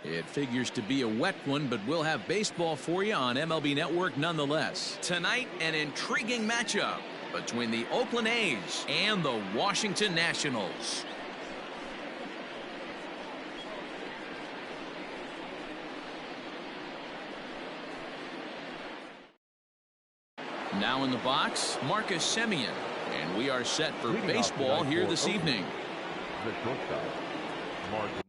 It figures to be a wet one, but we'll have baseball for you on MLB Network nonetheless. Tonight, an intriguing matchup between the Oakland A's and the Washington Nationals. Now in the box, Marcus Semien, and we are set for baseball here this evening. The shortstop, Marcus.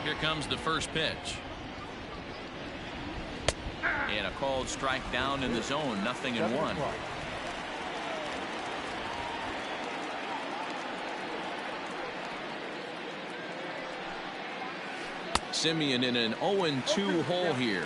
Here comes the first pitch. And a called strike down in the zone, 0-1. Semien in an 0-2 hole here.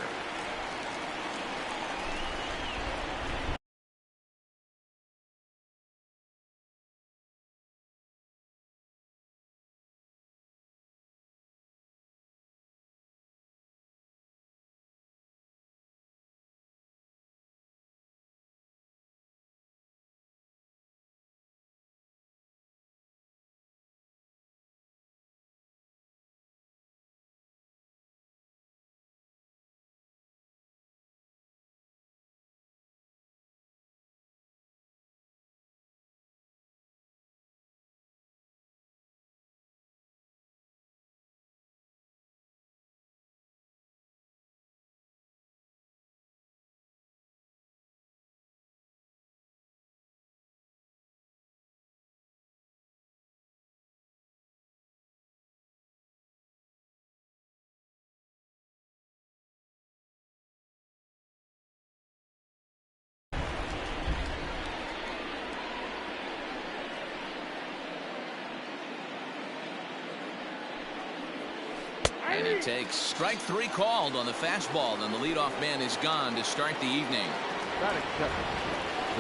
And it takes strike 3 called on the fastball, and the leadoff man is gone to start the evening.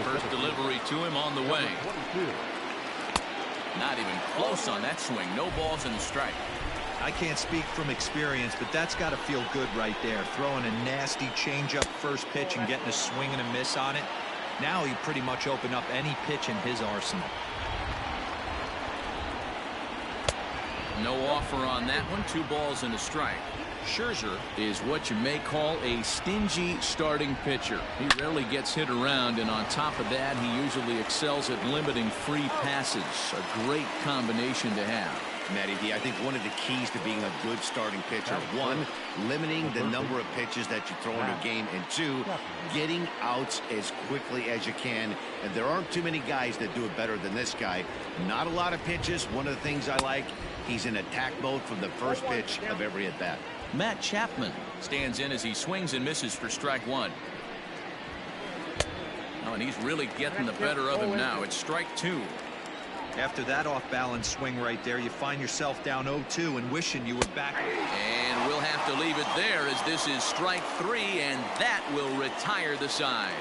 First delivery to him on the way. Not even close on that swing. No balls in the strike. I can't speak from experience, but that's got to feel good right there. Throwing a nasty changeup first pitch and getting a swing and a miss on it. Now he pretty much opened up any pitch in his arsenal. No offer on that one. 2 balls and a strike. Scherzer is what you may call a stingy starting pitcher. He rarely gets hit around, and on top of that, he usually excels at limiting free passes. A great combination to have. Matty D, I think one of the keys to being a good starting pitcher, 1, limiting the number of pitches that you throw into a game, and 2, getting outs as quickly as you can. And there aren't too many guys that do it better than this guy. Not a lot of pitches. One of the things I like, he's in attack mode from the first pitch of every at-bat. Matt Chapman stands in as he swings and misses for strike 1. Oh, and he's really getting the better of him now. It's strike 2. After that off-balance swing right there, you find yourself down 0-2 and wishing you were back. And we'll have to leave it there, as this is strike 3, and that will retire the side.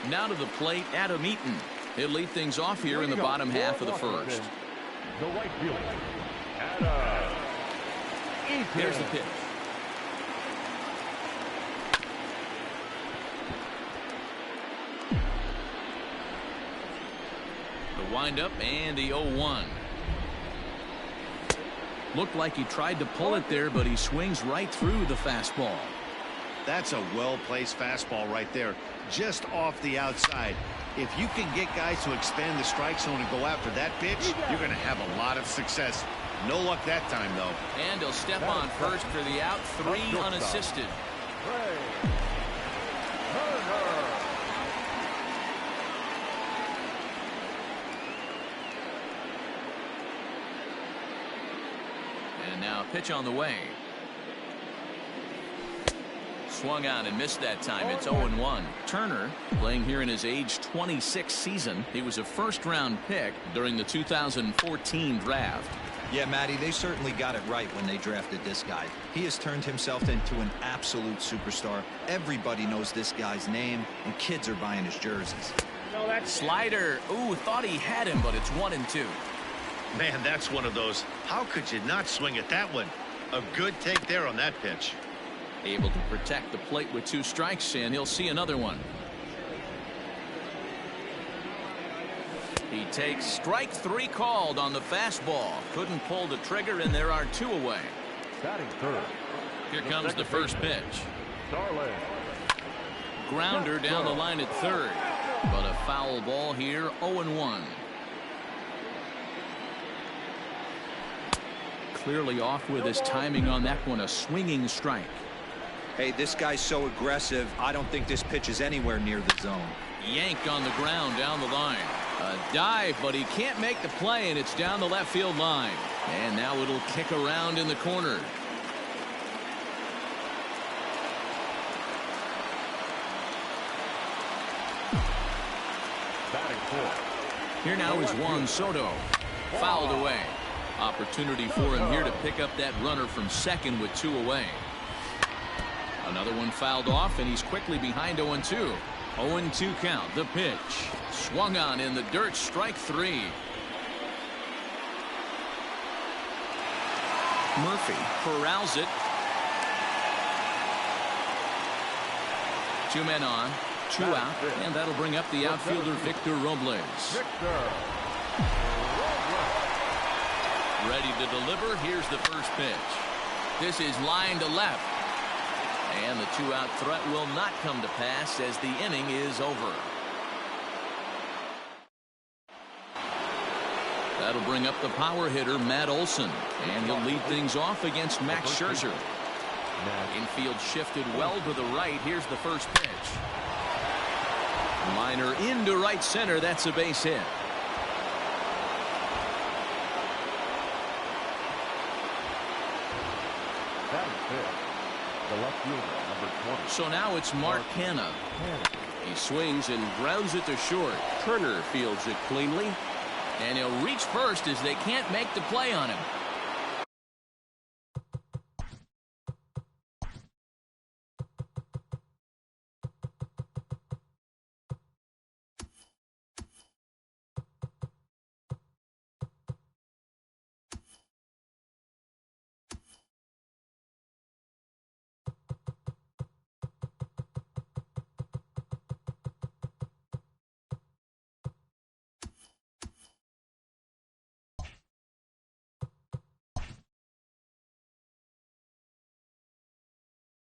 Now to the plate, Adam Eaton. He'll lead things off here in the bottom half of the first. The right fielder, Adam Eaton. Here's the pitch. The windup and the 0-1. Looked like he tried to pull it there, but he swings right through the fastball. That's a well-placed fastball right there, just off the outside. If you can get guys to expand the strike zone and go after that pitch, you're going to have a lot of success. No luck that time, though. And he'll step on first for the out. 3 unassisted. And now pitch on the way. Swung on and missed that time. It's 0-1. Turner playing here in his age 26 season. He was a first-round pick during the 2014 draft. Yeah, Matty, they certainly got it right when they drafted this guy. He has turned himself into an absolute superstar. Everybody knows this guy's name, and kids are buying his jerseys. Slider. Ooh, thought he had him, but it's 1-2. Man, that's one of those. How could you not swing at that one? A good take there on that pitch. Able to protect the plate with 2 strikes, and he'll see another one. He takes strike 3 called on the fastball. Couldn't pull the trigger, and there are 2 away. Batting third. Here comes the first pitch. Starling. Grounder down the line at third. But a foul ball here, 0-1. Clearly off with his timing on that one, a swinging strike. Hey, this guy's so aggressive, I don't think this pitch is anywhere near the zone. Yanked on the ground down the line. A dive, but he can't make the play, and it's down the left field line. And now it'll kick around in the corner. Batting fourth. Here now is Juan Soto. Fouled away. Opportunity for him here to pick up that runner from second with 2 away. Another one fouled off, and he's quickly behind 0-2. 0-2 count. The pitch. Swung on in the dirt. Strike 3. Murphy corrals it. 2 men on. 2 out. And that'll bring up the outfielder Victor Robles. Ready to deliver. Here's the first pitch. This is line to left. And the 2-out threat will not come to pass as the inning is over. That'll bring up the power hitter, Matt Olson. And he'll lead things off against Max Scherzer. Infield shifted well to the right. Here's the first pitch. Liner into right center. That's a base hit. The left fielder, number 20. So now it's Mark Hanna. He swings and grounds it to short. Turner fields it cleanly. And he'll reach first as they can't make the play on him.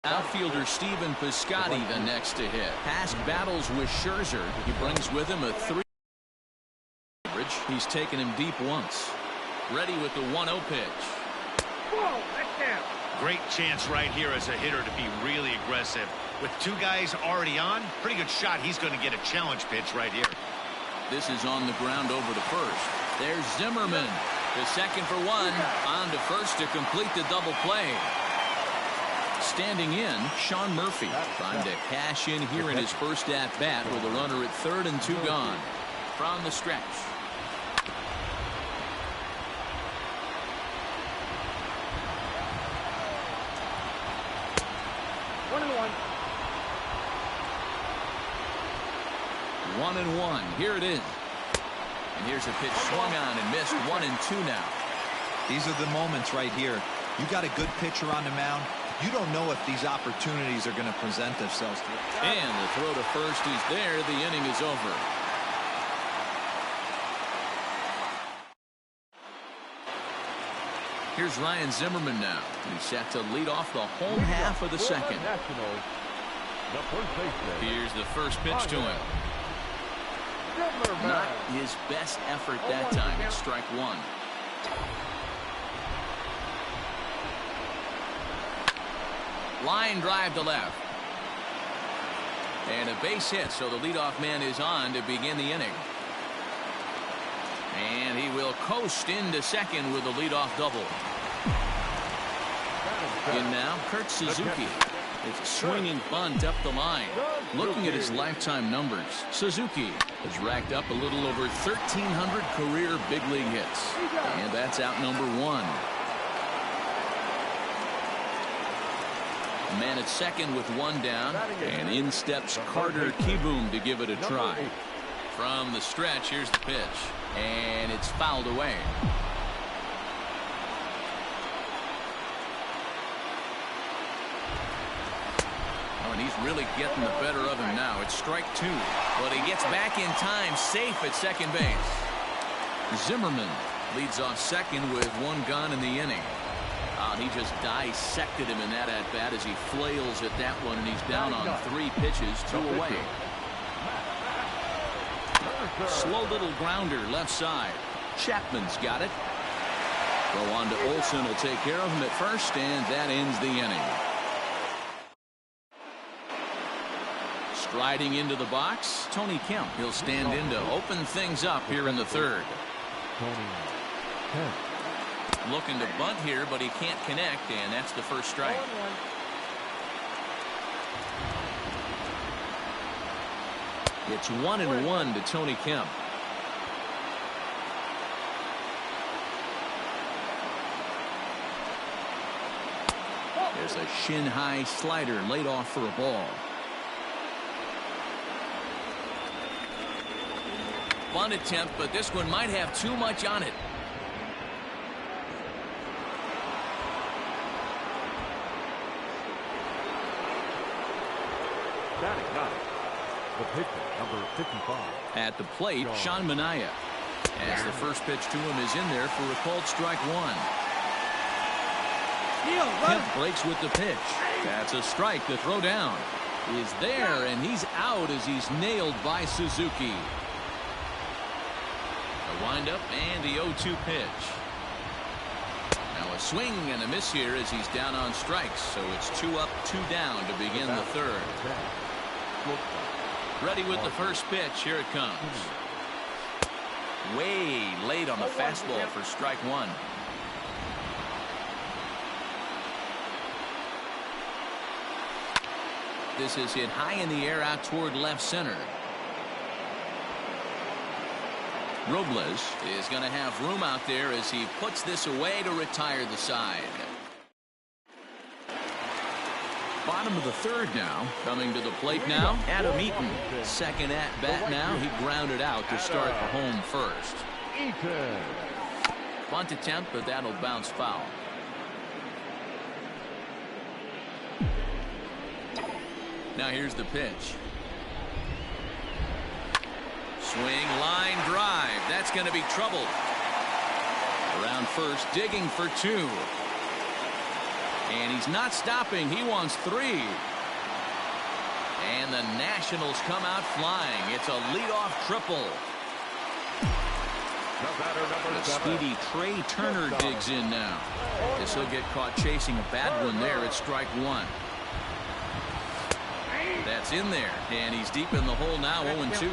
Outfielder Stephen Piscotty the next to hit. Past battles with Scherzer. He brings with him a 3 average. He's taken him deep once. Ready with the 1-0 pitch. Whoa, that's down. Great chance right here as a hitter to be really aggressive. With 2 guys already on, pretty good shot. He's going to get a challenge pitch right here. This is on the ground over to first. There's Zimmerman. The second for 1. On to first to complete the double play. Standing in, Sean Murphy trying to cash in here in his first at-bat with a runner at third and 2 gone. From the stretch. One and one. Here it is. And here's a pitch swung on and missed. 1-2 now. These are the moments right here. You got a good pitcher on the mound. You don't know if these opportunities are going to present themselves to you. And the throw to first is there. The inning is over. Here's Ryan Zimmerman now. He's set to lead off the home half of the second. Here's the first pitch to him. Not his best effort that time. It's strike 1. Line drive to left. And a base hit, so the leadoff man is on to begin the inning. And he will coast into second with a leadoff double. In now, Kurt Suzuki. It's a swinging bunt up the line. Looking at his lifetime numbers, Suzuki has racked up a little over 1,300 career big league hits. And that's out number 1. A man at second with 1 down, and in steps Carter Kieboom to give it a try. From the stretch, here's the pitch. And it's fouled away. Oh, and he's really getting the better of him now. It's strike 2. But he gets back in time, safe at second base. Zimmerman leads off second with 1 gone in the inning. He just dissected him in that at-bat as he flails at that one, and he's down on 3 pitches, 2 away. Slow little grounder left side. Chapman's got it. Throw on to Olsen will take care of him at first, and that ends the inning. Striding into the box, Tony Kemp. He'll stand in to open things up here in the 3rd. Tony Kemp. Looking to bunt here, but he can't connect, and that's the first strike. It's 1-1 to Tony Kemp. There's a shin-high slider laid off for a ball. Bunt attempt, but this one might have too much on it. Batting ninth, the pitcher, number 55. At the plate, Sean Manaea. As the first pitch to him is in there for a called strike 1. Kemp breaks with the pitch. That's a strike. The throw down is there, and he's out as he's nailed by Suzuki. A windup and the 0-2 pitch. Now a swing and a miss here as he's down on strikes. So it's 2 up, 2 down to begin the 3rd. Ready with the first pitch. Here it comes. Way late on the fastball for strike 1. This is hit high in the air out toward left center. Robles is going to have room out there as he puts this away to retire the side. Bottom of the 3rd now. Coming to the plate now, Adam Eaton. Second at bat now. He grounded out to start the home first. Bunt attempt, but that'll bounce foul. Now here's the pitch. Swing, line drive. That's going to be trouble. Around first, digging for 2. And he's not stopping. He wants 3. And the Nationals come out flying. It's a leadoff triple. The speedy Trey Turner digs in now. Guess he'll get caught chasing a bad one there at strike 1. That's in there, and he's deep in the hole now, 0-2.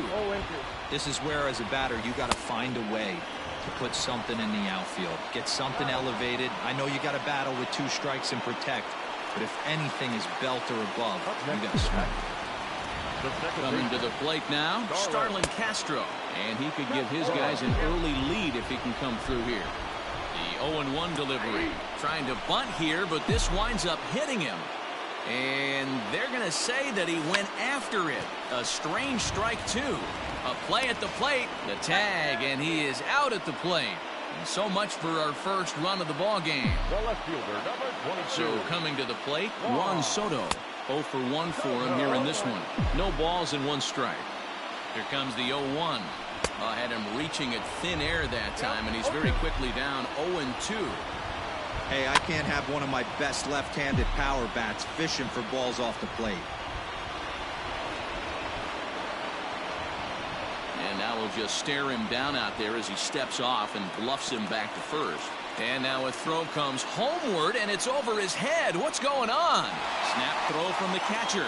This is where, as a batter, you got to find a way to put something in the outfield. Get something elevated. I know you got to battle with 2 strikes and protect, but if anything is belt or above, you got to swing. Coming to the plate now, Starlin Castro, and he could give his guys an early lead if he can come through here. The 0-1 delivery. Trying to bunt here, but this winds up hitting him. And they're going to say that he went after it. A strange strike 2. A play at the plate, the tag, and he is out at the plate. And so much for our first run of the ball game. The left fielder, number 22. So coming to the plate, Juan Soto. 0 for 1 for him here in this one. No balls and 1 strike. Here comes the 0-1. Had him reaching at thin air that time, and he's very quickly down 0-2. Hey, I can't have one of my best left-handed power bats fishing for balls off the plate. And now we'll just stare him down out there as he steps off and bluffs him back to first. And now a throw comes homeward, and it's over his head. What's going on? Snap throw from the catcher.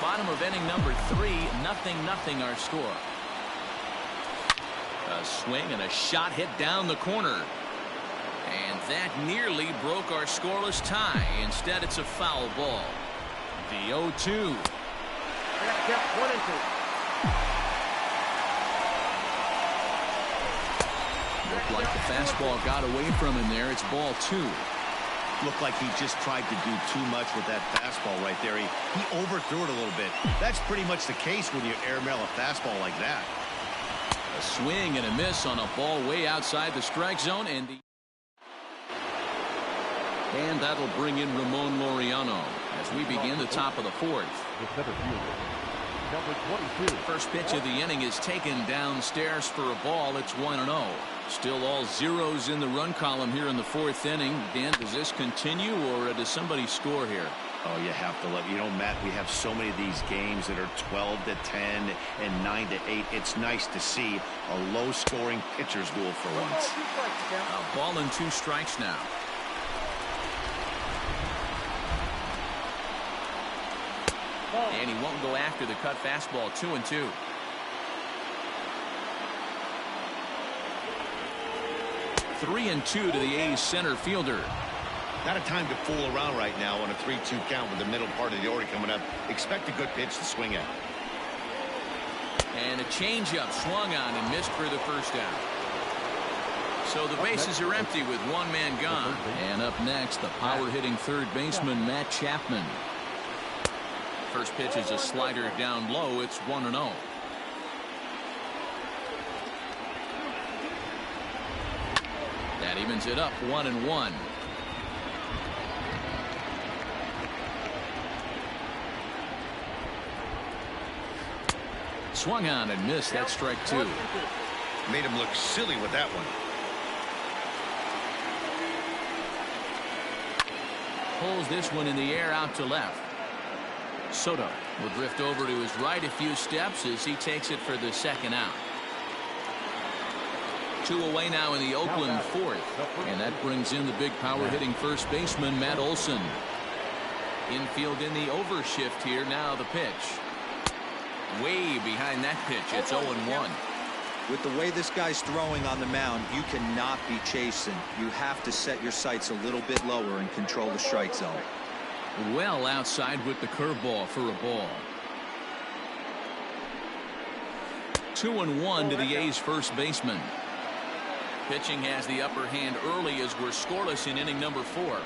Bottom of inning number 3, 0-0 our score. A swing and a shot hit down the corner. And that nearly broke our scoreless tie. Instead, it's a foul ball. The 0-2. Looked like the fastball got away from him there. It's ball 2. Looked like he just tried to do too much with that fastball right there. He overthrew it a little bit. That's pretty much the case when you airmail a fastball like that. A swing and a miss on a ball way outside the strike zone, and that'll bring in Ramon Laureano as we begin the top of the fourth. The center fielder, number 22. First pitch of the inning is taken downstairs for a ball. It's 1-0. Still all zeros in the run column here in the fourth inning. Dan, does this continue, or does somebody score here? Oh, you have to let, you know, Matt, we have so many of these games that are 12-10 and 9-8. It's nice to see a low-scoring pitcher's duel for once. A ball and 2 strikes now. And he won't go after the cut fastball. 2-2. Three and 2 to the A's center fielder. Not a time to fool around right now on a 3-2 count with the middle part of the order coming up. Expect a good pitch to swing at. And a changeup swung on and missed for the first out. So the bases are empty with one man gone. And up next, the power-hitting third baseman, Matt Chapman. First pitch is a slider down low. It's 1-0. That evens it up 1-1. Swung on and missed. That's strike 2. Made him look silly with that one. Pulls this one in the air out to left. Soto will drift over to his right a few steps as he takes it for the second out. 2 away now in the Oakland fourth. And that brings in the big power-hitting first baseman, Matt Olson. Infield in the overshift here. Now the pitch. Way behind that pitch. It's 0-1. With the way this guy's throwing on the mound, you cannot be chasing. You have to set your sights a little bit lower and control the strike zone. Well outside with the curveball for a ball. 2-1 to the A's first baseman. Pitching has the upper hand early as we're scoreless in inning number 4.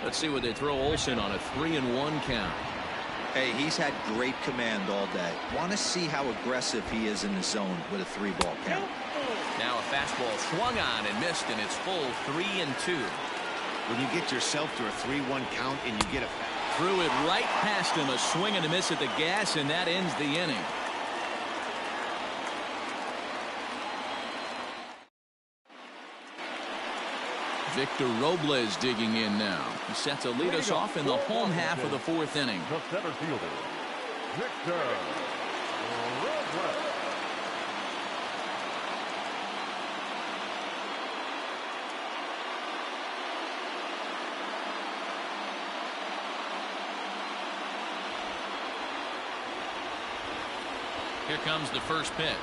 Let's see what they throw Olson on a 3-1 count. Hey, he's had great command all day. Want to see how aggressive he is in the zone with a 3-ball count. Now a fastball swung on and missed, and it's full 3-2. When you get yourself to a 3-1 count and you get a threw it right past him, a swing and a miss at the gas, and that ends the inning. Victor Robles digging in now. He's set to lead us off in the home half of the fourth inning. The center fielder, Victor Robles. Here comes the first pitch.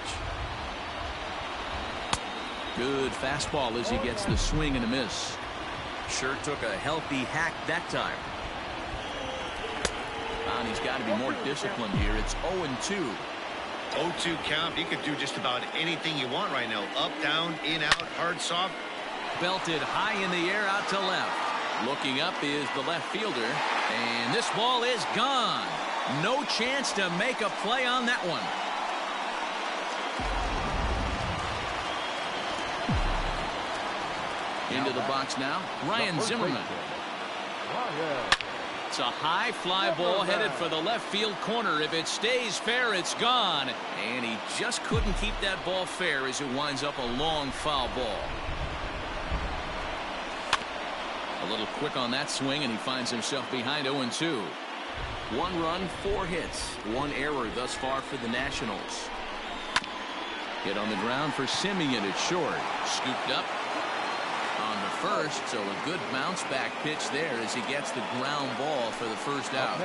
Good fastball as he gets the swing and a miss. Sure took a healthy hack that time. And he's got to be more disciplined here. It's 0-2. 0-2 count. He could do just about anything you want right now. Up, down, in, out, hard, soft. Belted high in the air out to left. Looking up is the left fielder. And this ball is gone. No chance to make a play on that one. Into the box now, Ryan Zimmerman. It's a high fly ball headed for the left field corner. If it stays fair, it's gone. And he just couldn't keep that ball fair as it winds up a long foul ball. A little quick on that swing, and he finds himself behind 0-2. 1 run, 4 hits, 1 error thus far for the Nationals. Hit on the ground for Simeon at short. Scooped up on the first, so a good bounce back pitch there as he gets the ground ball for the first out.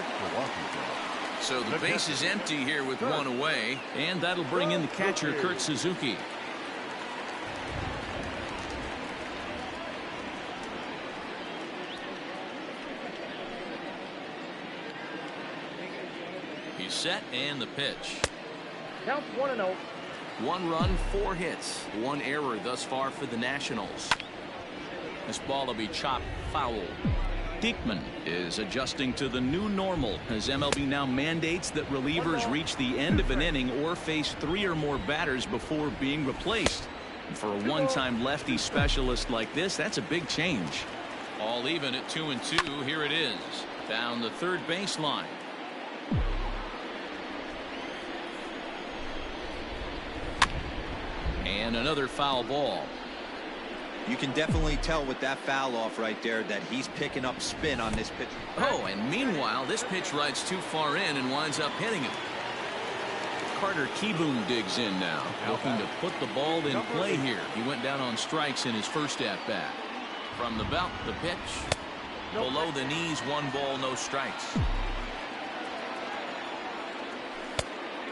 So the base is empty here with 1 away, and that'll bring in the catcher, Kurt Suzuki. He's set, and the pitch. Counts 1-0. 1 run, 4 hits, 1 error thus far for the Nationals. This ball will be chopped foul. Diekman is adjusting to the new normal as MLB now mandates that relievers reach the end of an inning or face 3 or more batters before being replaced. And for a one-time lefty specialist like this, that's a big change. All even at 2-2. Here it is down the third baseline. And another foul ball. You can definitely tell with that foul off right there that he's picking up spin on this pitch. Oh, and meanwhile, this pitch rides too far in and winds up hitting him. Carter Kieboom digs in now, looking to put the ball in play here. He went down on strikes in his first at-bat. From the belt, the pitch. Below the knees, 1 ball, no strikes.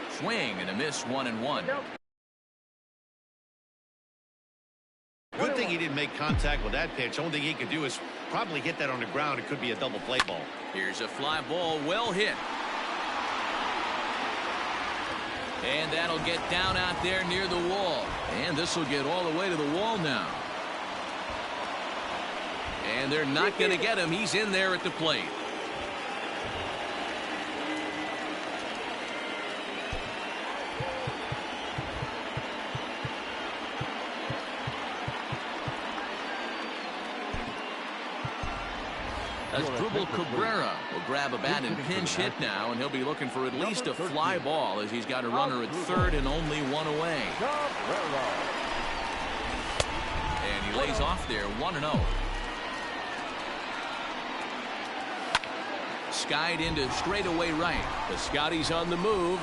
Swing and a miss, 1-1. Good thing he didn't make contact with that pitch. Only thing he could do is probably hit that on the ground. It could be a double play ball. Here's a fly ball, well hit. And that'll get down out there near the wall. And this will get all the way to the wall now. And they're not going to get him. He's in there at the plate. As Drupal Cabrera will grab a bat and pinch hit now, and he'll be looking for at least a fly ball as he's got a runner at third and only 1 away. And he lays off there, 1-0. Skied into straightaway right. The Scotty's on the move,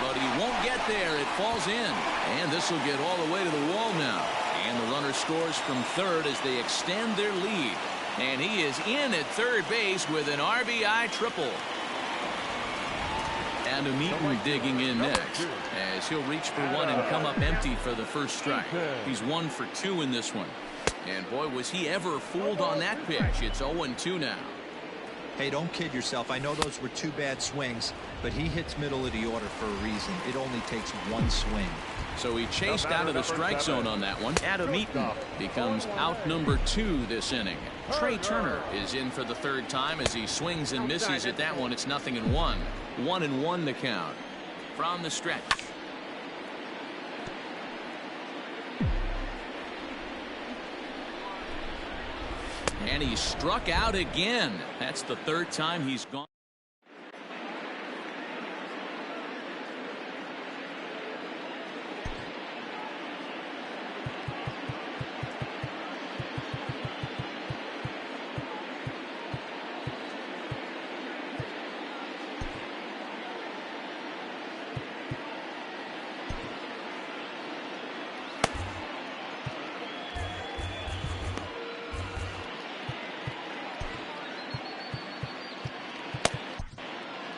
but he won't get there. It falls in, and this will get all the way to the wall now. And the runner scores from third as they extend their lead. And he is in at third base with an RBI triple. And Eaton digging in next as he'll reach for one and come up empty for the first strike. He's 1 for 2 in this one. And boy, was he ever fooled on that pitch. It's 0-2 now. Hey, don't kid yourself. I know those were 2 bad swings, but he hits middle of the order for a reason. It only takes 1 swing. So he chased out of the strike zone on that one. Adam Eaton becomes out number 2 this inning. Trey Turner is in for the 3rd time as he swings and misses at that one. It's 0-1. 1-1 the count from the stretch. And he struck out again. That's the 3rd time he's gone.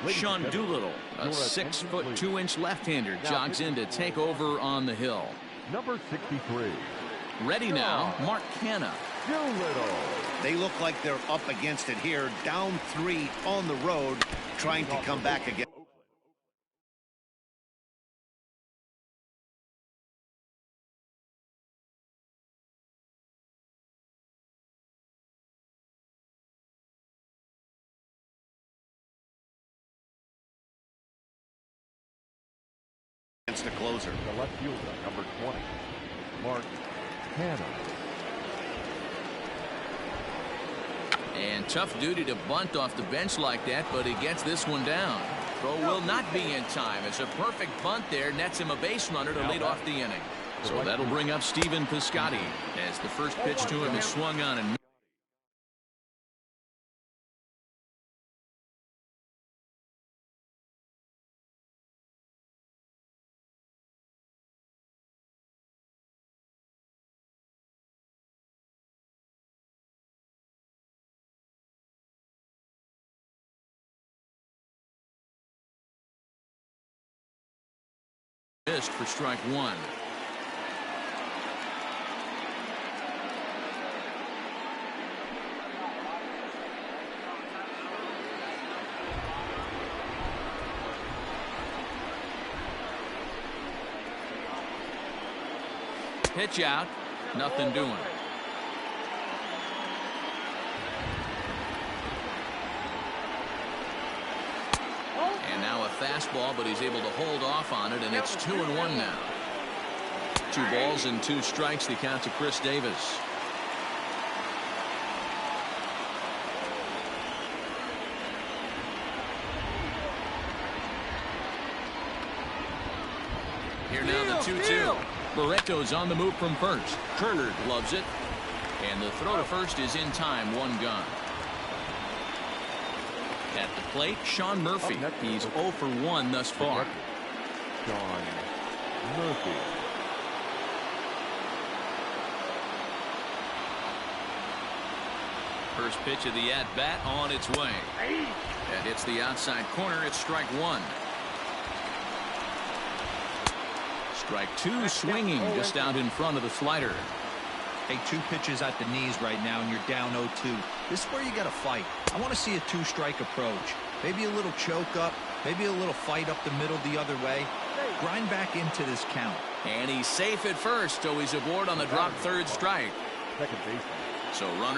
Sean Doolittle, a 6'2" left-hander, jogs in to take over on the hill. Number 63. Ready now, Mark Canha. Doolittle. They look like they're up against it here, down 3 on the road, trying to come back again. The closer. The left fielder, number 20, Mark Canha. And tough duty to bunt off the bench like that, but he gets this one down. Throw will not be in time. It's a perfect bunt there, nets him a base runner to lead off the inning. So that'll bring up Stephen Piscotty as the first pitch to him is swung on and missed for strike 1. Pitch out, nothing doing. And now a fastball, but he's able to hold off on it, and it's 2-1 now. 2 balls and 2 strikes, the count to Chris Davis. Here now the 2-2. Barreto's on the move from first. Kerner loves it. And the throw to first is in time, 1 gone. At the plate, Sean Murphy. He's 0 for 1 thus far. Sean Murphy. First pitch of the at-bat on its way. That hits the outside corner. It's strike 1. Strike 2 swinging just out in front of the slider. Hey, 2 pitches at the knees right now, and you're down 0-2. This is where you got to fight. I want to see a 2-strike approach. Maybe a little choke up, maybe a little fight up the middle the other way. Grind back into this count. And he's safe at first, so he's aboard on the drop 3rd strike. Second baseman. So runner.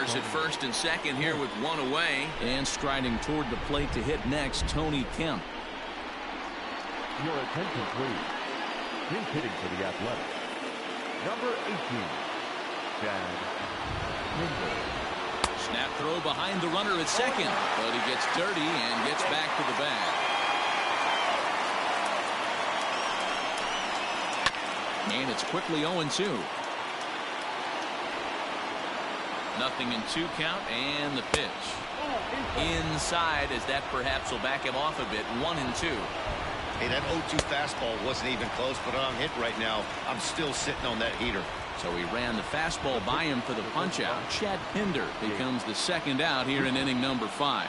At first and second here with 1 away. And striding toward the plate to hit next, Tony Kemp. Your attention, please. He's hitting for the Athletics. Number 18, Chad Pinder. Snap throw behind the runner at second. But he gets dirty and gets back to the bag. And it's quickly 0-2. Nothing in 2 count, and the pitch inside, as that perhaps will back him off a bit. 1-2. Hey, that 0-2 fastball wasn't even close, but I'm hit right now. I'm still sitting on that heater. So he ran the fastball by him for the punch out. Chad Pinder becomes the second out here in inning number 5.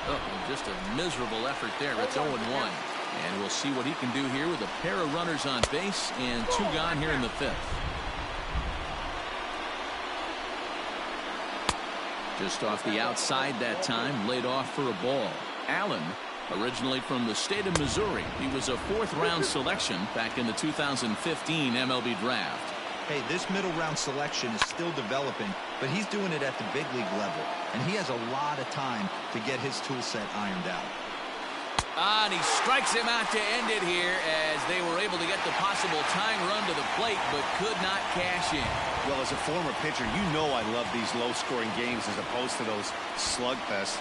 Oh, just a miserable effort there. It's 0-1. And we'll see what he can do here with a pair of runners on base and 2 gone here in the 5th. Just off the outside that time, laid off for a ball. Allen, originally from the state of Missouri. He was a 4th-round selection back in the 2015 MLB draft. Hey, this middle round selection is still developing, but he's doing it at the big league level, and he has a lot of time to get his tool set ironed out. And he strikes him out to end it here, as they were able to get the possible tying run to the plate, but could not cash in. Well, as a former pitcher, you know I love these low-scoring games as opposed to those slugfests.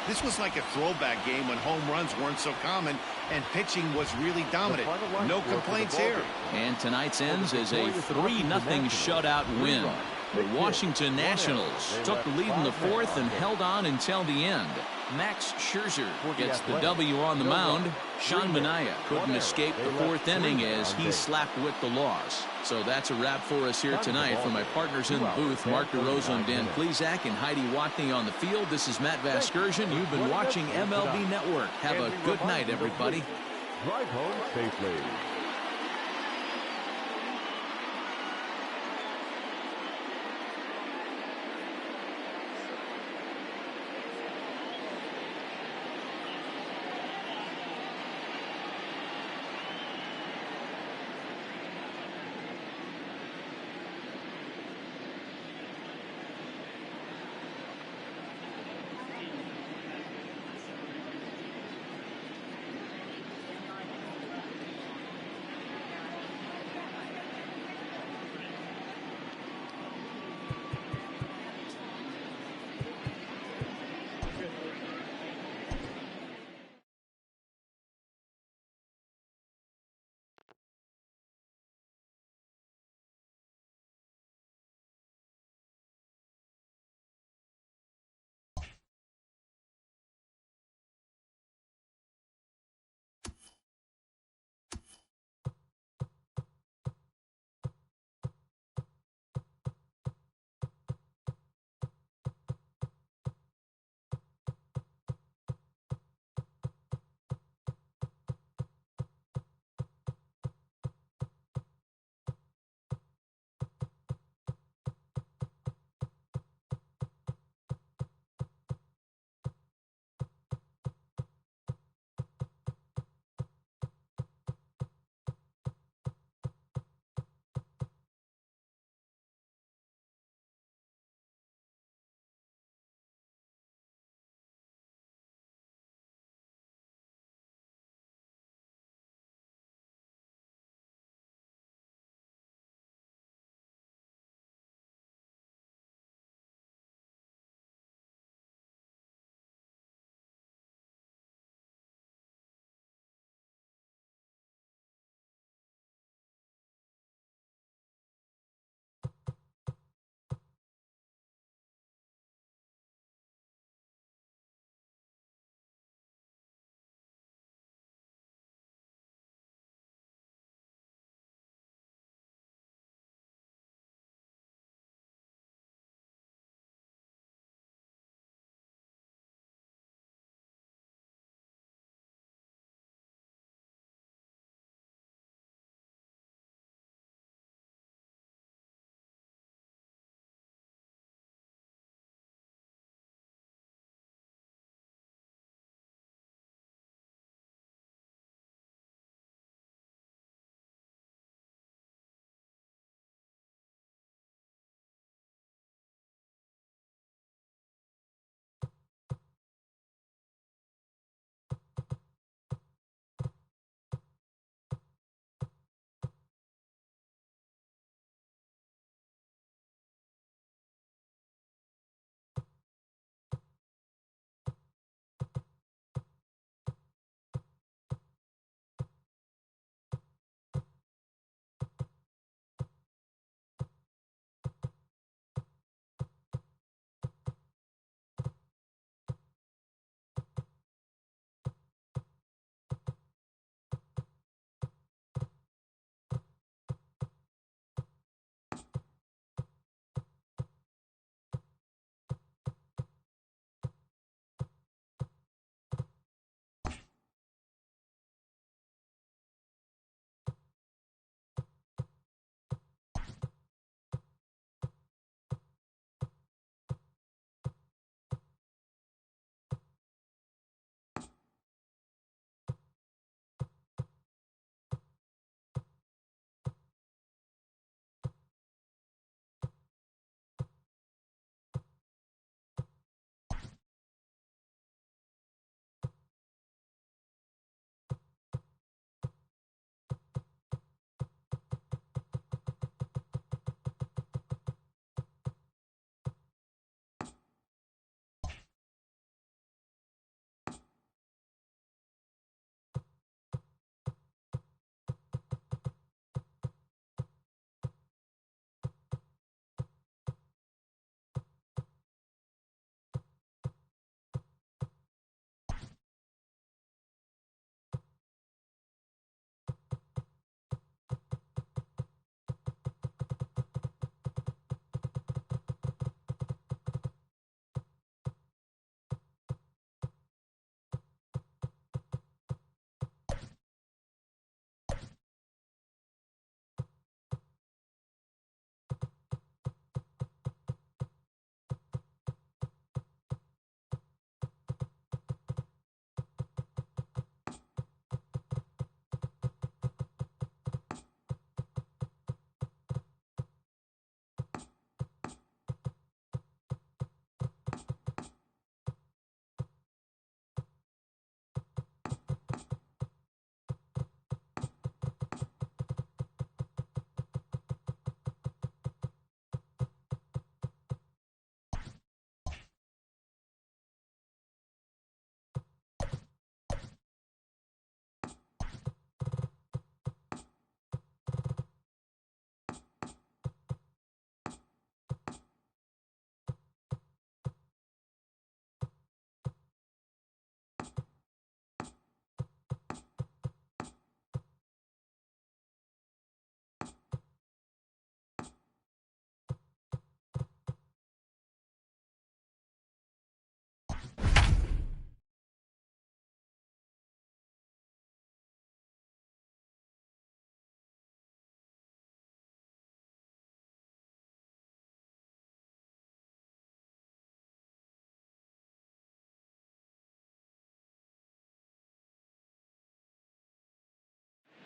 This was like a throwback game when home runs weren't so common and pitching was really dominant. No complaints here. And tonight's ends is a 3-0 shutout win. The Washington Nationals took the lead in the 4th and held on until the end. Max Scherzer gets the W on the mound. Sean Manaea couldn't escape the 4th inning as he slapped with the loss. So that's a wrap for us here tonight. For my partners in the booth, Mark DeRosa and Dan Plesac and Heidi Watney on the field, this is Matt Vasgersian. You've been watching MLB Network. Have a good night, everybody. Drive home safely.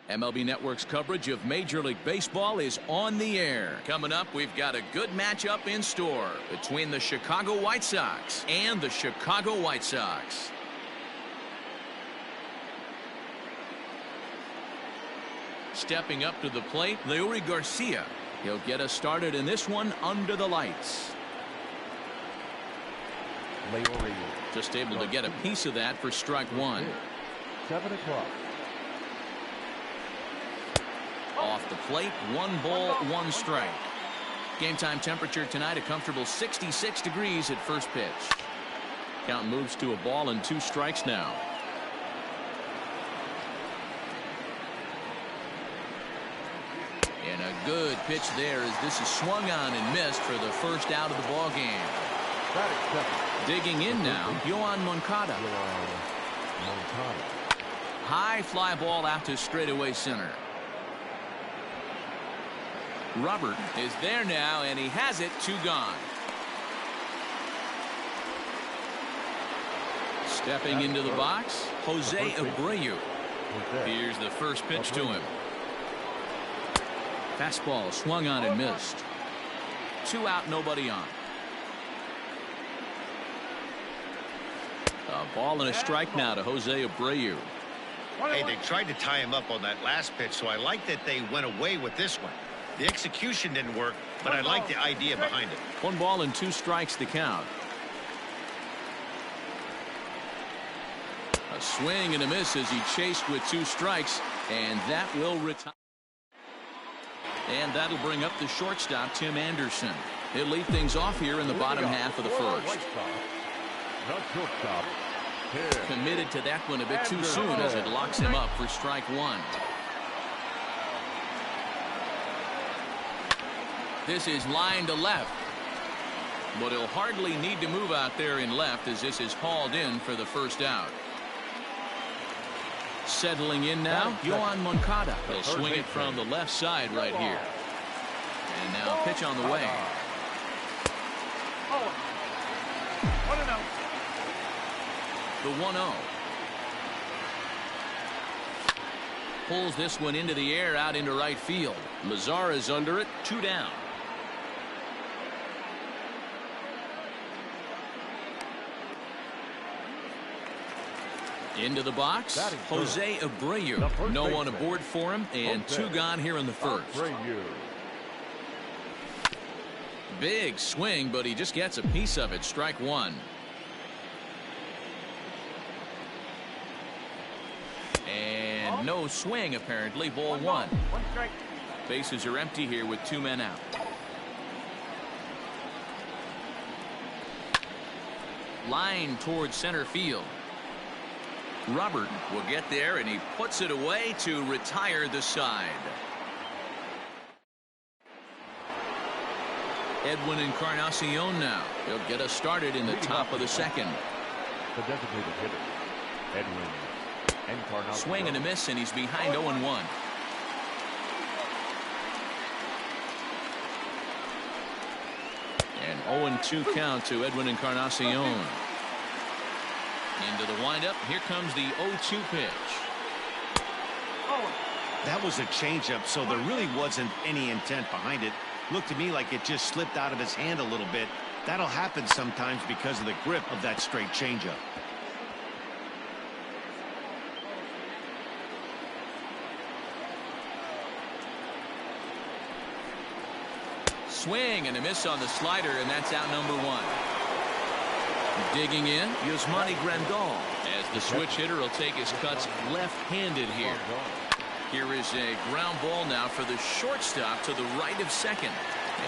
MLB Network's coverage of Major League Baseball is on the air. Coming up, we've got a good matchup in store between the Chicago White Sox and the Chicago White Sox. Stepping up to the plate, Leury Garcia. He'll get us started in this one under the lights. Leury. Just able to get a piece of that for strike one. 7 o'clock. Off the plate, 1 ball, 1 strike. Game time temperature tonight, a comfortable 66 degrees at first pitch. Count moves to a ball and 2 strikes now. And a good pitch there as this is swung on and missed for the first out of the ball game. Digging in now, Yoan Moncada. High fly ball out to straightaway center. Robert is there now, and he has it. 2 gone. Stepping into the box, Jose Abreu. Here's the first pitch to him. Fastball swung on and missed. 2 out, nobody on. A ball and a strike now to Jose Abreu. Hey, they tried to tie him up on that last pitch, so I like that they went away with this one. The execution didn't work, but I like the idea behind it. 1 ball and 2 strikes to count. A swing and a miss as he chased with 2 strikes, and that will retire. And that'll bring up the shortstop, Tim Anderson. He'll lead things off here in the bottom half of the first. Committed to that one a bit too soon as it locks him up for strike 1. This is line to left. But he'll hardly need to move out there in left as this is hauled in for the first out. Settling in now, Yoan Moncada. He'll swing it from the left side right here. And now pitch on the way. The 1-0. Pulls this one into the air out into right field. Mazar is under it. 2 down. Into the box, Jose Abreu. No one aboard for him, and 2 gone here in the first. Big swing, but he just gets a piece of it. Strike 1. And no swing, apparently. Ball 1. Bases are empty here with 2 men out. Line towards center field. Robert will get there, and he puts it away to retire the side. Edwin Encarnacion now. He'll get us started in the top of the second. The designated hitter, Edwin Encarnacion. Swing and a miss, and he's behind 0-1. And 0-2 count to Edwin Encarnacion. Into the windup. Here comes the 0-2 pitch. That was a changeup, so there really wasn't any intent behind it. Looked to me like it just slipped out of his hand a little bit. That'll happen sometimes because of the grip of that straight changeup. Swing and a miss on the slider, and that's out number 1. Digging in, Yasmani Grandal, as the switch hitter will take his cuts left-handed here. Here is a ground ball now for the shortstop to the right of second.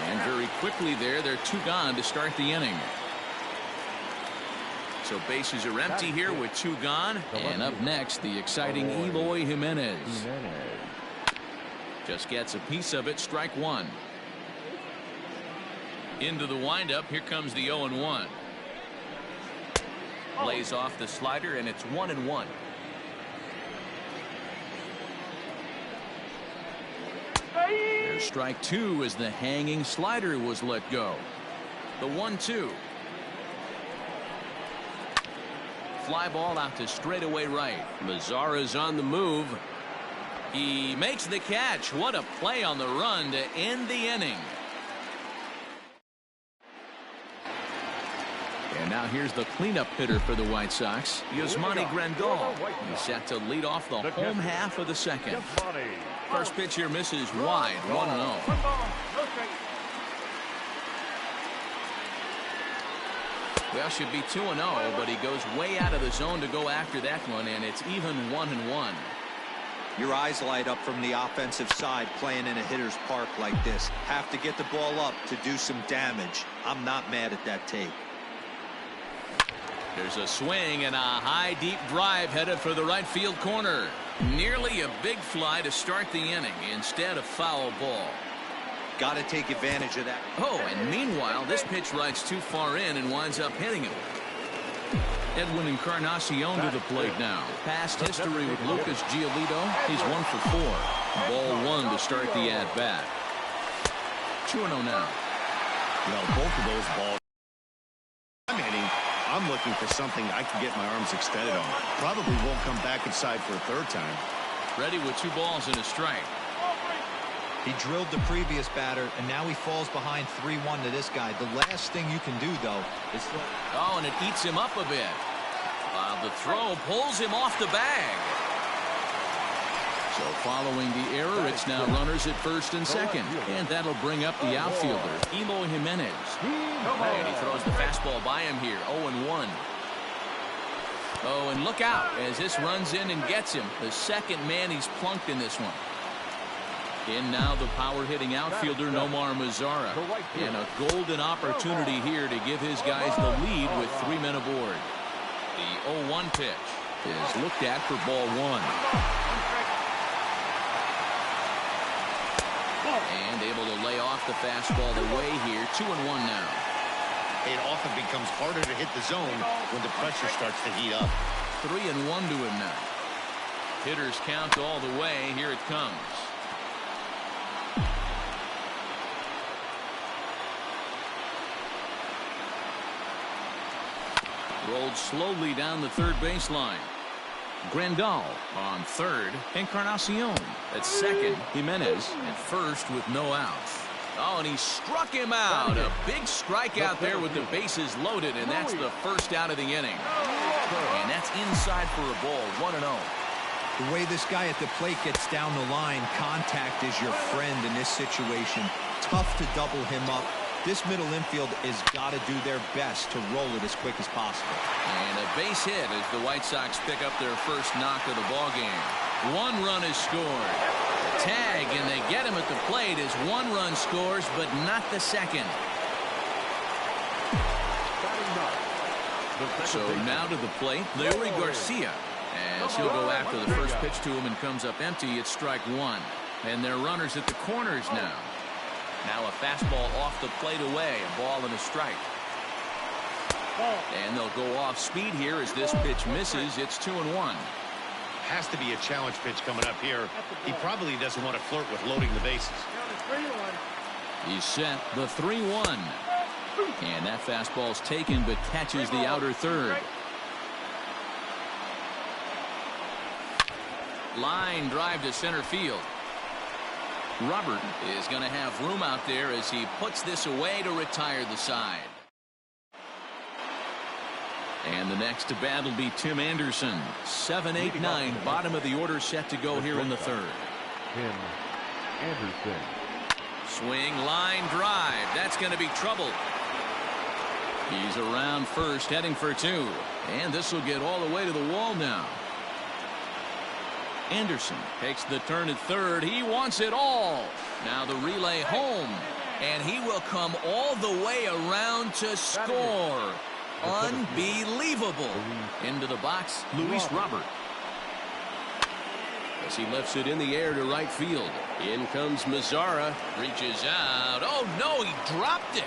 And very quickly there, they're 2 gone to start the inning. So bases are empty here with 2 gone. And up next, the exciting Eloy Jimenez. Just gets a piece of it. Strike 1. Into the windup. Here comes the 0-1. Lays off the slider, and it's 1-1. There's strike 2 as the hanging slider was let go. The 1-2. Fly ball out to straightaway right. Mazar is on the move. He makes the catch. What a play on the run to end the inning. And now here's the cleanup hitter for the White Sox, Yasmani Grandal. He's set to lead off the home half of the second. First pitch here misses wide, 1-0. Well, should be 2-0, but he goes way out of the zone to go after that one, and it's even 1-1. Your eyes light up from the offensive side playing in a hitter's park like this. Have to get the ball up to do some damage. I'm not mad at that take. There's a swing and a high deep drive headed for the right field corner. Nearly a big fly to start the inning. Instead, a foul ball. Got to take advantage of that. Oh, and meanwhile, this pitch rides too far in and winds up hitting him. Edwin Encarnacion to the plate now. Past history with Lucas Giolito. He's 1 for 4. Ball 1 to start the at-bat. 2-0 now. You know, both of those balls I'm hitting, I'm looking for something I can get my arms extended on. Probably won't come back inside for a third time. Ready with 2 balls and a strike. He drilled the previous batter, and now he falls behind 3-1 to this guy. The last thing you can do, though, is throw. Oh, and it eats him up a bit. The throw pulls him off the bag. So following the error, it's now runners at first and second. And that'll bring up the outfielder, Eloy Jimenez. And he throws the fastball by him here, 0-1. Oh, and look out as this runs in and gets him. The second man he's plunked in this one. In now the power-hitting outfielder, Nomar Mazara. And a golden opportunity here to give his guys the lead with 3 men aboard. The 0-1 pitch is looked at for ball 1. And able to lay off the fastball away here. 2-1 now. It often becomes harder to hit the zone when the pressure starts to heat up. 3-1 to him now. Hitters count all the way. Here it comes. Rolled slowly down the third baseline. Grandal on third. Encarnacion at second. Jimenez at first with no outs. Oh, and he struck him out. A big strikeout there with the bases loaded, and that's the first out of the inning. And that's inside for a ball, 1-0. The way this guy at the plate gets down the line, contact is your friend in this situation. Tough to double him up. This middle infield has got to do their best to roll it as quick as possible. And a base hit as the White Sox pick up their first knock of the ballgame. 1 run is scored. Tag, and they get him at the plate as 1 run scores, but not the second. So now to the plate, Leury Garcia. As he'll go after the first pitch to him and comes up empty, it's strike 1. And they're runners at the corners now. Now a fastball off the plate away, a ball and a strike. And they'll go off speed here as this pitch misses. It's 2-1. Has to be a challenge pitch coming up here. He probably doesn't want to flirt with loading the bases. He's set the 3-1. And that fastball's taken but catches the outer third. Line drive to center field. Robert is going to have room out there as he puts this away to retire the side. And the next to bat will be Tim Anderson. 7, 8, 9, bottom of the order set to go here in the third. Tim Anderson. Swing, line drive. That's going to be trouble. He's around first, heading for 2. And this will get all the way to the wall now. Anderson takes the turn at third. He wants it all. Now the relay home. And he will come all the way around to score. Unbelievable. Into the box, Luis Robert. As he lifts it in the air to right field. In comes Mazara. Reaches out. Oh, no, he dropped it.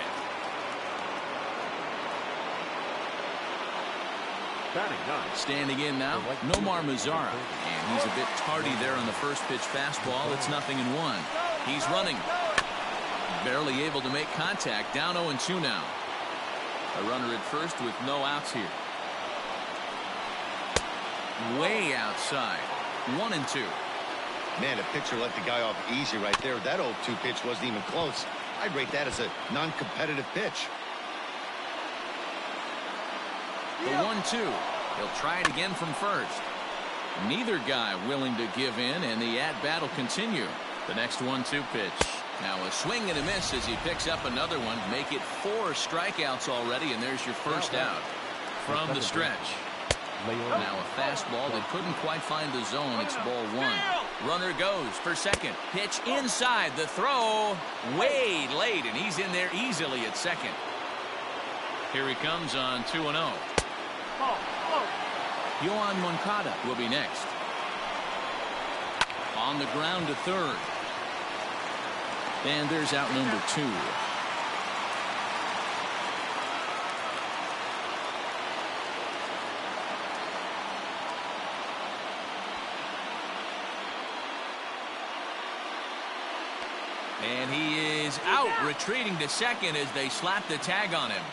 Standing in now, Nomar Mazara. And he's a bit tardy there on the first pitch fastball. It's 0-1. He's running. Barely able to make contact. Down 0-2 now. A runner at first with no outs here. Way outside. 1-2. Man, a pitcher let the guy off easy right there. That 0-2 pitch wasn't even close. I'd rate that as a non-competitive pitch. The 1-2. He'll try it again from first. Neither guy willing to give in, and the at-bat will continue. The next 1-2 pitch. Now a swing and a miss as he picks up another one. Make it 4 strikeouts already, and there's your first out from the stretch. Now a fastball that couldn't quite find the zone. It's ball 1. Runner goes for second. Pitch inside. The throw way late, and he's in there easily at second. Here he comes on 2-0. Yohan Moncada will be next. On the ground to third. And there's out number 2. And he is out, retreating to second as they slap the tag on him.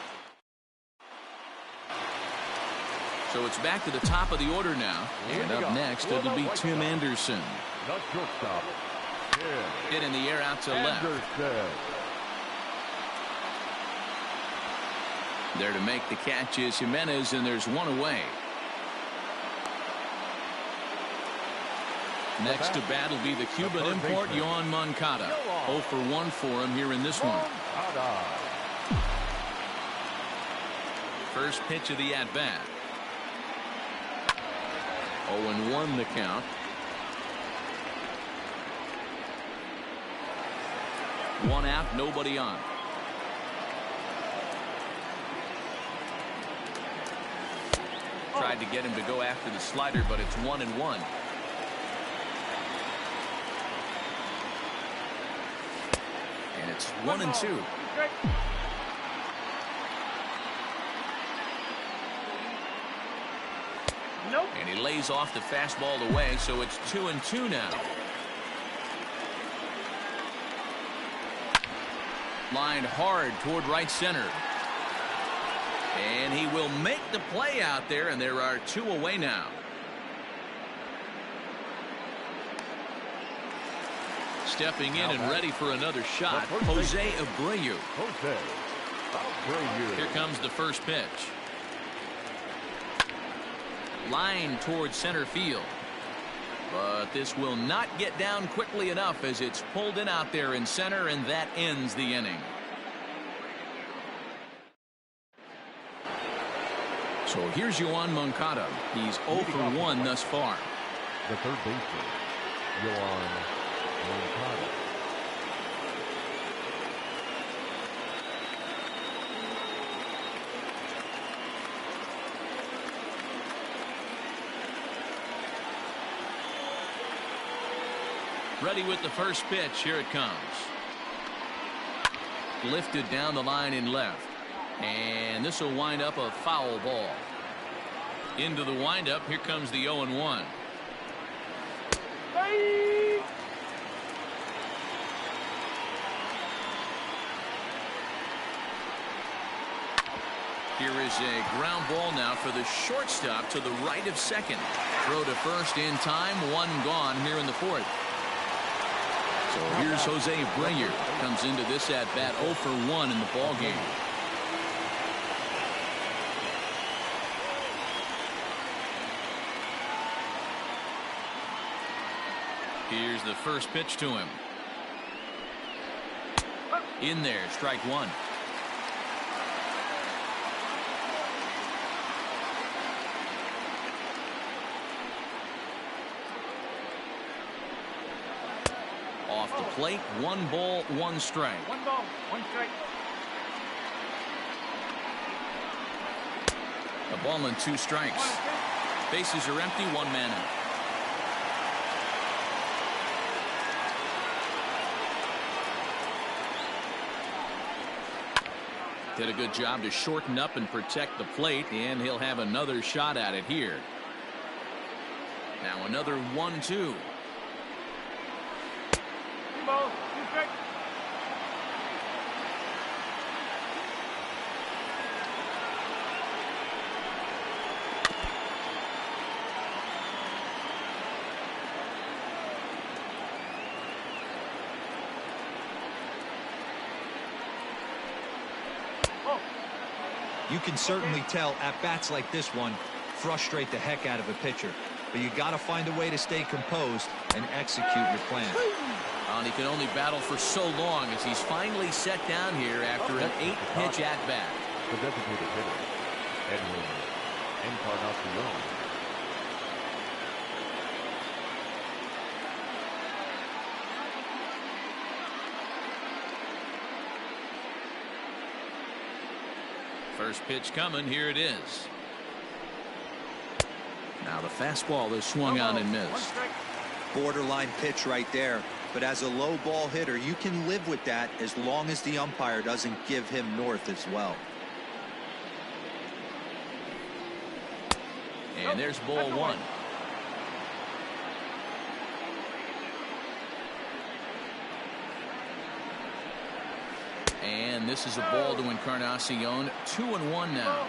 So it's back to the top of the order now. And up next, it'll be Tim Anderson. Not shortstop. Hit in the air out to left. There to make the catch is Jimenez, and there's one away. Next to bat will be the Cuban import, Yohan Moncada. 0 for 1 for him here in this one. First pitch of the at-bat. 0-1 the count. 1 out, nobody on. Tried to get him to go after the slider, but it's 1-1. And it's 1-2. Nope. And he lays off the fastball away, so it's 2-2 now. Lined hard toward right center. And he will make the play out there, and there are 2 away now. Stepping in and ready for another shot, Jose Abreu. Here comes the first pitch. Line towards center field. But this will not get down quickly enough as it's pulled in out there in center, and that ends the inning. So here's Yohan Moncada. He's 0 for 1 thus far. The third baseman, Yohan Moncada. Ready with the first pitch. Here it comes. Lifted down the line in left. And this will wind up a foul ball. Into the windup. Here comes the 0-1. Here is a ground ball now for the shortstop to the right of second. Throw to first in time. 1 gone here in the 4th. So here's Jose Abreu. Comes into this at bat 0 for 1 in the ball game. Here's the first pitch to him. In there, strike 1. Off the plate, 1 ball, 1 strike. 1 ball, 1 strike. A ball and 2 strikes. Bases are empty, 1 man out. Did a good job to shorten up and protect the plate, and he'll have another shot at it here. Now another 1-2. 2 balls, 2 strikes. You can certainly tell at-bats like this one frustrate the heck out of a pitcher. But you got to find a way to stay composed and execute your plan. And he can only battle for so long as he's finally set down here after an 8-pitch at-bat. The designated hitter, Edwin Encarnacion. First pitch coming. Here it is. Now the fastball is swung on and missed. Borderline pitch right there. But as a low ball hitter, you can live with that as long as the umpire doesn't give him north as well. And there's ball one. And this is a ball to Encarnacion. 2-1 now.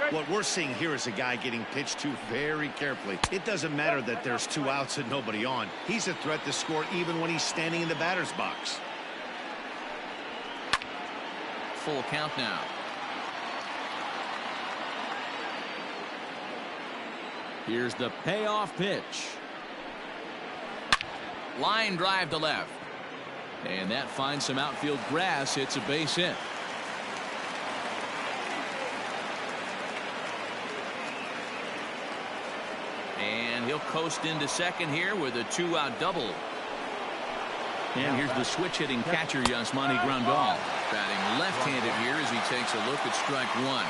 What we're seeing here is a guy getting pitched to very carefully. It doesn't matter that there's 2 outs and nobody on. He's a threat to score even when he's standing in the batter's box. Full count now. Here's the payoff pitch. Line drive to left. And that finds some outfield grass. It's a base hit. And he'll coast into second here with a 2-out double. And here's the switch hitting catcher Yasmani Grandal batting left-handed here as he takes a look at strike one.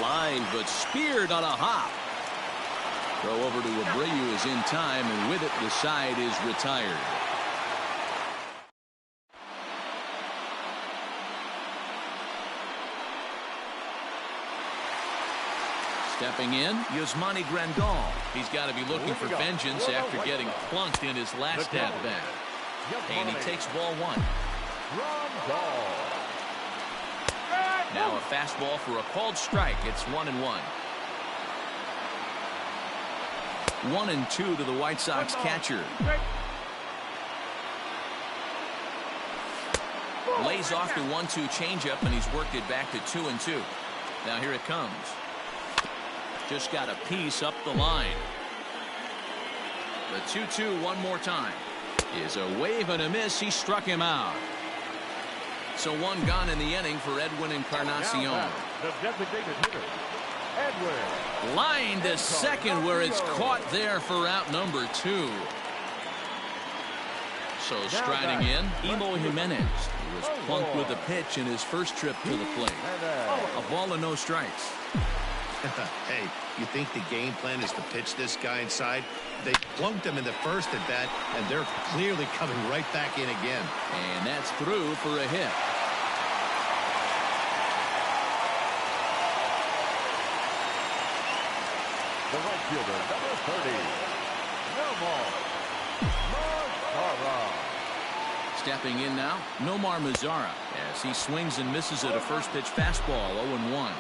Line but speared on a hop. Throw over to Abreu is in time, and with it the side is retired. Stepping in, Yasmani Grandal. He's got to be looking for vengeance after getting plunked in his last at-bat. And he takes ball one. Now a fastball for a called strike. It's 1-1. 1-2 to the White Sox catcher. Lays off the 1-2 changeup, and he's worked it back to 2-2. Now here it comes. Just got a piece up the line. The 2-2 one more time. Is a wave and a miss. He struck him out. So one gone in the inning for Edwin Encarnacion. The designated hitter, Edwin. Line to second where it's caught there for out number 2. So striding in, Eloy Jimenez. He was plunked with a pitch in his first trip to the plate. A ball and no strikes. Hey, you think the game plan is to pitch this guy inside? They plunked him in the first at bat, and they're clearly coming right back in again. And that's through for a hit. The right fielder, number 30, Nomar Mazara. Stepping in now, Nomar Mazara, as he swings and misses at a first pitch fastball. 0-1.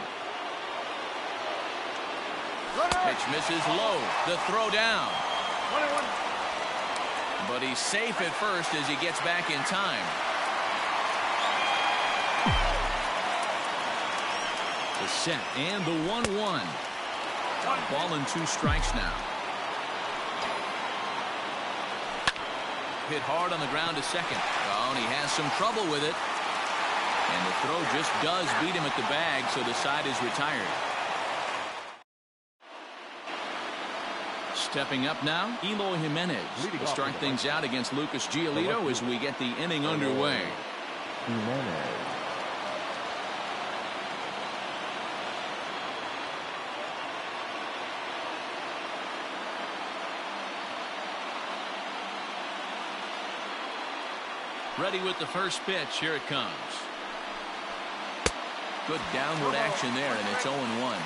Pitch misses low. The throw down. But he's safe at first as he gets back in time. The set and the 1-1. Ball and 2 strikes now. Hit hard on the ground to second. Oh, and he has some trouble with it. And the throw just does beat him at the bag, so the side is retired. Stepping up now, Eloy Jimenez will start things out against Lucas Giolito as we get the inning underway. Ready with the first pitch. Here it comes. Good downward action there, and it's 0-1.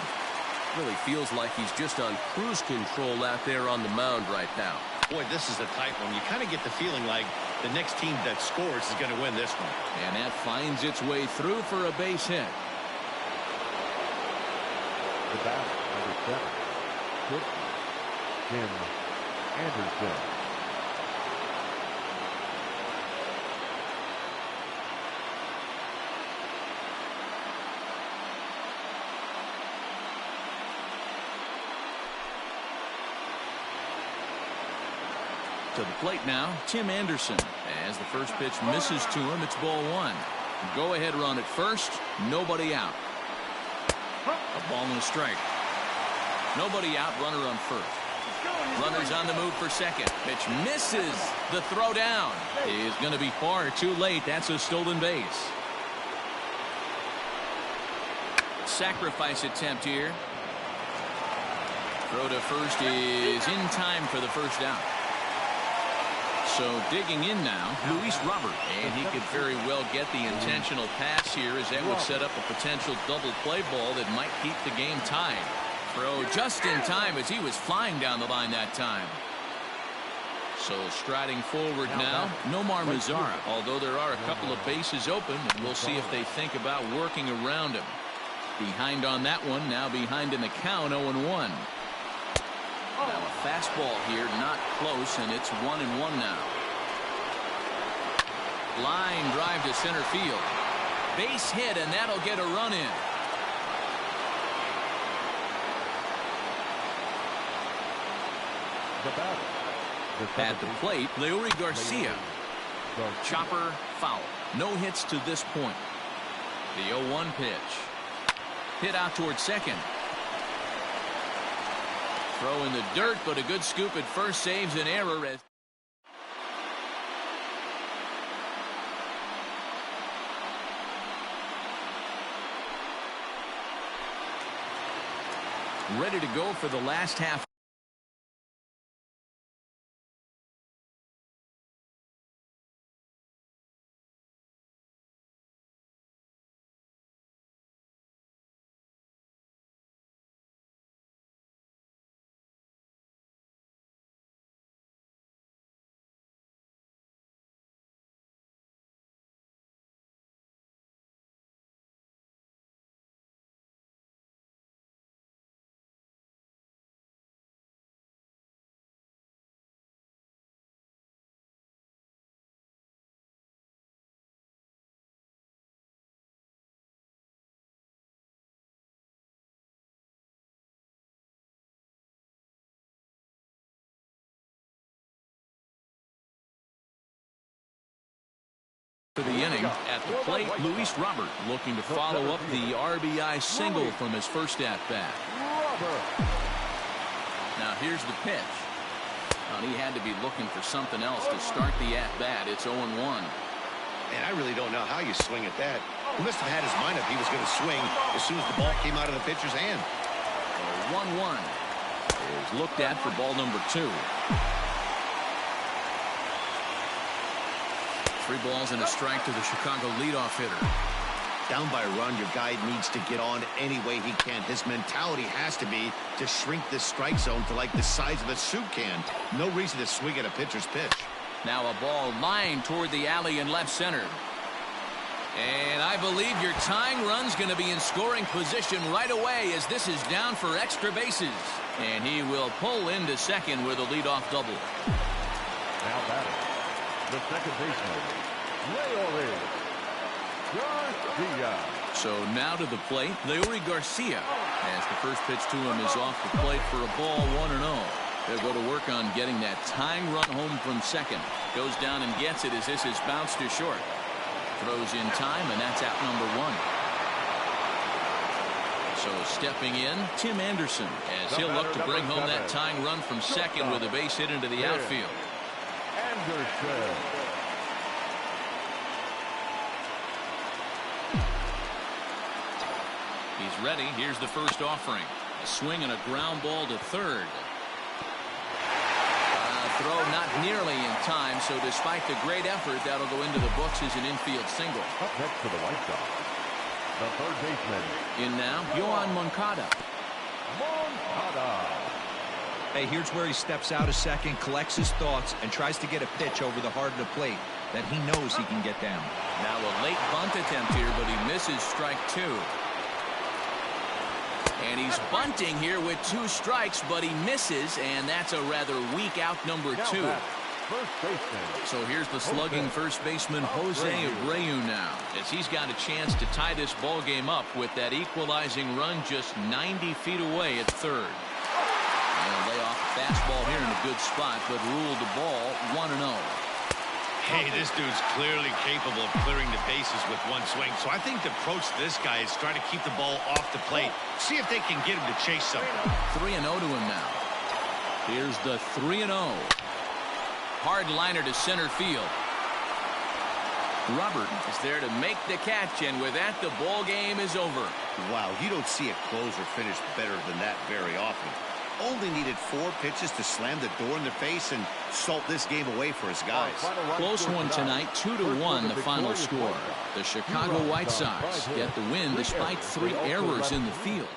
Really feels like he's just on cruise control out there on the mound right now. Boy, this is a tight one. You kind of get the feeling like the next team that scores is going to win this one. And that finds its way through for a base hit. The batter, number 7, Tim Anderson. To the plate now, Tim Anderson. As the first pitch misses to him, it's ball one. Go ahead run at first, nobody out. A ball and a strike. Nobody out, runner on first. Runners on the move for second. Pitch misses. The throw down is going to be far too late. That's a stolen base. Sacrifice attempt here. Throw to first is in time for the first down. So digging in now, Luis Robert. And he could very well get the intentional pass here, as that would set up a potential double play ball that might keep the game tied. Throw just in time as he was flying down the line that time. So striding forward now, Nomar Mazara. Although there are a couple of bases open, and we'll see if they think about working around him. Behind on that one, now behind in the count, 0-1. Now a fastball here, not close, and it's 1-1 now. Line drive to center field. Base hit, and that'll get a run in. At the plate, Leury Garcia. Chopper foul. No hits to this point. The 0-1 pitch. Hit out towards second. Throw in the dirt, but a good scoop at first saves an error. As ready to go for the last half. For the inning, at the plate, Luis Robert looking to follow up the RBI single from his first at-bat. Now here's the pitch. Well, he had to be looking for something else to start the at-bat. It's 0-1. And I really don't know how you swing at that. He must have had his mind up he was going to swing as soon as the ball came out of the pitcher's hand. 1-1 is looked at for ball number 2. 3 balls and a strike to the Chicago leadoff hitter. Down by a run, your guy needs to get on any way he can. His mentality has to be to shrink this strike zone to like the size of a soup can. No reason to swing at a pitcher's pitch. Now a ball lined toward the alley in left center. And I believe your tying run's going to be in scoring position right away, as this is down for extra bases. And he will pull into second with a leadoff double. Now batting, the second baseman, Leury Garcia. So now to the plate, Leury Garcia, as the first pitch to him is off the plate for a ball, 1-0. They'll go to work on getting that tying run home from second. Goes down and gets it as this is bounced to short. Throws in time, and that's out number 1. So stepping in, Tim Anderson, as he'll look to bring home that tying run from second with a base hit into the outfield. Anderson. He's ready. Here's the first offering. A swing and a ground ball to third. Throw not nearly in time, so despite the great effort, that'll go into the books as an infield single. Up next for the White Sox, the third baseman. In now, Yoan Moncada. Hey, here's where he steps out a second, collects his thoughts, and tries to get a pitch over the heart of the plate that he knows he can get down. Now a late bunt attempt here, but he misses strike 2. And he's bunting here with 2 strikes, but he misses, and that's a rather weak out number 2. First baseman. So here's the slugging first baseman Jose Abreu now, as he's got a chance to tie this ball game up with that equalizing run just 90 feet away at third. And a layoff Fastball here in a good spot, but ruled the ball 1-0. Hey, this dude's clearly capable of clearing the bases with one swing. So I think the approach to this guy is trying to keep the ball off the plate. See if they can get him to chase something. 3-0 to him now. Here's the 3-0. Hard liner to center field. Robert is there to make the catch, and with that, the ball game is over. Wow, you don't see a closer finish better than that very often. Only needed 4 pitches to slam the door in the face and salt this game away for his guys. Close one tonight, 2-1 the final score. The Chicago White Sox get the win despite 3 errors in the field.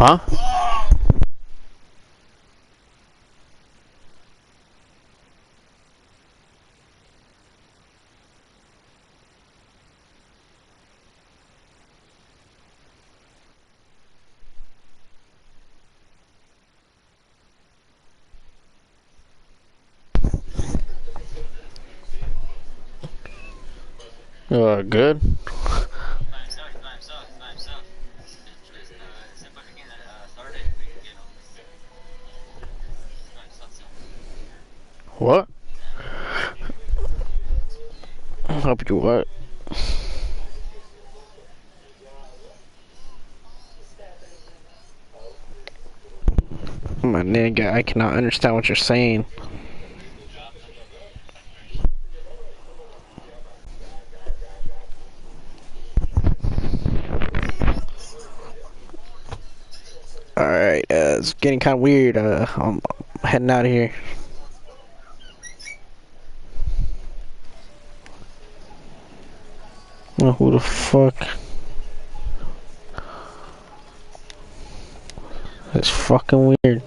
Huh? Good. What? Help you what? My nigga, I cannot understand what you're saying. Alright, it's getting kind of weird. I'm heading out of here. Oh, who the fuck? It's fucking weird.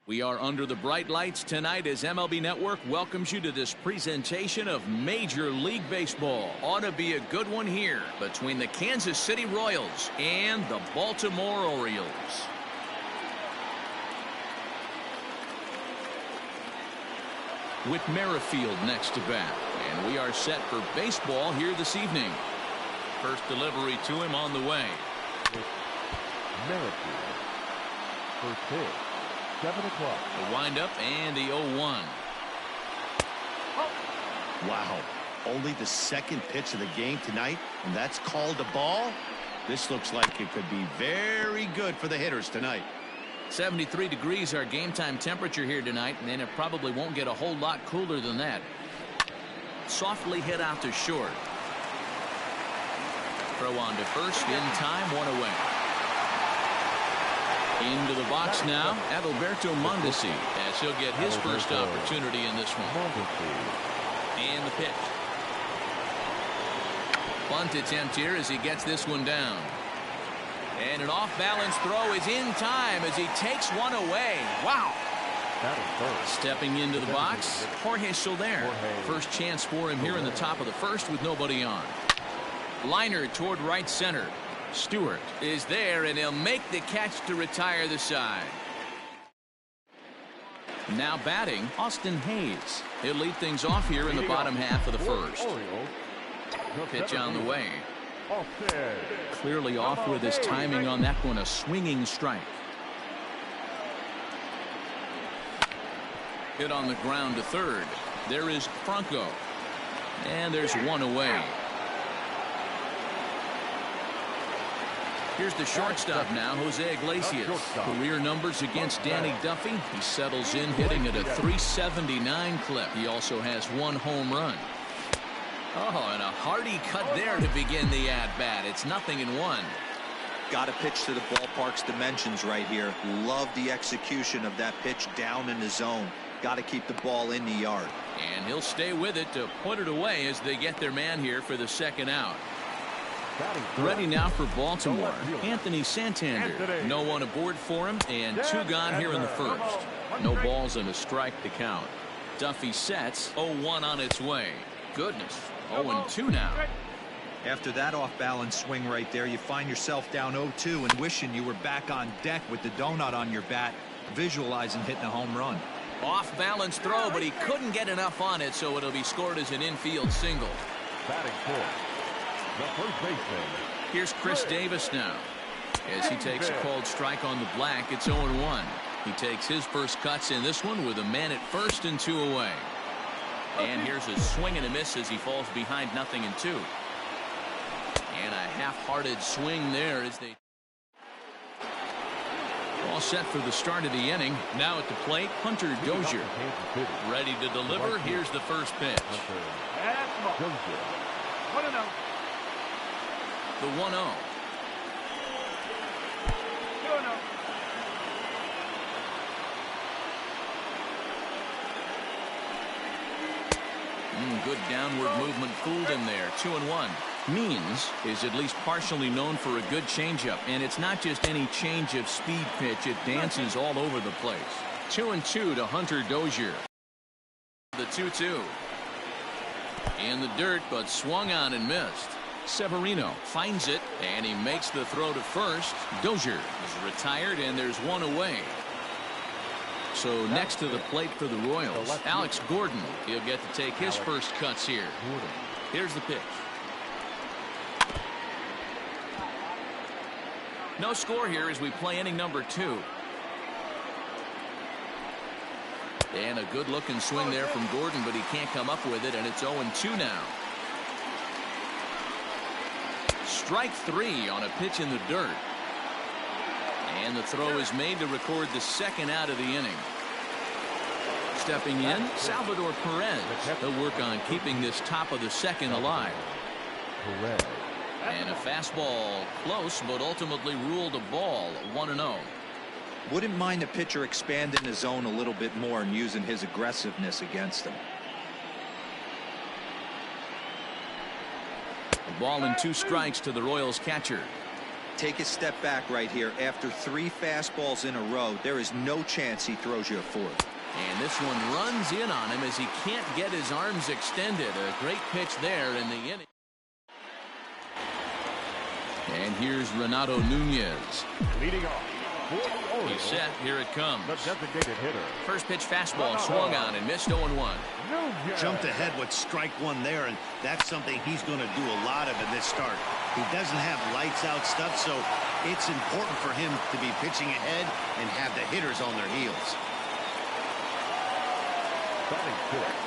We are under the bright lights tonight as MLB Network welcomes you to this presentation of Major League Baseball. Ought to be a good one here between the Kansas City Royals and the Baltimore Orioles. With Merrifield next to bat, and we are set for baseball here this evening. First delivery to him on the way. Merrifield. First pitch. 7 o'clock. The windup and the 0-1. Wow. Only the second pitch of the game tonight, and that's called a ball. This looks like it could be very good for the hitters tonight. 73 degrees our game time temperature here tonight, and then it probably won't get a whole lot cooler than that. Softly hit out to short. Throw on to first in time, 1 away. Into the box now, Adalberto Mondesi, as he'll get his first opportunity in this one. And the pitch. Bunt attempt here as he gets this one down. And an off-balance throw is in time as he takes one away. Wow. Stepping into the box, Jorge Soler. First chance for him here in the top of the first with nobody on. Liner toward right center. Stewart is there, and he'll make the catch to retire the side. Now batting, Austin Hayes. He'll lead things off here in the bottom half of the first. Pitch on the way. Clearly off with his timing on that one, a swinging strike. Hit on the ground to third. There is Franco. And there's one away. Here's the shortstop now, Jose Iglesias. Career numbers against Danny Duffy. He settles in hitting at a .379 clip. He also has 1 home run. Oh, and a hearty cut there to begin the at-bat. It's 0-1. Got to pitch to the ballpark's dimensions right here. Love the execution of that pitch down in the zone. Got to keep the ball in the yard. And he'll stay with it to put it away as they get their man here for the second out. Ready now for Baltimore, Anthony Santander. No one aboard for him, and 2 gone here in the first. No balls and a strike to count. Duffy sets, 0-1 on its way. Goodness, 0-2 now. After that off-balance swing right there, you find yourself down 0-2 and wishing you were back on deck with the donut on your bat, visualizing hitting a home run. Off-balance throw, but he couldn't get enough on it, so it'll be scored as an infield single. Batting fourth. The first baseman. Here's Chris Davis now. As he takes a called strike on the black, it's 0-1. He takes his first cuts in this one with a man at first and 2 away. And here's a swing and a miss as he falls behind 0-2. And a half-hearted swing there as they all set for the start of the inning. Now at the plate, Hunter Dozier. Ready to deliver. Here's the first pitch. The 1-0. Good downward movement fooled him there. 2-1. Means is at least partially known for a good changeup, and it's not just any change of speed pitch. It dances all over the place. 2-2 to Hunter Dozier. The 2-2. In the dirt, but swung on and missed. Severino finds it, and he makes the throw to first. Dozier is retired, and there's 1 away. So next to the plate for the Royals, Alex Gordon. He'll get to take his first cuts here. Here's the pitch. No score here as we play inning number 2. And a good-looking swing there from Gordon, but he can't come up with it, and it's 0-2 now. Strike 3 on a pitch in the dirt. And the throw is made to record the second out of the inning. Stepping in, Salvador Perez. He'll work on keeping this top of the second alive. And a fastball close, but ultimately ruled a ball. 1-0. Wouldn't mind the pitcher expanding the zone a little bit more and using his aggressiveness against him. A ball and 2 strikes to the Royals catcher. take a step back right here. After 3 fastballs in a row, there is no chance he throws you a fourth. And this one runs in on him as he can't get his arms extended. A great pitch there in the inning. And here's Renato Nunez. Leading off. He's set. Here it comes. The designated hitter. First pitch fastball swung on and missed 0-1. Jumped ahead with strike one there, and that's something he's going to do a lot of in this start. He doesn't have lights out stuff, so it's important for him to be pitching ahead and have the hitters on their heels. Batting fifth,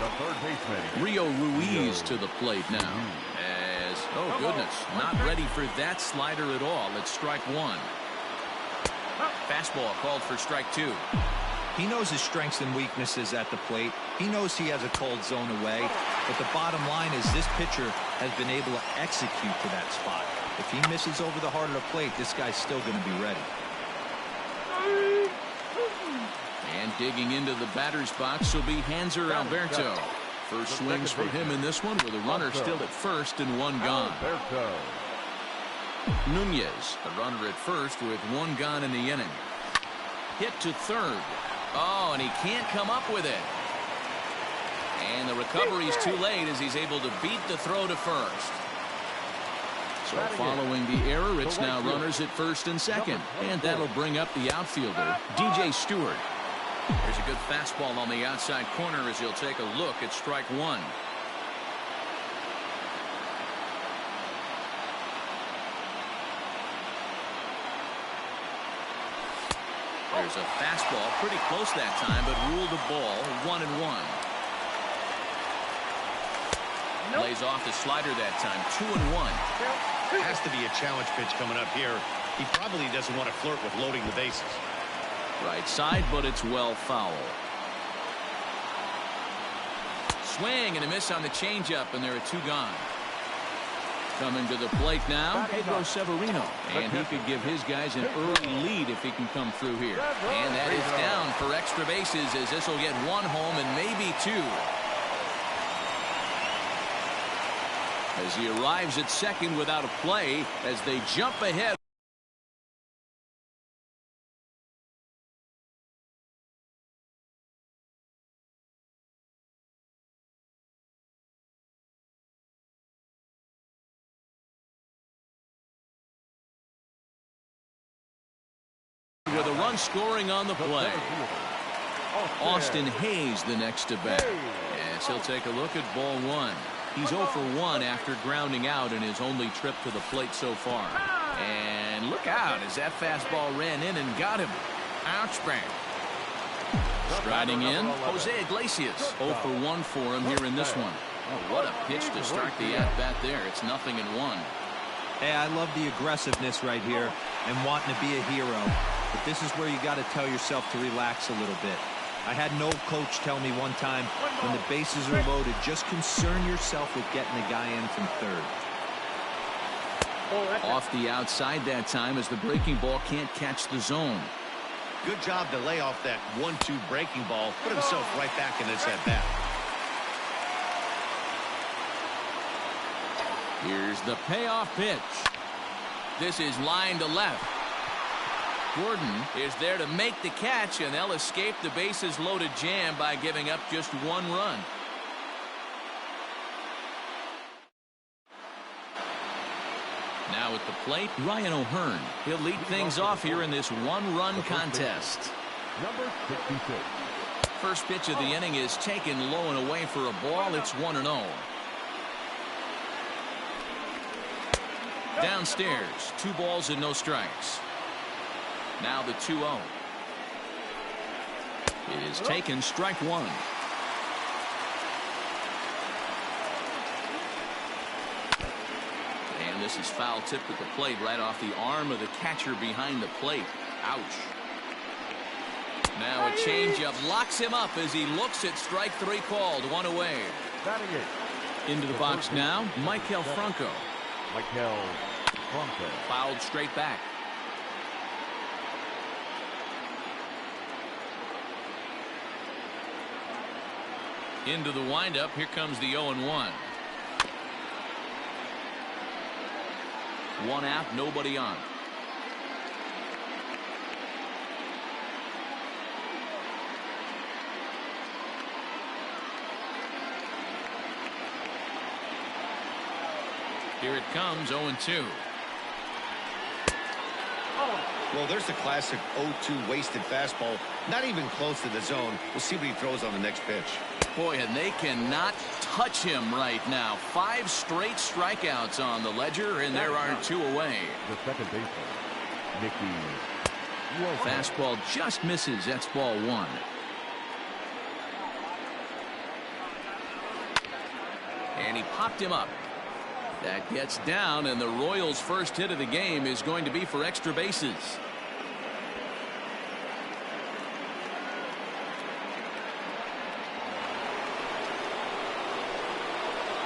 the third baseman. Rio Ruiz to the plate now. As, oh goodness, not ready for that slider at all. It's strike one. Fastball called for strike 2. He knows his strengths and weaknesses at the plate. He knows he has a cold zone away. But the bottom line is this pitcher has been able to execute to that spot. If he misses over the heart of the plate, this guy's still going to be ready. And digging into the batter's box will be Hanser Alberto. First swings for him in this one with a runner still at first and 1 gone. Nunez, the runner at first with 1 gone in the inning. Hit to third. Oh, and he can't come up with it. And the recovery's too late as he's able to beat the throw to first. So following the error, it's now runners at first and second. And that'll bring up the outfielder, DJ Stewart. There's a good fastball on the outside corner as he'll take a look at strike 1. There's a fastball pretty close that time, but ruled a ball 1-1. Lays off the slider that time 2-1. Has to be a challenge pitch coming up here. He probably doesn't want to flirt with loading the bases. Right side, but it's well foul. Swing and a miss on the changeup, and there are 2 gone. Coming to the plate now, Pedro Severino. And he could give his guys an early lead if he can come through here. And that is down for extra bases as this will get 1 home and maybe 2. As he arrives at second without a play as they jump ahead. With a run scoring on the play. Austin Hayes the next to bat. Yes, he'll take a look at ball 1. He's 0 for 1 after grounding out in his only trip to the plate so far. And look out as that fastball ran in and got him. Ouch bang. Striding in, Jose Iglesias. 0 for 1 for him here in this one. Oh, what a pitch to start the at-bat there. It's 0-1. Hey, I love the aggressiveness right here and wanting to be a hero. But this is where you got to tell yourself to relax a little bit. I had an old coach tell me one time, when the bases are loaded, just concern yourself with getting the guy in from third. Off the outside that time as the breaking ball can't catch the zone. Good job to lay off that 1-2 breaking ball. Put himself right back in this at bat. Here's the payoff pitch. This is line to left. Gordon is there to make the catch, and they'll escape the bases loaded jam by giving up just 1 run. Now at the plate, Ryan O'Hearn. He'll lead things off here in this 1-run contest. Number 66. First pitch of the inning is taken low and away for a ball. It's 1-0. Downstairs, 2 balls and no strikes. Now the 2-0. It is taken, strike 1. And this is foul tipped at the plate right off the arm of the catcher behind the plate. Ouch. Now a changeup locks him up as he looks at strike 3 called. 1 away. Into the box now, Maikel Franco. Fouled straight back. Into the windup. Here comes the 0-1. One out, nobody on. Here it comes, 0-2. Well, there's the classic 0-2 wasted fastball. Not even close to the zone. We'll see what he throws on the next pitch. Boy, and they cannot touch him right now. 5 straight strikeouts on the ledger, and there are 2 away. The second baseman, Mickey. Fastball just misses. That's ball 1. And he popped him up. That gets down, and the Royals' first hit of the game is going to be for extra bases.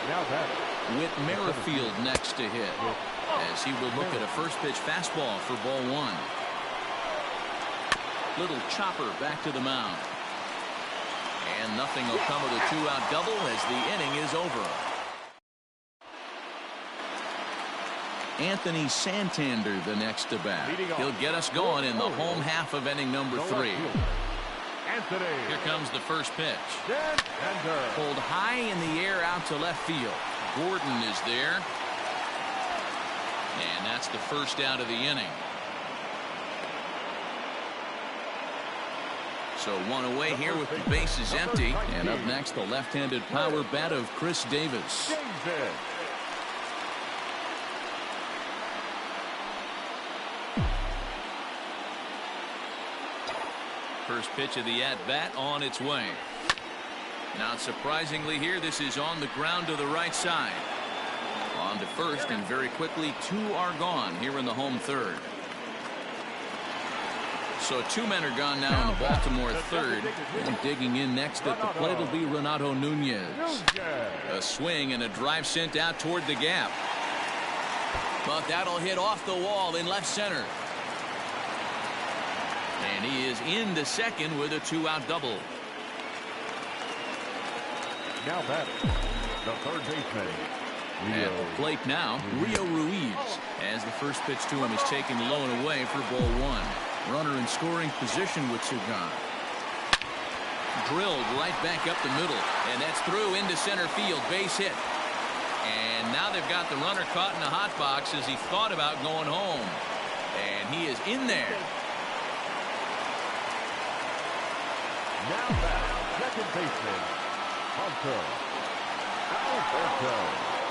Now that With Merrifield next to hit, as he will look at a first pitch fastball for ball 1. Little chopper back to the mound. And nothing will come of the 2-out double as the inning is over. Anthony Santander the next to bat. He'll get us going in the home half of inning number 3. Anthony. Here comes the first pitch. Santander. Pulled high in the air out to left field. Gordon is there. And that's the first out of the inning. So 1 away here with the bases empty. And up next, the left-handed power bat of Chris Davis. Davis. First pitch of the at-bat on its way. Not surprisingly here, this is on the ground to the right side. On to first, and very quickly 2 are gone here in the home third. So 2 men are gone now in the Baltimore third. And digging in next at the plate will be Renato Nunez. A swing and a drive sent out toward the gap. But that'll hit off the wall in left center. And he is into second with a 2-out double. Now batting, the third baseman. At the plate now, Rio Ruiz, as the first pitch to him is taken low and away for ball 1. Runner in scoring position with 2 gone. Drilled right back up the middle, and that's through into center field, base hit. And now they've got the runner caught in the hot box as he thought about going home. And he is in there. Now batting, second baseman, Alberto.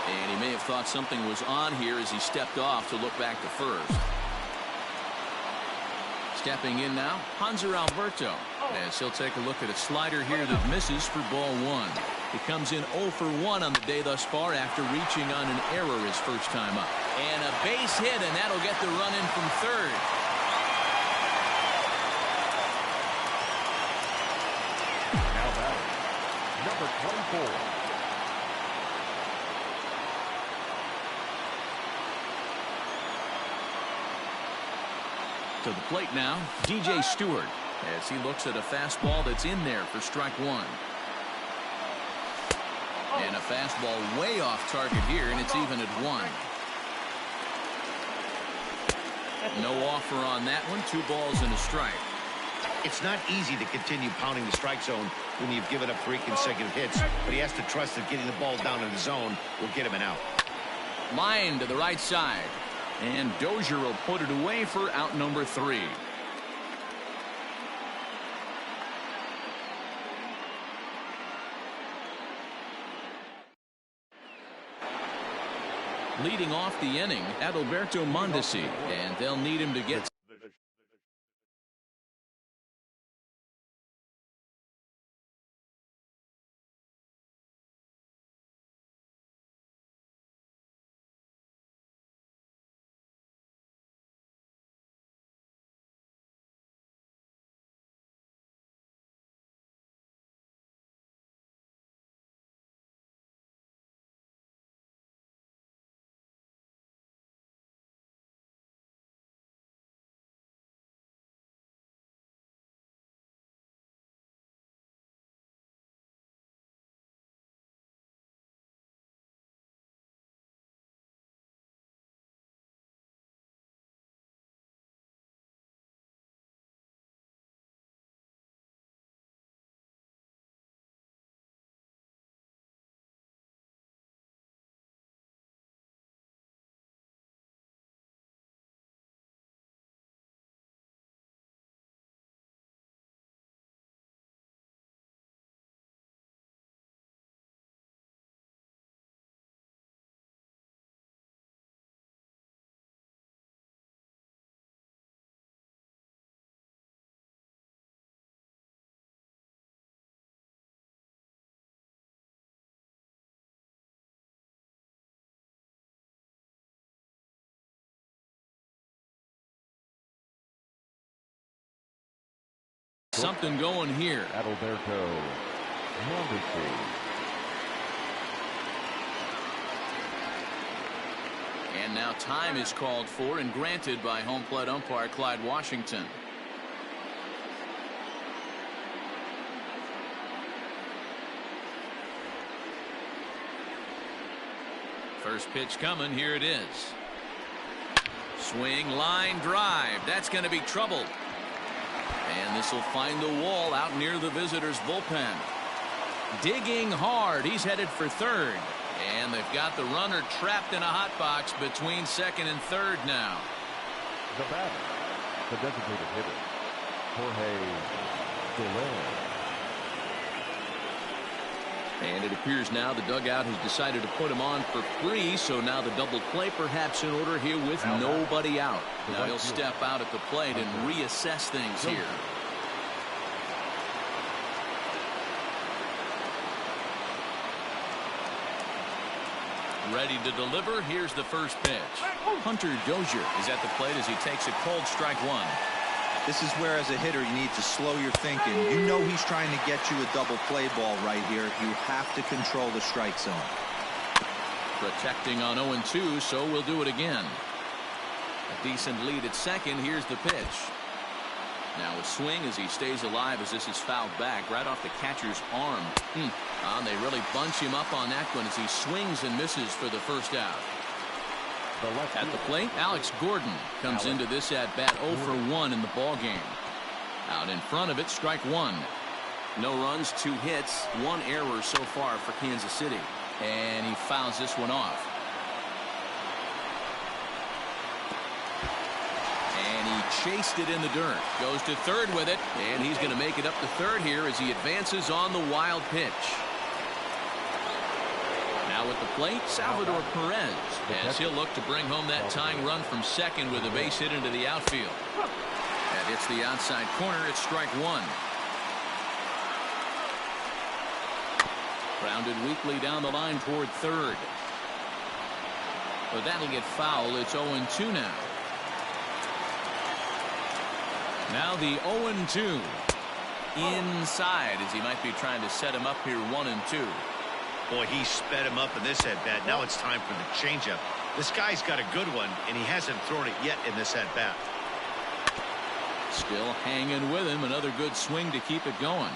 And he may have thought something was on here as he stepped off to look back to first. Stepping in now, Hanser Alberto, as he'll take a look at a slider here that misses for ball 1. He comes in 0 for 1 on the day thus far after reaching on an error his first time up. And a base hit, and that'll get the run in from third. Now batting, number 24. To the plate now, DJ Stewart, as he looks at a fastball that's in there for strike 1. And a fastball way off target here, and it's even at 1. No offer on that one. 2 balls and a strike. It's not easy to continue pounding the strike zone when you've given up 3 consecutive hits, but he has to trust that getting the ball down in the zone will get him an out. Line to the right side. And Dozier will put it away for out number 3. Leading off the inning, Adalberto Mondesi, and they'll need him to get something going here. Adalberto Mondesi. And now time is called for and granted by home plate umpire Clyde Washington. First pitch coming. Here it is. Swing, line drive. That's going to be trouble. And this will find the wall out near the visitors' bullpen. Digging hard. He's headed for third. And they've got the runner trapped in a hot box between second and third now. The batter, the designated hitter, Jorge Soler. And it appears now the dugout has decided to put him on for free, so now the double play perhaps in order here with nobody out. Now he'll step out at the plate and reassess things here. Ready to deliver. Here's the first pitch. Hunter Dozier is at the plate as he takes a cold strike one. This is where, as a hitter, you need to slow your thinking. You know he's trying to get you a double play ball right here. You have to control the strike zone. Protecting on 0-2, so we'll do it again. A decent lead at second. Here's the pitch. Now a swing as he stays alive as this is fouled back right off the catcher's arm. And they really bunch him up on that one as he swings and misses for the first out. At the plate, Alex Gordon comes into this at bat 0 for 1 in the ball game. Out in front of it, strike one. No runs, 2 hits, 1 error so far for Kansas City. And he fouls this one off. And he chased it in the dirt. Goes to third with it. And he's going to make it up to third here as he advances on the wild pitch. Now at the plate, Salvador Perez, as he'll look to bring home that tying run from second with a base hit into the outfield. That hits the outside corner. It's strike one. Grounded weakly down the line toward third. But that'll get foul. It's 0-2 now. Now the 0-2 inside as he might be trying to set him up here 1-2. Boy, he sped him up in this at-bat. Now it's time for the changeup. This guy's got a good one, and he hasn't thrown it yet in this at-bat. Still hanging with him. Another good swing to keep it going.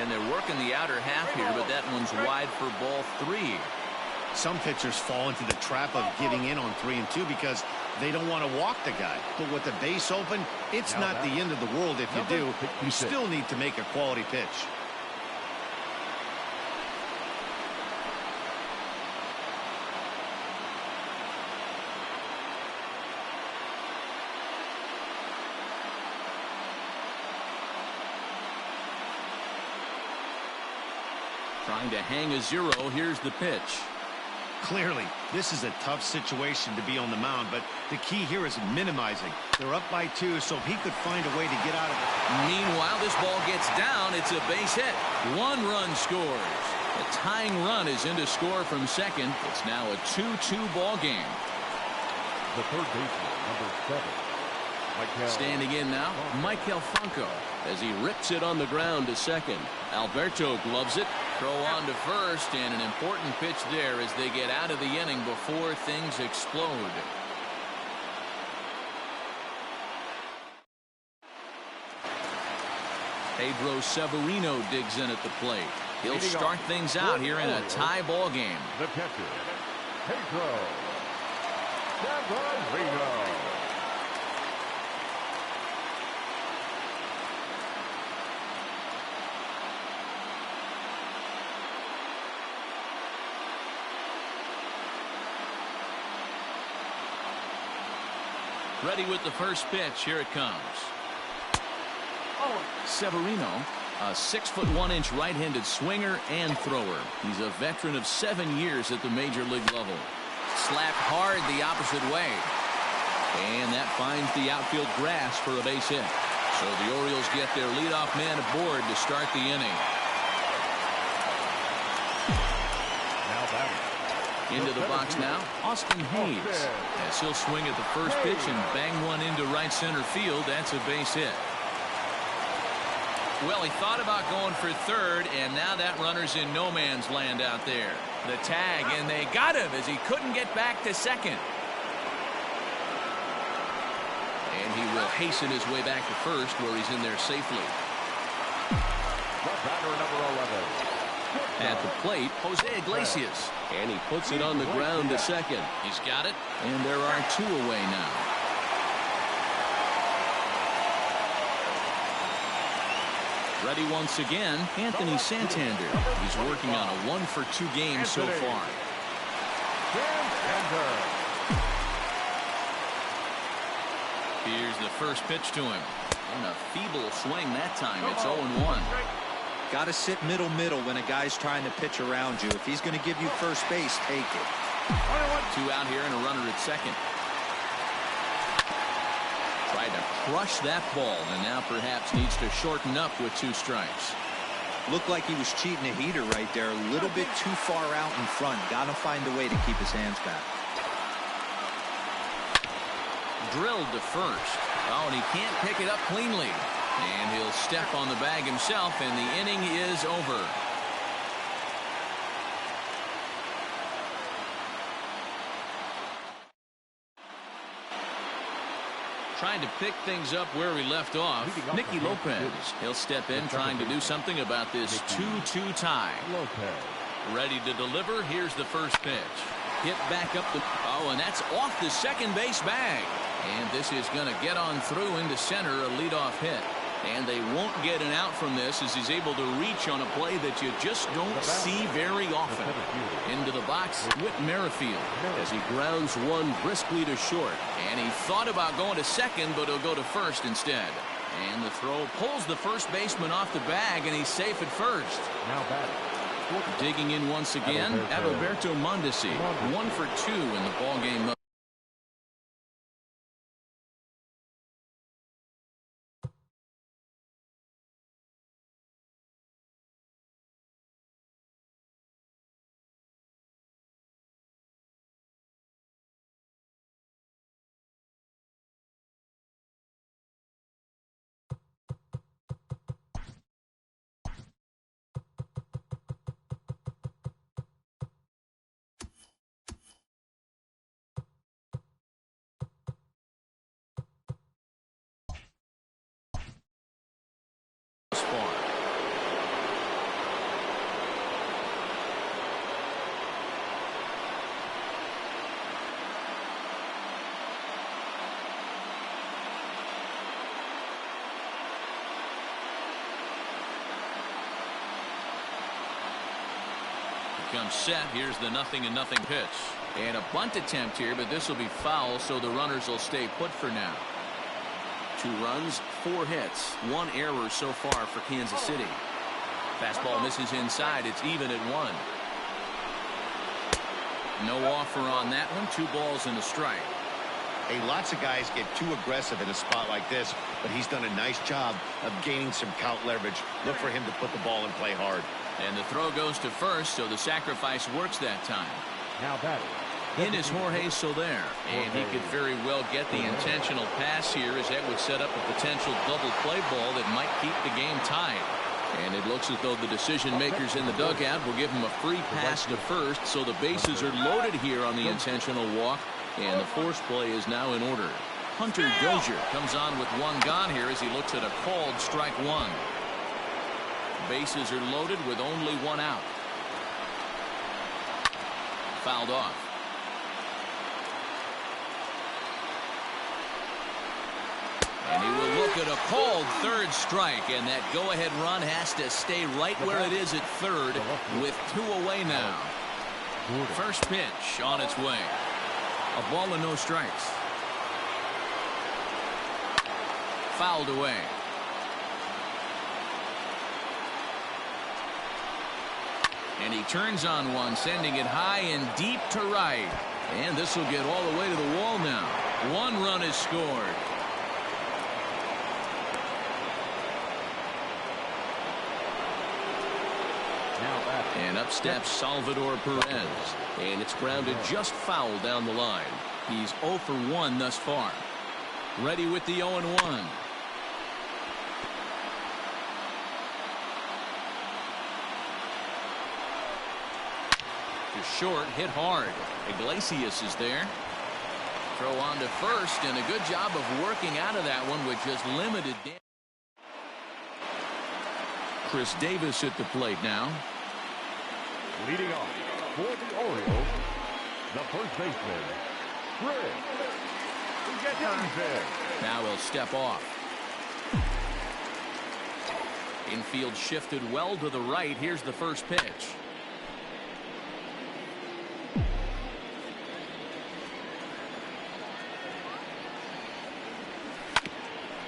And they're working the outer half here, but that one's wide for ball 3. Some pitchers fall into the trap of giving in on 3 and 2 because they don't want to walk the guy. But with the base open, it's not the end of the world if you do. You still need to make a quality pitch. Trying to hang a 0. Here's the pitch. Clearly, this is a tough situation to be on the mound, but the key here is minimizing. They're up by 2, so if he could find a way to get out of it. Meanwhile, this ball gets down. It's a base hit. 1 run scores. The tying run is in to score from second. It's now a 2-2 ball game. The third baseman, number 7. Standing in now, Michael Franco as he rips it on the ground to second. Alberto gloves it. Throw on to first, and an important pitch there as they get out of the inning before things explode. Pedro Severino digs in at the plate. He'll start things out here in a tie ball game. The catcher, Pedro Severino. Ready with the first pitch. Here it comes. Severino, a 6'1" right-handed swinger and thrower. He's a veteran of 7 years at the major league level. Slapped hard the opposite way. And that finds the outfield grass for a base hit. So the Orioles get their leadoff man aboard to start the inning. Now batting, Into the box now, Austin Hayes. As he'll swing at the first pitch and bang one into right center field. That's a base hit. Well, he thought about going for third, and now that runner's in no man's land out there. The tag, and they got him as he couldn't get back to second. And he will hasten his way back to first, where he's in there safely. Batter number 11. At the plate, Jose Iglesias. And he puts it on the ground to second. He's got it, and there are 2 away now. Ready once again, Anthony Santander. He's working on a 1-for-2 game so far. Here's the first pitch to him. And a feeble swing that time. It's 0-1. Got to sit middle when a guy's trying to pitch around you. If he's going to give you first base, take it. 2 out here and a runner at second. Tried to crush that ball, and now perhaps needs to shorten up with 2 strikes. Looked like he was cheating a heater right there. A little bit too far out in front. Got to find a way to keep his hands back. Drilled to first. Oh, and he can't pick it up cleanly. And he'll step on the bag himself, and the inning is over. Trying to pick things up where we left off, Nicky Lopez. He'll step in trying to do something about this 2-2 tie. Ready to deliver. Here's the first pitch. Hit back up the... Oh, and that's off the second base bag. And this is going to get on through into center, a leadoff hit. And they won't get an out from this as he's able to reach on a play that you just don't see very often. Into the box, Whit Merrifield as he grounds one briskly to short. And he thought about going to second, but he'll go to first instead. And the throw pulls the first baseman off the bag, and he's safe at first. Now batting. Digging in once again, Adalberto Mondesi. 1-for-2 in the ballgame. Comes set. Here's the 0-0 pitch. And a bunt attempt here, but this will be foul, so the runners will stay put for now. 2 runs, 4 hits, 1 error so far for Kansas City. Fastball misses inside. It's even at 1. No offer on that one. 2 balls and a strike. Hey, lots of guys get too aggressive in a spot like this, but he's done a nice job of gaining some count leverage. Look for him to put the ball in play hard. And the throw goes to first, so the sacrifice works that time. Now batting. In is Jorge Soler, and he could very well get the intentional pass here, as that would set up a potential double play ball that might keep the game tied. And it looks as though the decision makers in the dugout will give him a free pass to first, so the bases are loaded here on the intentional walk, and the force play is now in order. Hunter Dozier comes on with 1 gone here as he looks at a called strike 1. Bases are loaded with only 1 out. Fouled off. And he will look at a called third strike, and that go-ahead run has to stay right where it is at third with 2 away now. First pitch on its way. A ball and no strikes. Fouled away. And he turns on one, sending it high and deep to right. And this will get all the way to the wall now. 1 run is scored. Now batting. And up steps Salvador Perez. And it's grounded just foul down the line. He's 0 for 1 thus far. Ready with the 0-1. To short, hit hard. Iglesias is there. Throw on to first, and a good job of working out of that one with just limited damage. Chris Davis at the plate now. Leading off for the Orioles, the first baseman, Chris Davis. Now he'll step off. Infield shifted well to the right. Here's the first pitch.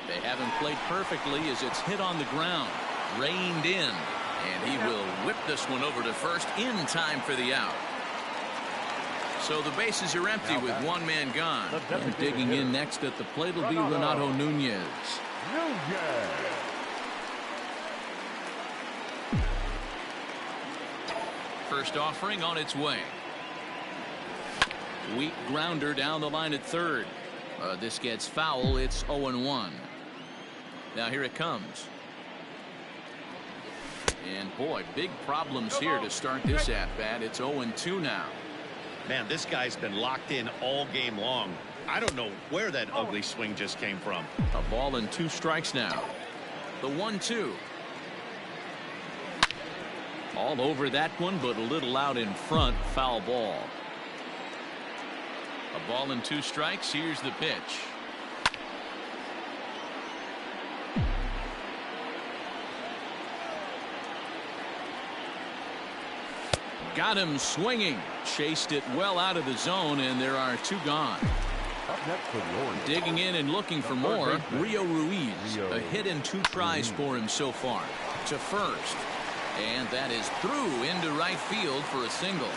They haven't played perfectly as it's hit on the ground. Reined in. And he will whip this one over to first in time for the out. So the bases are empty with one man gone. And digging in next at the plate will be Renato Nunez. First offering on its way. Weak grounder down the line at third. This gets foul. It's 0-1. Now here it comes. And boy, big problems here to start this at bat. It's 0-2 now. Man, this guy's been locked in all game long. I don't know where that ugly swing just came from. A ball and 2 strikes now. The 1-2. All over that one, but a little out in front. Foul ball. A ball and 2 strikes. Here's the pitch. Got him swinging. Chased it well out of the zone, and there are 2 gone. Up next for the Orioles. Digging in and looking for more, Rio Ruiz. A hit and 2 tries for him so far. To first. And that is through into right field for a single.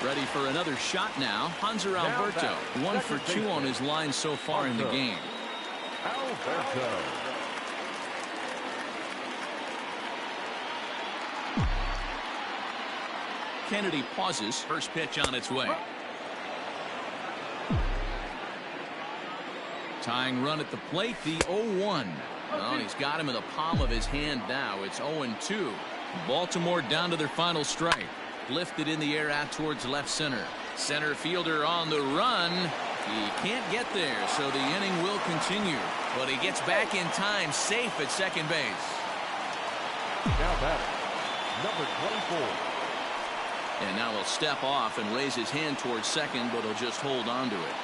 Ready for another shot now. Hanser Alberto. 1 for 2 on his line so far in the game. Alberto. Kennedy pauses. First pitch on its way. Tying run at the plate, the 0-1. Well, he's got him in the palm of his hand now. It's 0-2. Baltimore down to their final strike. Lifted in the air out towards left center. Center fielder on the run. He can't get there, so the inning will continue. But he gets back in time, safe at second base. Now batter, number 24. And now he'll step off and raise his hand towards second, but he'll just hold on to it.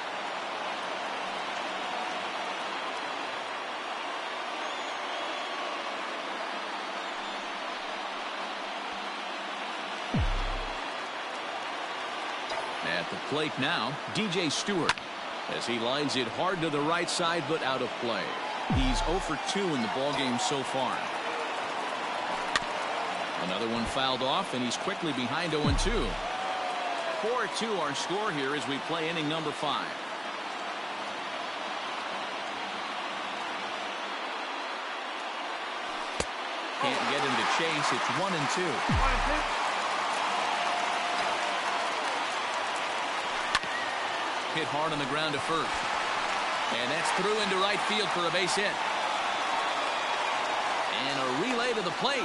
At the plate now, DJ Stewart, as he lines it hard to the right side, but out of play. He's 0 for 2 in the ballgame so far. Another one fouled off, and he's quickly behind 0-2. 4-2 our score here as we play inning number 5. Can't get him to chase. It's 1-2. Hit hard on the ground to first. And that's through into right field for a base hit. And a relay to the plate.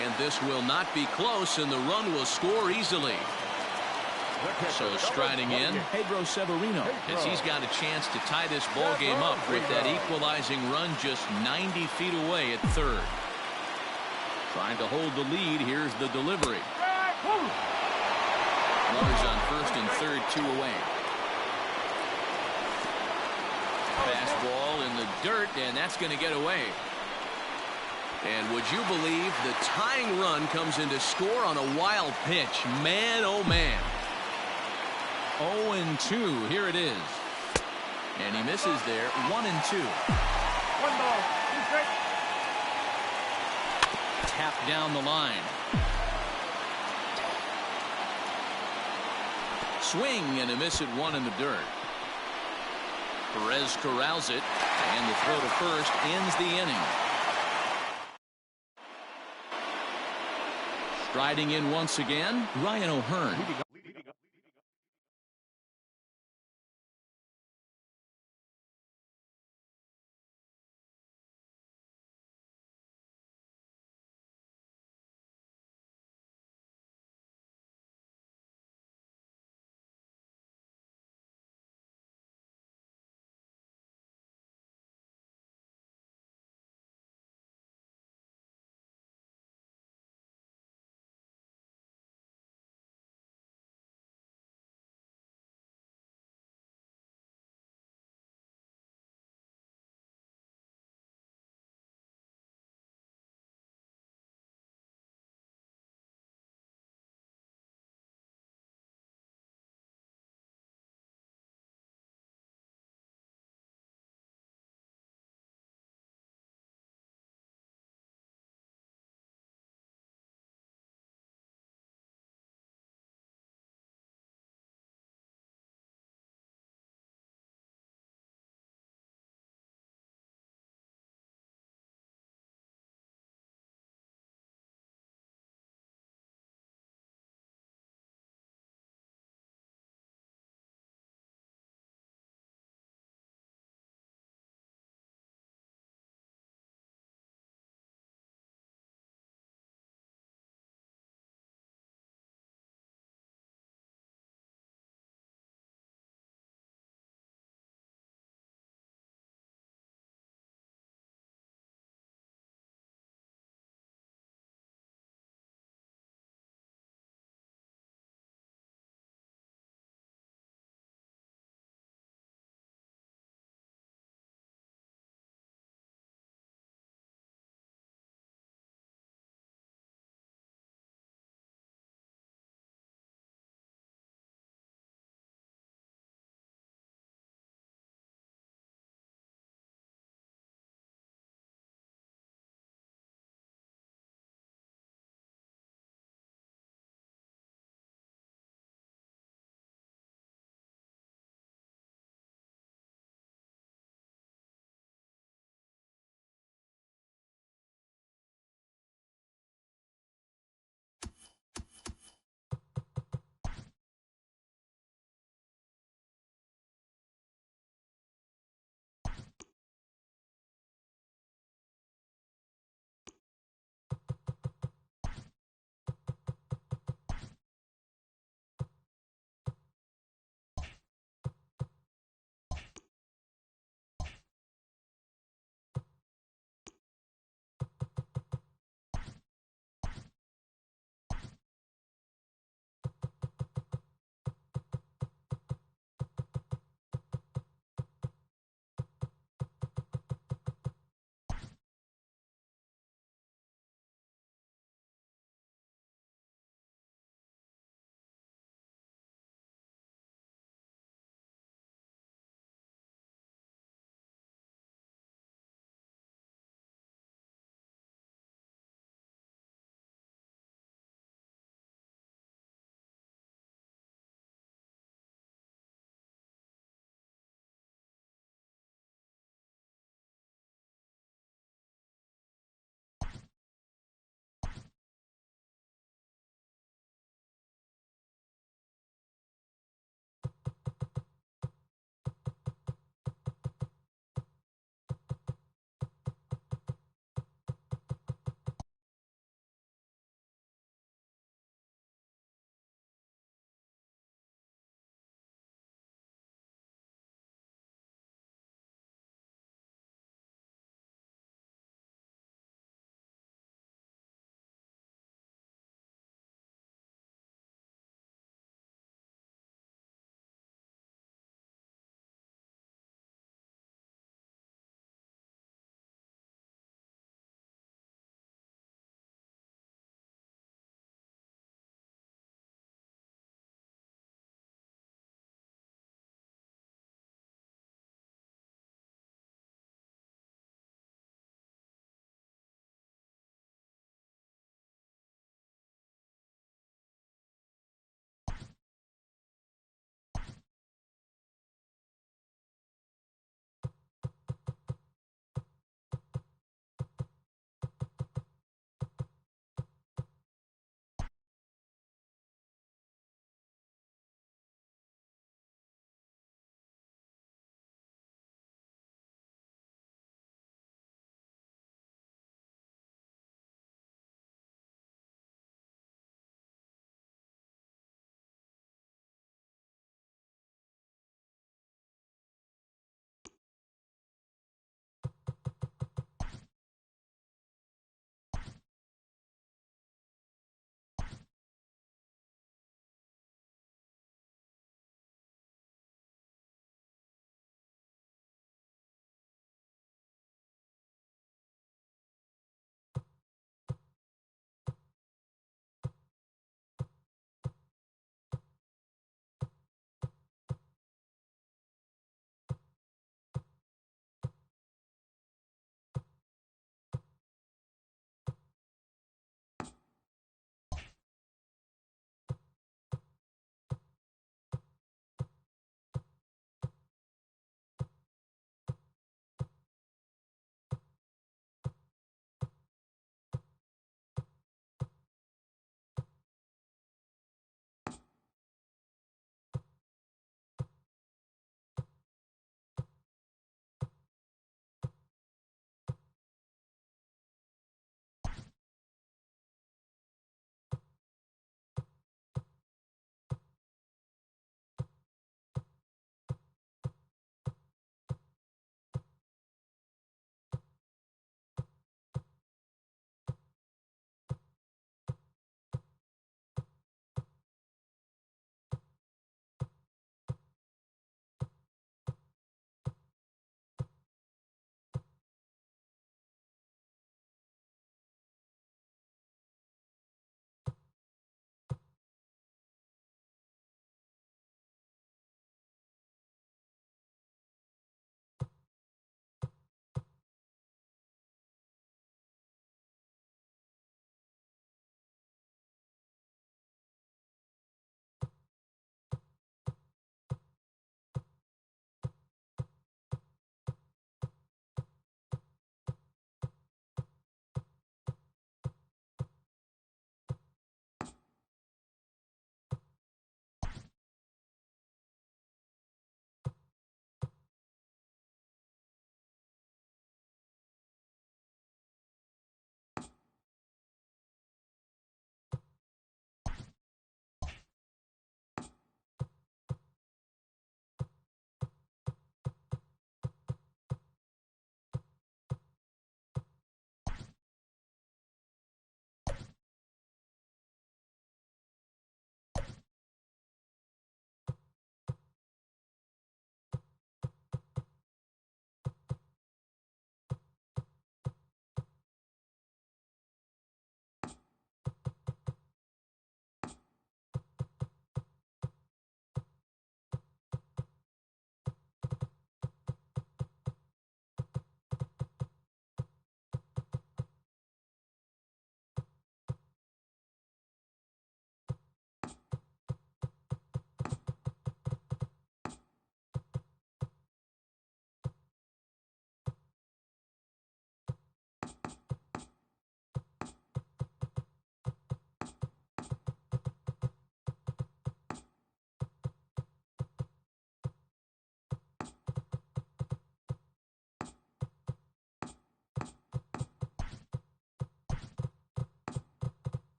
And this will not be close, and the run will score easily. So striding in, Pedro Severino, as he's got a chance to tie this ball game up with that equalizing run just 90 feet away at third. Trying to hold the lead. Here's the delivery. Runners on first and third, 2 away. Fastball in the dirt, and that's going to get away. And would you believe the tying run comes in to score on a wild pitch? Man, oh man. 0-2. Here it is. And he misses there. 1-2. 1 ball, 2 strikes. Tapped down the line. Swing and a miss at 1 in the dirt. Perez corrals it, and the throw to first ends the inning. Riding in once again, Ryan O'Hearn.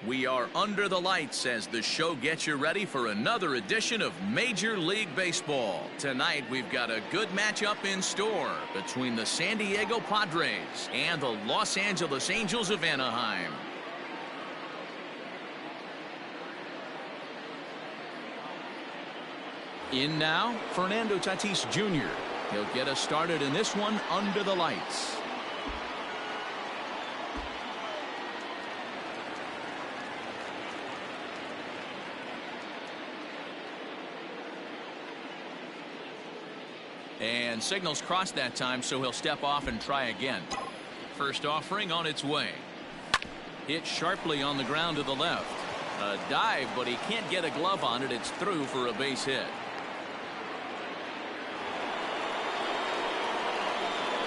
We are under the lights as the show gets you ready for another edition of Major League Baseball. Tonight, we've got a good matchup in store between the San Diego Padres and the Los Angeles Angels of Anaheim. In now, Fernando Tatis Jr. He'll get us started in this one under the lights. And signals crossed that time, so he'll step off and try again. First offering on its way. Hit sharply on the ground to the left. A dive, but he can't get a glove on it. It's through for a base hit.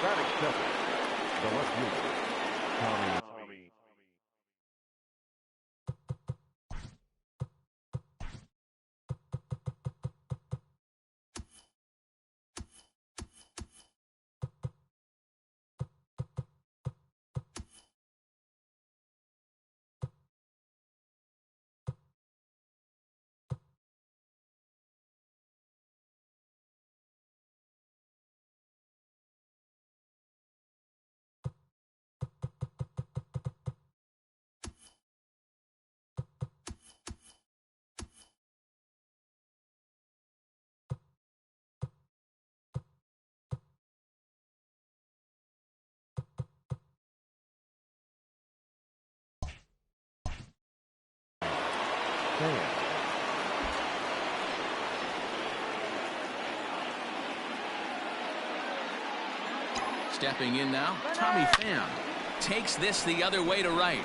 Batting second, the left fielder, Tommy. Stepping in now, Tommy Pham takes this the other way to right.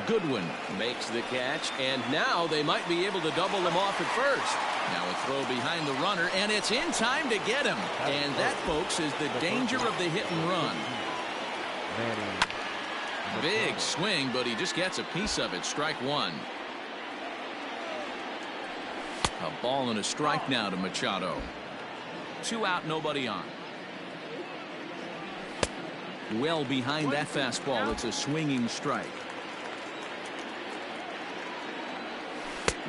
Goodwin makes the catch, and now they might be able to double him off at first. Now a throw behind the runner, and it's in time to get him. And that, folks, is the danger of the hit and run. Big swing, but he just gets a piece of it. Strike one. A ball and a strike now to Machado. 2 out, nobody on. Well behind that fastball. It's a swinging strike.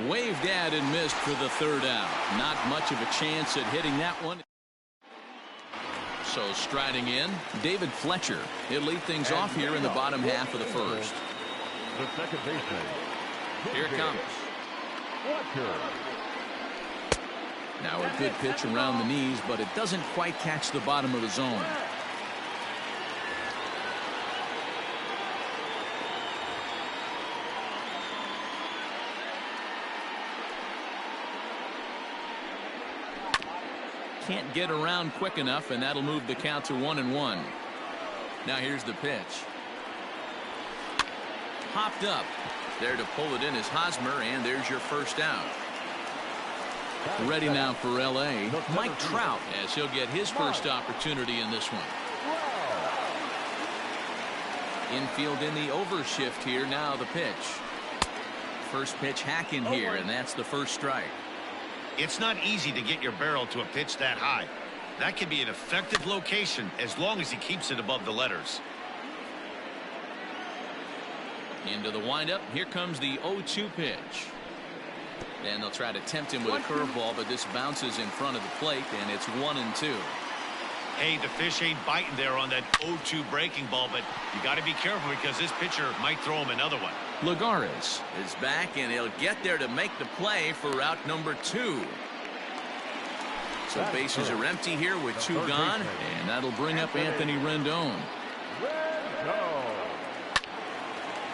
Waved at and missed for the 3rd out. Not much of a chance at hitting that one. So striding in, David Fletcher. He'll lead things off here in the bottom half of the 1st. The second baseman. Here it comes. Now a good pitch around the knees, but it doesn't quite catch the bottom of the zone. Can't get around quick enough, and that'll move the count to 1-1. Now here's the pitch. Popped up. There to pull it in is Hosmer, and there's your 1st out. Ready now for L.A. Mike Trout, as he'll get his first opportunity in this one. Infield in the overshift here. Now the pitch. First pitch hack in here, and that's the 1st strike. It's not easy to get your barrel to a pitch that high. That can be an effective location as long as he keeps it above the letters. Into the windup. Here comes the 0-2 pitch. And they'll try to tempt him with a curveball, but this bounces in front of the plate, and it's 1-2. Hey, the fish ain't biting there on that 0-2 breaking ball, but you got to be careful because this pitcher might throw him another one. Lagares is back, and he'll get there to make the play for out number 2. So bases are empty here with 2 gone, and that'll bring up Anthony Rendon.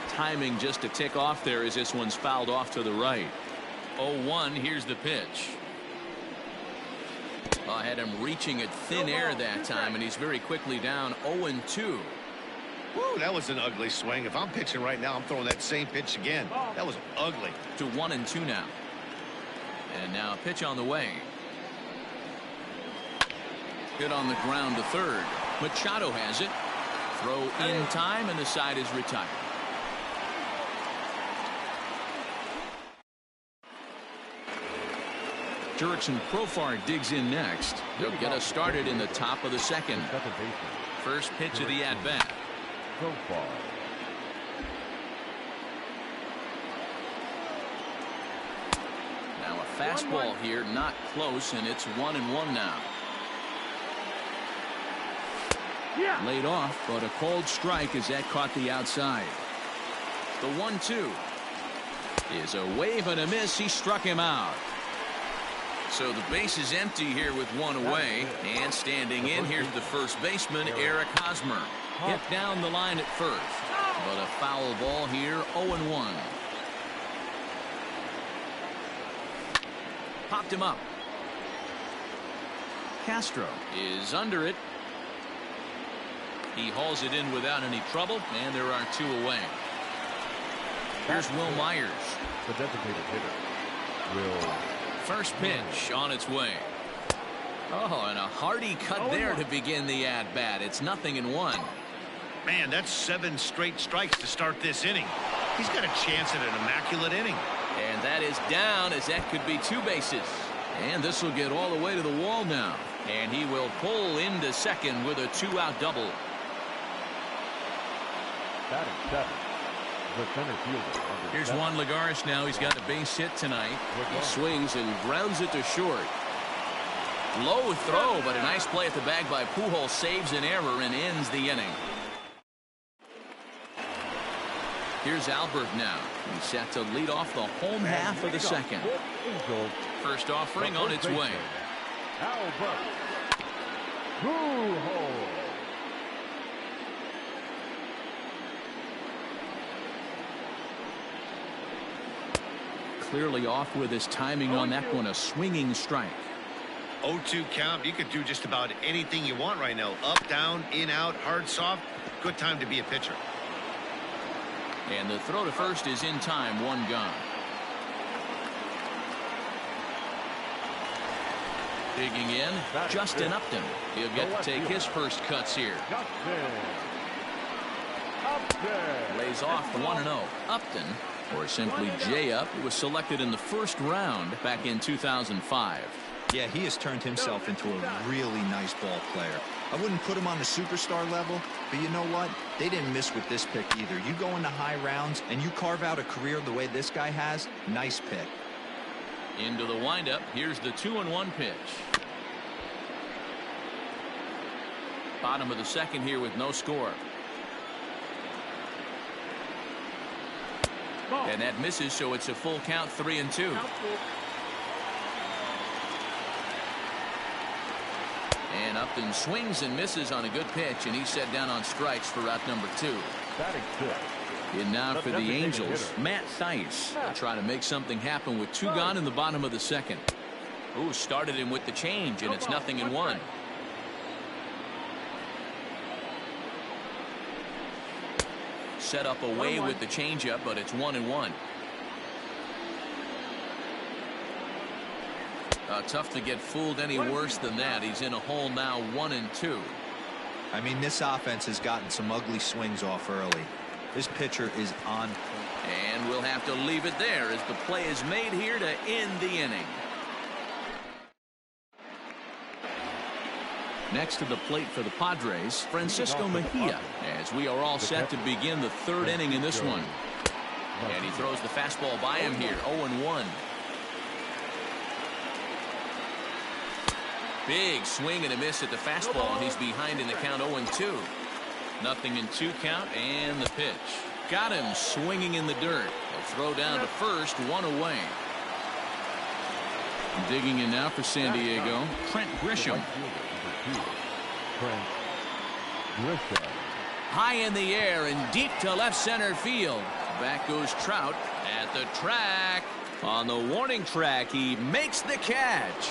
Timing just to tick off there as this one's fouled off to the right. 0-1, here's the pitch. I had him reaching at thin air that time, and he's very quickly down 0-2. Woo, that was an ugly swing. If I'm pitching right now, I'm throwing that same pitch again. That was ugly. To 1-2 now. And now a pitch on the way. Hit on the ground to 3rd. Machado has it. Throw in time, and the side is retired. Jurickson Profar digs in next. He'll get us started in the top of the 2nd. First pitch of the at-bat. Fastball here, not close, and it's 1-1 now. Yeah. Laid off, but a cold strike as that caught the outside. The 1-2 is a wave and a miss. He struck him out. So the base is empty here with one away, and standing in here's the first baseman, Eric Hosmer. Hit down the line at first, but a foul ball here, 0-1. Popped him up. Castro is under it. He hauls it in without any trouble, and there are two away. Here's Will Myers. The designated hitter, Will. First pitch on its way. Oh, and a hearty cut there to begin the at-bat. It's 0-1. Man, that's 7 straight strikes to start this inning. He's got a chance at an immaculate inning. And that is down, as that could be 2 bases. And this will get all the way to the wall now. And he will pull into second with a 2-out double. Batting 7. The center fielder. Here's Juan Lagares now. He's got a base hit tonight. He swings and grounds it to short. Low throw, but a nice play at the bag by Pujols. Saves an error and ends the inning. Here's Albert now. He's set to lead off the home half of the second. First offering on its way. Albert Pujols. Clearly off with his timing on that one. A swinging strike. 0-2 count. You could do just about anything you want right now. Up, down, in, out, hard, soft. Good time to be a pitcher. And the throw to first is in time. 1 gone. Digging in, Justin Upton. He'll get to take his first cuts here. Lays off 1-0. Upton, or simply J-Up, was selected in the first round back in 2005. Yeah, he has turned himself into a really nice ball player. I wouldn't put him on the superstar level, but you know what? They didn't miss with this pick either. You go into high rounds and you carve out a career the way this guy has, nice pick. Into the windup. Here's the 2-1 pitch. Bottom of the second here with no score. And that misses, so it's a full count, 3-2. And Upton swings and misses on a good pitch, and he's set down on strikes for out number 2. In now for the Angels, Matt Thaiss. They'll try to make something happen with 2 gone in the bottom of the second. Ooh, started him with the change, and it's 0-1. Set up away with the changeup, but it's 1-1. Tough to get fooled any worse than that. He's in a hole now, 1-2. I mean, this offense has gotten some ugly swings off early. This pitcher is on point. And we'll have to leave it there as the play is made here to end the inning. Next to the plate for the Padres, Francisco Mejia, as we are all set to begin the 3rd inning in this one. And he throws the fastball by him here, 0-1. Big swing and a miss at the fastball, and he's behind in the count, 0-2. 0-2 count, and the pitch. Got him swinging in the dirt. A throw down to first, 1 away. Digging in now for San Diego, Trent Grisham. High in the air and deep to left center field. Back goes Trout at the track. On the warning track, he makes the catch.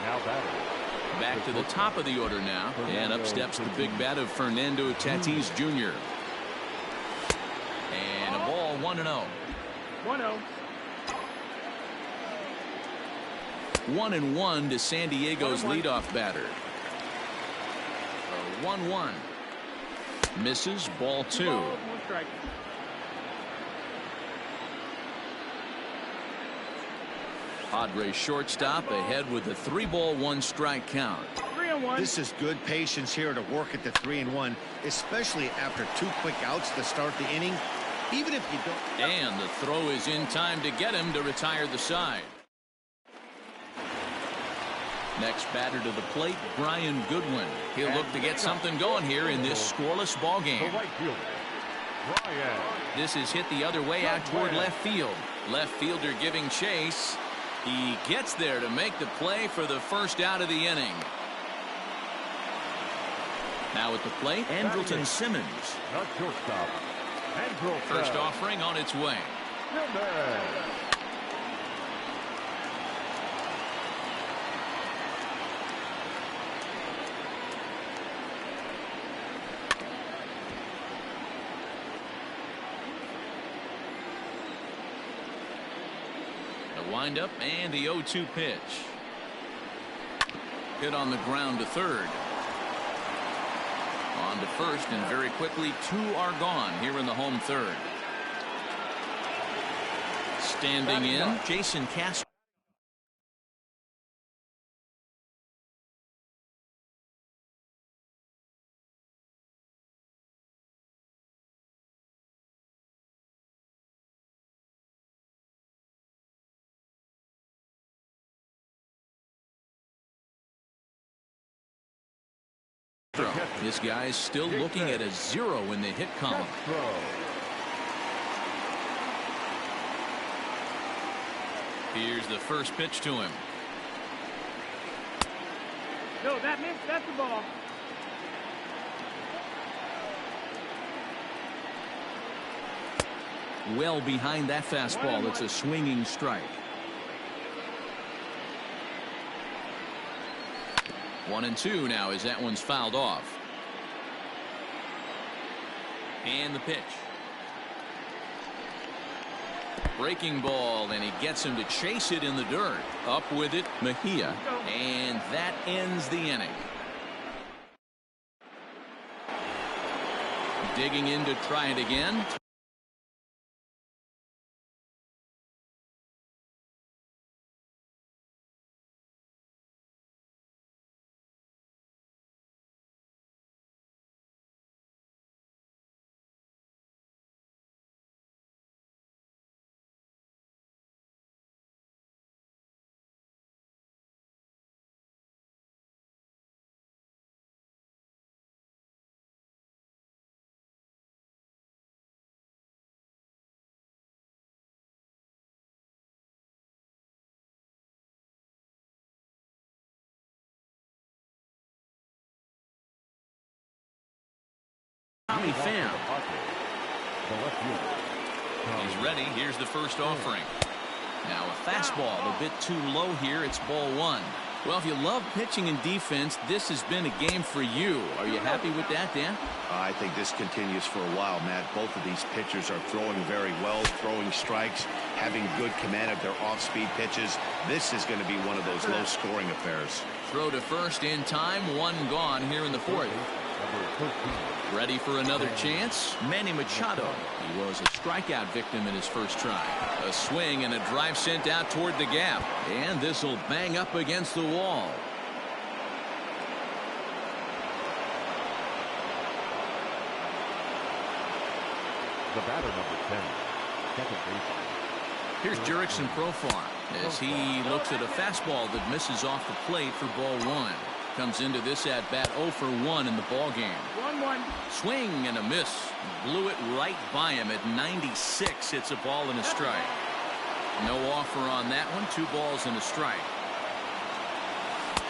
Now batting. Back to the top of the order now, and up steps the big bat of Fernando Tatis Jr. And a ball, 1-0. 1-0. 1-1 to San Diego's leadoff batter. 1-1. Misses, ball 2. One strike. Padres shortstop ahead with a 3-ball 1-strike count. 3-1. This is good patience here to work at the 3-1, especially after 2 quick outs to start the inning. Even if you don't. And the throw is in time to get him to retire the side. Next batter to the plate, Brian Goodwin. He'll look to get something going here in this scoreless ball game. This is hit the other way out toward left field. Left fielder giving chase. He gets there to make the play for the first out of the inning. Now at the plate, Andrelton Simmons. First offering on its way. The windup and the 0-2 pitch. Hit on the ground to third. On to first, and very quickly 2 are gone here in the home third. Standing in, Jason Castro. This guy's still looking at a 0 in the hit column. Here's the first pitch to him. No, that missed. That's the ball. Well behind that fastball. It's a swinging strike. 1-2 now as that one's fouled off. And the pitch. Breaking ball, and he gets him to chase it in the dirt. Up with it, Mejia. And that ends the inning. Digging in to try it again. Pham. He's ready. Here's the first offering. Now a fastball a bit too low here. It's ball 1. Well, if you love pitching and defense, this has been a game for you. Are you happy with that, Dan? I think this continues for a while, Matt. Both of these pitchers are throwing very well, throwing strikes, having good command of their off-speed pitches. This is going to be one of those low-scoring affairs. Throw to first in time. 1 gone here in the 4th. Ready for another chance? Manny Machado. He was a strikeout victim in his first try. A swing and a drive sent out toward the gap. And this will bang up against the wall. The batter, number 10, second baseman. Here's Jurickson Profar as he looks at a fastball that misses off the plate for ball 1. Comes into this at bat 0 for 1 in the ball game. 1-1. Swing and a miss. Blew it right by him at 96. It's a ball and a strike. No offer on that one. 2 balls and a strike.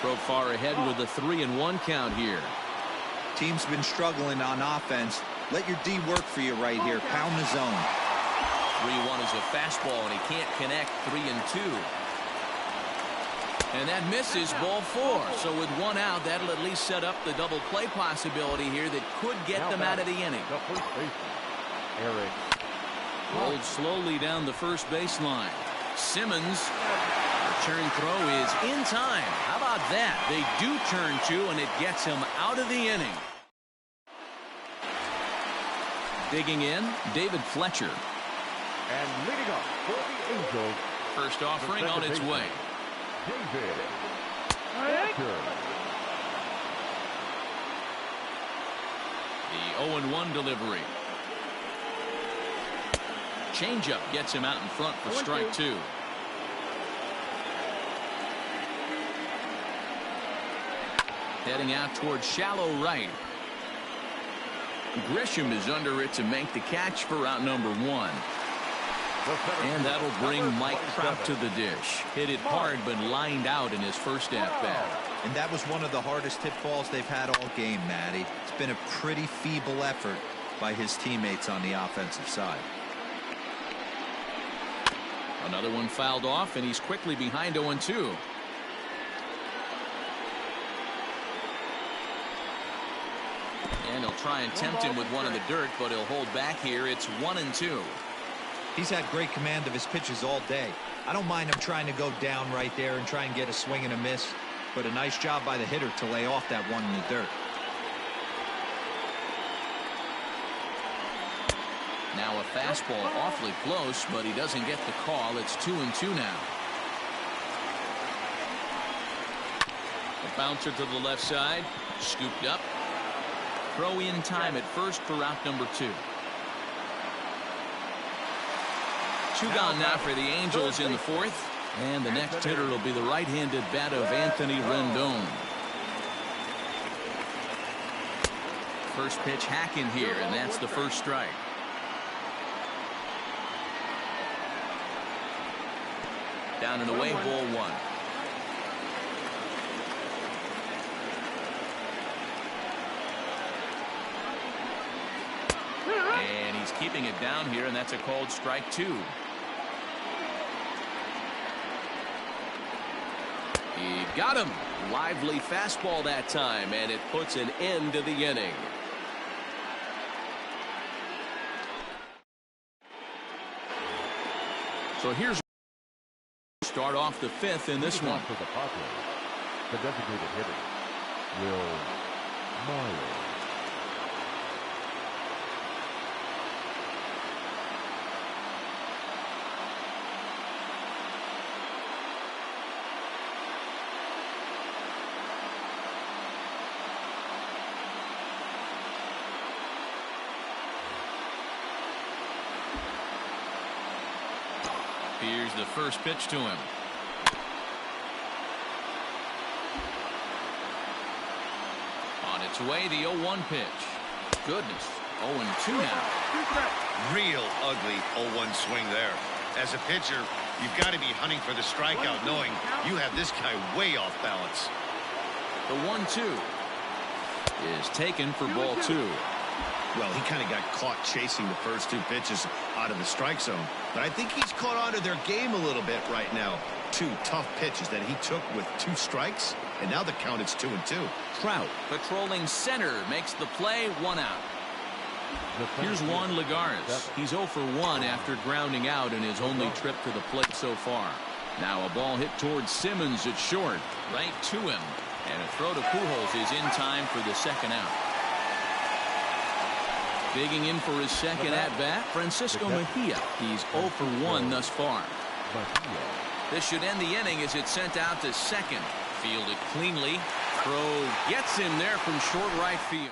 Profar ahead with a 3-1 count here. Team's been struggling on offense. Let your D work for you right here. Pound the zone. 3-1 is a fastball, and he can't connect. 3-2. And that misses ball 4. So with 1 out, that'll at least set up the double play possibility here that could get them out of the inning. The first baseman, Eric. Rolled slowly down the first baseline. Simmons. Return throw is in time. How about that? They do turn 2, and it gets him out of the inning. Digging in, David Fletcher. And leading up for the Angels. First offering on its way. David Fletcher. The 0-1 delivery. Changeup gets him out in front for strike 2. Heading out towards shallow right. Grisham is under it to make the catch for out number 1. And that'll bring Mike Trout to the dish. Hit it hard, but lined out in his first at-bat. And that was one of the hardest hit balls they've had all game, Matty. It's been a pretty feeble effort by his teammates on the offensive side. Another one fouled off, and he's quickly behind 0-2. And he'll try and tempt him with one in the dirt, but he'll hold back here. It's 1-2. He's had great command of his pitches all day. I don't mind him trying to go down right there and try and get a swing and a miss, but a nice job by the hitter to lay off that one in the dirt. Now a fastball awfully close, but he doesn't get the call. It's 2-2 now. A bouncer to the left side, scooped up. Throw in time at first for out number 2. 2 gone now for the Angels in the 4th. And the next hitter will be the right-handed bat of Anthony Rendon. First pitch hacking here, and that's the first strike. Down and away, ball 1. And he's keeping it down here, and that's a called strike 2. He got him. Lively fastball that time, and it puts an end to the inning. So here's start off the 5th in this one. For the Padres, the designated hitter, Will Myers. Here's the first pitch to him. On its way, the 0-1 pitch. Goodness, 0-2 now. Real ugly 0-1 swing there. As a pitcher, you've got to be hunting for the strikeout, knowing you have this guy way off balance. The 1-2 is taken for ball 2. Well, he kind of got caught chasing the first 2 pitches out of the strike zone. But I think he's caught on to their game a little bit right now. 2 tough pitches that he took with 2 strikes, and now the count is 2-2. Trout patrolling center makes the play, 1 out. Here's Juan Lagares. He's 0 for 1 after grounding out in his only trip to the plate so far. Now a ball hit towards Simmons at short, right to him. And a throw to Pujols is in time for the 2nd out. Digging in for his second at-bat, Francisco Mejia. He's 0 for 1 thus far. This should end the inning as it's sent out to second. Fielded cleanly. Throw gets him there from short right field.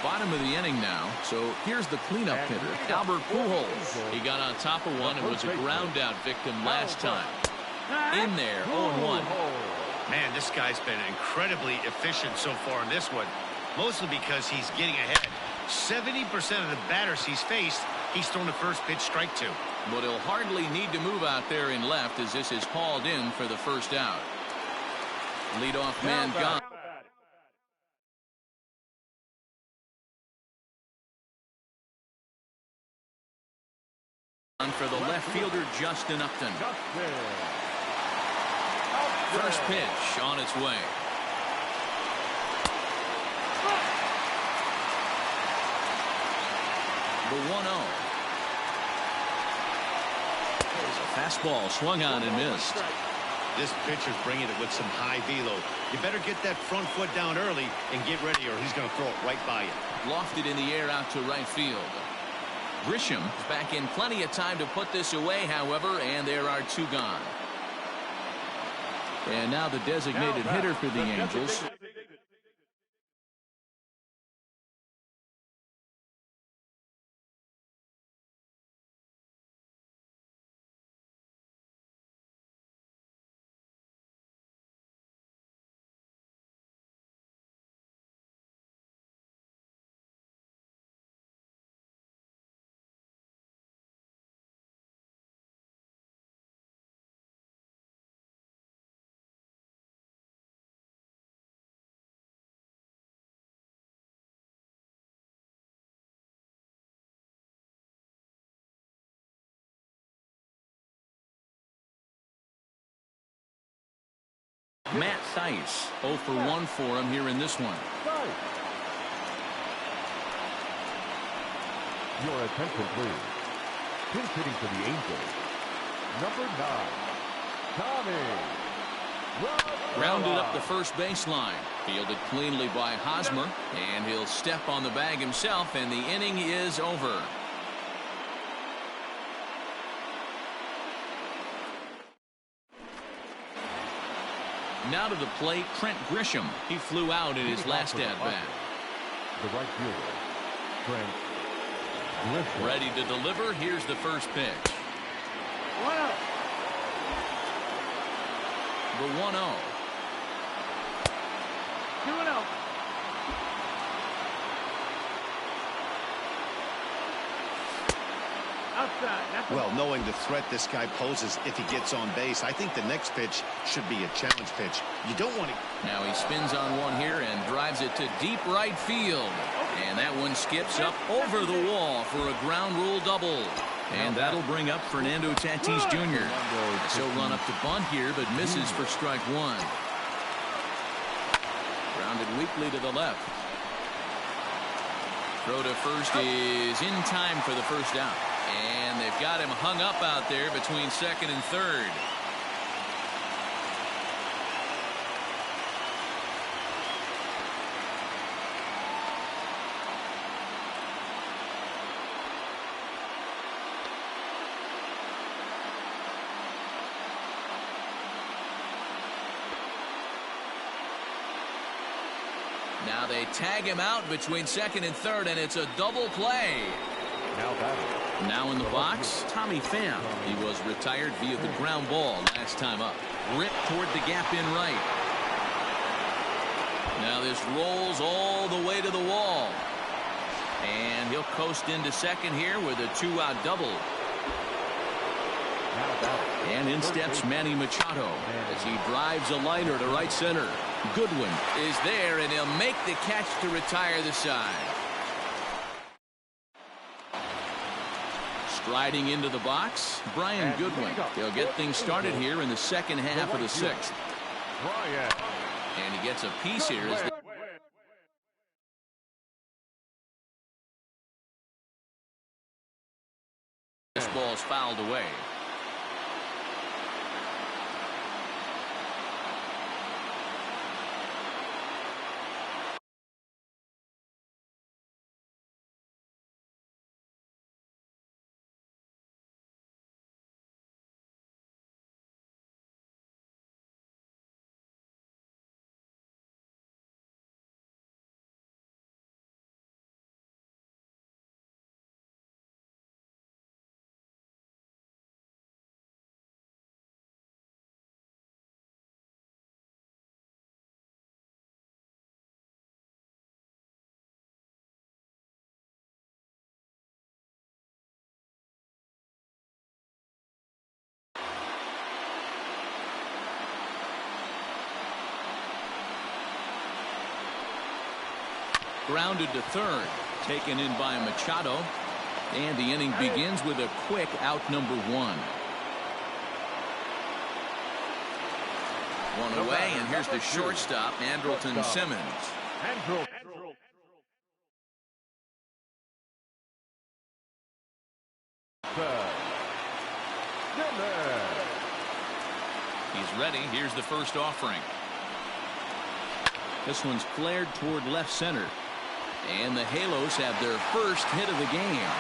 Bottom of the inning now, so here's the cleanup hitter, Albert Pujols. He got on top of one and was a ground-out victim last time. In there, 0-1. Man, this guy's been incredibly efficient so far in this one. Mostly because he's getting ahead. 70% of the batters he's faced, he's thrown the first pitch strike to. But he'll hardly need to move out there in left as this is hauled in for the first out. Leadoff man gone. For the left fielder, Justin Upton. First pitch on its way. The 1-0. There's a fastball swung on and missed. This pitcher's bringing it with some high velo. You better get that front foot down early and get ready or he's going to throw it right by you. Lofted in the air out to right field. Grisham is back in plenty of time to put this away, however, and there are 2 gone. And now the designated hitter for the Angels, Matt Theis, 0 for 1 for him here in this one. Your attention, please. Pinch hitting for the Angels, number 9, Tommy. Rounded up the first baseline. Fielded cleanly by Hosmer, and he'll step on the bag himself, and the inning is over. Now to the plate, Trent Grisham. He flew out in his last at-bat. The right fielder, Trent Grisham. Ready to deliver. Here's the first pitch. 1-0. The 1-0. 2-0. Outside. Well, knowing the threat this guy poses if he gets on base, I think the next pitch should be a challenge pitch. You don't want to. Now he spins on one here and drives it to deep right field. And that one skips up over the wall for a ground rule double. And that'll bring up Fernando Tatis Jr. He'll run up to bunt here, but misses for strike one. Grounded weakly to the left. Throw to first is in time for the first out. And they've got him hung up out there between second and third. Now they tag him out between second and third, and it's a double play. Now in the box, Tommy Pham. He was retired via the ground ball last time up. Ripped toward the gap in right. Now this rolls all the way to the wall. And he'll coast into second here with a 2-out double. And in steps Manny Machado as he drives a liner to right center. Goodwin is there, and he'll make the catch to retire the side. Striding into the box, Brian Goodwin. He'll get things started here in the second half of the sixth. And he gets a piece here as the this ball's fouled away. Grounded to third, taken in by Machado, and the inning begins with a quick out number one. One away, and here's the shortstop, Andrelton Simmons. He's ready. Here's the first offering. This one's flared toward left center. And the Halos have their first hit of the game.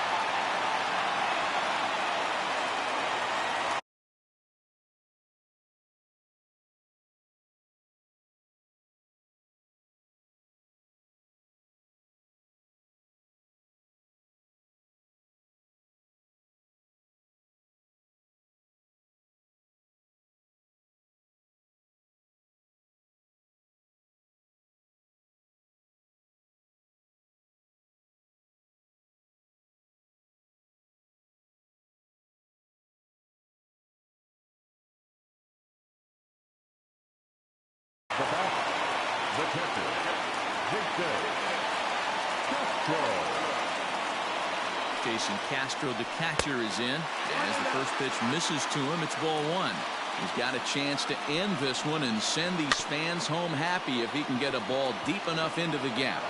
Jason Castro, the catcher, is in. As the first pitch misses to him, it's ball one. He's got a chance to end this one and send these fans home happy if he can get a ball deep enough into the gap.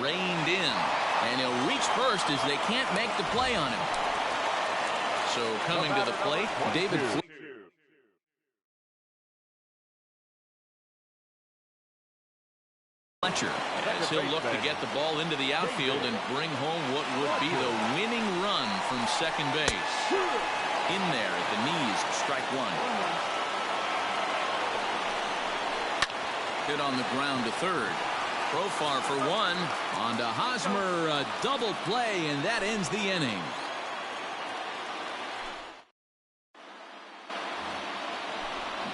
Reined in, and he'll reach first as they can't make the play on him. So coming to the plate, David Fletcher, as he'll look to get the ball into the outfield and bring home what would be the winning run from second base. In there at the knees, strike one. Hit on the ground to third. Profar for one. On to Hosmer, a double play, and that ends the inning.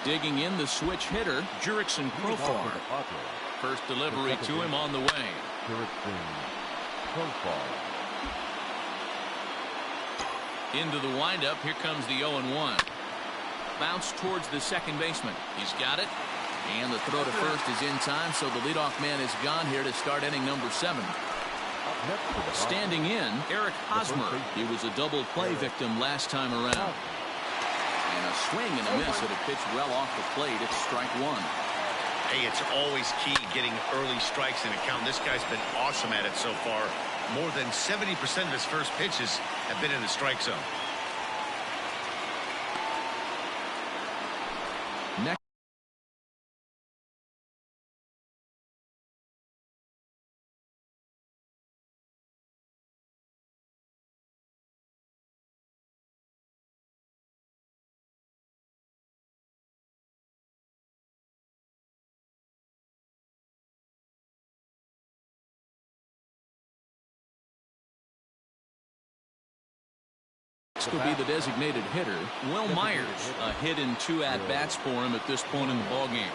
Digging in the switch hitter, Jurickson Profar. First delivery to him on the way. Into the windup. Here comes the 0-1. Bounce towards the second baseman. He's got it. And the throw to first is in time, so the leadoff man is gone here to start inning number 7. Standing in, Eric Hosmer. He was a double play victim last time around. And a swing and a miss at a pitch well off the plate. It's strike one. Hey, it's always key getting early strikes in a count. This guy's been awesome at it so far. More than 70% of his first pitches have been in the strike zone. Next. Will be the designated hitter, Will Myers. A hit in 2 at-bats for him at this point in the ballgame.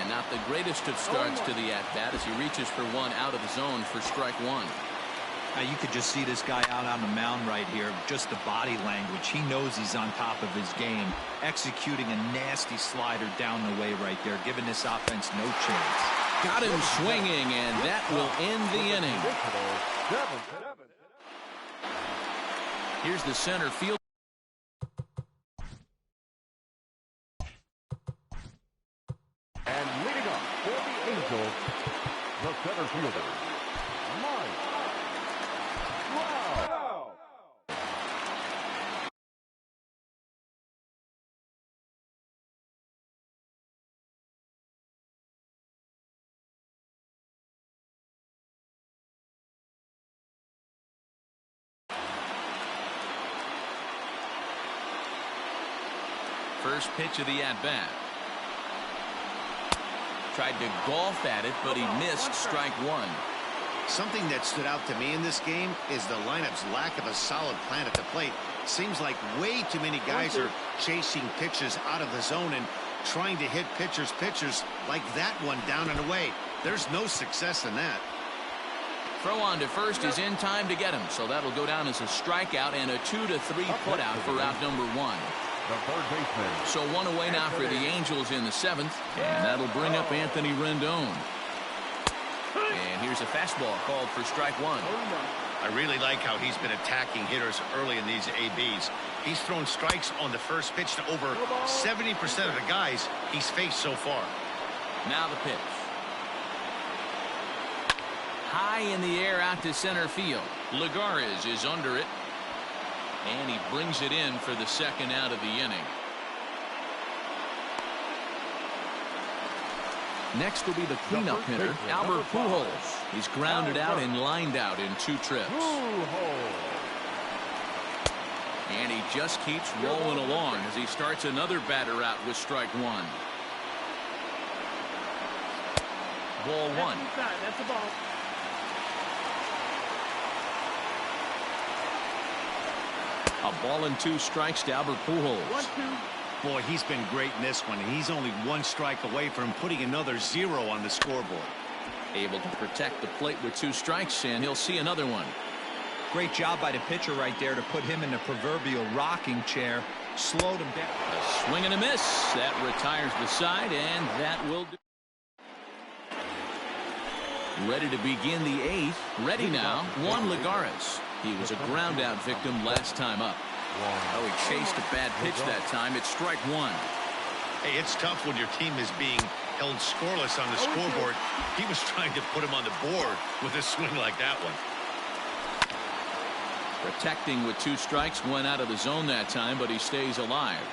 And not the greatest of starts to the at-bat as he reaches for one out of the zone for strike one. Now you could just see this guy out on the mound right here. Just the body language. He knows he's on top of his game. Executing a nasty slider down the way right there, giving this offense no chance. Got him swinging, and that will end the inning. Here's the center field. And leading up for the Angels, the center fielder, Mike. Wow. First pitch of the at-bat. Tried to golf at it, but he missed strike one. Something that stood out to me in this game is the lineup's lack of a solid plan at the plate. Seems like way too many guys are chasing pitches out of the zone and trying to hit pitchers like that one down and away. There's no success in that. Throw on to first is in time to get him, so that'll go down as a strikeout and a 2-3 putout for out number 1. So one away now for the Angels in the 7th, and that'll bring up Anthony Rendon. And here's a fastball called for strike one. I really like how he's been attacking hitters early in these ABs. He's thrown strikes on the first pitch to over 70% of the guys he's faced so far. Now the pitch. High in the air out to center field. Lagares is under it. And he brings it in for the second out of the inning. Next will be the cleanup hitter, Albert Pujols. He's grounded out and lined out in 2 trips. And he just keeps rolling along as he starts another batter out with strike one. Ball one. That's the ball. A ball and 2 strikes to Albert Pujols. 1-2. Boy, he's been great in this one. He's only 1 strike away from putting another 0 on the scoreboard. Able to protect the plate with 2 strikes, and he'll see another one. Great job by the pitcher right there to put him in the proverbial rocking chair. Slowed him down. A swing and a miss. That retires the side, and that will do. Ready to begin the 8th. Ready now, Juan Lagares. He was a ground out victim last time up. Oh, he chased a bad pitch that time. It's strike one. Hey, it's tough when your team is being held scoreless on the scoreboard. He was trying to put him on the board with a swing like that one. Protecting with 2 strikes, went out of the zone that time, but he stays alive.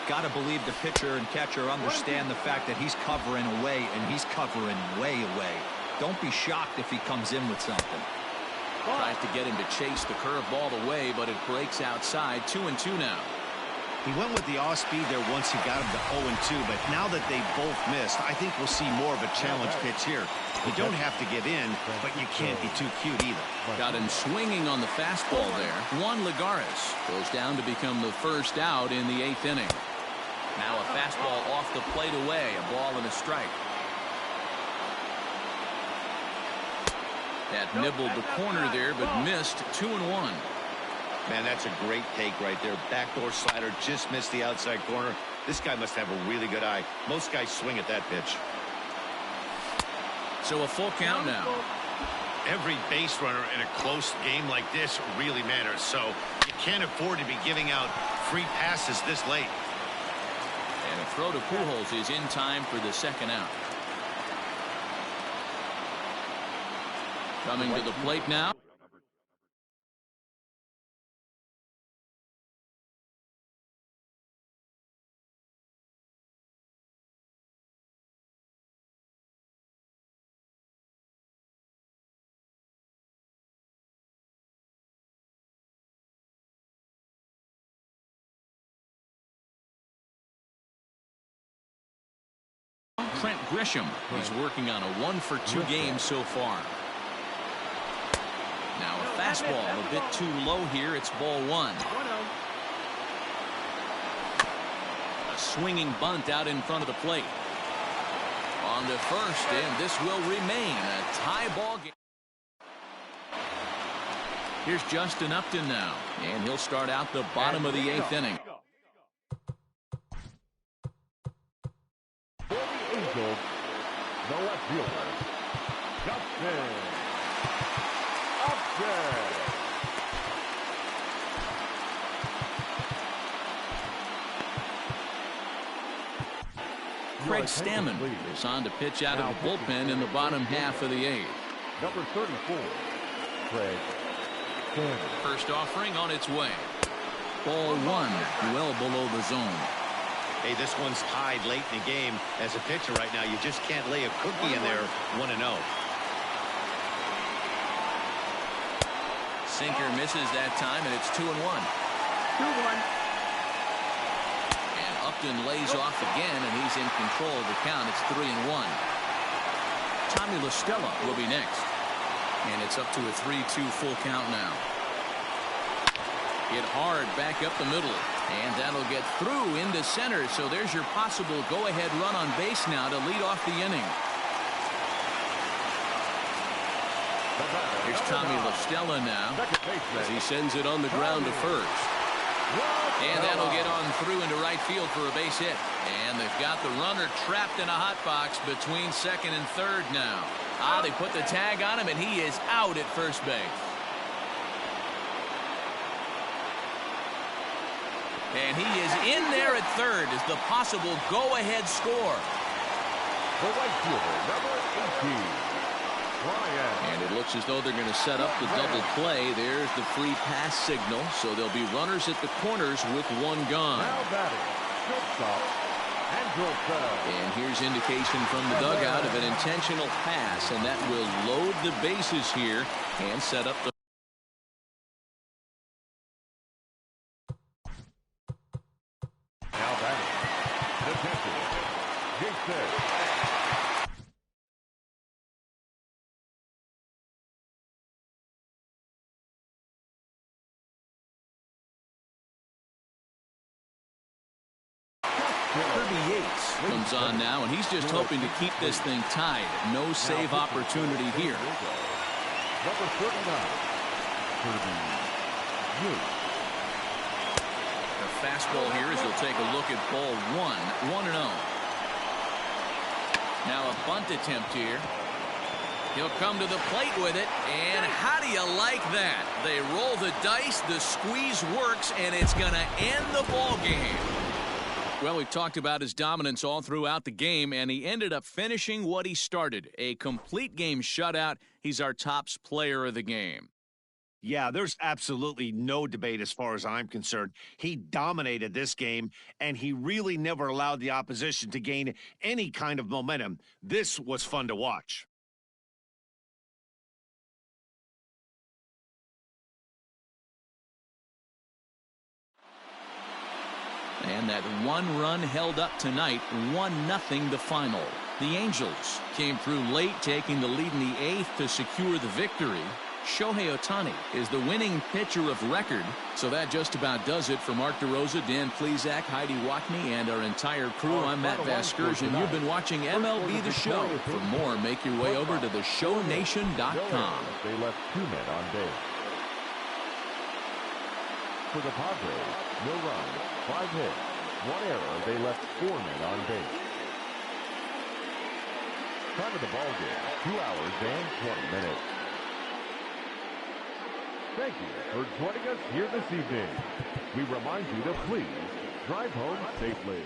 Got to believe the pitcher and catcher understand the fact that he's covering away, and he's covering way away. Don't be shocked if he comes in with something. Tries to get him to chase the curveball away, but it breaks outside. 2-2 now. He went with the off speed there once he got him to 0-2, but now that they both missed, I think we'll see more of a challenge pitch here. You don't have to give in, but you can't be too cute either. Got him swinging on the fastball there. Juan Lagares goes down to become the first out in the 8th inning. Now a fastball off the plate away, a ball and a strike. That nibbled the corner there, but missed. 2-1. Man, that's a great take right there. Backdoor slider just missed the outside corner. This guy must have a really good eye. Most guys swing at that pitch. So a full count now. Every base runner in a close game like this really matters. So you can't afford to be giving out free passes this late. And a throw to Pujols is in time for the second out. Coming to the plate now. Trent Grisham. He's working on a 1-for-2 game so far. Now a fastball a bit too low here. It's ball 1. A swinging bunt out in front of the plate. On to first, and this will remain a tie ball game. Here's Justin Upton now, and he'll start out the bottom of the 8th inning. For the Angels, the left fielder, Justin Upton. Craig Stammen is on to pitch out of the bullpen in the bottom half of the 8th. Number 34, Craig Stammen. First offering on its way. Ball 1, well below the zone. Hey, this one's tied late in the game. As a pitcher right now, you just can't lay a cookie in there 1-0. Sinker misses that time, and it's 2-1. 2-1. And Upton lays off again, and he's in control of the count. It's 3-1. Tommy La Stella will be next. And it's up to a 3-2 full count now. Hit hard back up the middle. And that'll get through into center. So there's your possible go-ahead run on base now to lead off the inning. Here's Tommy La Stella now as he sends it on the ground to first. And that'll get on through into right field for a base hit. And they've got the runner trapped in a hot box between second and third now. They put the tag on him, and he is out at first base. And he is in there at third as the possible go-ahead score. The right fielder, number 18, Ryan. And it looks as though they're going to set up the double play. There's the free pass signal. So there'll be runners at the corners with one gone. Now batting, shortstop, Andrew Fell. And here's indication from the dugout of an intentional pass, and that will load the bases here and set up the Now batting, the catcher, Jason. Kirby Yates comes on now, and he's just hoping to keep this thing tied. No save opportunity here. Number 39, Kirby Yates. The fastball here as he'll take a look at ball 1, 1-0. Now a bunt attempt here. He'll come to the plate with it, and how do you like that? They roll the dice, the squeeze works, and it's going to end the ball game. Well, we've talked about his dominance all throughout the game, and he ended up finishing what he started. A complete game shutout. He's our top player of the game. Yeah, there's absolutely no debate as far as I'm concerned. He dominated this game, and he really never allowed the opposition to gain any kind of momentum. This was fun to watch. And that one run held up tonight, 1-0 the final. The Angels came through late, taking the lead in the 8th to secure the victory. Shohei Ohtani is the winning pitcher of record. So that just about does it for Mark DeRosa, Dan Plesac, Heidi Wackney, and our entire crew. I'm Matt Vasgersian. You've been watching MLB The Show. For more, make your way over to theshownation.com. They left 2 men on base. For the Padres, no runs, 5 hits, 1 error. They left 4 men on base. Time of the ball game, 2 hours and 20 minutes. Thank you for joining us here this evening. We remind you to please drive home safely.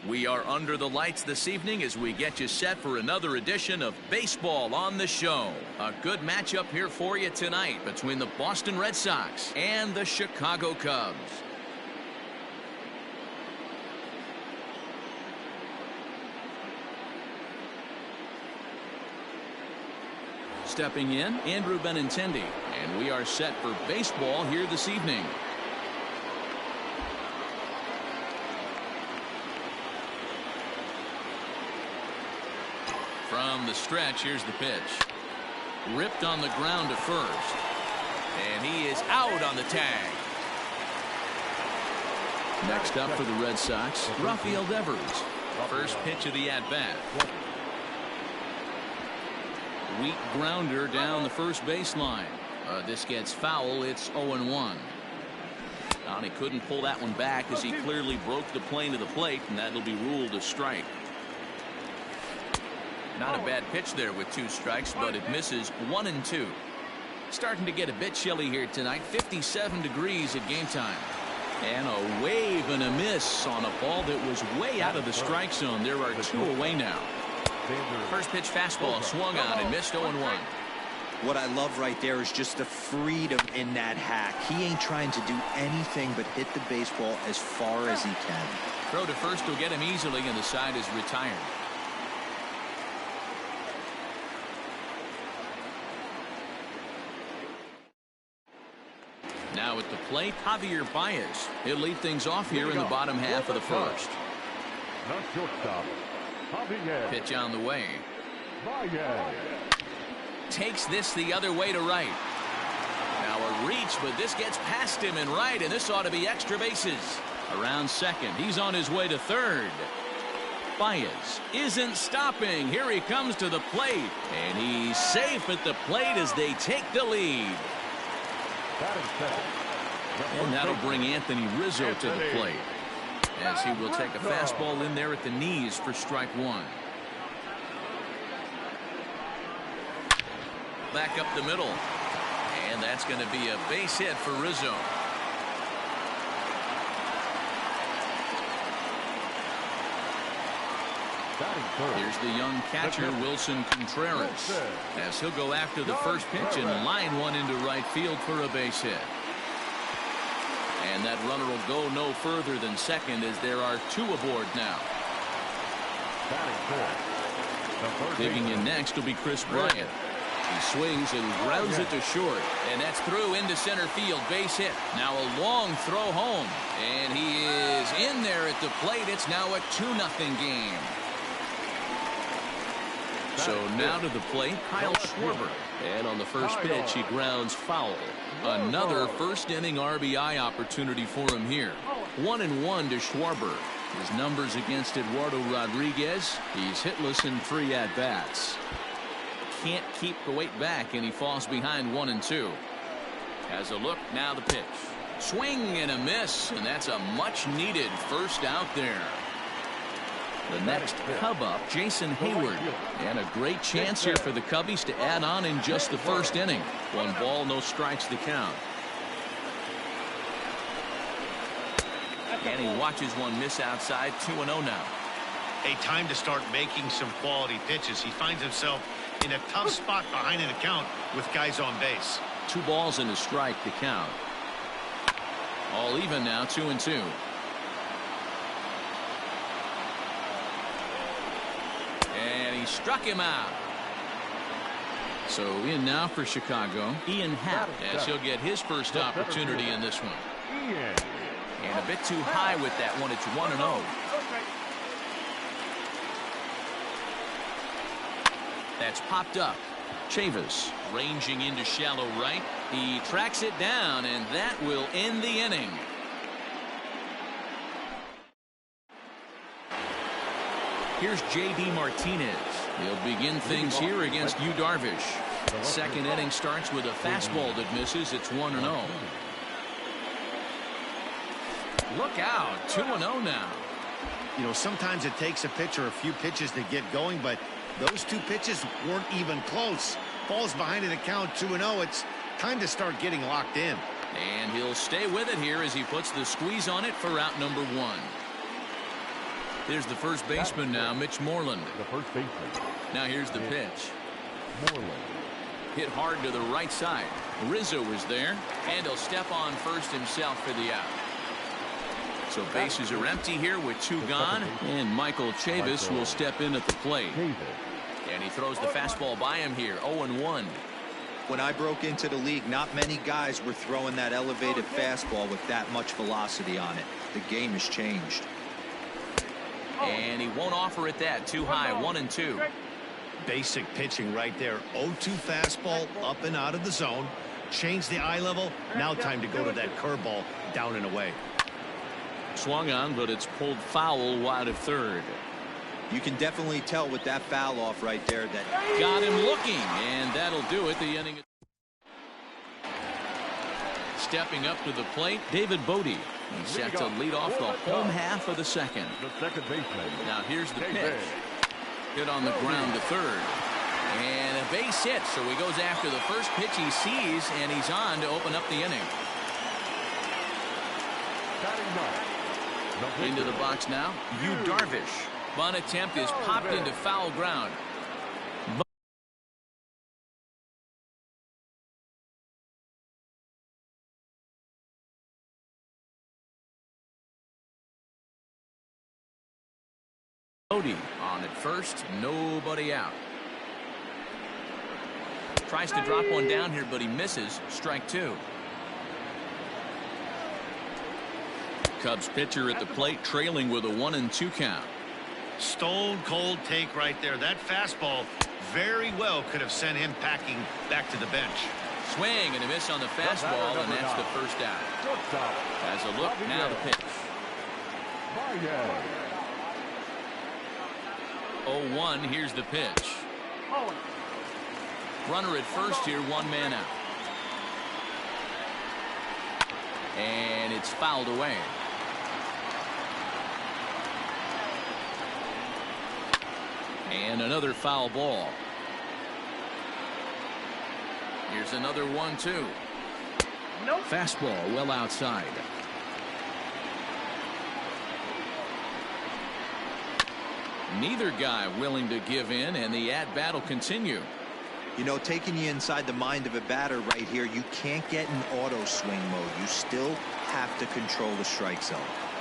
We are under the lights this evening as we get you set for another edition of Baseball on the Show. A good matchup here for you tonight between the Boston Red Sox and the Chicago Cubs. Stepping in, Andrew Benintendi, and we are set for baseball here this evening. From the stretch, here's the pitch. Ripped on the ground to first. And he is out on the tag. Next up for the Red Sox, Rafael Devers. First pitch of the at-bat. Weak grounder down the first baseline. This gets foul. It's 0-1. And he couldn't pull that one back as he clearly broke the plane of the plate, and that'll be ruled a strike. Not a bad pitch there with 2 strikes, but it misses 1-2. Starting to get a bit chilly here tonight. 57 degrees at game time. And a wave and a miss on a ball that was way out of the strike zone. There are 2 away now. First pitch fastball swung on and missed 0-1. What I love right there is just the freedom in that hack. He ain't trying to do anything but hit the baseball as far as he can. Throw to first will get him easily, and the side is retired. Now at the plate, Javier Baez. He'll lead things off here in the bottom half of the first. Not shortstop. Javier. Pitch on the way. Baez. Takes this the other way to right. Now a reach, but this gets past him and right, and this ought to be extra bases. Around second, he's on his way to third. Baez isn't stopping. Here he comes to the plate, and he's safe at the plate as they take the lead. And that'll bring Anthony Rizzo to the plate, as he will take a fastball in there at the knees for strike 1. Back up the middle, and that's going to be a base hit for Rizzo. Here's the young catcher Wilson Contreras, as he'll go after the first pitch and line one into right field for a base hit. And that runner will go no further than second, as there are 2 aboard now. Digging in next will be Chris Bryant. He swings and grounds it to short, and that's through into center field. Base hit. Now a long throw home, and he is in there at the plate. It's now a 2-0 game. So now to the plate, Kyle Schwarber. And on the first pitch, he grounds foul. Another first inning RBI opportunity for him here. 1-1 to Schwarber. His numbers against Eduardo Rodriguez. He's hitless in 3 at-bats. Can't keep the weight back, and he falls behind 1-2. Has a look, now the pitch. Swing and a miss, and that's a much-needed first out there. The next Cub up, Jason Hayward. And a great chance here for the Cubbies to add on in just the first inning. 1 ball, no strikes to count. And he watches one miss outside. 2-0 now. A time to start making some quality pitches. He finds himself in a tough spot behind an account with guys on base. 2 balls and a strike to count. All even now, 2-2. And he struck him out. So in now for Chicago, Ian Happ, as he'll get his first opportunity in this one. And a bit too high with that one. It's 1-0. That's popped up. Chavis ranging into shallow right. He tracks it down, and that will end the inning. Here's J.D. Martinez. He'll begin things here against Yu Darvish. Second inning starts with a fastball that misses. It's 1-0. Look out, 2-0 now. You know, sometimes it takes a pitcher a few pitches to get going, but those 2 pitches weren't even close. Falls behind an account, 2-0. It's time to start getting locked in. And he'll stay with it here as he puts the squeeze on it for out number 1. Here's the first baseman now, Mitch Moreland. The first baseman. Now here's the pitch. Moreland. Hit hard to the right side. Rizzo is there, and he'll step on first himself for the out. So bases are empty here with 2 gone, and Michael Chavis will step in at the plate. And he throws the fastball by him here, 0-1. When I broke into the league, not many guys were throwing that elevated fastball with that much velocity on it. The game has changed. And he won't offer it that. Too high, 1-2. Basic pitching right there. 0-2 fastball up and out of the zone. Change the eye level. Now time to go to that curveball down and away. Swung on, but it's pulled foul wide of third. You can definitely tell with that foul off right there that Got him looking, and that'll do it. The inning. Stepping up to the plate, David Bodie. He's set to lead off the home half of the second. The second baseman. Now here's the pitch. Hit on the ground to third. And a base hit, so he goes after the first pitch he sees, and he's on to open up the inning. Into the box now, Yu Darvish. Bunt attempt is popped into foul ground. Bodie on at first, nobody out. Tries to drop one down here, but he misses. Strike 2. Cubs pitcher at the plate, trailing with a 1-2 count. Stone cold take right there. That fastball very well could have sent him packing back to the bench. Swing and a miss on the fastball, and that's the first out. As a look, now the pitch. 0-1, here's the pitch. Runner at first here, 1 man out. And it's fouled away. And another foul ball. Here's another 1-2. Fastball well outside. Neither guy willing to give in, and the at-bat will continue. You know, taking you inside the mind of a batter right here, you can't get in auto swing mode. You still have to control the strike zone.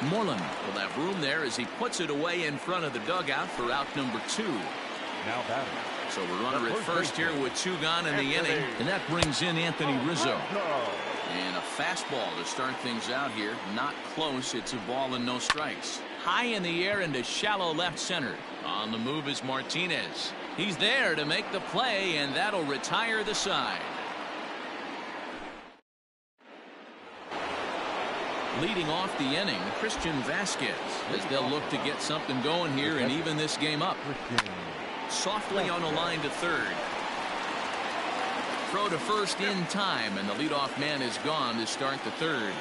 Moreland will have room there as he puts it away in front of the dugout for out number 2. Now batting. So we're runner at first here with 2 gone in the inning, and that brings in Anthony Rizzo. And a fastball to start things out here. Not close. It's a ball and no strikes. High in the air into shallow left center. On the move is Martinez. He's there to make the play, and that'll retire the side. Leading off the inning, Christian Vasquez, as they'll look to get something going here and even this game up. Softly on a line to third. Throw to first in time, and the leadoff man is gone to start the third.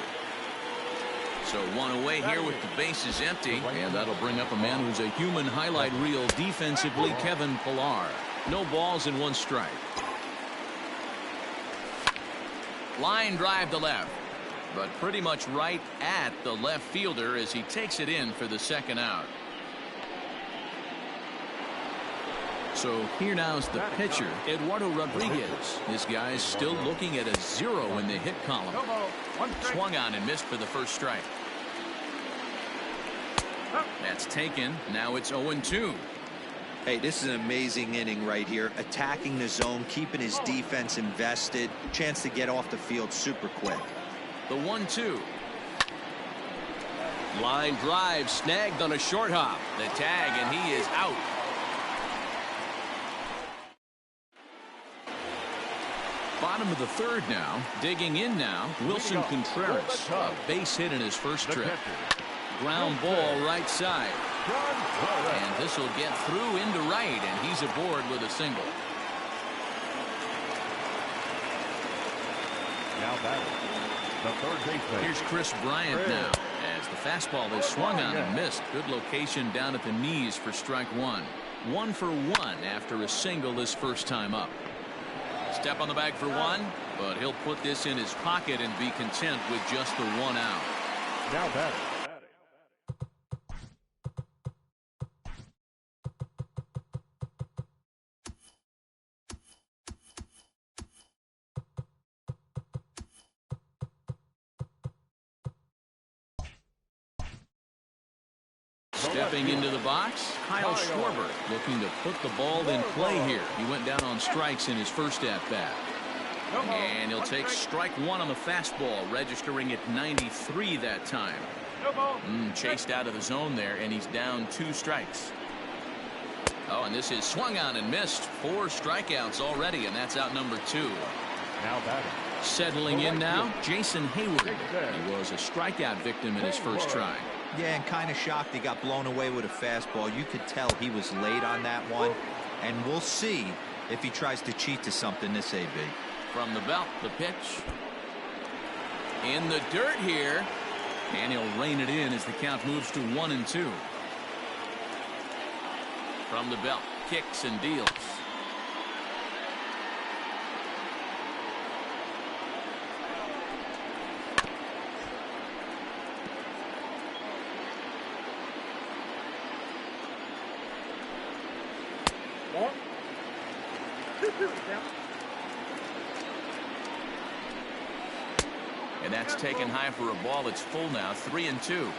So 1 away here with the bases empty, and that'll bring up a man who's a human highlight reel defensively, Kevin Pillar. No balls and 1 strike. Line drive to left, but pretty much right at the left fielder as he takes it in for the second out. So here now's the pitcher, Eduardo Rodriguez. This guy's still looking at a 0 in the hit column. Swung on and missed for the first strike. That's taken. Now it's 0-2. Hey, this is an amazing inning right here. Attacking the zone, keeping his defense invested. Chance to get off the field super quick. The 1-2. Line drive snagged on a short hop. The tag, and he is out. Bottom of the third now. Digging in now, Wilson Contreras. A base hit in his first trip. Ground ball right side. And this will get through into right, and he's aboard with a single. Now batting. The third baseman. Here's Chris Bryant now, as the fastball is swung on and missed. Good location down at the knees for strike 1. 1 for 1 after a single his first time up. Step on the bag for 1, but he'll put this in his pocket and be content with just the 1 out. Now batting. Stepping into the box, Kyle Schwarber looking to put the ball in play here. He went down on strikes in his first at-bat. And he'll take strike one on the fastball, registering at 93 that time. Chased out of the zone there, and he's down 2 strikes. Oh, and this is swung on and missed. 4 strikeouts already, and that's out number 2. Now batting. Settling in now, Jason Hayward. He was a strikeout victim in his first try. Yeah, and kind of shocked he got blown away with a fastball. You could tell he was late on that one, and we'll see if he tries to cheat to something this AB. From the belt, the pitch. In the dirt here. And he'll rein it in as the count moves to 1-2. From the belt, kicks and deals. And that's taken high for a ball. It's full now, 3-2.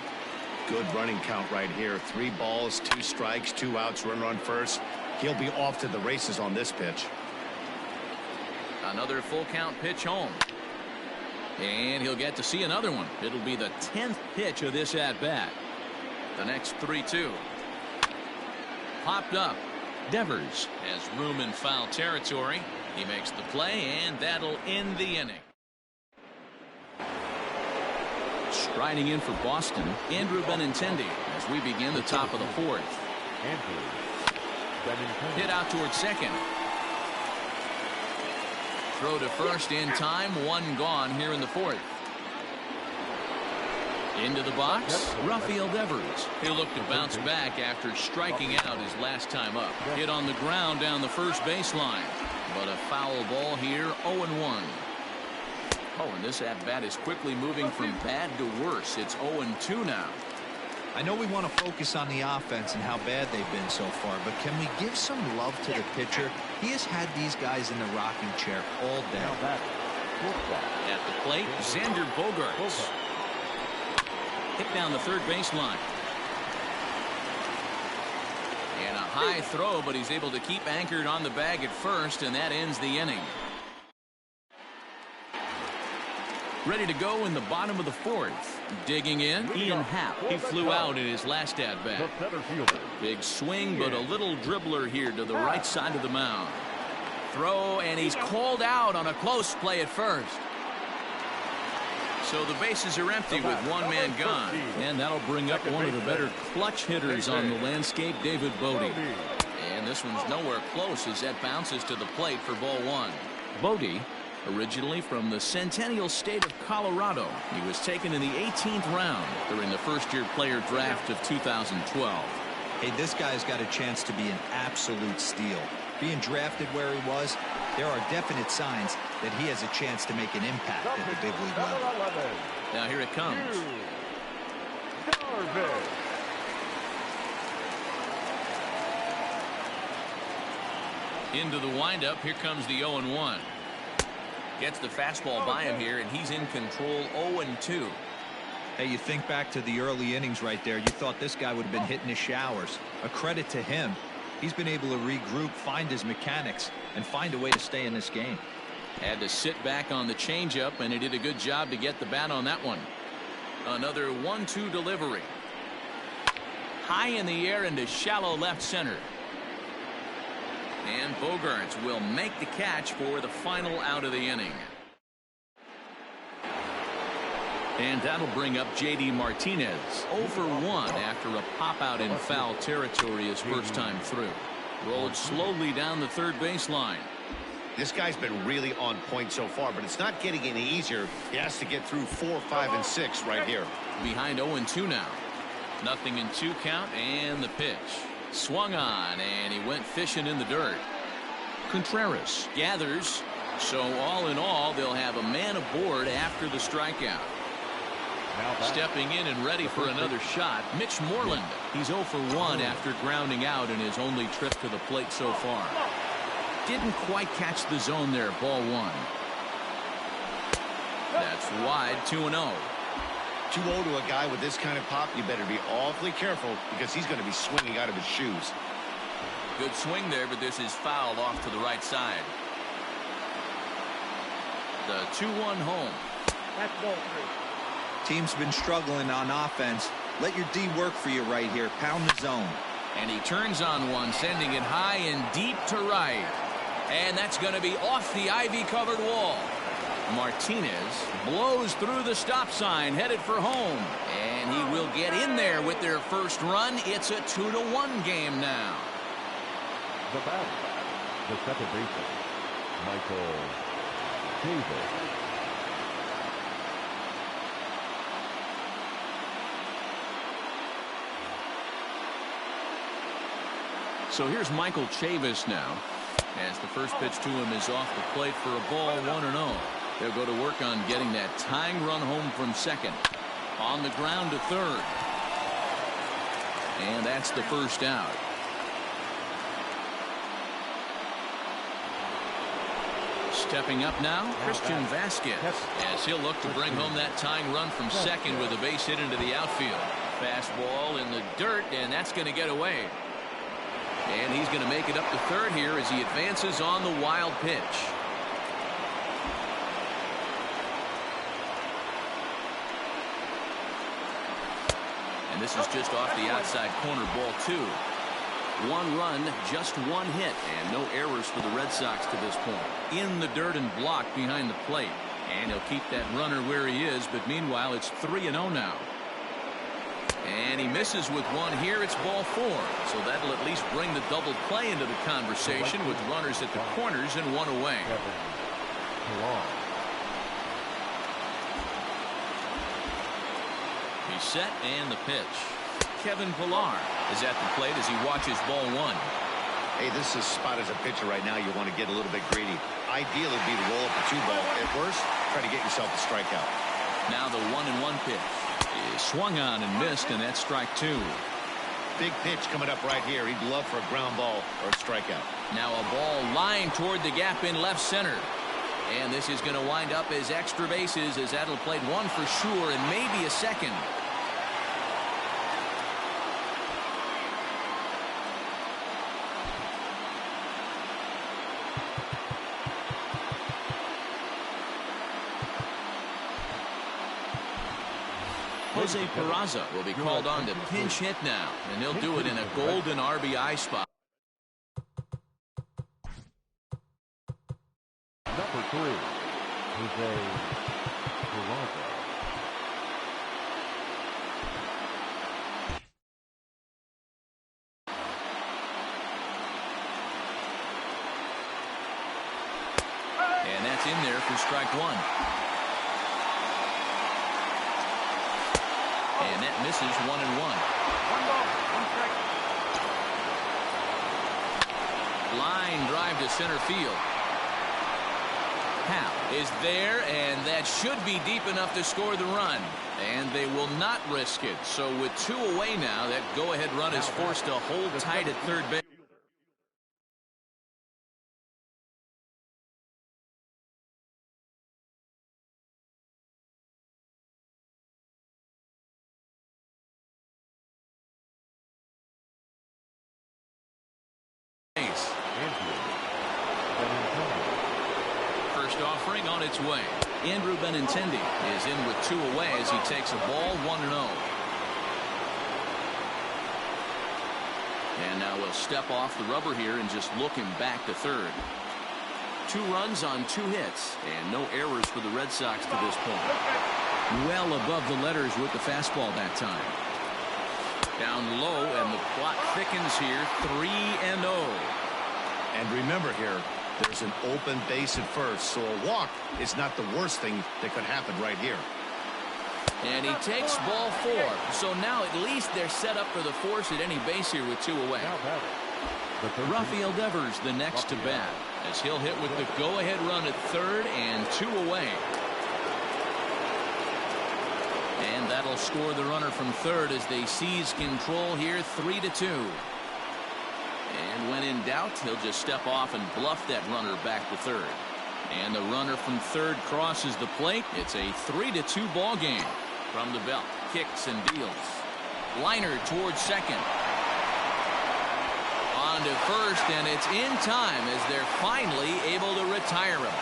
Good running count right here. 3 balls, 2 strikes, 2 outs, runner on first. He'll be off to the races on this pitch. Another full count pitch home. And he'll get to see another one. It'll be the 10th pitch of this at-bat. The next 3-2. Popped up. Devers has room in foul territory. He makes the play, and that'll end the inning. Striding in for Boston, Andrew Benintendi as we begin the top of the 4th. Hit out towards second. Throw to first in time. 1 gone here in the 4th. Into the box, Rafael Devers. He'll look to bounce back after striking out his last time up. Hit on the ground down the first baseline. But a foul ball here, 0-1. Oh, and this at-bat is quickly moving from bad to worse. It's 0-2 now. I know we want to focus on the offense and how bad they've been so far, but can we give some love to the pitcher? He has had these guys in the rocking chair all day. At the plate, Xander Bogaerts. Hit down the third baseline. And a high throw, but he's able to keep anchored on the bag at first, and that ends the inning. Ready to go in the bottom of the 4th. Digging in, Ian Happ. He flew out in his last at-bat. Big swing, but a little dribbler here to the right side of the mound. Throw, and he's called out on a close play at first. So the bases are empty with 1 man gone. And that'll bring up one of the better clutch hitters on the landscape, David Bodie. And this one's nowhere close as that bounces to the plate for ball 1. Bodie, originally from the Centennial State of Colorado. He was taken in the 18th round during the first-year player draft of 2012. Hey, this guy's got a chance to be an absolute steal. Being drafted where he was, there are definite signs that he has a chance to make an impact at the big league level. Now here it comes. Into the windup. Here comes the 0-1. Gets the fastball by him here, and he's in control. 0-2. Hey, you think back to the early innings right there. You thought this guy would have been hitting his showers. A credit to him. He's been able to regroup, find his mechanics, and find a way to stay in this game. Had to sit back on the changeup, and he did a good job to get the bat on that one. Another 1-2 delivery. High in the air into shallow left center. And Bogaerts will make the catch for the final out of the inning. And that'll bring up J.D. Martinez. 0 for 1 after a pop-out in foul territory his first time through. Rolled slowly down the third baseline. This guy's been really on point so far, but it's not getting any easier. He has to get through 4, 5, and 6 right here. Behind 0-2 now. 0-2 count, and the pitch. Swung on, and he went fishing in the dirt. Contreras gathers. So all in all, they'll have a man aboard after the strikeout. Stepping in and ready for another shot, Mitch Moreland. He's 0 for 1 after grounding out in his only trip to the plate so far. Didn't quite catch the zone there, ball 1. That's wide, 2-0. 2-0 to a guy with this kind of pop, you better be awfully careful because he's going to be swinging out of his shoes. Good swing there, but this is fouled off to the right side. The 2-1 home. That's ball 3. Team's been struggling on offense. Let your D work for you right here. Pound the zone. And he turns on one, sending it high and deep to right. And that's going to be off the ivy-covered wall. Martinez blows through the stop sign, headed for home. And he will get in there with their first run. It's a 2-1 game now. The batter, the second baseman, Michael Davis. So here's Michael Chavis now, as the first pitch to him is off the plate for a ball, 1-0. They'll go to work on getting that tying run home from second. On the ground to third. And that's the first out. Stepping up now, Christian Vasquez, as he'll look to bring home that tying run from second with a base hit into the outfield. Fastball in the dirt, and that's going to get away. And he's going to make it up to third here as he advances on the wild pitch. And this is just off the outside corner, ball 2. 1 run, just 1 hit, and no errors for the Red Sox to this point. In the dirt and blocked behind the plate. And he'll keep that runner where he is, but meanwhile it's 3-0 now. And he misses with one here. It's ball 4. So that'll at least bring the double play into the conversation with runners at the corners and one away. He's set and the pitch. Kevin Pillar is at the plate as he watches ball 1. Hey, this is spot as a pitcher right now. You want to get a little bit greedy. Ideally, it'd be to roll up a 2-ball. At worst, try to get yourself a strikeout. Now the 1-1 pitch is swung on and missed, and that's strike 2. Big pitch coming up right here. He'd love for a ground ball or a strikeout. Now a ball lined toward the gap in left center. And this is going to wind up as extra bases as that'll play 1 for sure and maybe a second. Jose Peraza will be called on to pinch hit now, and he'll do it in a golden RBI spot. Number 3, Jose Peraza. And that's in there for strike 1. And that misses 1-1. 1 ball, 1 strike. Line drive to center field. Hal is there, and that should be deep enough to score the run. And they will not risk it. So with 2 away now, that go-ahead run is forced to hold tight at third base. First offering on its way. Andrew Benintendi is in with 2 away as he takes a ball 1-0. And now we'll step off the rubber here and just look him back to third. 2 runs on 2 hits and no errors for the Red Sox to this point. Well above the letters with the fastball that time. Down low, and the plot thickens here. 3-0. And remember here, there's an open base at first, so a walk is not the worst thing that could happen right here. And he takes ball 4. So now at least they're set up for the force at any base here with 2 away. Rafael Devers the next to bat as he'll hit with the go-ahead run at third and 2 away. And that'll score the runner from third as they seize control here, 3-2. And when in doubt, he'll just step off and bluff that runner back to third. And the runner from third crosses the plate. It's a 3-2 ball game. From the belt, kicks and deals. Liner towards second. On to first, and it's in time as they're finally able to retire him.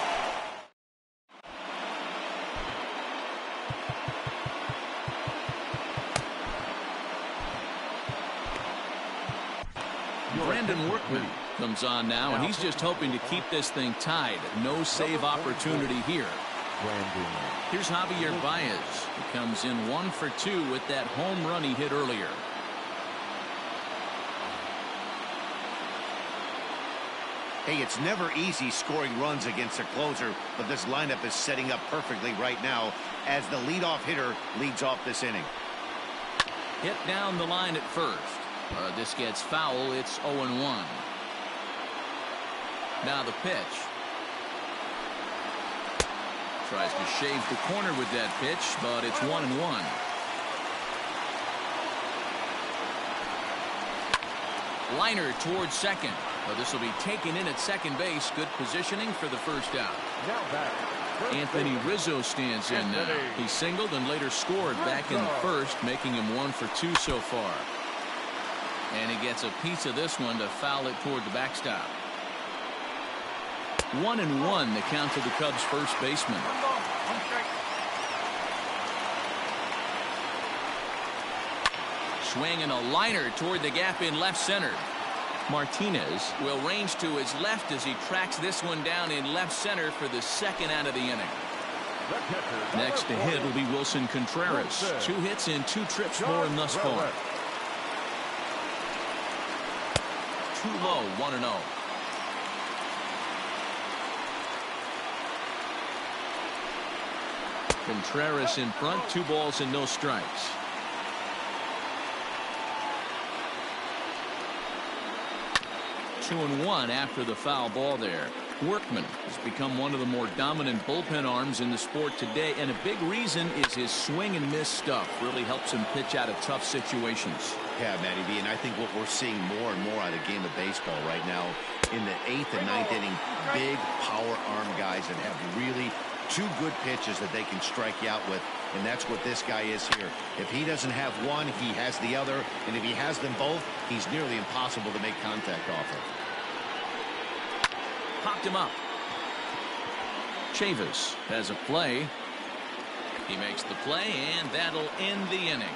Brandon Workman comes on now, and he's just hoping to keep this thing tied. No save opportunity here. Here's Javier Baez, who comes in 1 for 2 with that home run he hit earlier. Hey, it's never easy scoring runs against a closer, but this lineup is setting up perfectly right now as the leadoff hitter leads off this inning. Hit down the line at first. This gets foul. It's 0-1. Now the pitch. Tries to shave the corner with that pitch, but it's 1-1. Liner towards second. This will be taken in at second base. Good positioning for the first out. Anthony Rizzo stands in now. He singled and later scored back in the first, making him 1 for 2 so far. And he gets a piece of this one to foul it toward the backstop. 1-1 the count to the Cubs first baseman. Swinging a liner toward the gap in left center. Martinez will range to his left as he tracks this one down in left center for the second out of the inning. Next to hit will be Wilson Contreras. 2 hits in 2 trips for him thus far. Too low, 1-0. Contreras in front, 2 balls and no strikes. Two and 1 after the foul ball there. Workman has become one of the more dominant bullpen arms in the sport today, and a big reason is his swing and miss stuff. Really helps him pitch out of tough situations. Yeah, Matty B, and I think what we're seeing more and more out of the game of baseball right now in the 8th and 9th inning, big power arm guys that have really 2 good pitches that they can strike you out with, and that's what this guy is here. If he doesn't have one, he has the other, and if he has them both, he's nearly impossible to make contact off of. Popped him up. Chavis has a play. He makes the play, and that'll end the inning.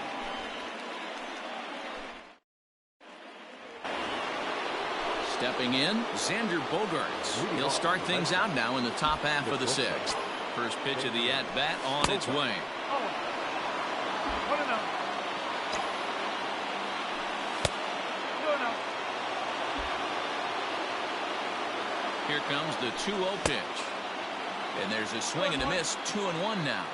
Stepping in, Xander Bogaerts. He'll start things out now in the top half of the 6th. First pitch of the at-bat on its way. Here comes the 2-0 pitch. And there's a swing and a miss. 2-1 now.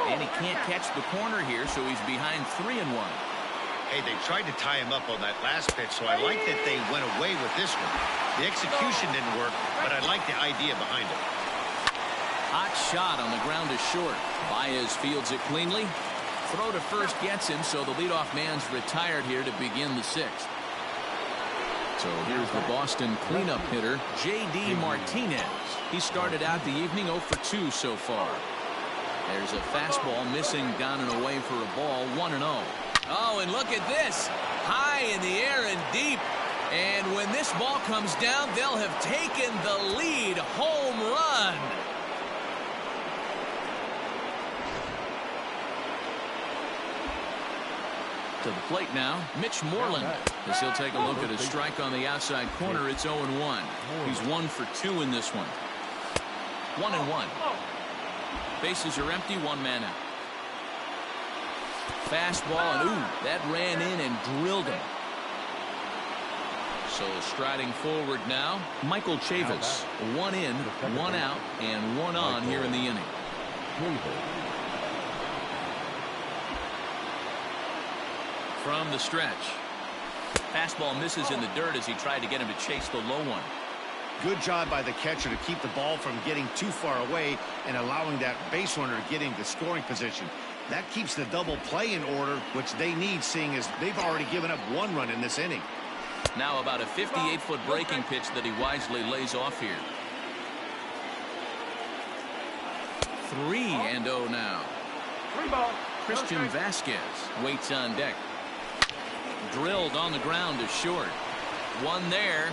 And he can't catch the corner here, so he's behind 3-1. Hey, they tried to tie him up on that last pitch, so I like that they went away with this one. The execution didn't work, but I like the idea behind it. Hot shot on the ground to short. Baez fields it cleanly. Throw to first gets him, so the leadoff man's retired here to begin the 6th. So here's the Boston cleanup hitter, J.D. Martinez. He started out the evening 0 for 2 so far. There's a fastball missing down and away for a ball, 1-0. Oh, and look at this. High in the air and deep. And when this ball comes down, they'll have taken the lead. Home run. To the plate now, Mitch Moreland, as he'll take a look at a strike on the outside corner. It's 0-1. He's 1 for 2 in this one. 1-1. Bases are empty, 1 man out. Fastball, and ooh, that ran in and drilled him. So striding forward now, Michael Chavis. 1 in, 1 out, and 1 on here in the inning. From the stretch. Fastball misses in the dirt as he tried to get him to chase the low one. Good job by the catcher to keep the ball from getting too far away and allowing that base runner to get into scoring position. That keeps the double play in order, which they need, seeing as they've already given up 1 run in this inning. Now about a 58-foot breaking pitch that he wisely lays off here. 3-0 now. 3 ball. Christian Vasquez waits on deck. Drilled on the ground to short. One there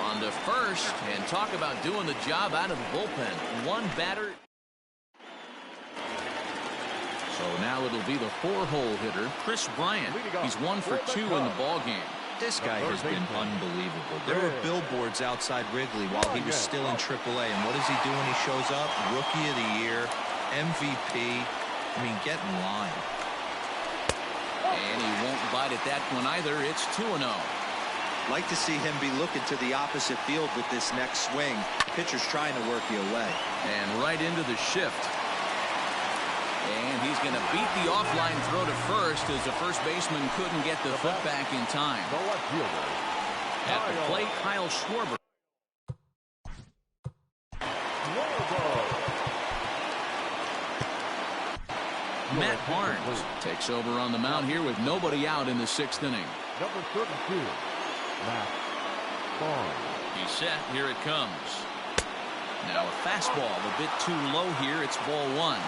on to first, and talk about doing the job out of the bullpen. One batter. So now it'll be the 4-hole hitter, Chris Bryant. He's 1 for 2 in the ball game. This guy has been unbelievable. There were billboards outside Wrigley while he was still in AAA, and what does he do when he shows up? Rookie of the Year, MVP. I mean, get in line. And he won't bite at that one either. It's 2-0. Like to see him be looking to the opposite field with this next swing. Pitcher's trying to work you away. And right into the shift. And he's going to beat the offline throw to first as the first baseman couldn't get the foot back in time. At the plate, Kyle Schwarber. Matt Barnes takes over on the mound here with nobody out in the 6th inning. Number 32, Matt Barnes. He's set. Here it comes. Now a fastball a bit too low here. It's ball 1.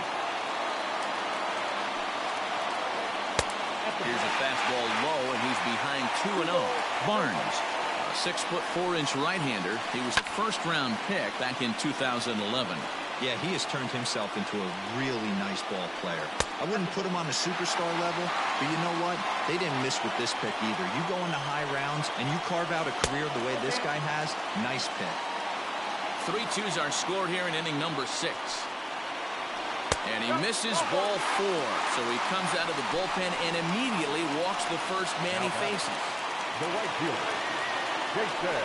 Here's a fastball low, and he's behind 2-0. Barnes, a 6'4" right-hander. He was a first-round pick back in 2011. Yeah, he has turned himself into a really nice ball player. I wouldn't put him on a superstar level, but you know what? They didn't miss with this pick either. You go into high rounds, and you carve out a career the way this guy has, nice pick. 3-2s are scored here in inning number 6. And he misses ball 4, so he comes out of the bullpen and immediately walks the first man he faces. The right fielder, Jason.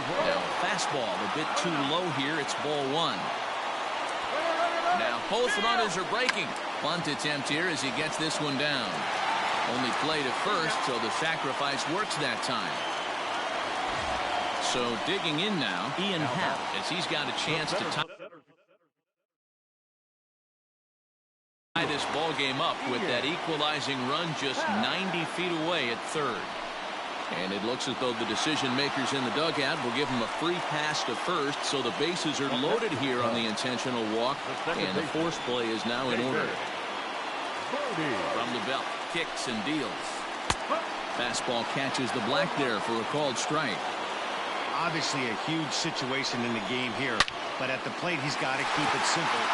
Now a fastball a bit too low here. It's ball 1. Now both runners are breaking. Bunt attempt here as he gets this one down. Only play to first, so the sacrifice works that time. So digging in now, Ian Happ, as he's got a chance to tie this ball game up with that equalizing run just 90 feet away at third. And it looks as though the decision makers in the dugout will give him a free pass to first, so the bases are loaded here on the intentional walk, and the force play is now in order. From the belt, kicks and deals. Fastball catches the black there for a called strike. Obviously a huge situation in the game here, but at the plate he's got to keep it simple.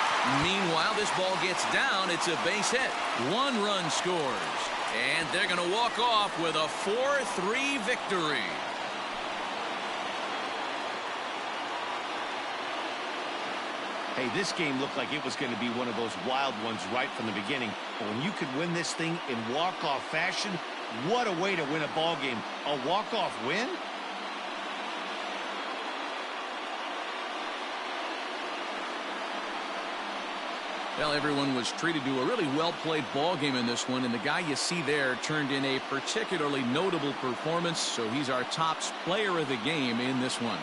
Meanwhile, this ball gets down. It's a base hit. 1 run scores. And they're going to walk off with a 4-3 victory. Hey, this game looked like it was going to be one of those wild ones right from the beginning. But when you could win this thing in walk-off fashion, what a way to win a ball game. A walk-off win? Well, everyone was treated to a really well-played ball game in this one, and the guy you see there turned in a particularly notable performance, so he's our top player of the game in this one.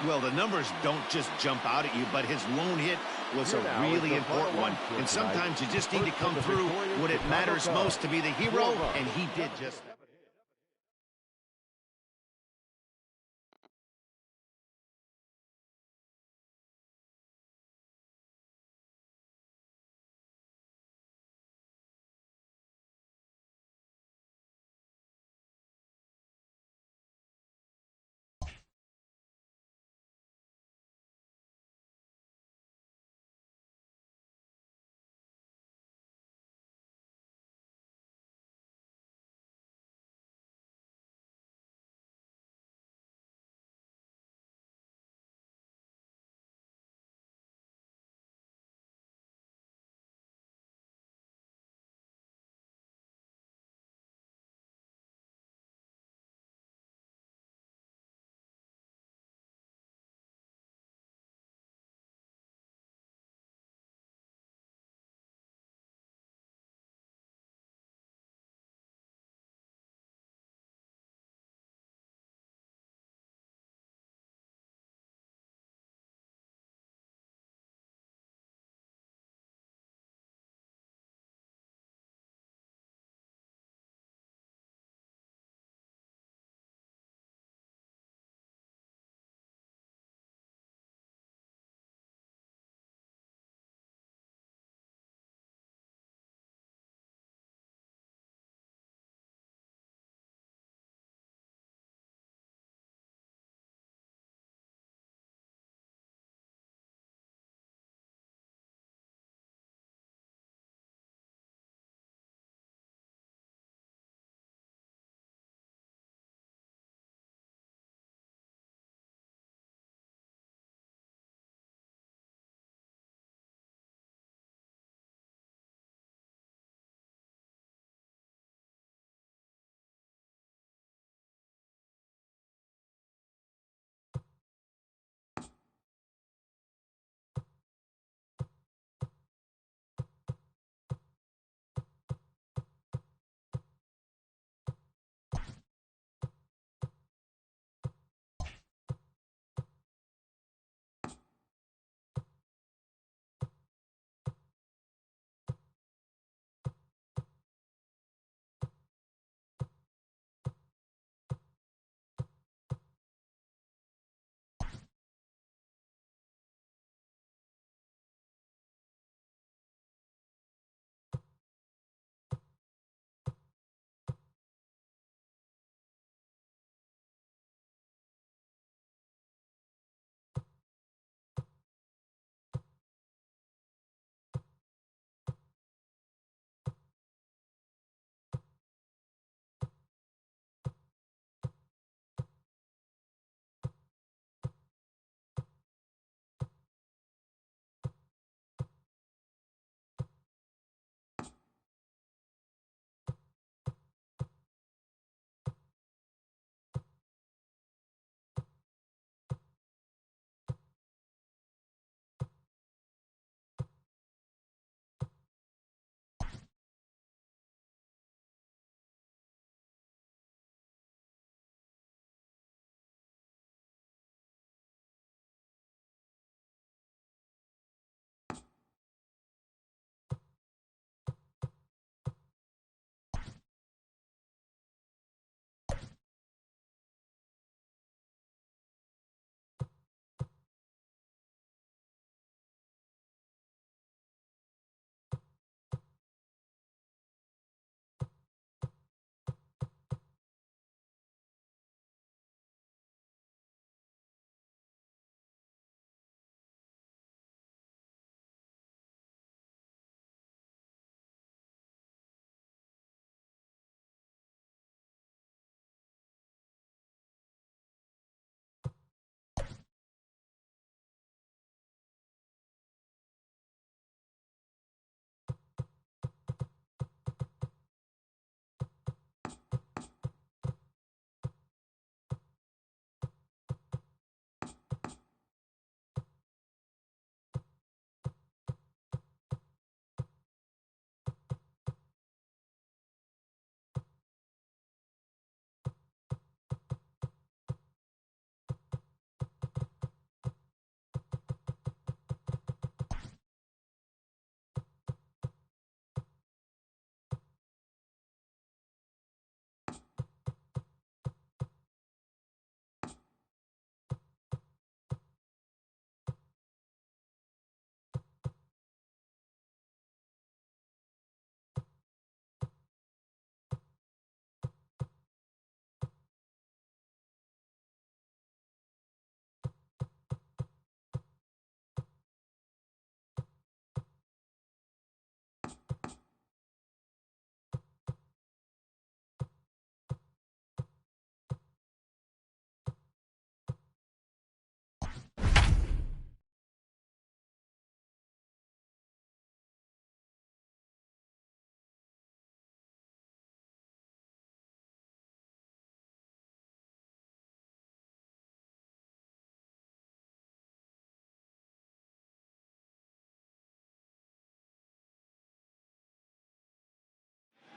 Well, the numbers don't just jump out at you, but his lone hit was a really important one. And sometimes you just need to come through when it matters most to be the hero, and he did just that.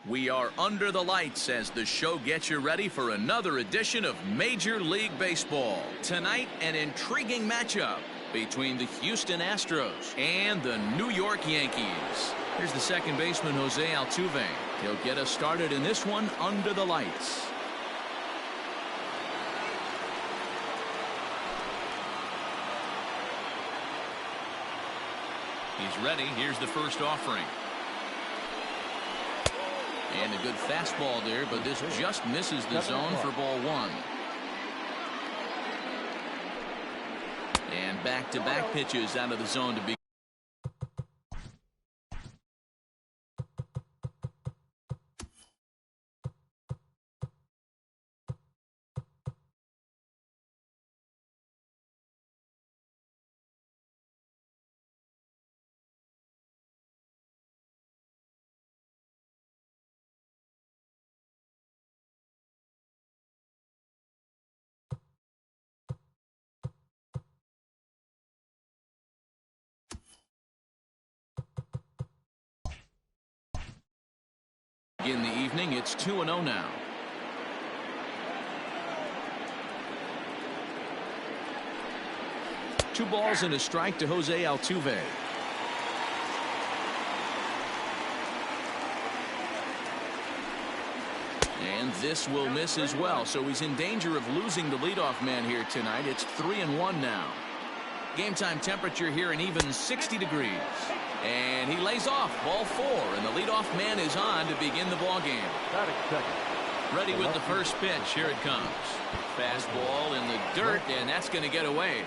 We are under the lights as the show gets you ready for another edition of Major League Baseball. Tonight, an intriguing matchup between the Houston Astros and the New York Yankees. Here's the second baseman, Jose Altuve. He'll get us started in this one under the lights. He's ready. Here's the first offering. And a good fastball there, but this just misses the zone for ball one. And back-to-back pitches out of the zone to be. In the evening, it's 2-0 now. Two balls and a strike to Jose Altuve. And this will miss as well, so he's in danger of losing the leadoff man here tonight. It's 3-1 now. Game time temperature here an even 60 degrees. And he lays off ball four, and the leadoff man is on to begin the ball game. Ready with the first pitch. Here it comes. Fastball in the dirt, and that's going to get away.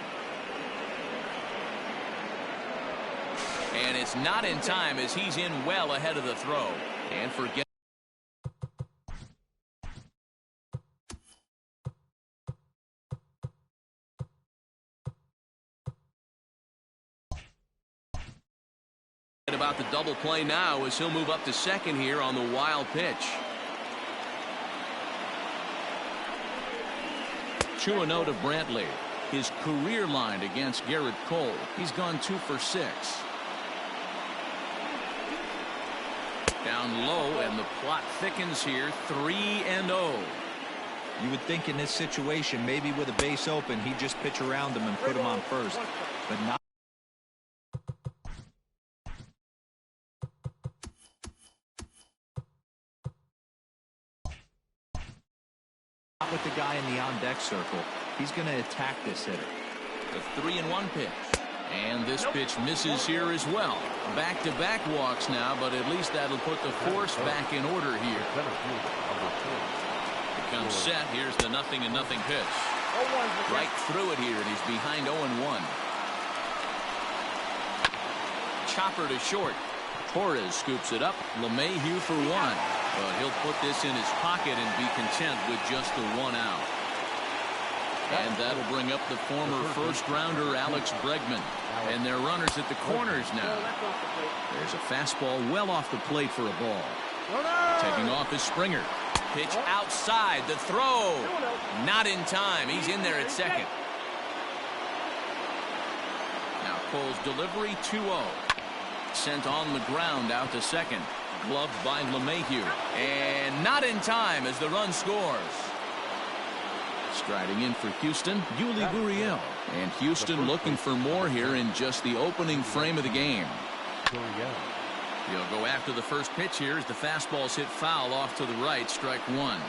And it's not in time as he's in well ahead of the throw. And forget. About the double play now as he'll move up to second here on the wild pitch. 2-0 to Brantley. His career line against Garrett Cole. He's gone 2 for 6. Down low, and the plot thickens here. 3-0. You would think in this situation, maybe with a base open, he'd just pitch around him and put him on first, but not. With the guy in the on-deck circle, he's going to attack this hitter. The 3-1 pitch. And this pitch misses here as well. Back-to-back walks now, but at least that'll put the force back in order here. Here comes set. Here's the 0-0 pitch. Right through it here, and he's behind 0-1. Chopper to short. Torres scoops it up. LeMahieu for one. But he'll put this in his pocket and be content with just the 1 out. And that'll bring up the former first-rounder Alex Bregman. And they're runners at the corners now. There's a fastball well off the plate for a ball. Taking off is Springer. Pitch outside. The throw. Not in time. He's in there at second. Now Cole's delivery 2-0. Sent on the ground out to second. Gloved by LeMahieu. And not in time as the run scores. Striding in for Houston, Yuli Gurriel. And Houston looking for more here in just the opening frame of the game. He'll go after the first pitch here as the fastball's hit foul off to the right, strike one.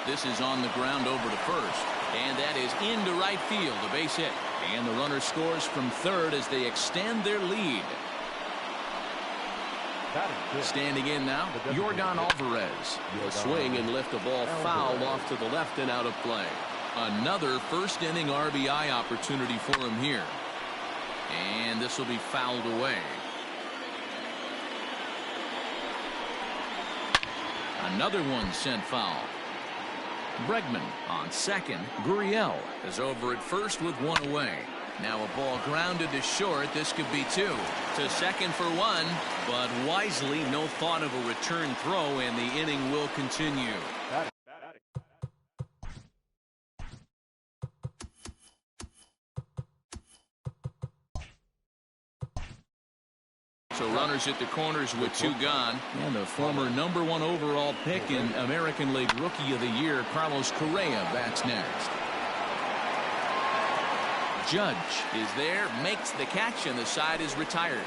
This is on the ground over to first. And that is into right field, a base hit. And the runner scores from third as they extend their lead. Standing in now, Yordan Alvarez. He'll swing and lift a ball foul off to the left and out of play. Another first inning RBI opportunity for him here. And this will be fouled away. Another one sent foul. Bregman on second. Gurriel is over at first with one away. Now a ball grounded to short. This could be two. To second for one, but wisely no thought of a return throw, and the inning will continue. So runners at the corners with 2 gone. And the former #1 overall pick in American League Rookie of the Year, Carlos Correa, bats next. Judge is there, makes the catch, and the side is retired.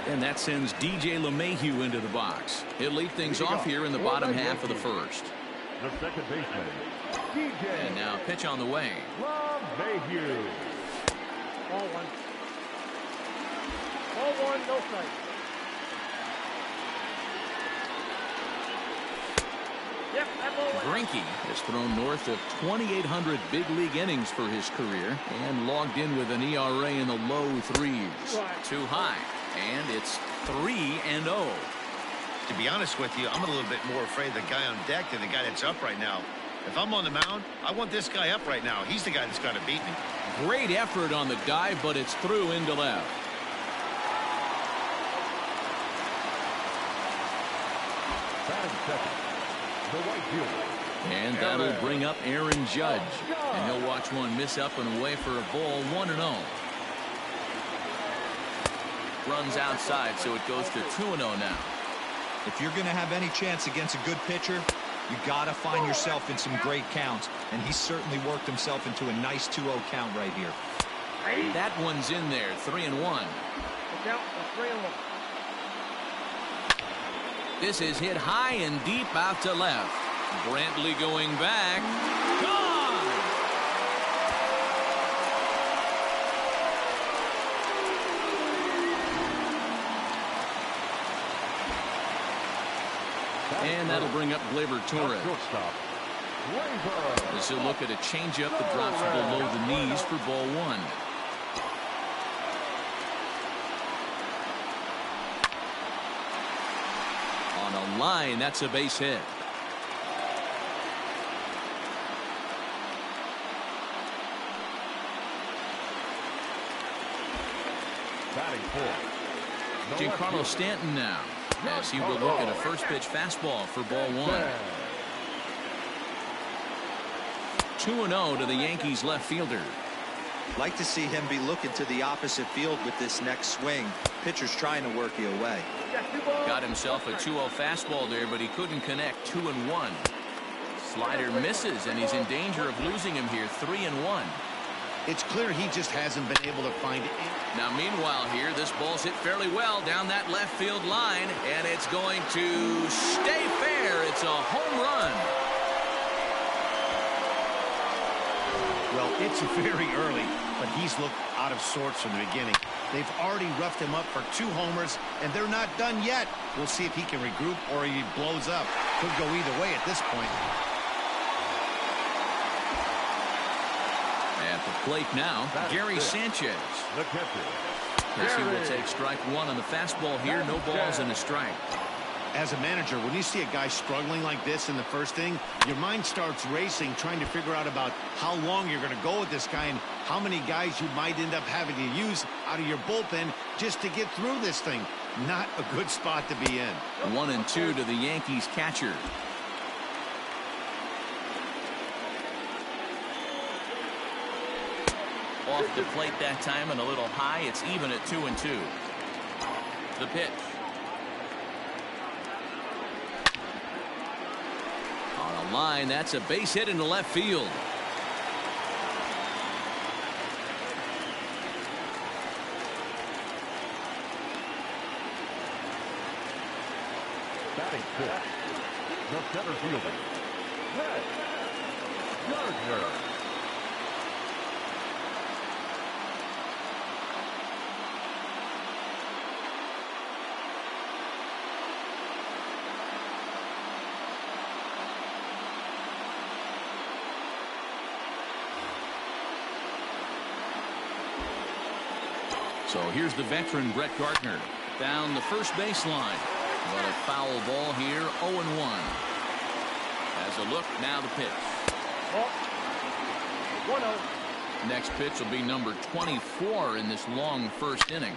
And that sends DJ LeMahieu into the box. He'll lead things off here in the bottom half of the first. The second baseman, DJ. And now pitch on the way. LeMahieu. Ball 1. Ball 1, no strike. Yep, that ball went. Greinke has thrown north of 2,800 big league innings for his career and logged in with an ERA in the low 3s. Right. Too high. And it's 3-0. To be honest with you, I'm a little bit more afraid of the guy on deck than the guy that's up right now. If I'm on the mound, I want this guy up right now. He's the guy that's got to beat me. Great effort on the dive, but it's through into left. Batting second, the right fielder. And that'll bring up Aaron Judge. And he'll watch one miss up and away for a ball, 1-0. Runs outside, so it goes to 2-0 now. If you're going to have any chance against a good pitcher, you got to find yourself in some great counts. And he certainly worked himself into a nice 2-0 count right here. That one's in there, 3-1. Count for 3-1. This is hit high and deep out to left. Brantley going back. Gone! And that'll bring up Gleyber Torres. As he'll look at a changeup that drops below the knees for ball 1. On a line, that's a base hit. Batting fourth, Giancarlo Stanton now, as he will look at a first pitch fastball for ball 1. 2-0 to the Yankees left fielder. Like to see him be looking to the opposite field with this next swing. Pitcher's trying to work you away. Got himself a 2-0 fastball there, but he couldn't connect. 2-1. Slider misses, and he's in danger of losing him here. 3-1. It's clear he just hasn't been able to find it. Now, meanwhile here, this ball's hit fairly well down that left field line, and it's going to stay fair. It's a home run. Well, it's very early, but he's looked out of sorts from the beginning. They've already roughed him up for 2 homers, and they're not done yet. We'll see if he can regroup or he blows up. Could go either way at this point. At the plate now, Gary Sanchez. the catcher. As he will take strike 1 on the fastball here. No balls and a strike. As a manager, when you see a guy struggling like this in the first inning, your mind starts racing, trying to figure out about how long you're going to go with this guy and how many guys you might end up having to use out of your bullpen just to get through this thing. Not a good spot to be in. 1-2 to the Yankees catcher. Off the plate that time and a little high. It's even at 2-2. The pitch. On a line, that's a base hit into left field. Batting fifth, the center fielder, Brett Gardner. So here's the veteran Brett Gardner down the first baseline. But a foul ball here, 0-1. As a look, now the pitch. 1-0. Next pitch will be number 24 in this long first inning.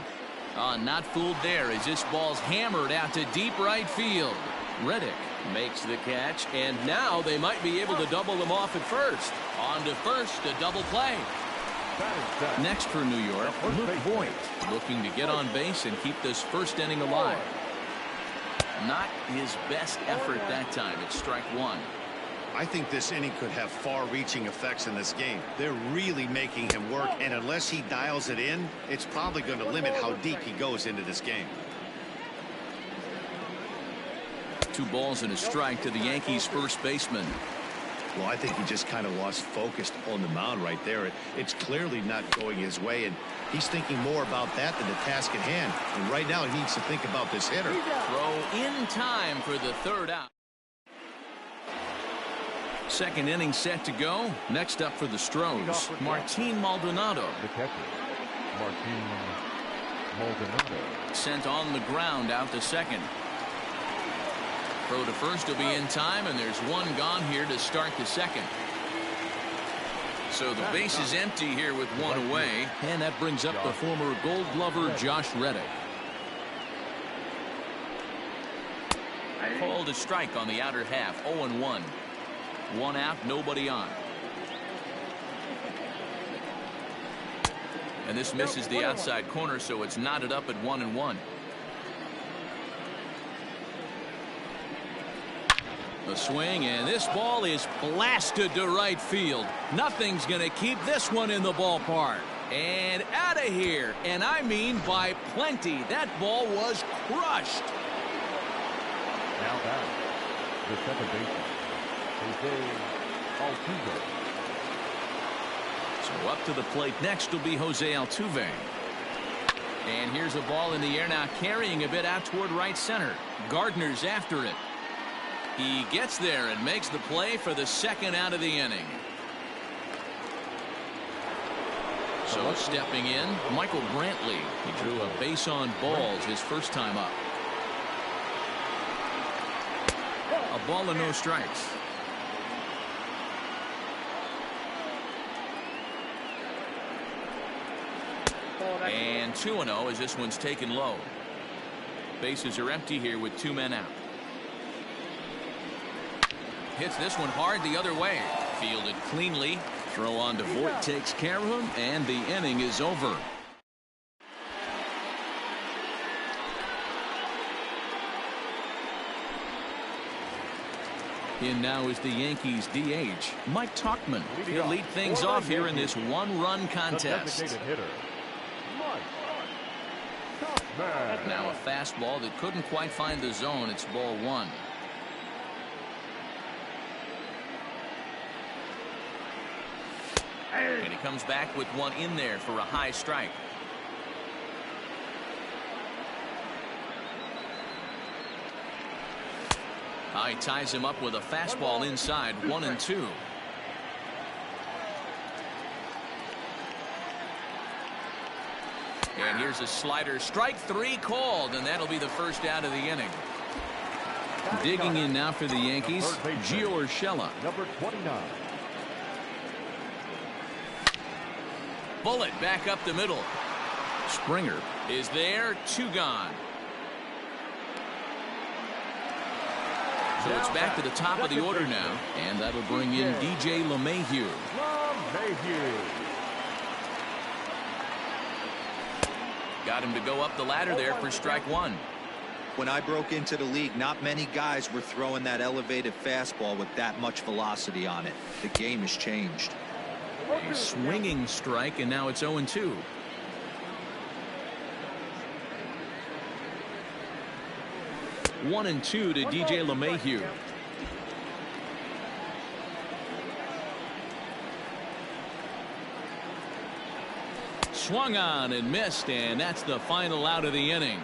Not fooled there as this ball's hammered out to deep right field. Reddick makes the catch, and now they might be able to double them off at first. On to first, a double play. Next for New York, Luke Voigt, looking to get on base and keep this first inning alive. Not his best effort that time. It's strike one. I think this inning could have far-reaching effects in this game. They're really making him work, and unless he dials it in, it's probably going to limit how deep he goes into this game. 2 balls and a strike to the Yankees first baseman. Well, I think he just kind of lost focus on the mound right there. It's clearly not going his way, and he's thinking more about that than the task at hand. And right now he needs to think about this hitter. Throw in time for the third out. Second inning set to go. Next up for the Stros, Martin Maldonado. The catcher, Martin Maldonado. Sent on the ground out to second. Throw to first will be in time, and there's one gone here to start the second. So the base is empty here with one away, and that brings up the former Gold Glover Josh Reddick. Called a strike on the outer half, 0-1. 1 out, nobody on. And this misses the outside corner, so it's knotted up at 1-1. A swing, and this ball is blasted to right field. Nothing's going to keep this one in the ballpark. And out of here, and I mean by plenty. That ball was crushed. Now back, the second baseman, Jose Altuve. So up to the plate next will be Jose Altuve. And here's a ball in the air now, carrying a bit out toward right center. Gardner's after it. He gets there and makes the play for the second out of the inning. So stepping in, Michael Brantley. He drew a base on balls his first time up. A ball and no strikes. And 2-0 as this one's taken low. Bases are empty here with 2 men out. Hits this one hard the other way. Fielded cleanly. Throw on to Voigt takes care of him, and the inning is over. In now is the Yankees DH, Mike Tauchman. He'll lead things off here in this 1-run contest. Now a fastball that couldn't quite find the zone. It's ball 1. And he comes back with one in there for a high strike. He ties him up with a fastball inside, 1-2. And here's a slider, strike 3 called, and that'll be the first out of the inning. Digging in now for the Yankees, Gio Urshela. Number 29. Bullet back up the middle. Springer is there, 2 gone. So it's back to the top of the order now, and that'll bring in DJ LeMahieu. Got him to go up the ladder there for strike 1. When I broke into the league, not many guys were throwing that elevated fastball with that much velocity on it. The game has changed. A swinging strike, and now it's 0-2. One and 2 to DJ LeMahieu. Swung on and missed, and that's the final out of the inning.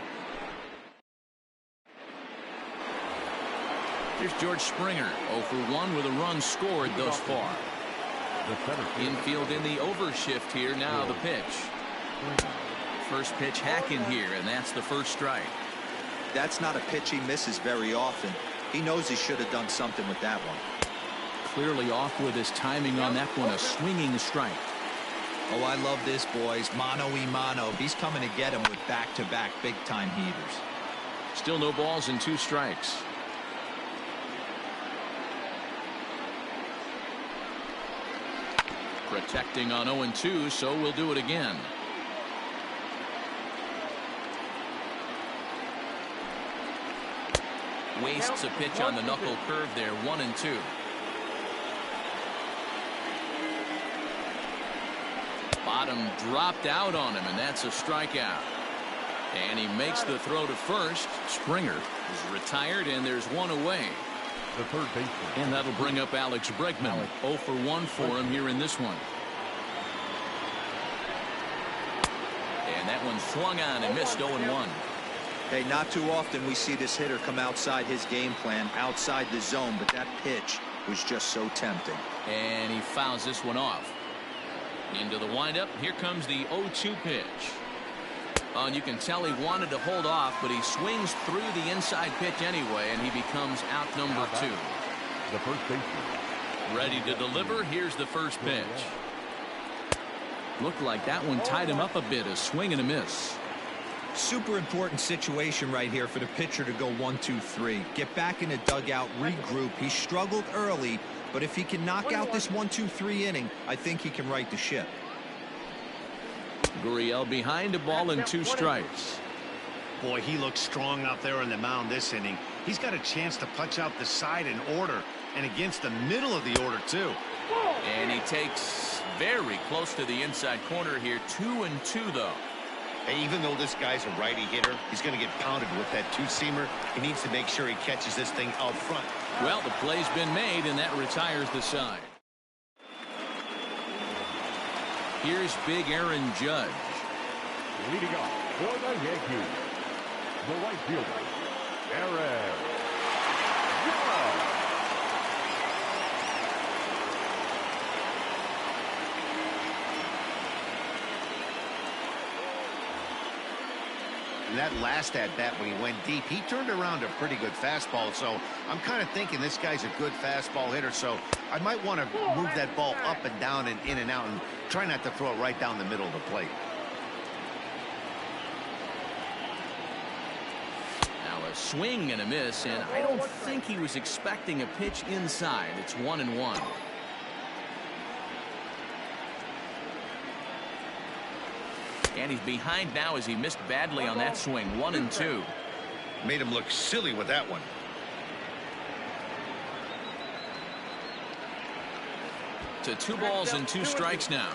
Here's George Springer, 0 for 1 with a run scored thus far. Infield in the overshift here. Now the pitch. First pitch hack in here, and that's the first strike. That's not a pitch he misses very often. He knows he should have done something with that one. Clearly off with his timing on that one. A swinging strike. Oh, I love this, boys. Mano-y-mano. He's coming to get him with back-to-back big-time heaters. Still no balls and 2 strikes. Protecting on 0-2, so we'll do it again. Wastes a pitch on the knuckle curve there. 1-2. Bottom dropped out on him, and that's a strikeout. And he makes the throw to first. Springer is retired, and there's one away. The third baseman. And that'll bring up Alex Bregman. 0 for 1 for him here in this one. And that one swung on and missed. 0-1. Hey, not too often we see this hitter come outside his game plan, outside the zone, but that pitch was just so tempting. And he fouls this one off. Into the windup. Here comes the 0-2 pitch. Oh, and you can tell he wanted to hold off, but he swings through the inside pitch anyway, and he becomes out number 2. The first baseman. Ready to deliver. Here's the first pitch. Looked like that one tied him up a bit. A swing and a miss. Super important situation right here for the pitcher to go 1-2-3. Get back in the dugout, regroup. He struggled early, but if he can knock out this 1-2-3 inning, I think he can right the ship. Gurriel behind a ball and 2 strikes. Boy, he looks strong out there on the mound this inning. He's got a chance to punch out the side in order, and against the middle of the order, too. And he takes very close to the inside corner here. 2-2, though. Hey, even though this guy's a righty hitter, he's going to get pounded with that two-seamer. He needs to make sure he catches this thing out front. Well, the play's been made, and that retires the side. Here's big Aaron Judge. Leading off for the Yankees, the right fielder, Aaron Judge. And that last at-bat when he went deep, he turned around a pretty good fastball. So I'm kind of thinking this guy's a good fastball hitter. So I might want to move that ball up and down and in and out and try not to throw it right down the middle of the plate. Now a swing and a miss, and I don't think he was expecting a pitch inside. It's 1-1. And he's behind now as he missed badly on that swing. 1-2. Made him look silly with that one. To 2 balls and 2 strikes now.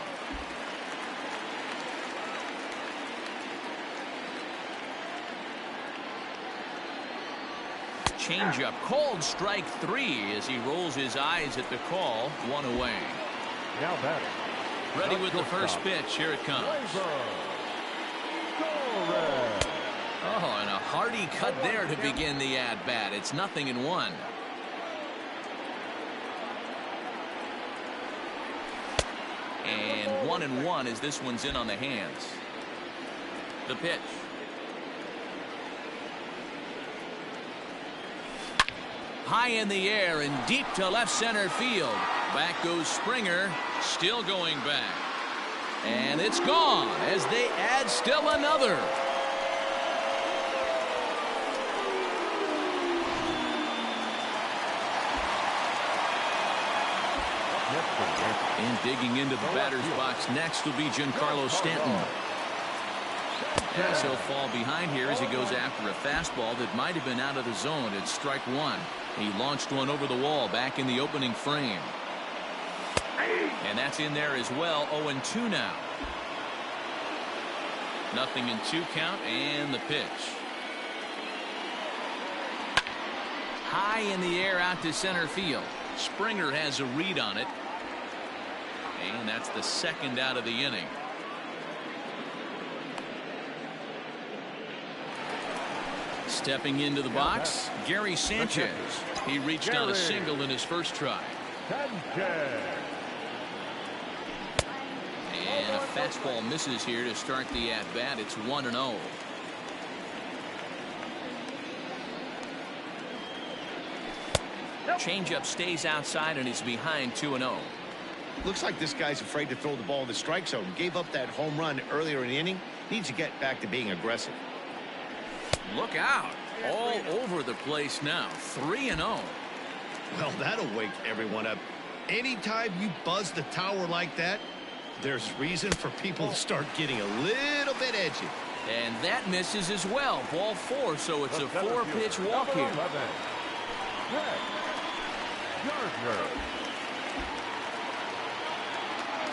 Changeup called strike 3 as he rolls his eyes at the call. 1 away. Now batting. Ready with the first pitch. Here it comes. Oh, and a hearty cut there to begin the at-bat. It's 0-1. And 1-1 as this one's in on the hands. The pitch. High in the air and deep to left center field. Back goes Springer, still going back. And it's gone as they add still another. And digging into the batter's box next will be Giancarlo Stanton. As he'll fall behind here as he goes after a fastball that might have been out of the zone. It's strike 1. He launched one over the wall back in the opening frame. And that's in there as well. 0-2 now. 0-2 count, and the pitch. High in the air out to center field. Springer has a read on it. And that's the second out of the inning. Stepping into the box, Gary Sanchez. He reached on a single in his first try. And a fastball misses here to start the at-bat. It's 1-0. Changeup stays outside and he's behind 2-0. Looks like this guy's afraid to throw the ball in the strike zone. Gave up that home run earlier in the inning. Needs to get back to being aggressive. Look out. All over the place now. 3-0. Well, that'll wake everyone up. Anytime you buzz the tower like that, there's reason for people to start getting a little bit edgy. And that misses as well. Ball 4, so it's a 4-pitch walk here.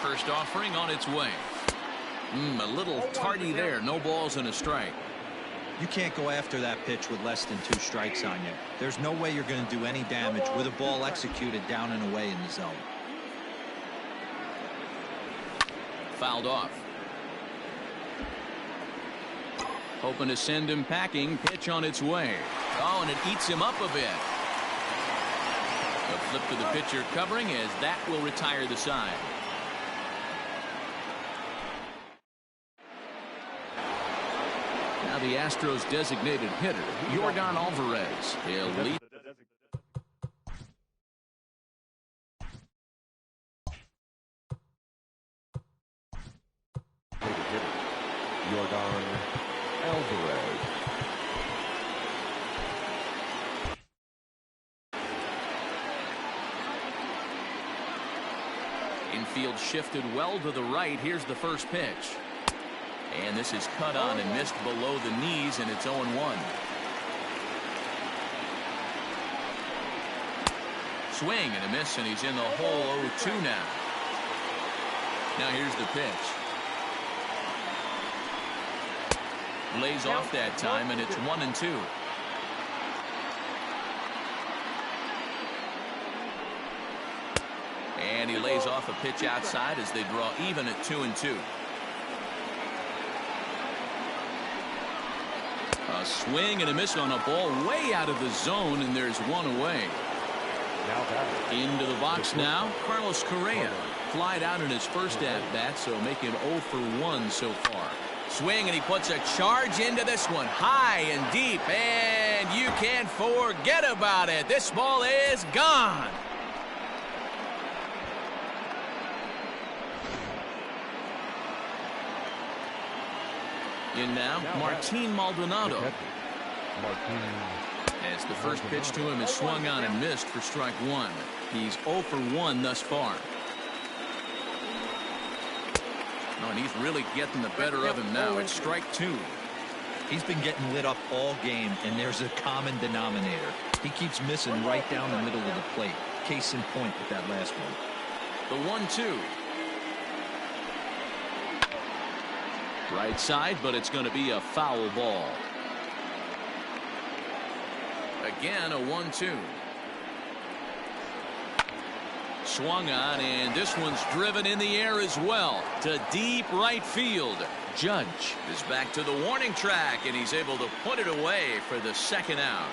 First offering on its way. A little tardy there. No balls and a strike. You can't go after that pitch with less than 2 strikes on you. There's no way you're going to do any damage with a ball executed down and away in the zone. Fouled off. Hoping to send him packing. Pitch on its way. Oh, and it eats him up a bit. A flip to the pitcher covering as that will retire the side. Now the Astros designated hitter, Yordan Alvarez. He'll lead. Yordan Alvarez. Infield shifted well to the right. Here's the first pitch. And this is cut on and missed below the knees, and it's 0-1. Swing and a miss, and he's in the hole 0-2 now. Now here's the pitch. Lays off that time, and it's 1-2. And he lays off a pitch outside as they draw even at 2-2. A swing and a miss on a ball way out of the zone, and there's one away. Into the box now, Carlos Correa. Flied out in his first at-bat, so making 0 for 1 so far. Swing, and he puts a charge into this one. High and deep, and you can't forget about it. This ball is gone. In now, Martin Maldonado. As the first pitch to him is swung on and missed for strike 1. He's 0 for 1 thus far. Oh, and he's really getting the better of him now. It's strike 2. He's been getting lit up all game, and there's a common denominator. He keeps missing right down the middle of the plate. Case in point with that last one. The 1-2. Right side, but it's going to be a foul ball. Again, a 1-2. Swung on, and this one's driven in the air as well to deep right field. Judge is back to the warning track, and he's able to put it away for the second out.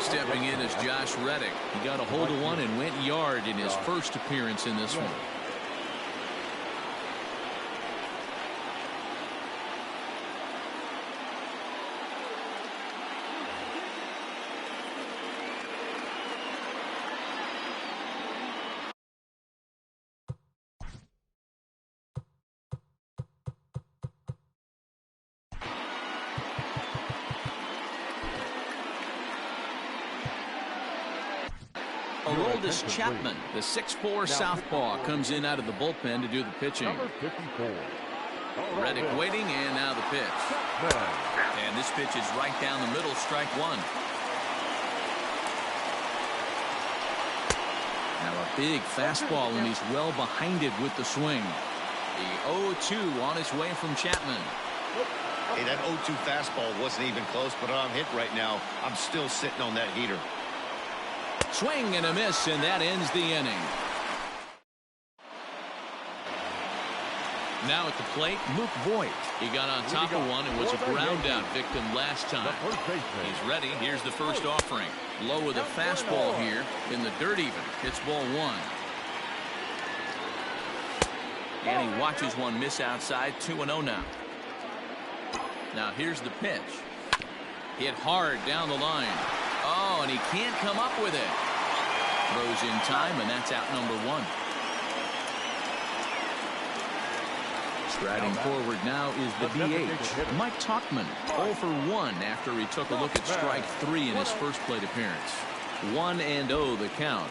Stepping in is Josh Reddick. He got a hold of one and went yard in his first appearance in this one. Aroldis Chapman, the 6'4" southpaw, comes in out of the bullpen to do the pitching. Reddick waiting, and now the pitch. And this pitch is right down the middle, strike 1. Now a big fastball, and he's well behind it with the swing. The 0-2 on his way from Chapman. Hey, that 0-2 fastball wasn't even close, but I'm hit right now. I'm still sitting on that heater. Swing and a miss, and that ends the inning. Now at the plate, Luke Voigt. He got on top of one and was a ground out victim last time. He's ready. Here's the first offering. Low with a fastball here in the dirt even. It's ball 1. And he watches one miss outside. 2-0 now. Now here's the pitch. Hit hard down the line. Oh, and he can't come up with it. Throws in time, and that's out number 1. Striding forward now is the DH, Mike Tauchman, 0 for 1 after he took a look at strike 3 in his first plate appearance. 1-0 the count.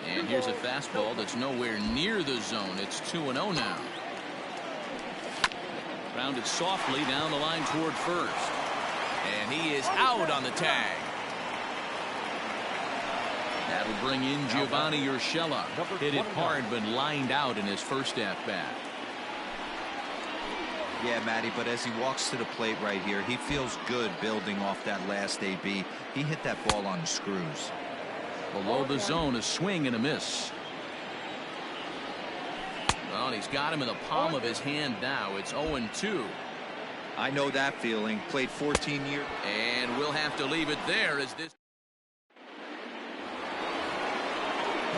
And here's a fastball that's nowhere near the zone. It's 2-0 now. Grounded softly down the line toward first. And he is out on the tag. That'll bring in Giovanni Urshela. Hit it hard but lined out in his first at-bat. Yeah, Matty, but as he walks to the plate right here, he feels good building off that last AB. He hit that ball on the screws. Below the zone, a swing and a miss. Well, he's got him in the palm of his hand now. It's 0-2. I know that feeling. Played 14 years. And we'll have to leave it there as this.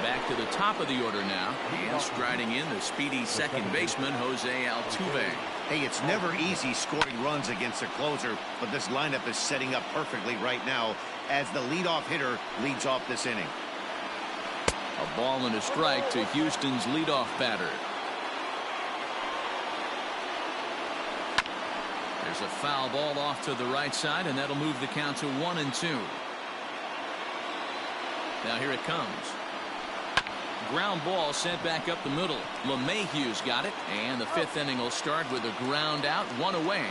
Back to the top of the order now. And striding in, the speedy second baseman, Jose Altuve. Hey, it's never easy scoring runs against a closer, but this lineup is setting up perfectly right now as the leadoff hitter leads off this inning. A ball and a strike to Houston's leadoff batter. There's a foul ball off to the right side, and that'll move the count to 1-2. Now here it comes. Ground ball sent back up the middle. LeMahieu's got it, and the fifth inning will start with a ground out, one away.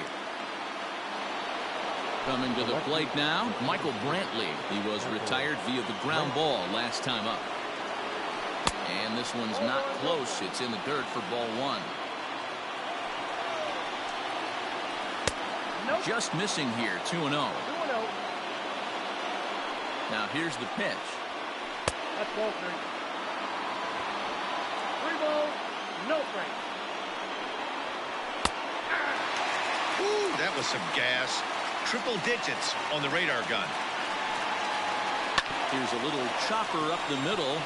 Coming to the plate now, Michael Brantley. He was retired via the ground ball last time up. And this one's not close. It's in the dirt for ball one. Just missing here, 2-0. Now here's the pitch. That's ball three. 3 balls, no strikes. Ooh, that was some gas. Triple digits on the radar gun. Here's a little chopper up the middle.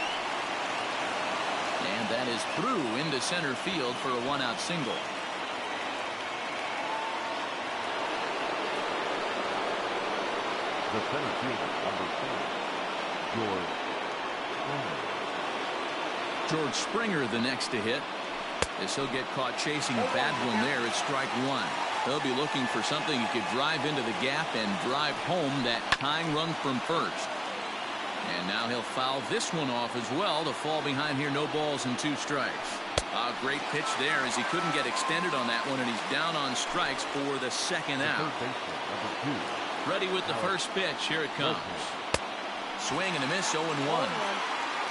And that is through into center field for a one-out single. The center fielder, number 4, George Springer the next to hit, as he'll get caught chasing a bad one there at strike one. He'll be looking for something he could drive into the gap and drive home that tying run from first. And now he'll foul this one off as well to fall behind here. No balls and 2 strikes. A great pitch there as he couldn't get extended on that one, and he's down on strikes for the second out. Ready with the first pitch. Here it comes. Swing and a miss, 0-1.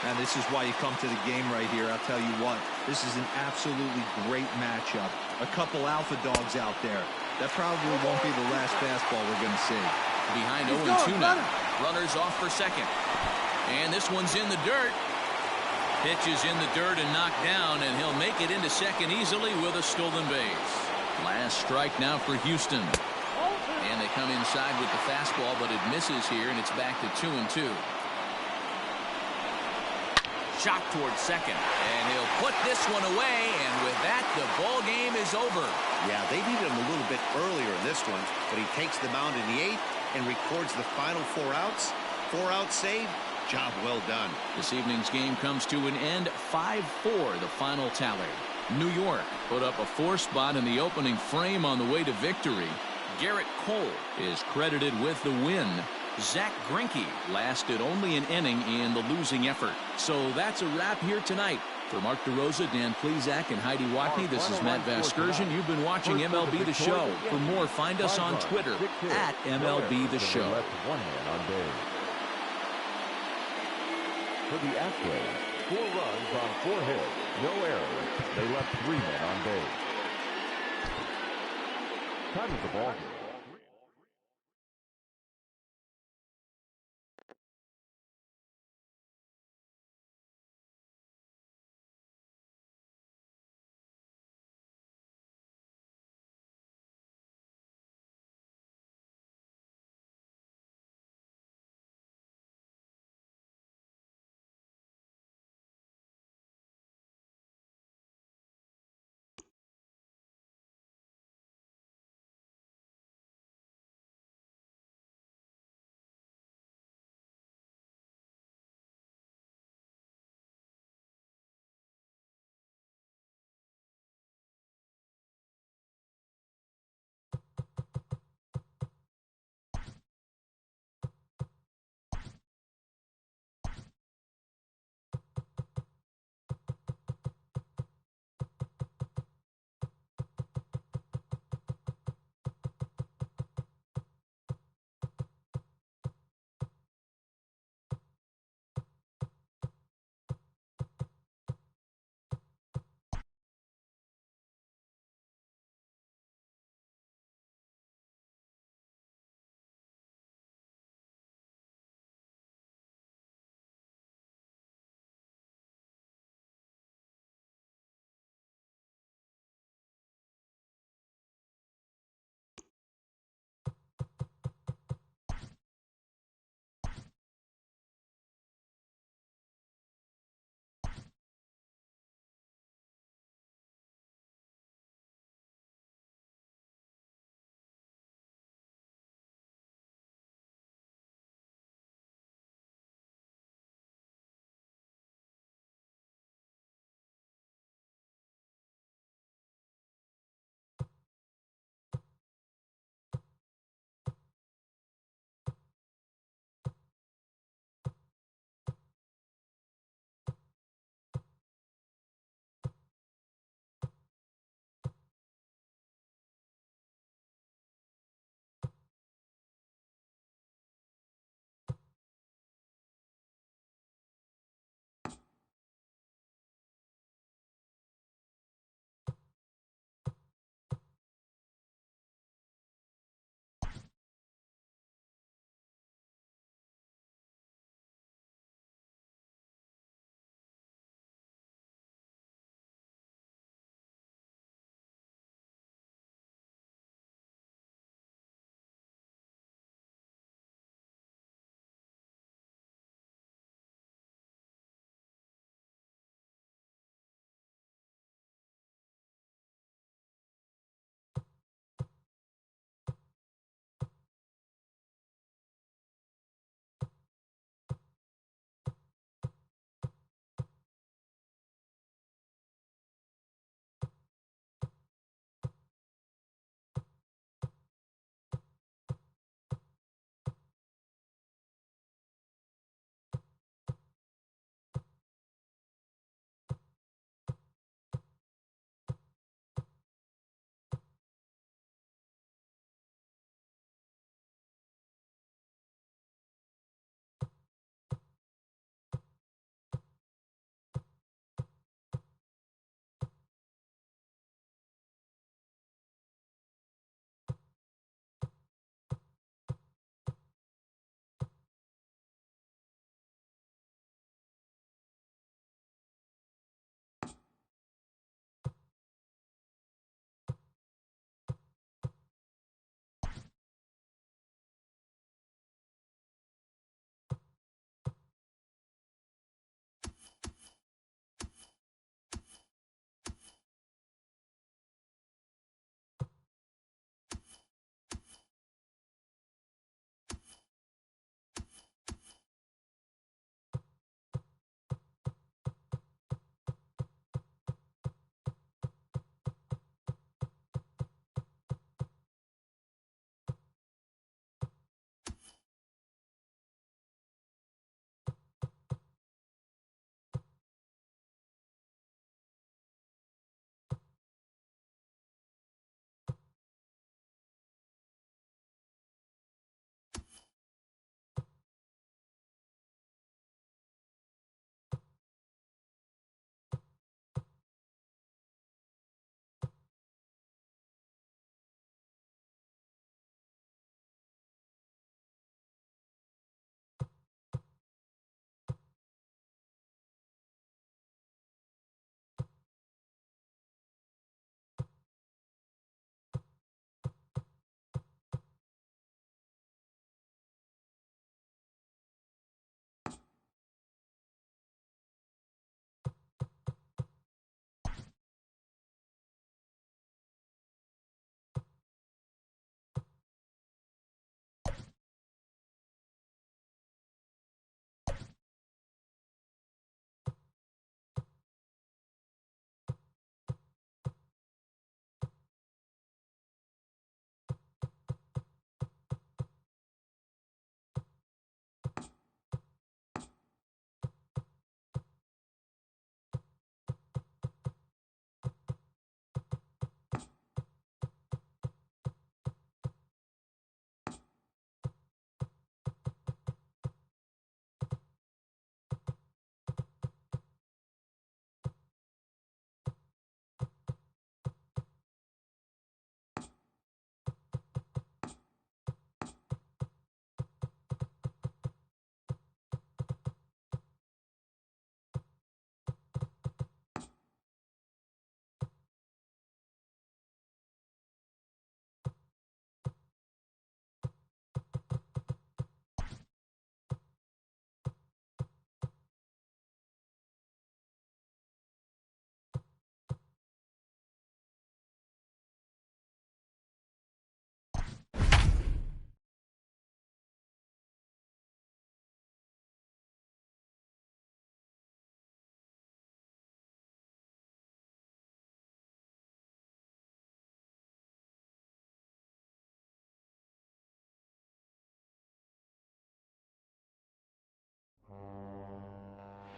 And this is why you come to the game right here. I'll tell you what, this is an absolutely great matchup. A couple alpha dogs out there. That probably won't be the last fastball we're going to see. Behind 0-2 now. Runners off for second. And this one's in the dirt. Pitch is in the dirt and knocked down, and he'll make it into second easily with a stolen base. Last strike now for Houston. And they come inside with the fastball, but it misses here, and it's back to 2-2. Shot towards second, and he'll put this one away, and with that, the ball game is over. Yeah, they needed him a little bit earlier in this one, but he takes the mound in the 8th and records the final 4 outs. 4 out save. Job well done. This evening's game comes to an end, 5-4, the final tally. New York put up a 4 spot in the opening frame on the way to victory. Garrett Cole is credited with the win. Zach Greinke lasted only an inning in the losing effort. So that's a wrap here tonight. For Mark DeRosa, Dan Plezak, and Heidi Watney, this is Matt Vasgersian. You've been watching MLB The Show. For more, find us on Twitter at MLB The Show. Left 1 man on base. For the Astros, 4 runs on 4 hits, no errors. They left 3 men on base. Time of the ball game.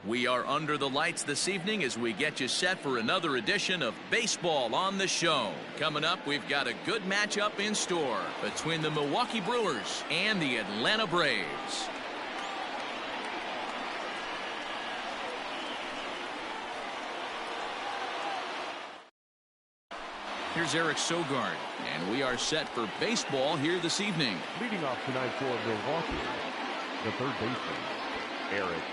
We are under the lights this evening as we get you set for another edition of Baseball on the Show. Coming up, we've got a good matchup in store between the Milwaukee Brewers and the Atlanta Braves. Here's Eric Sogard, and we are set for baseball here this evening. Leading off tonight for Milwaukee, the third baseman, Eric.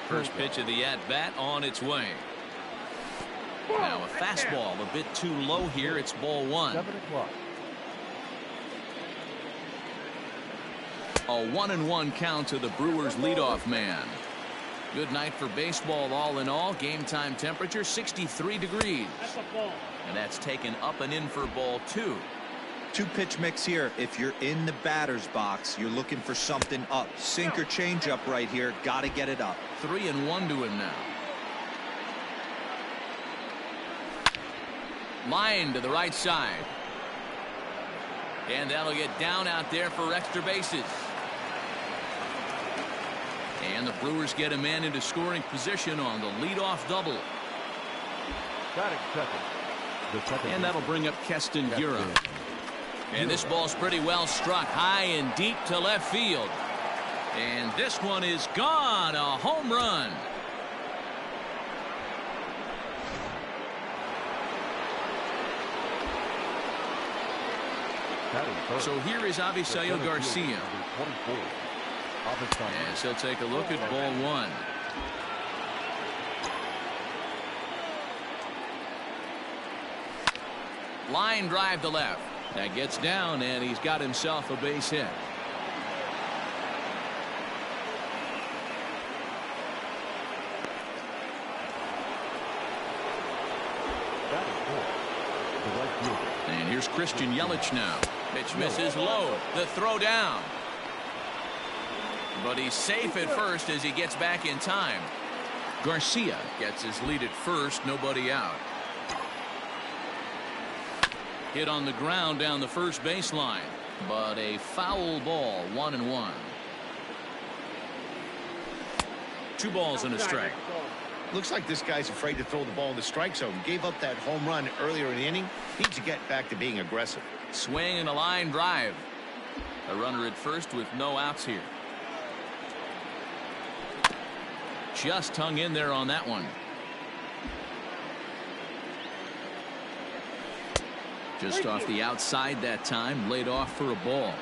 First pitch of the at-bat on its way. Now a fastball a bit too low here. It's ball one. 7 o'clock. A 1-1 count to the Brewers leadoff man. Good night for baseball all in all. Game time temperature 63 degrees. And that's taken up and in for ball two. Two-pitch mix here. If you're in the batter's box, you're looking for something up. Sink or change up right here. Got to get it up. 3-1 to him now. Line to the right side. And that'll get down out there for extra bases. And the Brewers get a man into scoring position on the leadoff double. Batting second. And that'll bring up Keston Hiura. And this ball's pretty well struck high and deep to left field. And this one is gone. A home run. So here is Avisaíl Garcia. And so take a look at ball one. Line drive to left. That gets down, and he's got himself a base hit. And here's Christian Yelich now. Pitch misses low. The throw down. But he's safe at first as he gets back in time. Garcia gets his lead at first. Nobody out. Hit on the ground down the first baseline, but a foul ball. 1-1. 2 balls and a strike. Looks like this guy's afraid to throw the ball in the strike zone. Gave up that home run earlier in the inning. Needs to get back to being aggressive. Swing and a line drive. A runner at first with no outs here. Just hung in there on that one. Just off the outside that time, laid off for a ball.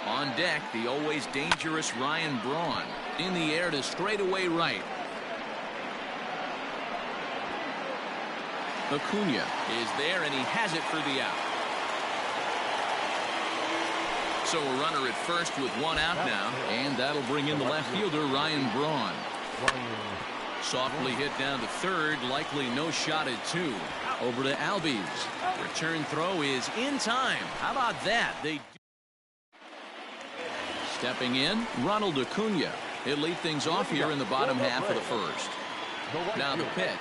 On deck, the always dangerous Ryan Braun. In the air to straightaway right. Acuna is there, and he has it for the out. So a runner at first with one out now, and that'll bring in the left fielder, Ryan Braun. Softly hit down to third, likely no shot at 2. Over to Albies. Return throw is in time. How about that? Stepping in, Ronald Acuna. He'll lead things off here in the bottom half of the first. Now the pitch.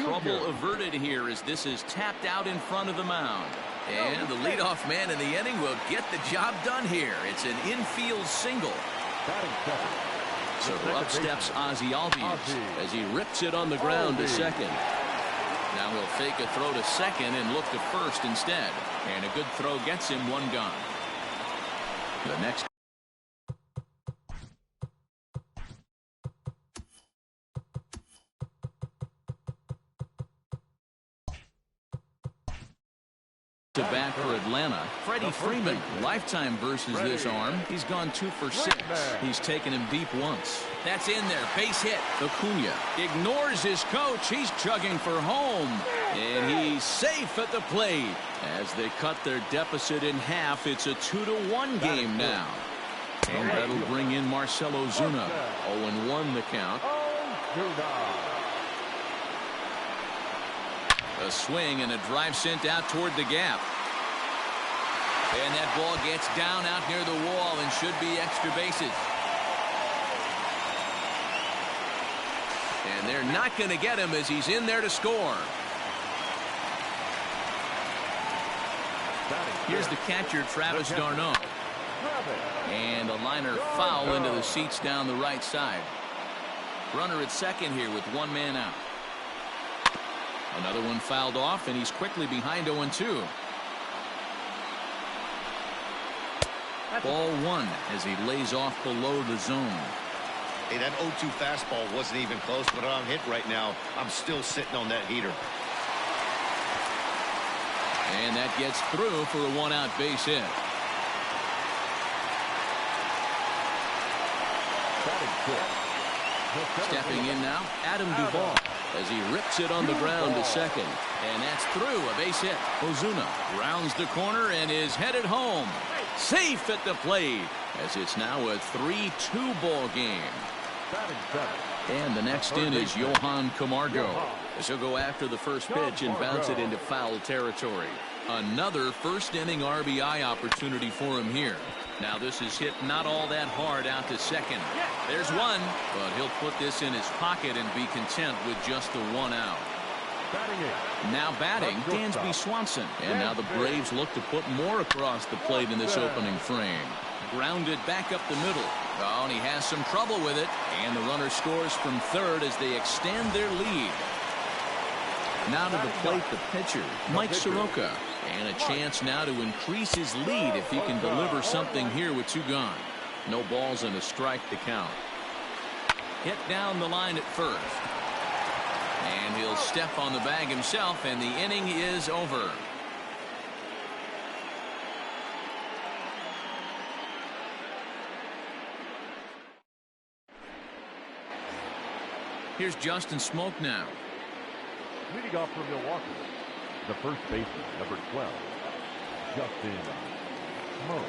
Trouble averted here as this is tapped out in front of the mound. And the leadoff man in the inning will get the job done here. It's an infield single. So up steps Ozzie Albies as he rips it on the ground to second. Now he'll fake a throw to second and look to first instead. And a good throw gets him one gone. The next. To bat for Atlanta, Freddie Freeman. Lifetime versus this arm. He's gone 2 for 6. He's taken him deep once. That's in there. Base hit. Acuna ignores his coach. He's chugging for home. And he's safe at the plate. As they cut their deficit in half, it's a 2-1 game now. And that'll bring in Marcell Ozuna. 0-1 the count. A swing and a drive sent out toward the gap. And that ball gets down out near the wall and should be extra bases. And they're not going to get him as he's in there to score. Here's the catcher, Travis d'Arnaud. And a liner foul into the seats down the right side. Runner at second here with one man out. Another one fouled off, and he's quickly behind 0-2. Ball one as he lays off below the zone. Hey, that 0-2 fastball wasn't even close, but I'm hit right now. I'm still sitting on that heater. And that gets through for a one-out base hit. Stepping in now, Adam Duvall, as he rips it on the ground to second. And that's through, a base hit. Ozuna rounds the corner and is headed home. Safe at the plate, as it's now a 3-2 ball game. And the next in is Johan Camargo, as he'll go after the first pitch and bounce it into foul territory. Another first inning RBI opportunity for him here. Now this is hit not all that hard out to second. There's one, but he'll put this in his pocket and be content with just the one out. Now batting, Dansby Swanson. And now the Braves look to put more across the plate in this opening frame. Grounded back up the middle. Oh, and he has some trouble with it. And the runner scores from third as they extend their lead. Now to the plate, the pitcher, Mike Soroka. And a chance now to increase his lead if he can deliver something here with two gone. No balls and a strike to count. Hit down the line at first. And he'll step on the bag himself, and the inning is over. Here's Justin Smoke now. Leading off for Milwaukee, the first baseman, number 12, Justin Smoke.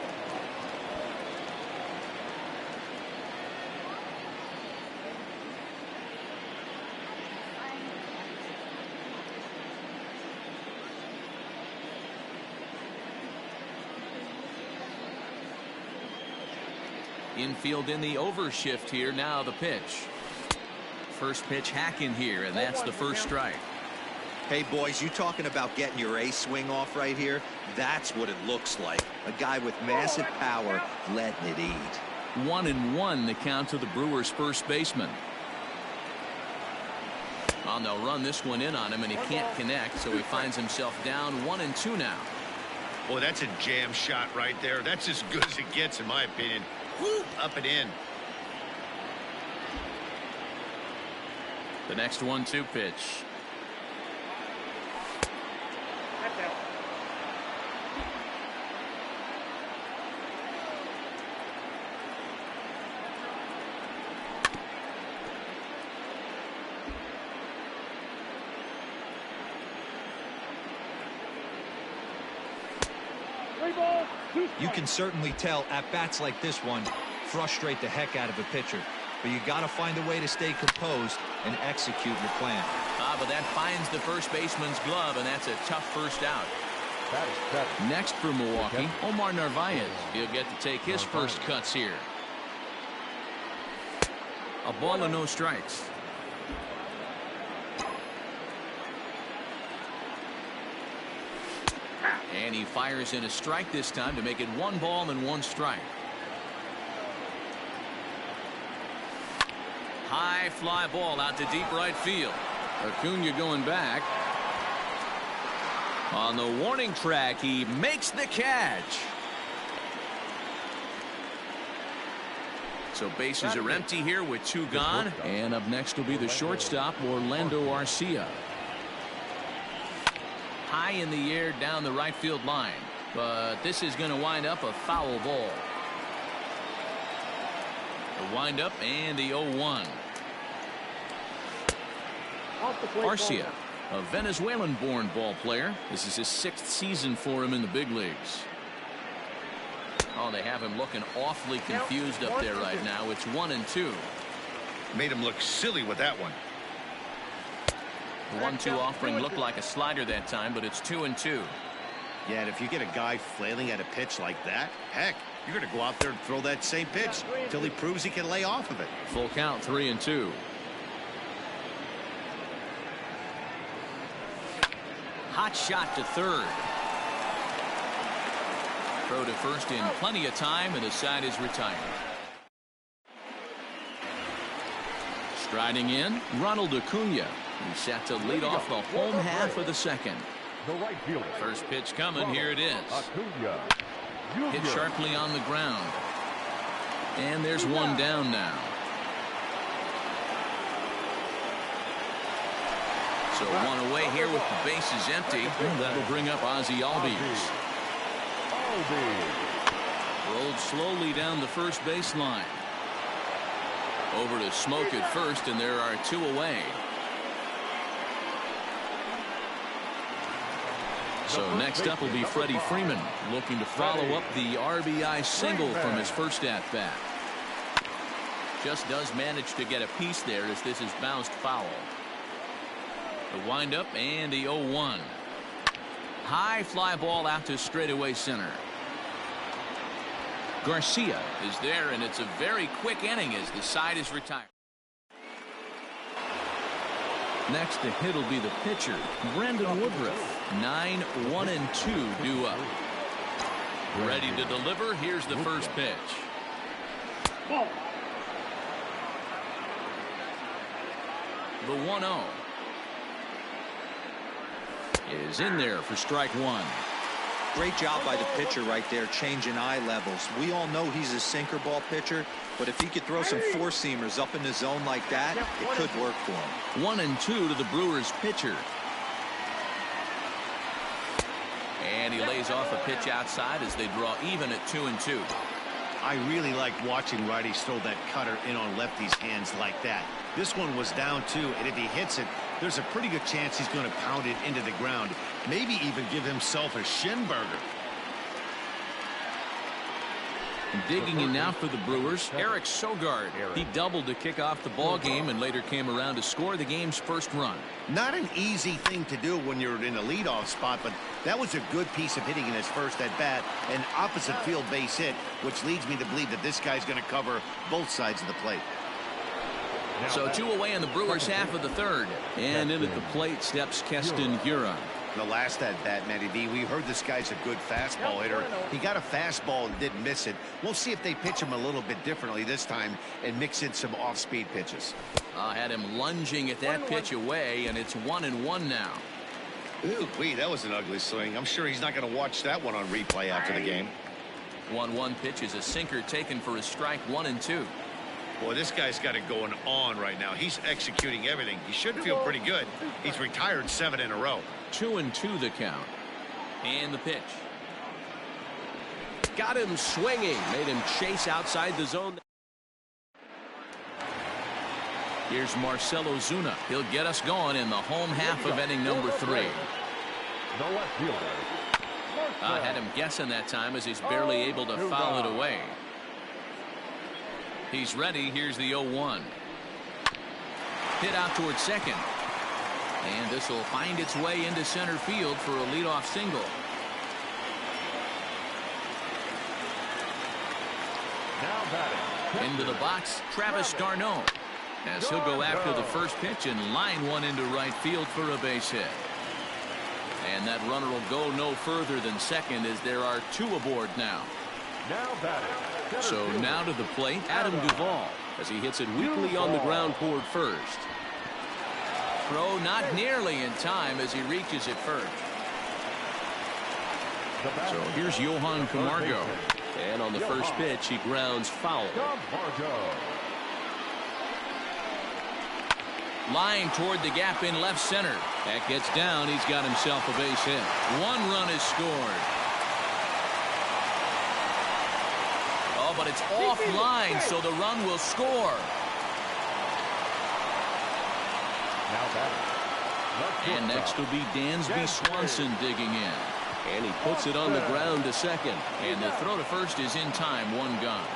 Infield in the overshift here. Now the pitch. First pitch hack in here, and that's the first strike. Hey, boys, you talking about getting your ace swing off right here? That's what it looks like. A guy with massive power letting it eat. 1-1 the count to the Brewers' first baseman. Well, they'll run this one in on him, and he can't connect, so he finds himself down 1-2 now. Boy, that's a jam shot right there. That's as good as it gets, in my opinion. Whoop, up and in. The next 1-2 pitch. You can certainly tell at bats like this one frustrate the heck out of a pitcher. But you got to find a way to stay composed and execute your plan. But that finds the first baseman's glove, and that's a tough first out. Next for Milwaukee, Omar Narvaez. He'll get to take his first cuts here. A ball and no strikes. And he fires in a strike this time to make it 1 ball and 1 strike. High fly ball out to deep right field. Acuna going back. On the warning track, he makes the catch. So bases are empty here with 2 gone. And up next will be the shortstop, Orlando Arcia. High in the air down the right field line. But this is going to wind up a foul ball. The windup and the 0-1. Arcia, a Venezuelan-born ball player. This is his 6th season for him in the big leagues. Oh, they have him looking awfully confused up there right now. It's 1-2. Made him look silly with that one. The 1-2 offering looked like a slider that time, but it's 2-2. Yeah, and if you get a guy flailing at a pitch like that, heck, you're going to go out there and throw that same pitch until he proves he can lay off of it. Full count, 3-2. Hot shot to third. Throw to first in plenty of time, and the side is retired. Striding in, Ronald Acuna. He's set to lead off the home half of the second. The right fielder. First pitch coming. Here it is. Acuna. Hit sharply on the ground. And there's one down now. So one away here with the bases empty. And that'll bring up Ozzie Albies. Rolled slowly down the first baseline. Over to Smoke at first, and there are two away. So next up will be Freddie Freeman, looking to follow up the RBI single from his first at-bat. Just does manage to get a piece there as this is bounced foul. The windup and the 0-1. High fly ball out to straightaway center. Garcia is there, and it's a very quick inning as the side is retired. Next to hit will be the pitcher, Brandon Woodruff. 9-1-2 due up. Ready to deliver. Here's the first pitch. The 1-0 is in there for strike one. Great job by the pitcher right there, changing eye levels. We all know he's a sinker ball pitcher, but if he could throw some four-seamers up in the zone like that, it could work for him. 1-2 to the Brewers pitcher. And he lays off a pitch outside as they draw even at 2-2. I really like watching righties throw that cutter in on lefties' hands like that. This one was down 2, and if he hits it, there's a pretty good chance he's going to pound it into the ground. Maybe even give himself a shin burger. Digging in now for the Brewers, Eric Sogard. He doubled to kick off the ball game and later came around to score the game's first run. Not an easy thing to do when you're in a leadoff spot, but that was a good piece of hitting in his first at bat, an opposite field base hit, which leads me to believe that this guy's going to cover both sides of the plate. So two away in the Brewers half of the third, and in at the plate steps Keston Hiura. The last at bat, Matty V, we heard this guy's a good fastball hitter. He got a fastball and didn't miss it. We'll see if they pitch him a little bit differently this time and mix in some off-speed pitches. Had him lunging at that pitch away, and it's 1-1 now. Ooh, that was an ugly swing. I'm sure he's not going to watch that one on replay after the game. 1-1 pitch is a sinker taken for a strike. 1-2. Boy, this guy's got it going on right now. He's executing everything. He should feel pretty good. He's retired 7 in a row. 2-2 the count. And the pitch. Got him swinging. Made him chase outside the zone. Here's Marcell Ozuna. He'll get us going in the home half of inning number 3. The left fielder. I had him guessing that time as he's barely able to foul it away. He's ready. Here's the 0-1. Hit out towards second. And this will find its way into center field for a leadoff single. Now batting. Into the box, Travis d'Arnaud. As he'll go after the first pitch and line one into right field for a base hit. And that runner will go no further than second as there are 2 aboard now. Now batting. So now to the plate, Adam Duvall, as he hits it weakly on the ground toward first. Throw not nearly in time as he reaches it first. So here's Johan Camargo. And on the first pitch, he grounds foul. Line toward the gap in left center. That gets down. He's got himself a base hit. 1 run is scored. But it's offline, so the run will score. And next will be Dansby Swanson digging in. And he puts it on the ground to second. And the throw to first is in time. 1 gone.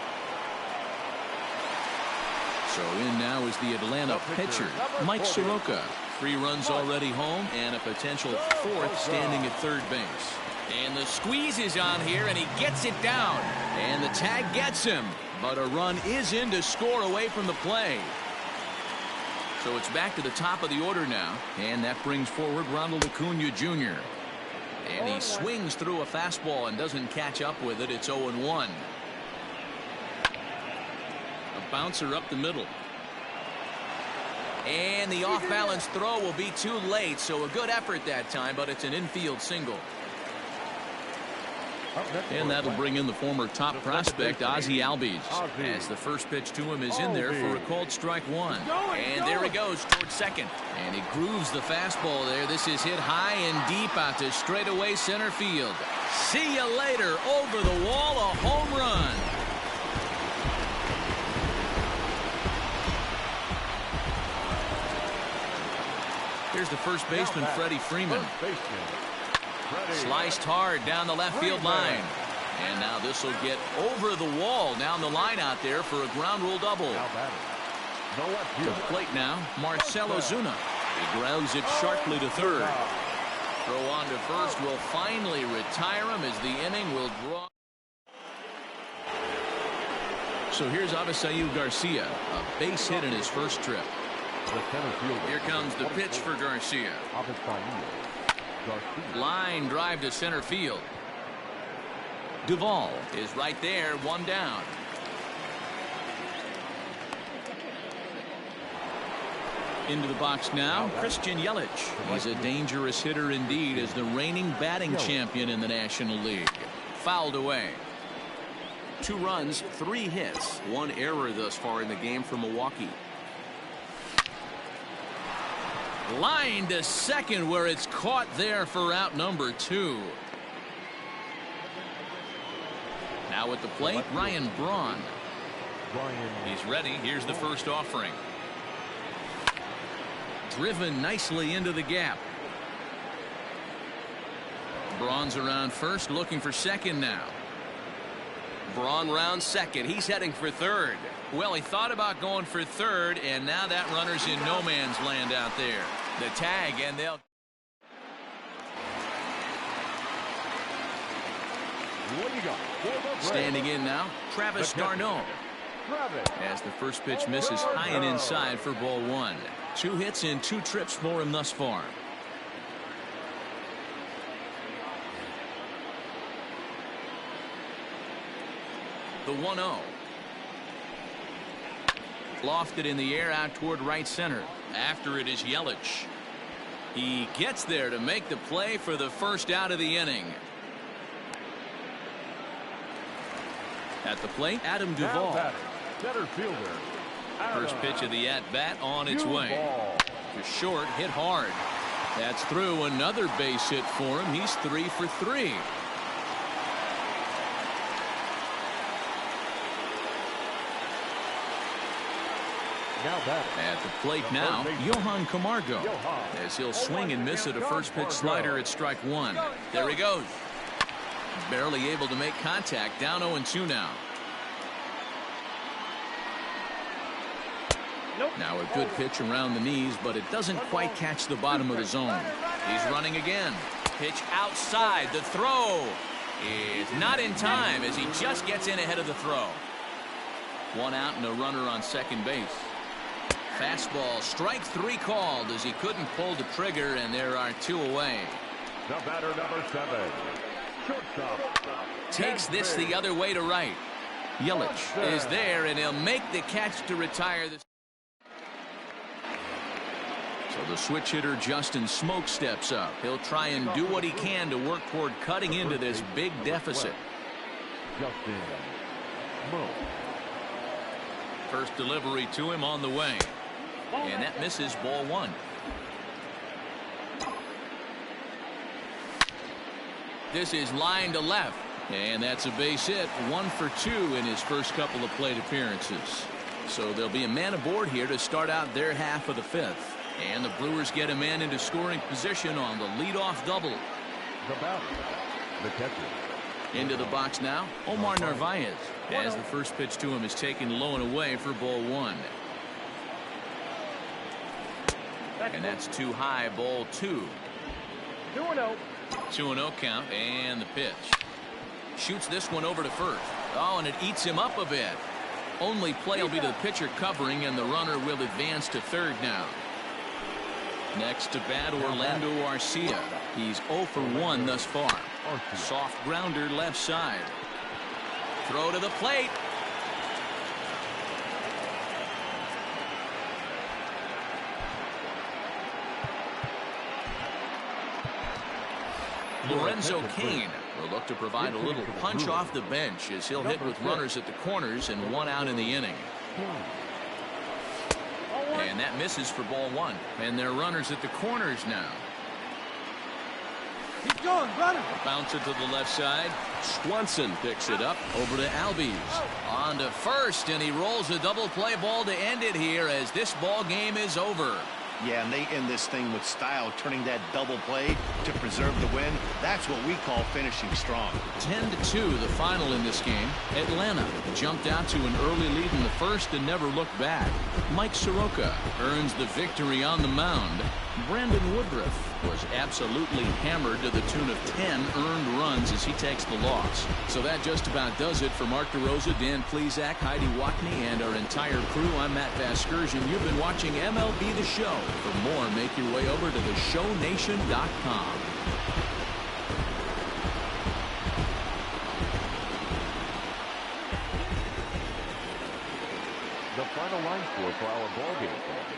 So in now is the Atlanta pitcher, Mike Soroka. 3 runs already home and a potential 4th standing at third base. And the squeeze is on here, and he gets it down. And the tag gets him. But a run is in to score away from the play. So it's back to the top of the order now. And that brings forward Ronald Acuna Jr. And he swings through a fastball and doesn't catch up with it. It's 0-1. A bouncer up the middle. And the off-balance throw will be too late, so a good effort that time, but it's an infield single. And that'll bring in the former top prospect, Ozzie Albies, as the first pitch to him is in there for a called strike one. And there he goes towards second. And he grooves the fastball there. This is hit high and deep out to straightaway center field. See you later. Over the wall, a home run. Here's the first baseman, Freddie Freeman. Sliced hard down the left field line. And now this will get over the wall down the line out there for a ground rule double. To the plate now, Marcell Ozuna. He grounds it sharply to third. Throw on to first will finally retire him as the inning will draw. So here's Avisaíl Garcia, a base hit in his first trip. Here comes the pitch for Garcia. Line drive to center field. Duvall is right there, one down. Into the box now, Christian Yelich. He's a dangerous hitter indeed as the reigning batting champion in the National League. Fouled away. 2 runs, 3 hits, 1 error thus far in the game for Milwaukee. Line to second where it's caught there for out number 2. Now at the plate, Ryan Braun. He's ready. Here's the first offering. Driven nicely into the gap. Braun's around first, looking for second now. Braun rounds second. He's heading for third. Well, he thought about going for third, and now that runner's in no man's land out there. The tag, and they'll... Standing in now, Travis d'Arnaud. As the first pitch misses high and inside for ball 1. 2 hits in 2 trips for him thus far. The 1-0. Lofted in the air out toward right center. After it is Yelich. He gets there to make the play for the first out of the inning. At the plate, Adam Duvall. First pitch of the at-bat on its way. To short, hit hard. That's through. Another base hit for him. He's 3 for 3. At the plate now, Johan Camargo, as he'll swing and miss at a first pitch slider at strike 1. There he goes. Barely able to make contact. Down 0-2 now. Now a good pitch around the knees, but it doesn't quite catch the bottom of the zone. He's running again. Pitch outside. The throw is not in time as he just gets in ahead of the throw. 1 out and a runner on second base. Fastball, strike 3 called as he couldn't pull the trigger, and there are 2 away. The batter, number 7. Shortstop. Takes this the other way to right. Yelich is there, and he'll make the catch to retire this. So the switch hitter Justin Smoke steps up. He'll try and do what he can to work toward cutting into this big deficit. Justin Smoke. First delivery to him on the way. And that misses ball 1. This is line to left. And that's a base hit. 1 for 2 in his first couple of plate appearances. So there'll be a man aboard here to start out their half of the 5th. And the Brewers get a man into scoring position on the leadoff double. The batter, the catcher. Into the box now, Omar Narvaez, as the first pitch to him is taken low and away for ball 1. And that's too high, ball 2. 2-0. 2-0 count, and the pitch. Shoots this one over to first. Oh, and it eats him up a bit. Only play will be to the pitcher covering, and the runner will advance to third now. Next to bat, Orlando Arcia. He's 0 for 1 thus far. Soft grounder left side. Throw to the plate. Lorenzo Cain will look to provide a little punch off the bench as he'll hit with runners at the corners and 1 out in the inning. And that misses for ball 1. And they're runners at the corners now. Keep going, running. Bouncer to the left side. Swanson picks it up over to Albies. On to first, and he rolls a double play ball to end it here as this ball game is over. Yeah, and they end this thing with style, turning that double play to preserve the win. That's what we call finishing strong. 10-2 the final in this game. Atlanta jumped out to an early lead in the first and never looked back. Mike Soroka earns the victory on the mound. Brandon Woodruff was absolutely hammered to the tune of 10 earned runs as he takes the loss. So that just about does it for Mark DeRosa, Dan Plesac, Heidi Watney, and our entire crew. I'm Matt Vasgersian. You've been watching MLB The Show. For more, make your way over to theshownation.com. The final line score for our ballgame tonight.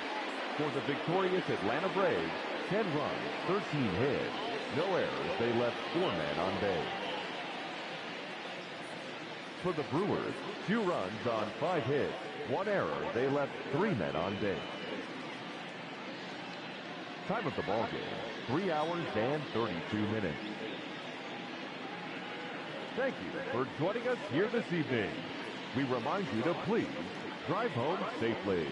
For the victorious Atlanta Braves, 10 runs, 13 hits, no errors. They left 4 men on base. For the Brewers, 2 runs on 5 hits, 1 error. They left 3 men on base. Time of the ballgame, 3 hours and 32 minutes. Thank you for joining us here this evening. We remind you to please drive home safely.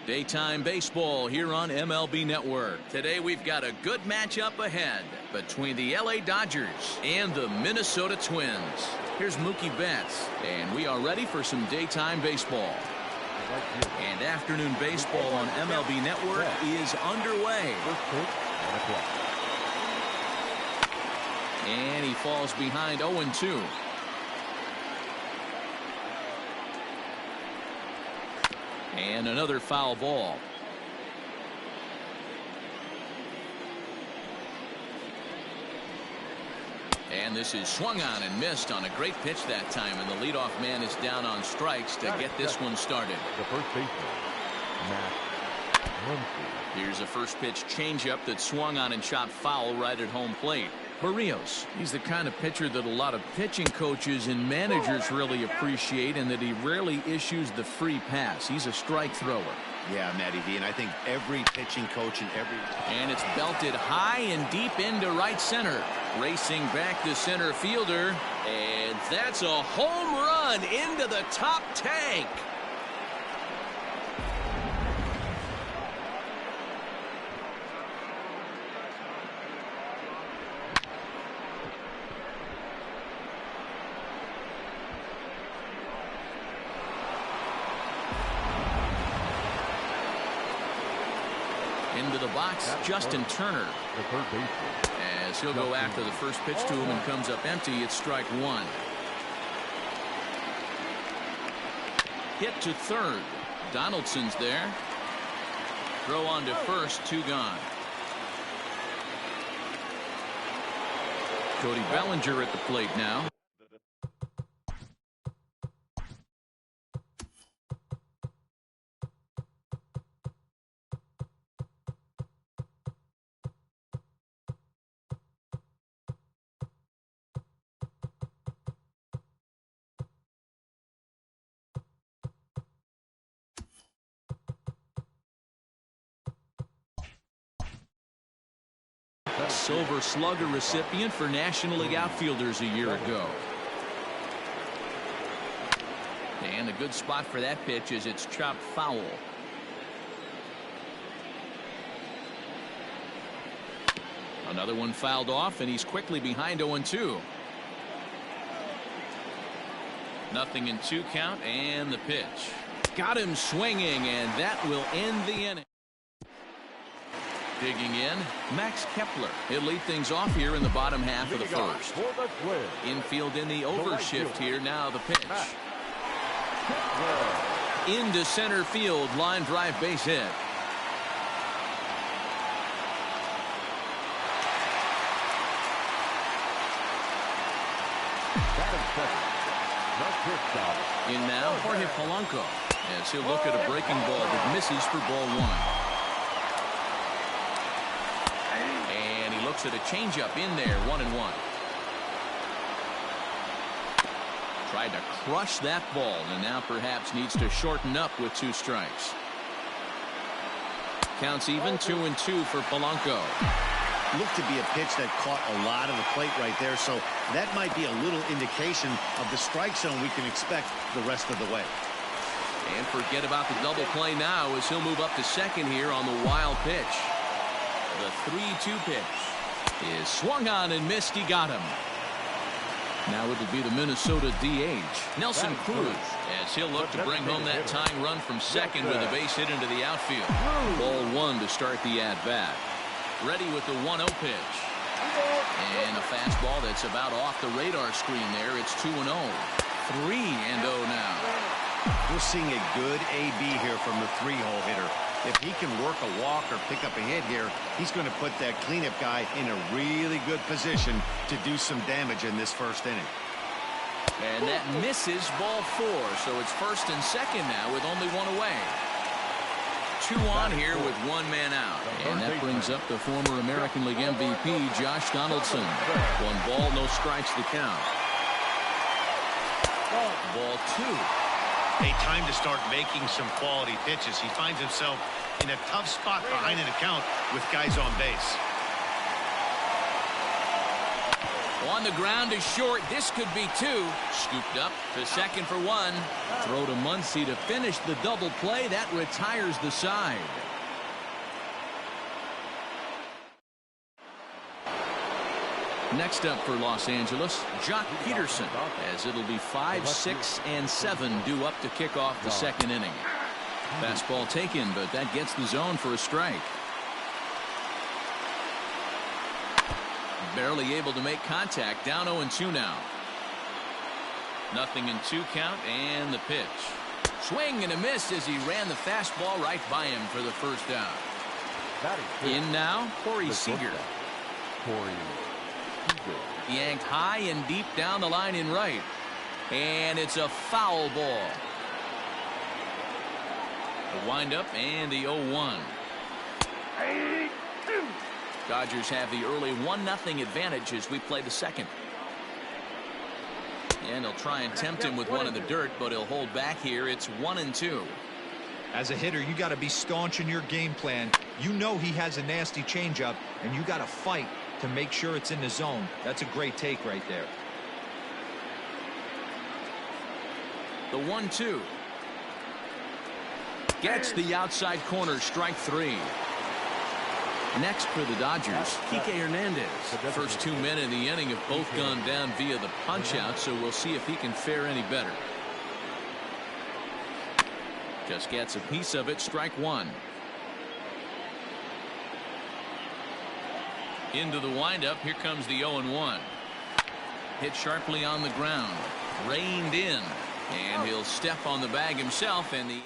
Daytime baseball here on MLB Network. Today we've got a good matchup ahead between the LA Dodgers and the Minnesota Twins. Here's Mookie Betts, and we are ready for some daytime baseball. And afternoon baseball on MLB Network is underway. And he falls behind 0-2. And another foul ball. And this is swung on and missed on a great pitch that time. And the leadoff man is down on strikes to get this one started. The first baseman, Matt. Here's a first pitch changeup that swung on and chopped foul right at home plate. Barrios, he's the kind of pitcher that a lot of pitching coaches and managers really appreciate, and that he rarely issues the free pass. He's a strike thrower. Yeah, Matty V, and I think every pitching coach and And it's belted high and deep into right center. Racing back the center fielder, and that's a home run into the top tank. Into the box, Justin Turner. The third baseman. As he'll go after the first pitch to him and comes up empty, it's strike one. Hit to third. Donaldson's there. Throw on to first, 2 gone. Cody Bellinger at the plate now. Silver Slugger recipient for National League outfielders a year ago. And a good spot for that pitch as it's chopped foul. Another one fouled off, and he's quickly behind 0-2. Nothing in 2 count, and the pitch. Got him swinging, and that will end the inning. Digging in, Max Kepler. He'll lead things off here in the bottom half of the first. Infield in the overshift here. Now the pitch. Into center field. Line drive base hit. In now, Jorge Polanco. As he'll look at a breaking ball that misses for ball 1. Looks at a changeup in there, 1-1. Tried to crush that ball, and now perhaps needs to shorten up with 2 strikes. Counts even, 2-2 for Polanco. Looked to be a pitch that caught a lot of the plate right there, so that might be a little indication of the strike zone we can expect the rest of the way. And forget about the double play now as he'll move up to second here on the wild pitch. The 3-2 pitch is swung on and missed. He got him. Now it'll be the Minnesota DH, Nelson Cruz, as he'll look to bring home that tying run from second with a base hit into the outfield. Ball 1 to start the at-bat. Ready with the 1-0 pitch. And a fastball that's about off the radar screen there. It's 2-0. 3-0 now. We're seeing a good AB here from the 3-hole hitter. If he can work a walk or pick up a hit here, he's going to put that cleanup guy in a really good position to do some damage in this first inning. And that misses ball 4, so it's first and second now with only 1 away. 2 on here with 1 man out. And that brings up the former American League MVP, Josh Donaldson. 1 ball, no strikes to count. Ball 2. A time to start making some quality pitches. He finds himself in a tough spot behind an account with guys on base. On the ground is short. This could be two. Scooped up to second for one. Throw to Muncy to finish the double play. That retires the side. Next up for Los Angeles, Jock Peterson, as it'll be 5, 6, and 7 due up to kick off the second inning. Fastball taken, but that gets the zone for a strike. Barely able to make contact. Down 0-2 now. 0-2 count, and the pitch. Swing and a miss as he ran the fastball right by him for the first down. In now, Corey Seager. Yanked high and deep down the line in right. And it's a foul ball. The windup and the 0-1. Dodgers have the early 1-0 advantage as we play the second. And he'll try and tempt him with one in the dirt, but he'll hold back here. It's 1-2. As a hitter, you got to be staunch in your game plan. You know he has a nasty changeup, and you got to fight to make sure it's in the zone. That's a great take right there. The 1-2. Gets the outside corner, strike 3. Next for the Dodgers, Kike Hernandez. The first 2 men in the inning have both gone down via the punch-out, so we'll see if he can fare any better. Just gets a piece of it, strike 1. Into the windup, here comes the 0-1. Hit sharply on the ground, reined in, and he'll step on the bag himself, and the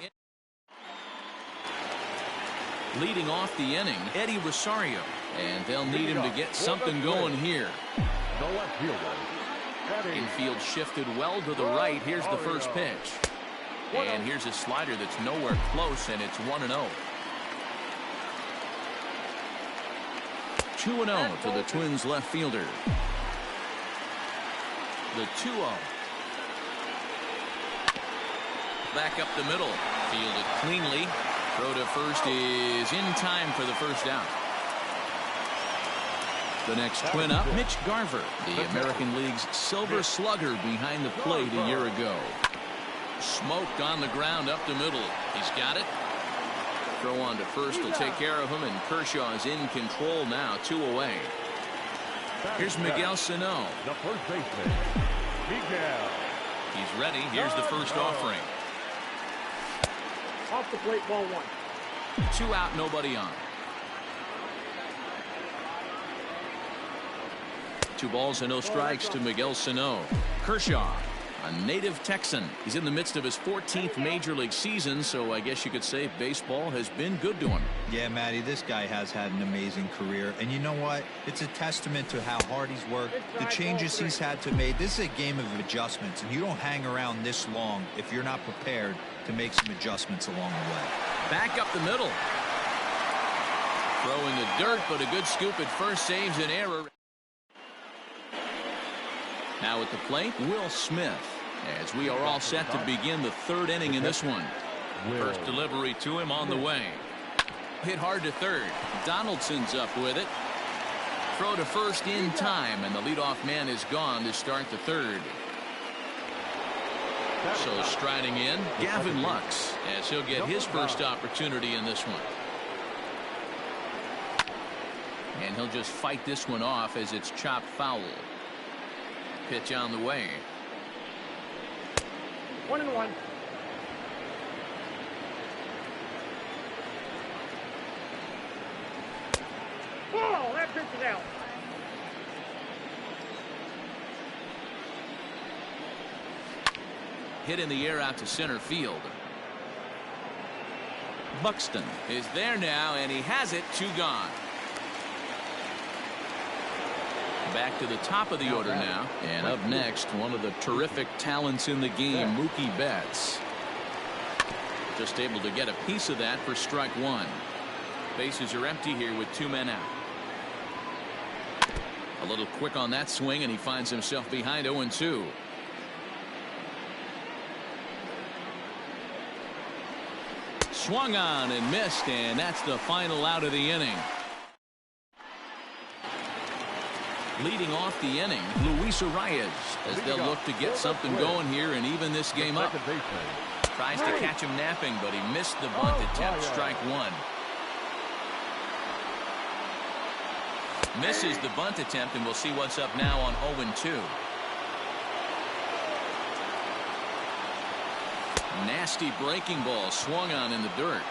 leading off the inning, Eddie Rosario, and they'll need him to get something going here. Infield shifted well to the right. Here's the first pitch, and here's a slider that's nowhere close, and it's 1-0. 2-0 to the Twins left fielder. The 2-0. Back up the middle, fielded cleanly. Throw to first is in time for the first down. The next twin up, Mitch Garver, the American League's silver slugger behind the plate a year ago. Smoked on the ground up the middle. He's got it. Throw on to first will take care of him, and Kershaw is in control now, 2 away. Here's Miguel Sano. The first baseman, Miguel. He's ready. Here's the first offering. Off the plate, ball 1. 2 out, nobody on. 2 balls and no strikes to Miguel Sano. Kershaw, a native Texan. He's in the midst of his 14th major league season, so I guess you could say baseball has been good to him. Yeah, Matty, this guy has had an amazing career, and you know what? It's a testament to how hard he's worked, the changes he's had to make. This is a game of adjustments, and you don't hang around this long if you're not prepared to make some adjustments along the way. Back up the middle. Throw in the dirt, but a good scoop at first saves an error. Now at the plate, Will Smith, as we are all set to begin the third inning in this one. First delivery to him on the way. Hit hard to third. Donaldson's up with it. Throw to first in time, and the leadoff man is gone to start the third. So striding in, Gavin Lux, as he'll get his first opportunity in this one. And he'll just fight this one off as it's chopped foul. Pitch on the way. 1-1. Oh, that pitch is out. Hit in the air out to center field. Buxton is there now, and he has it. 2 gone. Back to the top of the order now, and up next, one of the terrific talents in the game, Mookie Betts. Just able to get a piece of that for strike 1. Bases are empty here with 2 men out. A little quick on that swing, and he finds himself behind 0-2. Swung on and missed, and that's the final out of the inning. Leading off the inning, Luis Arias, as they'll look to get something going here and even this game up. Tries to catch him napping, but he missed the bunt attempt. Strike one. Misses the bunt attempt, and we'll see what's up now on 0-2. Nasty breaking ball swung on in the dirt.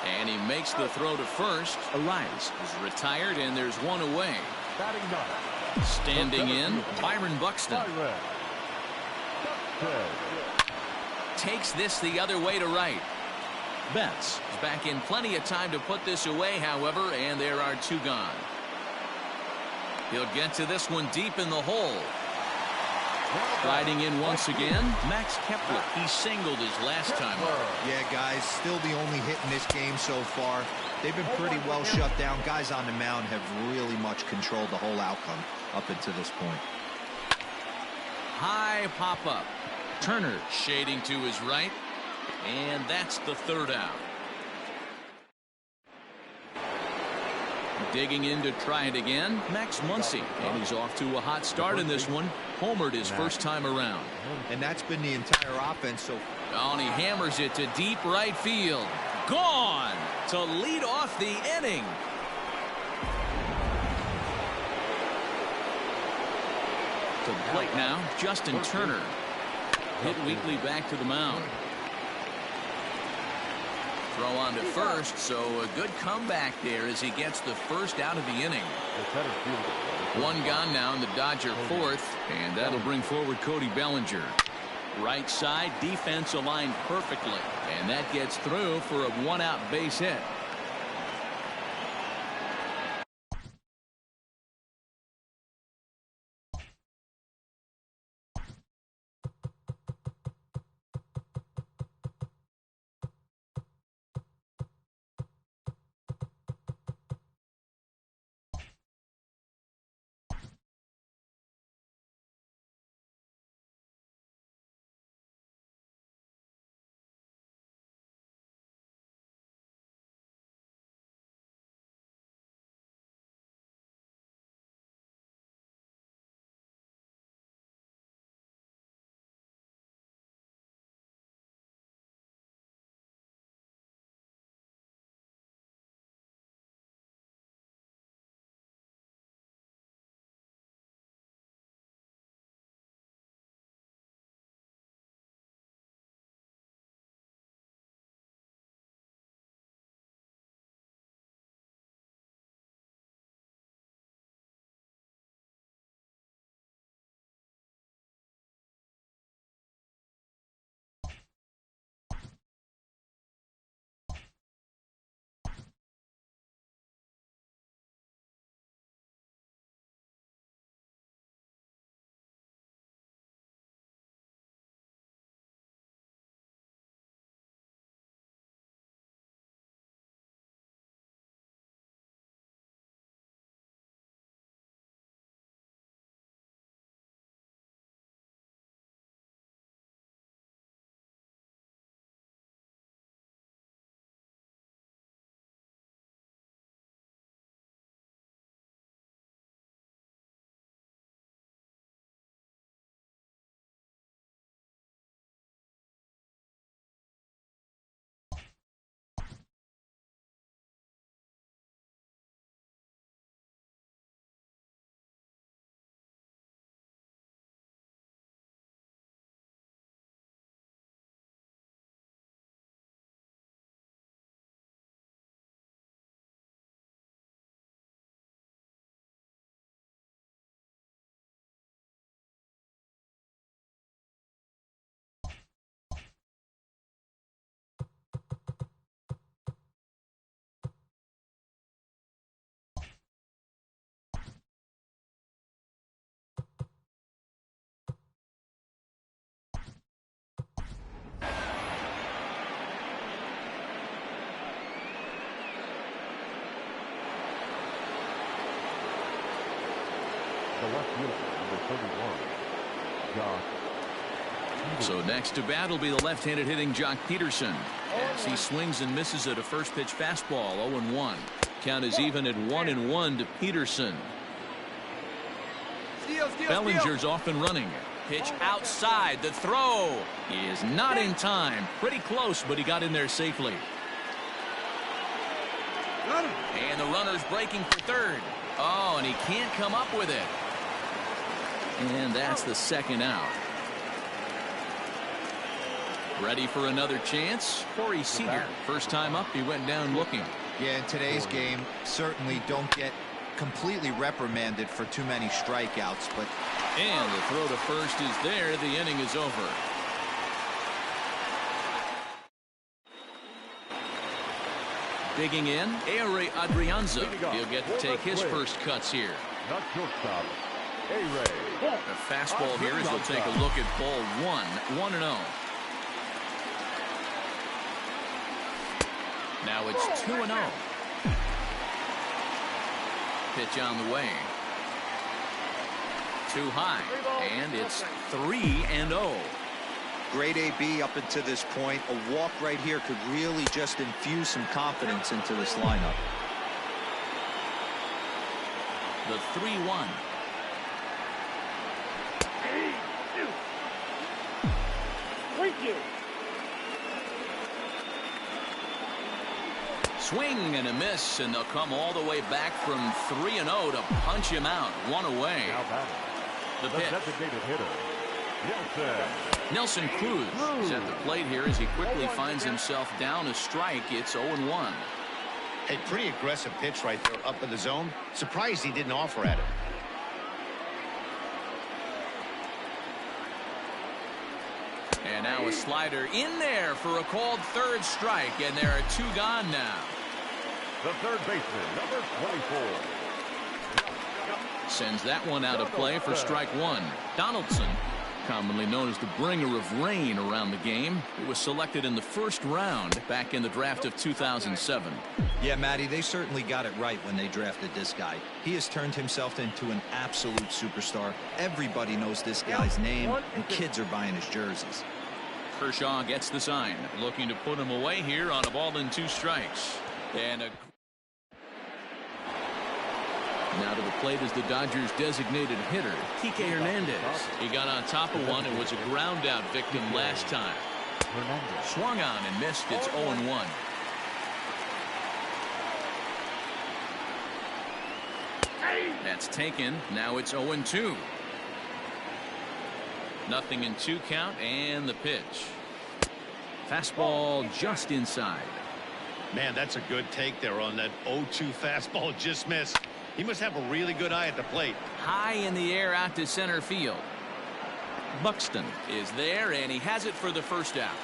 And he makes the throw to first. Arias is retired, and there's one away. Standing in, Byron Buxton. Takes this the other way to right. Betts is back in plenty of time to put this away, however, and there are two gone. He'll get to this one deep in the hole. Riding in once again, Max Kepler. He singled his last time up. Yeah, guys, still the only hit in this game so far. They've been pretty well shut down. Guys on the mound have really much controlled the whole outcome up until this point. High pop up. Turner shading to his right, and that's the third out. Digging in to try it again, Max Muncy, and he's off to a hot start in this one. Homered his first time around. And that's been the entire offense so far. Oh, and he hammers it to deep right field. Gone to lead off the inning. To the plate now, Justin Turner. Hit weakly back to the mound. Throw on to first, so a good comeback there as he gets the first out of the inning. One gone now in the Dodger fourth, and that'll bring forward Cody Bellinger. Right side, defense aligned perfectly, and that gets through for a one-out base hit. So next to bat will be the left-handed hitting Jock Peterson as he swings and misses at a first pitch fastball. 0-1. Count is even at 1-1 to Peterson. Bellinger's off and running. Pitch outside. The throw is not in time. Pretty close, but he got in there safely. And the runner's breaking for third. Oh, and he can't come up with it. And that's the second out. Ready for another chance? Corey Seager. First time up, he went down looking. Yeah, in today's game, certainly don't get completely reprimanded for too many strikeouts, but... And the throw to first is there. The inning is over. Digging in, Aire Adrianza. He'll get to take his first cuts here. Not shortstop, Aire. The fastball here as we'll take a look at ball 1-0. Now it's 2-0. Pitch on the way. Too high. And it's 3-0. Great AB up until this point. A walk right here could really just infuse some confidence into this lineup. The 3-1. Thank you. Swing and a miss, and they'll come all the way back from 3-0 to punch him out. One away. The pitch. Designated hitter, Nelson Cruz is at the plate here as he quickly finds himself down a strike. It's 0-1. A pretty aggressive pitch right there up in the zone. Surprised he didn't offer at it. And now a slider in there for a called third strike, and there are two gone now. The third baseman, number 24. Sends that one out of play for strike one. Donaldson, commonly known as the bringer of rain around the game, he was selected in the first round back in the draft of 2007. Yeah, Matty, they certainly got it right when they drafted this guy. He has turned himself into an absolute superstar. Everybody knows this guy's name, and kids are buying his jerseys. Kershaw gets the sign, looking to put him away here on a ball and two strikes. And now to the plate is the Dodgers designated hitter, Kike Hernandez. He got on top of one and was a ground out victim last time. Swung on and missed. It's 0-1. That's taken. Now it's 0-2. Nothing in two count, and the pitch. Fastball just inside. Man, that's a good take there on that 0-2 fastball just missed. He must have a really good eye at the plate. High in the air out to center field. Buxton is there, and he has it for the first out.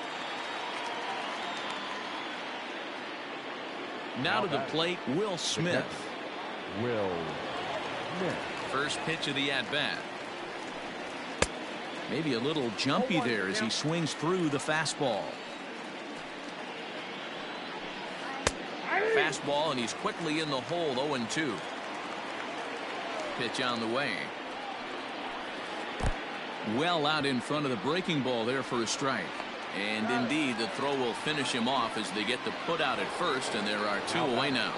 Now to the plate, Will Smith. First pitch of the at-bat. Maybe a little jumpy there as he swings through the fastball. Fastball, and he's quickly in the hole. 0-2. Pitch on the way. Well out in front of the breaking ball there for a strike. And indeed, the throw will finish him off as they get the put out at first, and there are two away now.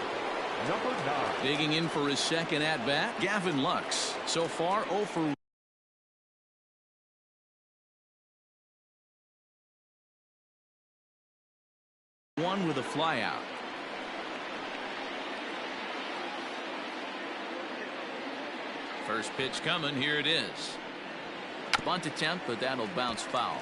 Digging in for his second at-bat, Gavin Lux. So far, 0 for 1 with a flyout. First pitch coming. Here it is. Bunt attempt, but that'll bounce foul.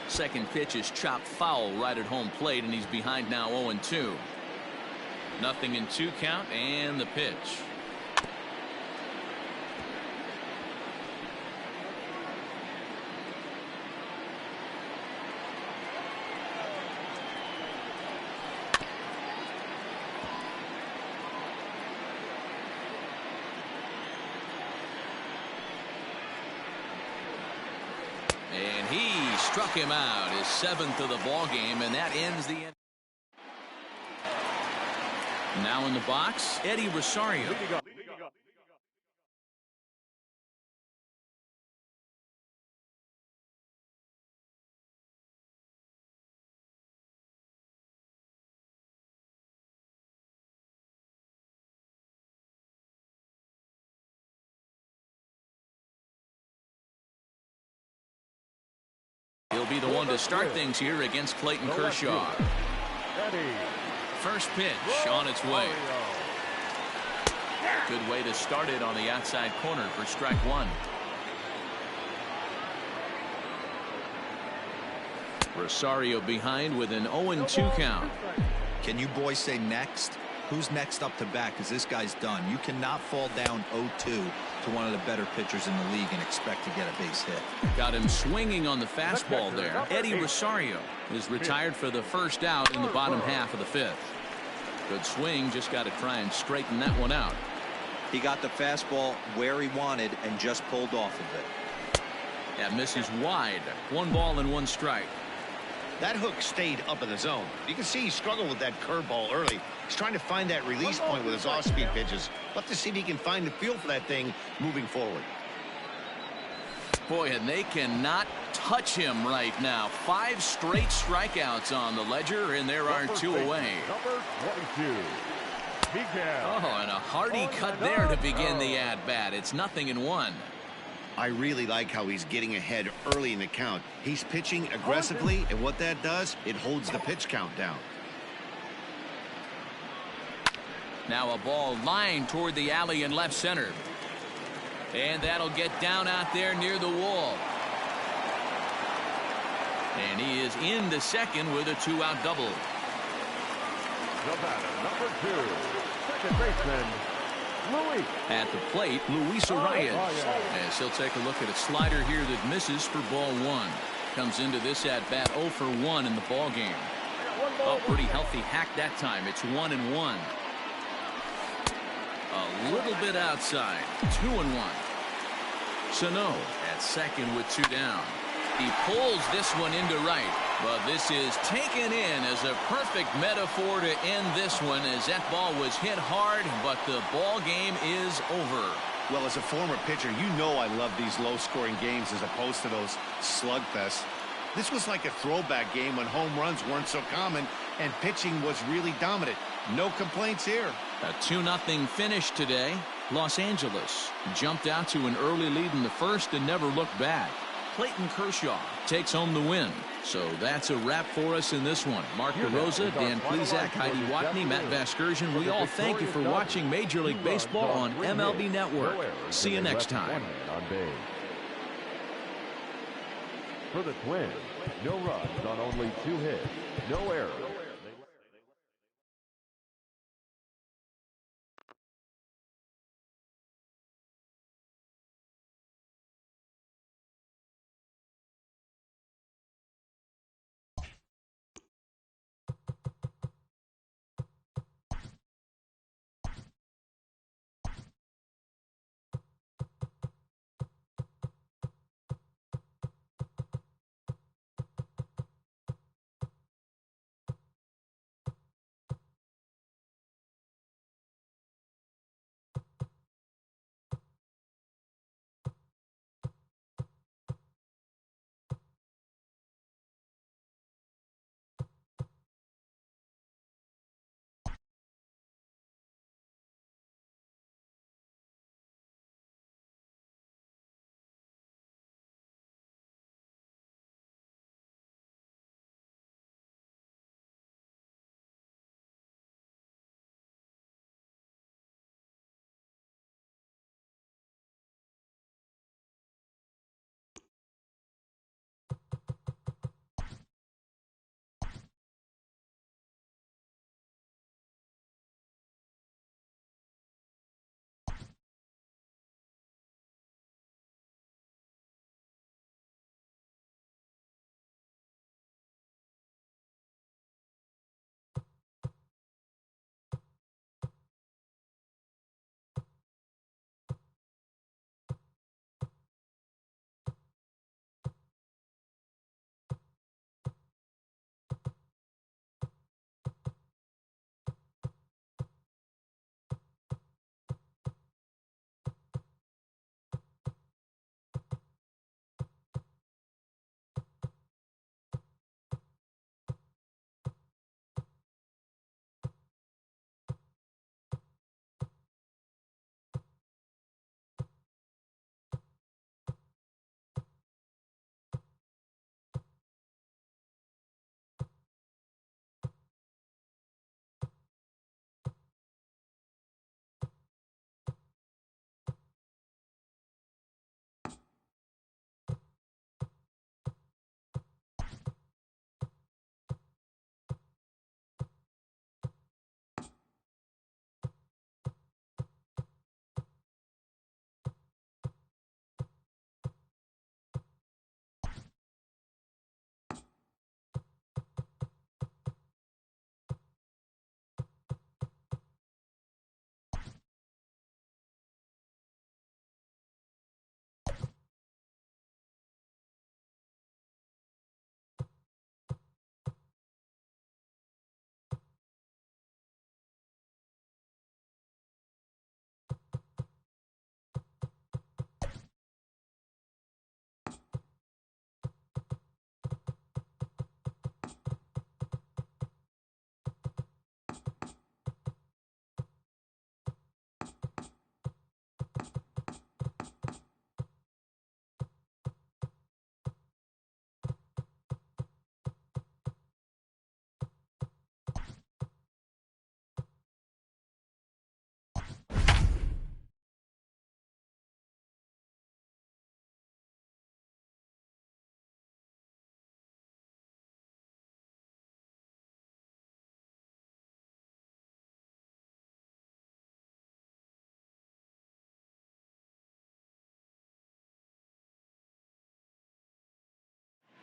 Second pitch is chopped foul right at home plate, and he's behind now 0-2. Nothing in two count, and the pitch. And he struck him out, his 7th of the ball game, and that ends the end. Now in the box, Eddie Rosario. be the one to start things here against Clayton Kershaw. First pitch on its way. Good way to start it on the outside corner for strike one. Rosario behind with an 0-2 count. Can you boys say next? Who's next up to bat? Because this guy's done. You cannot fall down 0-2 to one of the better pitchers in the league and expect to get a base hit. Got him swinging on the fastball there. Eddie Rosario is retired for the first out in the bottom half of the fifth. Good swing, just got to try and straighten that one out. He got the fastball where he wanted and just pulled off of it. That misses wide. 1 ball and 1 strike. That hook stayed up in the zone. You can see he struggled with that curveball early. He's trying to find that release point with his off-speed pitches. Love to see if he can find the feel for that thing moving forward. Boy, and they cannot touch him right now. 5 straight strikeouts on the ledger, and there are 2 away. Number 22. Oh, and a hearty cut there to begin the at-bat. It's 0-1. I really like how he's getting ahead early in the count. He's pitching aggressively, and what that does, it holds the pitch count down. Now a ball lined toward the alley in left center. And that'll get down out there near the wall. And he is in the second with a 2-out double. The batter, number 2, second baseman, Luis. At the plate, Luis Arias. As he'll take a look at a slider here that misses for ball 1. Comes into this at bat 0 for 1 in the ball game. Oh, pretty healthy hack that time. It's 1-1. A little bit outside. 2-1. Sano at second with 2 down. He pulls this one into right, but this is taken in as a perfect metaphor to end this one, as that ball was hit hard, but the ball game is over. Well, as a former pitcher, you know I love these low-scoring games as opposed to those slugfests. This was like a throwback game when home runs weren't so common and pitching was really dominant. No complaints here. A 2-0 finish today. Los Angeles jumped out to an early lead in the first and never looked back. Clayton Kershaw takes home the win. So that's a wrap for us in this one. Mark DeRosa, Dan Plesac, Heidi Watney, Matt Vasgersian. We all thank you for watching Major League Baseball on MLB Network. See you next time. For the Twins, no runs on only 2 hits, no errors.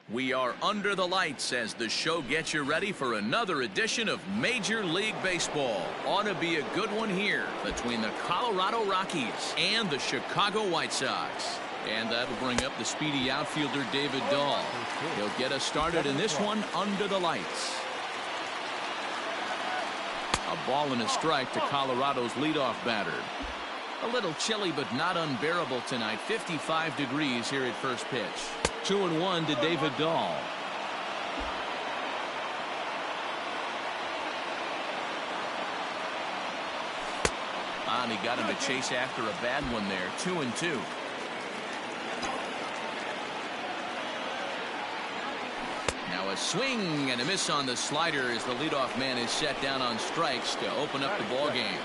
We are under the lights as the show gets you ready for another edition of Major League Baseball. Ought to be a good one here between the Colorado Rockies and the Chicago White Sox. And that'll bring up the speedy outfielder David Dahl. He'll get us started in this one under the lights. A ball and a strike to Colorado's leadoff batter. A little chilly but not unbearable tonight. 55 degrees here at first pitch. 2-1 to David Dahl. And he got him to chase after a bad one there. 2-2. Now a swing and a miss on the slider as the leadoff man is set down on strikes to open up the ball game.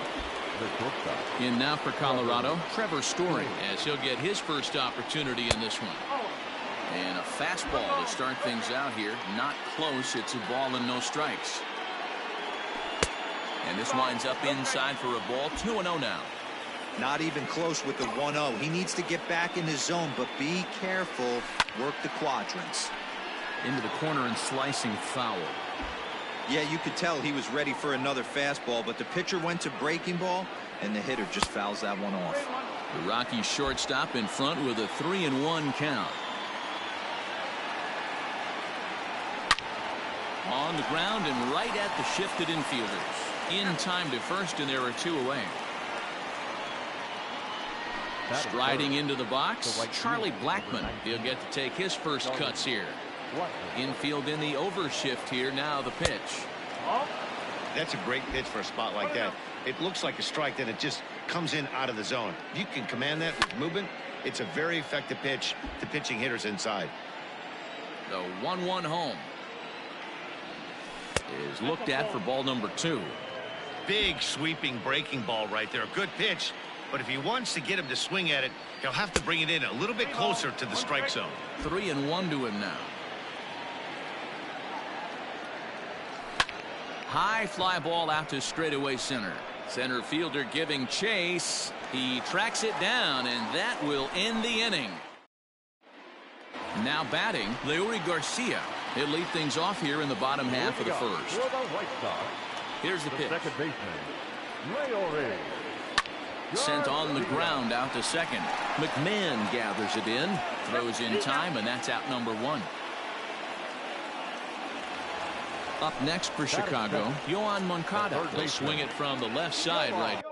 In now for Colorado, Trevor Story, as he'll get his first opportunity in this one. And a fastball to start things out here. Not close. It's a ball and no strikes. And this winds up inside for a ball. 2-0 now. Not even close with the 1-0. He needs to get back in his zone, but be careful. Work the quadrants. Into the corner and slicing foul. Yeah, you could tell he was ready for another fastball, but the pitcher went to breaking ball, and the hitter just fouls that one off. The Rockies shortstop in front with a 3-1 count. On the ground and right at the shifted infielders. In time to first, and there are two away. Striding into the box, Charlie Blackmon. He'll get to take his first cuts here. Infield in the overshift here. Now the pitch. That's a great pitch for a spot like that. It looks like a strike, then it just comes in out of the zone. If you can command that with movement, it's a very effective pitch to pitching hitters inside. The 1-1 home is looked at for ball number 2. Big sweeping breaking ball right there. A good pitch, but if he wants to get him to swing at it, he'll have to bring it in a little bit closer to the strike zone. 3-1 to him now. High fly ball out to straightaway center. Center fielder giving chase. He tracks it down, and that will end the inning. Now batting, Leury Garcia. He'll lead things off here in the bottom half of the first. Here's the pitch. Second baseman, Leury. Sent on the ground out to second. McMahon gathers it in, throws in time, and that's out number 1. Up next for Chicago, Yoan Moncada. He'll swing it from the left side right.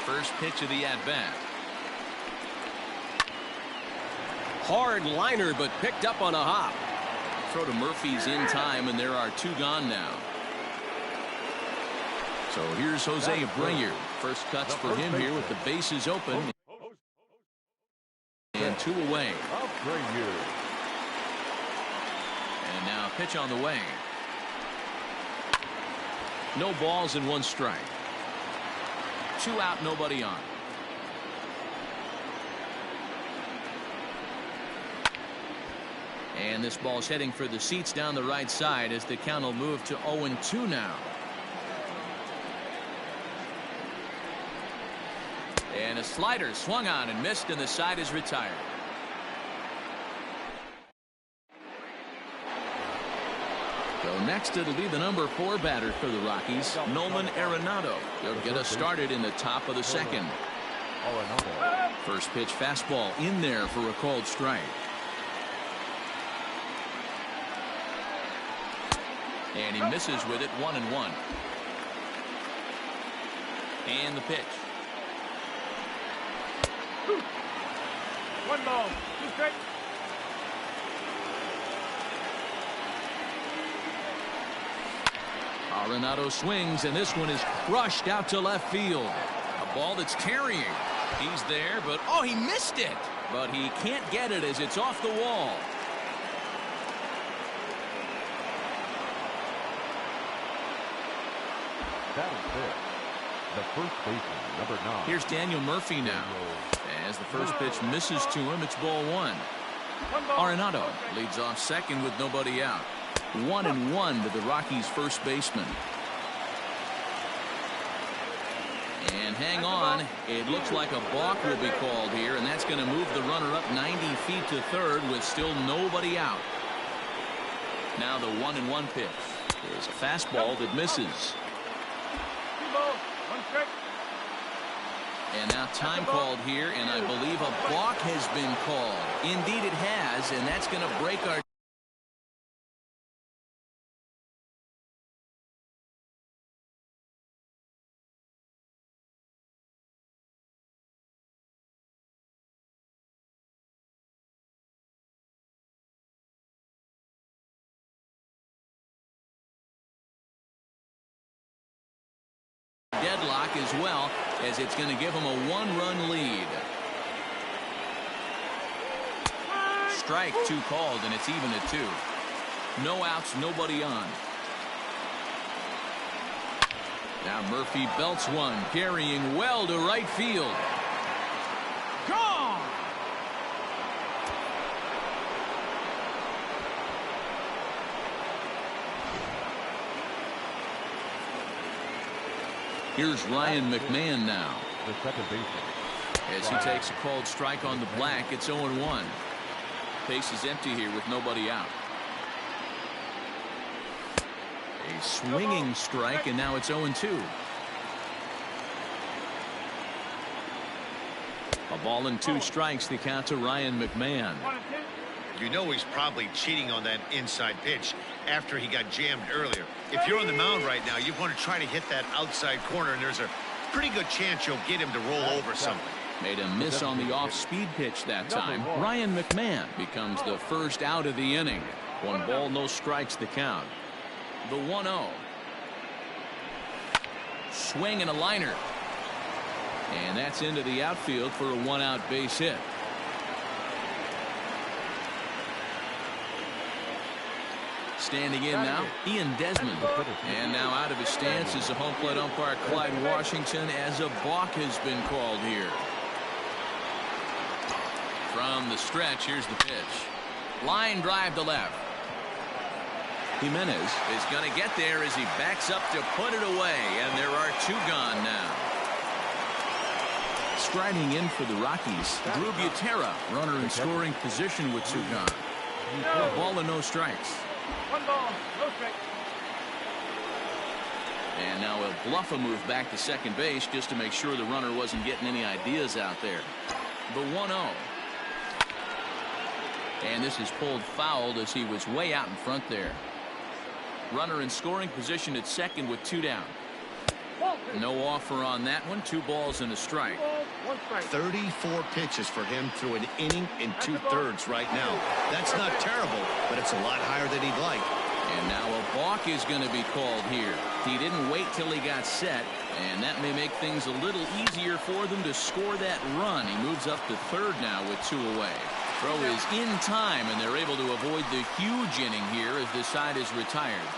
First pitch of the at-bat. Hard liner, but picked up on a hop. Throw to Murphy's in time, and there are 2 gone now. So here's Jose Abreu. First cuts for him here with the bases open. And 2 away. And now pitch on the way. No balls and 1 strike. 2 out, nobody on. And this ball's heading for the seats down the right side as the count will move to 0-2 now. And a slider swung on and missed, and the side is retired. So next it'll be the number 4 batter for the Rockies, Nolan Arenado. He'll get us started in the top of the second. First pitch fastball in there for a called strike. And he misses with it. 1-1. And the pitch. 1 ball, 2 strikes. Arenado swings, and this one is crushed out to left field. A ball that's carrying. He's there, but oh, he missed it. But he can't get it as it's off the wall. Batting fifth, the first baseman, number 9. Here's Daniel Murphy now. As the first pitch misses to him, it's ball 1. Arenado leads off second with nobody out. 1-1 to the Rockies' first baseman. And hang on, it looks like a balk will be called here, and that's going to move the runner up 90 feet to third with still nobody out. Now the 1-1 pitch is a fastball that misses. And now time called here, and I believe a balk has been called. Indeed it has, and that's going to break our deadlock as well, as it's going to give him a 1-run lead. Strike 2 called, and it's even at 2. No outs, nobody on. Now Murphy belts one, carrying well to right field. Gone! Here's Ryan McMahon now. The second baseman. As he takes a called strike on the black, it's 0-1. Base is empty here with nobody out. A swinging strike, and now it's 0-2. A ball and 2 strikes, the count to Ryan McMahon. You know he's probably cheating on that inside pitch after he got jammed earlier. If you're on the mound right now, you want to try to hit that outside corner, and there's a pretty good chance you'll get him to roll over something. Made a miss on the off-speed pitch that time. Ryan McMahon becomes the first out of the inning. 1 ball, no strikes, the count. The 1-0. Swing and a liner. And that's into the outfield for a 1-out base hit. Standing in now, Ian Desmond. And now out of his stance is the home plate umpire Clyde Washington, as a balk has been called here. From the stretch, here's the pitch. Line drive to left. Jimenez is going to get there as he backs up to put it away, and there are 2 gone now. Striding in for the Rockies, Drew Butera, runner in scoring position with 2 gone. A ball and no strikes. 1 ball, no strike. And now he'll bluff a move back to second base just to make sure the runner wasn't getting any ideas out there. The 1-0. And this is pulled fouled as he was way out in front there. Runner in scoring position at second with 2 down. No offer on that one. 2 balls and a strike. 34 pitches for him through an inning and 2/3 right now. That's not terrible, but it's a lot higher than he'd like. And now a balk is going to be called here. He didn't wait till he got set, and that may make things a little easier for them to score that run. He moves up to third now with 2 away. Throw is in time, and they're able to avoid the huge inning here as this side is retired.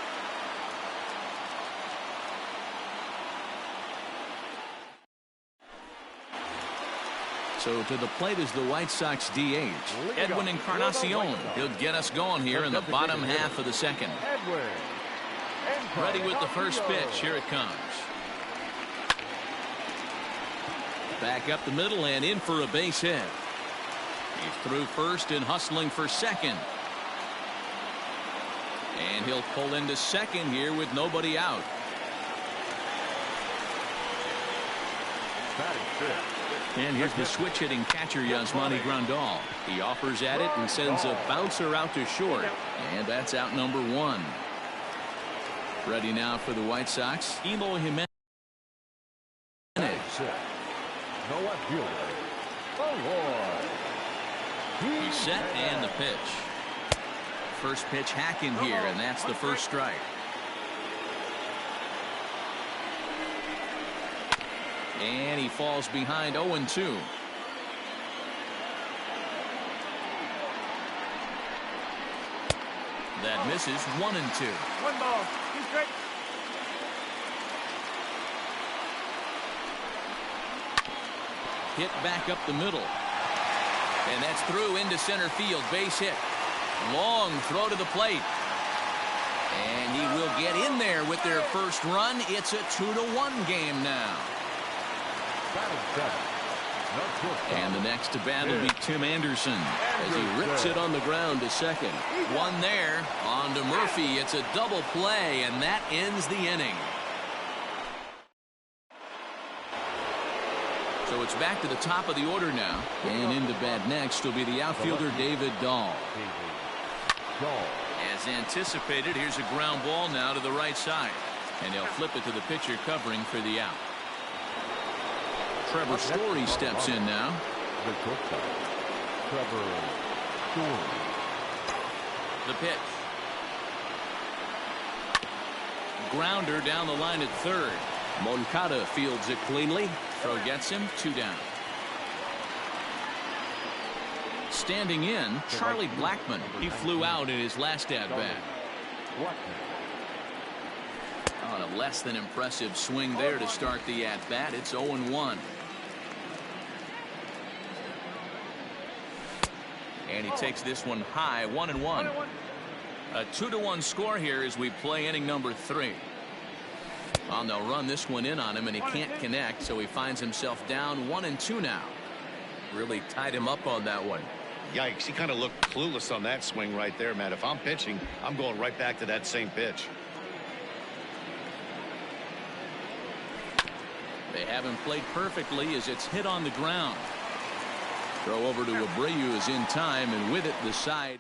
So to the plate is the White Sox DH, Edwin Encarnacion. He'll get us going here in the bottom half of the second. Ready with the first pitch. Here it comes. Back up the middle and in for a base hit. He's through first and hustling for second. And he'll pull into second here with nobody out. And here's the switch hitting catcher, Yasmani Grandal. He offers at it and sends a bouncer out to short. And that's out number 1. Ready now for the White Sox, Eloy Jimenez. He's set and the pitch. First pitch hack in here, and that's the first strike. And he falls behind 0-2. That misses. 1-2. 1 ball, 2 strikes. Hit back up the middle. And that's through into center field. Base hit. Long throw to the plate. And he will get in there with their first run. It's a 2-1 game now. And the next to bat will be Tim Anderson as he rips it on the ground to second. One there on to Murphy. It's a double play, and that ends the inning. So it's back to the top of the order now. And into bat next will be the outfielder David Dahl. As anticipated, here's a ground ball now to the right side. And they'll flip it to the pitcher covering for the out. Trevor Story steps in now. The pitch. Grounder down the line at third. Moncada fields it cleanly. Throw gets him. 2 down. Standing in, Charlie Blackmon. He flew out in his last at-bat. On a less than impressive swing there to start the at-bat. It's 0-1. And he takes this one high. 1-1. A 2-1 score here as we play inning number 3. Well, they'll run this one in on him, and he can't connect, so he finds himself down 1-2 now. Really tied him up on that one. Yikes, he kind of looked clueless on that swing right there, man. If I'm pitching, I'm going right back to that same pitch. They haven't played perfectly as it's hit on the ground. Throw over to Abreu is in time, and with it the side.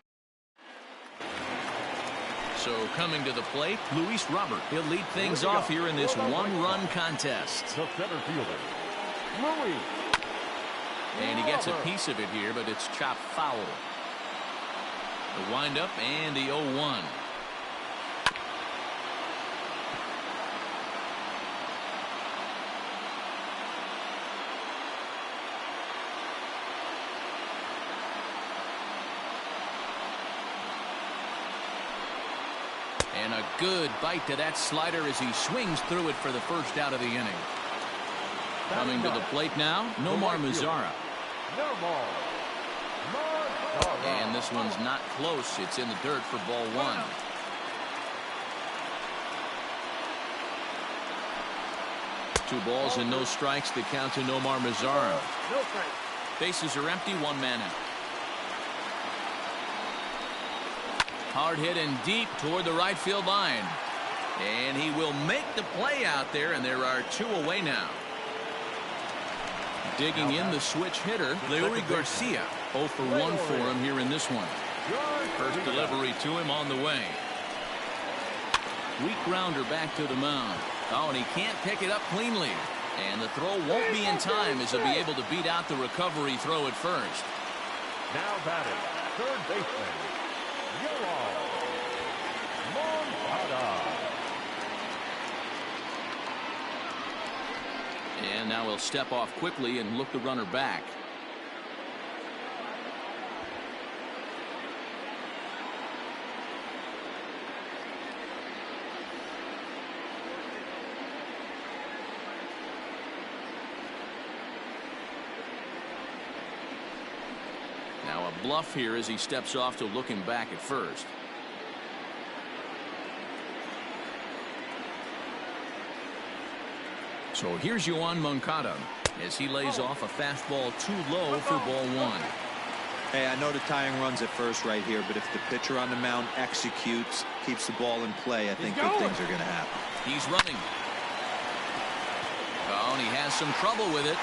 So coming to the plate, Luis Robert. He'll lead things off here in this one-run contest. The center fielder, Louis. And he gets a piece of it here, but it's chopped foul. The windup and the 0-1. And a good bite to that slider as he swings through it for the first out of the inning. Coming to the plate now, Nomar Mazara. And this one's not close. It's in the dirt for ball 1. Two balls and no strikes. The count to Nomar Mazara. Bases are empty. 1 man out. Hard hit and deep toward the right field line. And he will make the play out there, and there are 2 away now. Digging in the switch hitter, Leury Garcia. 0 for 1 for him here in this one. First delivery to him on the way. Weak grounder back to the mound. Oh, and he can't pick it up cleanly. And the throw won't be in time as he'll be able to beat out the recovery throw at first. Now batting, third baseman, Moncada. And now he'll step off quickly and look the runner back. Now a bluff here as he steps off to looking back at first. So here's Yoan Moncada as he lays off a fastball too low for ball 1. Hey, I know the tying runs at first right here, but if the pitcher on the mound executes, keeps the ball in play, I think good things are going to happen. He's running. Oh, and he has some trouble with it.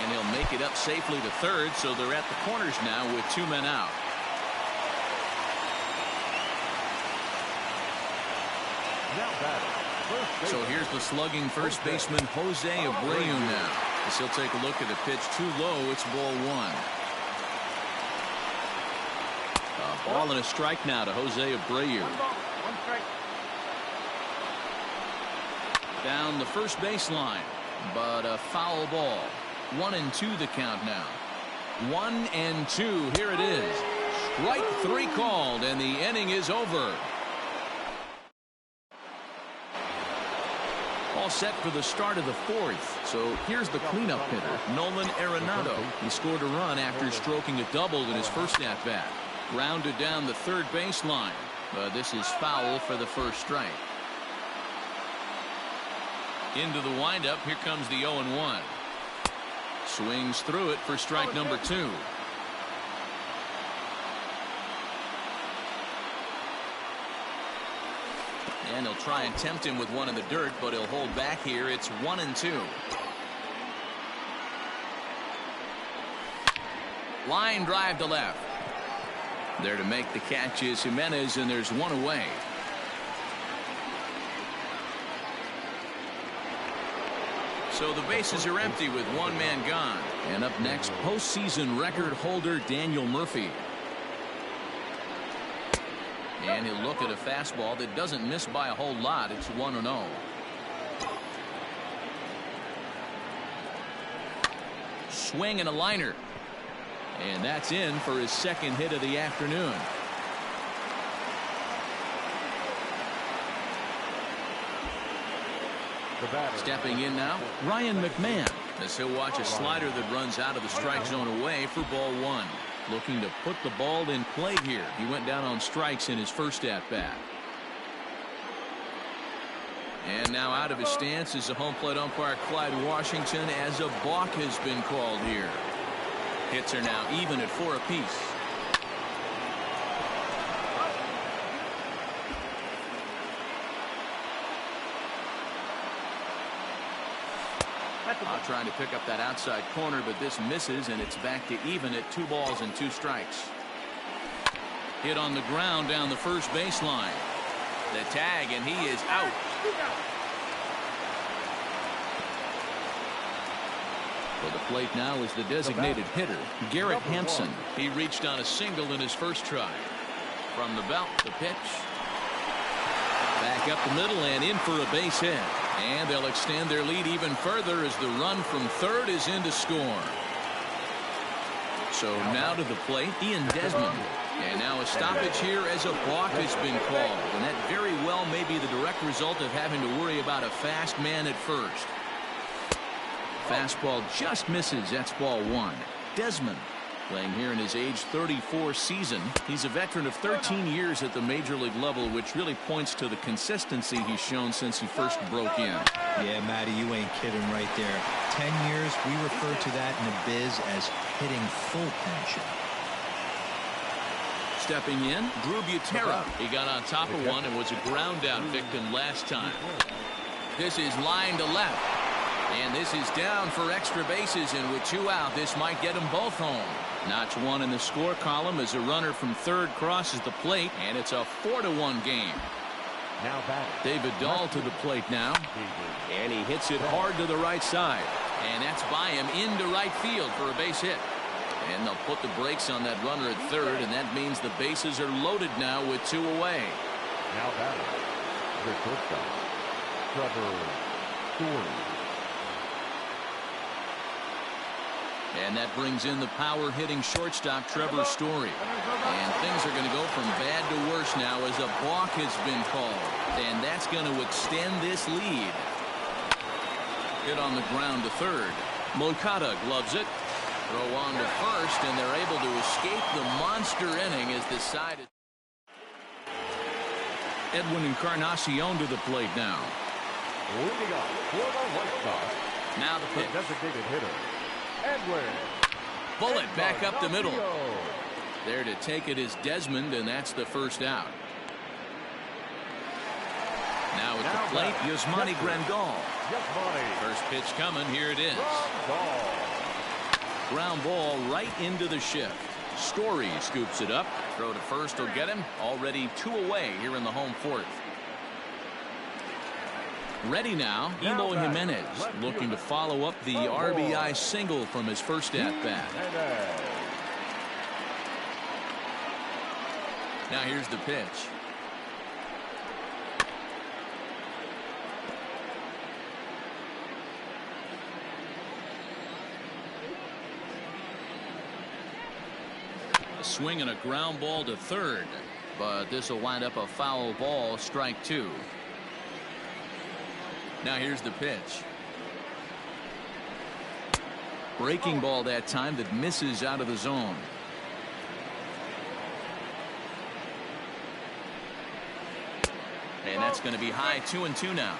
And he'll make it up safely to third, so they're at the corners now with 2 men out. Now batting. So here's the slugging first baseman Jose Abreu now. As he'll take a look at the pitch too low. It's ball 1. A ball and a strike now to Jose Abreu. 1 strike. Down the first baseline, but a foul ball. 1-2 the count now. 1-2. Here it is. Strike 3 called, and the inning is over. All set for the start of the fourth. So here's the cleanup hitter, Nolan Arenado. He scored a run after stroking a double in his first at-bat. Grounded down the third baseline. But this is foul for the first strike. Into the windup. Here comes the 0-1. Swings through it for strike number 2. And he'll try and tempt him with one in the dirt, but he'll hold back here. It's 1-2. Line drive to left. There to make the catch is Jimenez, and there's one away. So the bases are empty with one man gone. And up next, postseason record holder Daniel Murphy. And he'll look at a fastball that doesn't miss by a whole lot. It's 1-0. Swing and a liner. And that's in for his second hit of the afternoon. Stepping in now, Ryan McMahon, as he'll watch a slider that runs out of the strike zone away for ball 1. Looking to put the ball in play here. He went down on strikes in his first at-bat. And now out of his stance is the home plate umpire Clyde Washington, as a balk has been called here. Hits are now even at 4 apiece. Trying to pick up that outside corner, but this misses, and it's back to even at 2 balls and 2 strikes. Hit on the ground down the first baseline. The tag, and he is out. For the plate now is the designated hitter, Garrett Hampson. He reached on a single in his first try. From the belt, the pitch. Back up the middle and in for a base hit. And they'll extend their lead even further as the run from third is in to score. So now to the plate, Ian Desmond. And now a stoppage here as a balk has been called. And that very well may be the direct result of having to worry about a fast man at first. Fastball just misses. That's ball 1. Desmond playing here in his age 34 season. He's a veteran of 13 years at the major league level, which really points to the consistency he's shown since he first broke in. Yeah, Matty, you ain't kidding right there. 10 years, we refer to that in the biz as hitting full pension. Stepping in, Drew Butera. He got on top of one and was a ground out victim last time. This is line to left. And this is down for extra bases, and with 2 out, this might get them both home. Notch 1 in the score column as a runner from third crosses the plate, and it's a 4-1 game. Now back. David Dahl to the plate now, and he hits it hard to the right side, and that's by him into right field for a base hit. And they'll put the brakes on that runner at third, and that means the bases are loaded now with 2 away. Now back. The shortstop, Trevor Story. And that brings in the power-hitting shortstop, Trevor Story. And things are going to go from bad to worse now as a balk has been called. And that's going to extend this lead. Hit on the ground to third. Moncada gloves it. Throw on to first, and they're able to escape the monster inning as the side is... Edwin Encarnacion to the plate now. Leading up for the White Sox. Now the pitch. Designated hitter, Edwin. Bullet back up the middle. There to take it is Desmond, and that's the first out. Now at the plate, Yasmani Grandal. First pitch coming. Here it is. Ground ball right into the shift. Story scoops it up. Throw to first will get him. Already 2 away here in the home fourth. Ready now, Eloy Jimenez, looking to follow up the RBI single from his first at-bat. Now here's the pitch. A swing and a ground ball to third, but this will wind up a foul ball, strike 2. Now here's the pitch. Breaking ball that time that misses out of the zone. And that's going to be high, 2-2 now.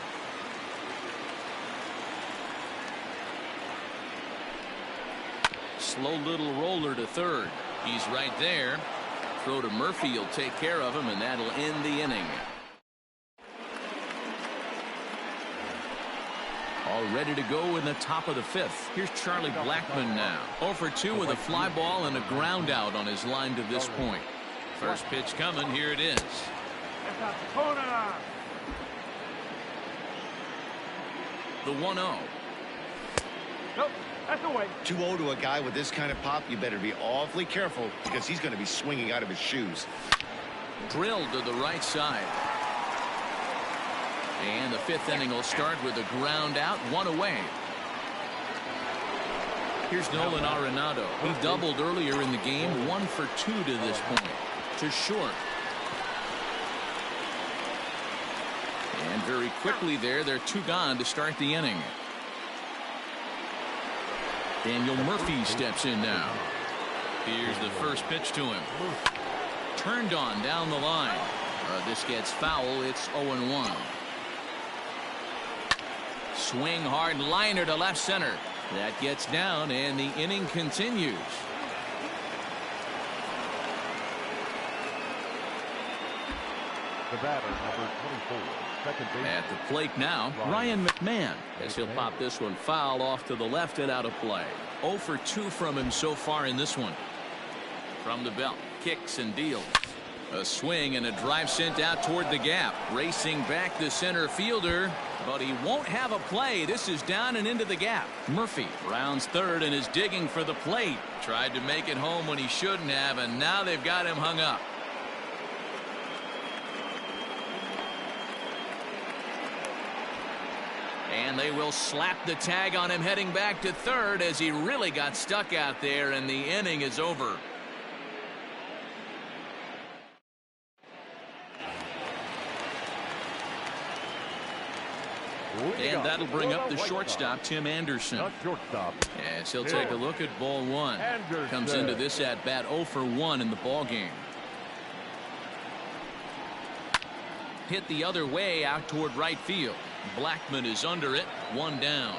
Slow little roller to third. He's right there. Throw to Murphy will take care of him, and that'll end the inning. All ready to go in the top of the fifth. Here's Charlie Blackmon now. 0 for 2 with a fly ball and a ground out on his line to this point. First pitch coming. Here it is. The 1-0. Nope, that's away. 2-0 to a guy with this kind of pop. You better be awfully careful because he's going to be swinging out of his shoes. Drilled to the right side. And the fifth inning will start with a ground out, 1 away. Here's Nolan Arenado. He doubled earlier in the game, 1 for 2 to this point. To short. And very quickly there, they're 2 gone to start the inning. Daniel Murphy steps in now. Here's the first pitch to him. Turned on down the line. This gets foul. It's 0-1. Swing hard liner to left center. That gets down and the inning continues. The batter, number 24, second base. At the plate now, Ryan McMahon, as he'll pop this one foul off to the left and out of play. 0 for 2 from him so far in this one. From the belt, kicks and deals. A swing and a drive sent out toward the gap. Racing back the center fielder, but he won't have a play. This is down and into the gap. Murphy rounds third and is digging for the plate. Tried to make it home when he shouldn't have, and now they've got him hung up. And they will slap the tag on him heading back to third as he really got stuck out there, and the inning is over. And that'll bring up the shortstop, Tim Anderson. As he'll take a look at ball one. Comes into this at bat 0 for 1 in the ball game. Hit the other way out toward right field. Blackmon is under it. 1 down.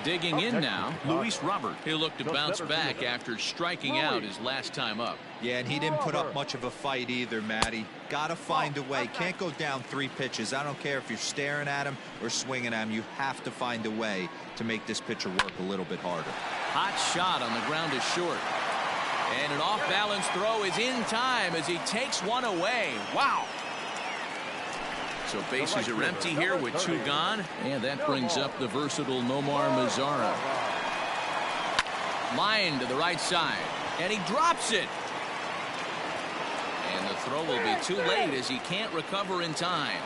Digging in now, Luis Robert. He'll look to bounce back after striking out his last time up. Yeah, and he didn't put up much of a fight either, Matty. Got to find a way. Can't go down 3 pitches. I don't care if you're staring at him or swinging at him. You have to find a way to make this pitcher work a little bit harder. Hot shot on the ground is short. And an off-balance throw is in time as he takes one away. Wow. So bases are empty here with 2 gone. And that brings up the versatile Nomar Mazara. Line to the right side. And he drops it. And the throw will be too late as he can't recover in time.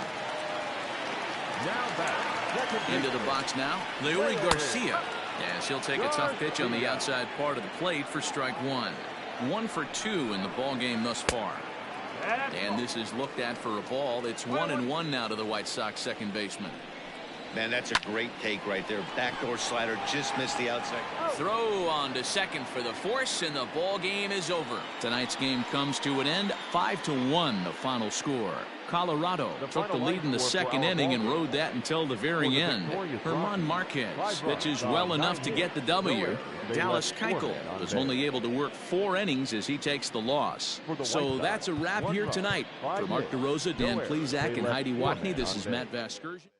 Into the box now, Leury Garcia. Yes, he'll take a tough pitch on the outside part of the plate for strike 1. 1 for 2 in the ball game thus far. And this is looked at for a ball. It's 1-1 now to the White Sox second baseman. Man, that's a great take right there. Backdoor slider just missed the outside. Throw on to second for the force, and the ball game is over. Tonight's game comes to an end. 5-1 the final score. Colorado took the lead in the second inning and rode that until the very end. German Marquez pitches well enough to get the W. Dallas Keuchel was only able to work 4 innings as he takes the loss. So that's a wrap here tonight. For Mark DeRosa, Dan Plesac, and Heidi Watney, this is Matt Vasgersian.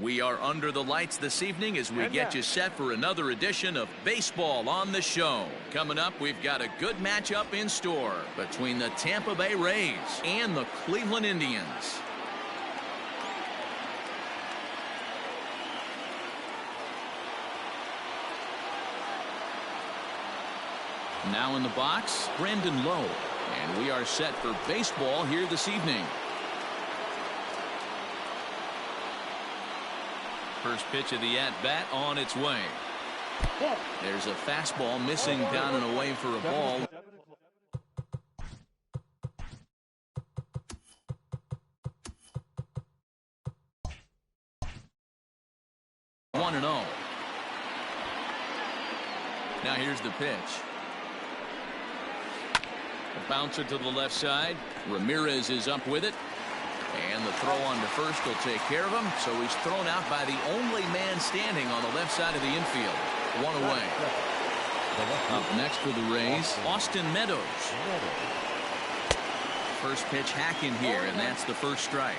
We are under the lights this evening as we get you set for another edition of Baseball on the Show. Coming up, we've got a good matchup in store between the Tampa Bay Rays and the Cleveland Indians. Now in the box, Brandon Lowe. And we are set for baseball here this evening. First pitch of the at-bat on its way. There's a fastball missing down and away for a ball. One and 0. Now here's the pitch. A bouncer to the left side. Ramirez is up with it. And the throw on to first will take care of him. So he's thrown out by the only man standing on the left side of the infield. One away. Up next for the Rays, Austin Meadows. First pitch hack in here, and that's the first strike.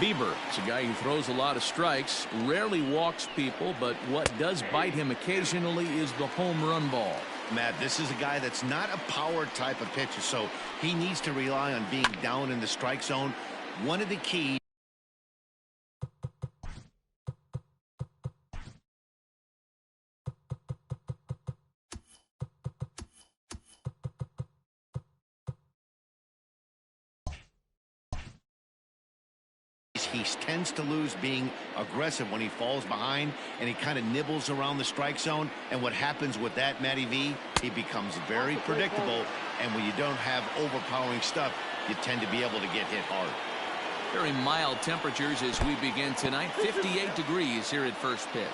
Bieber is a guy who throws a lot of strikes, rarely walks people, but what does bite him occasionally is the home run ball. Matt, this is a guy that's not a power type of pitcher, so he needs to rely on being down in the strike zone. One of the keys. He tends to lose being aggressive when he falls behind, and he kind of nibbles around the strike zone. And what happens with that, Matty V, he becomes very predictable. And when you don't have overpowering stuff, you tend to be able to get hit hard. Very mild temperatures as we begin tonight. 58 degrees here at first pitch.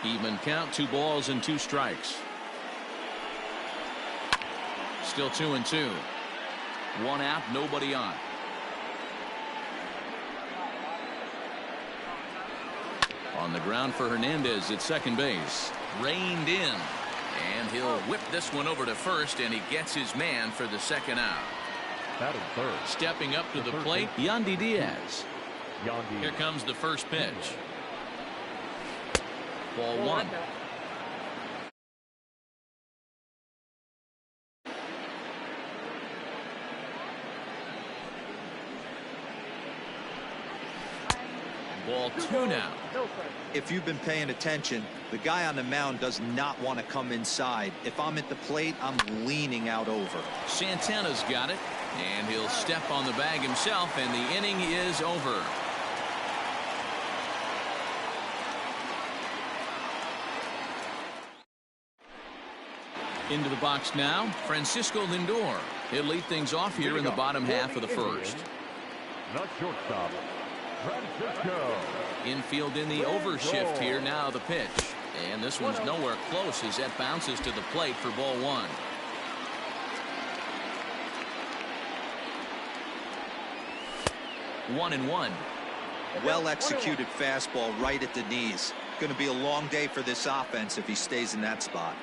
Even count, 2 balls and 2 strikes. Still 2-2. 1 out, nobody on. On the ground for Hernandez at second base. Reined in. And he'll whip this one over to first, and he gets his man for the second out. Third. Stepping up to the plate, Yandy Diaz. Here comes the first pitch. Ball 1. Ball 2 now. If you've been paying attention, the guy on the mound does not want to come inside. If I'm at the plate, I'm leaning out over. Santana's got it, and he'll step on the bag himself, and the inning is over. Into the box now, Francisco Lindor. He'll lead things off here in the bottom half of the first. Not shortstop. Francisco. Infield in the overshift here. Now the pitch. And this one's nowhere close as that bounces to the plate for ball 1. One and 1. Well executed fastball right at the knees. Going to be a long day for this offense if he stays in that spot.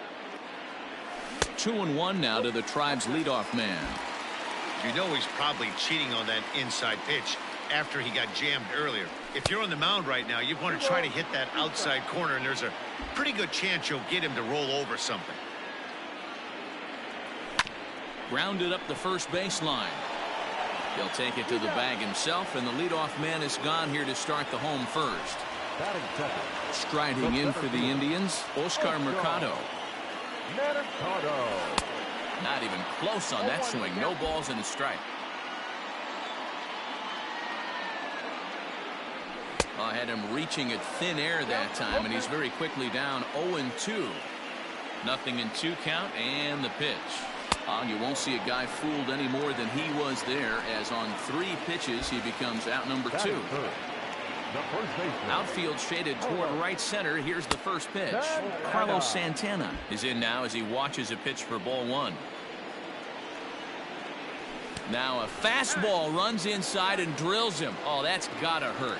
2-1 now to the Tribe's leadoff man. You know he's probably cheating on that inside pitch after he got jammed earlier. If you're on the mound right now, you want to try to hit that outside corner, and there's a pretty good chance you'll get him to roll over something. Grounded up the first baseline. He'll take it to the bag himself, and the leadoff man is gone here to start the home first. Striding in for the Indians, Oscar Mercado. Not even close on that swing. No balls and a strike. I had him reaching at thin air that time, and he's very quickly down 0-2. Nothing in 2 count, and the pitch. You won't see a guy fooled any more than he was there, as on 3 pitches he becomes out number 2. Outfield shaded toward right center. Here's the first pitch. Carlos Santana is in now as he watches a pitch for ball 1. Now a fastball runs inside and drills him. Oh, that's gotta hurt.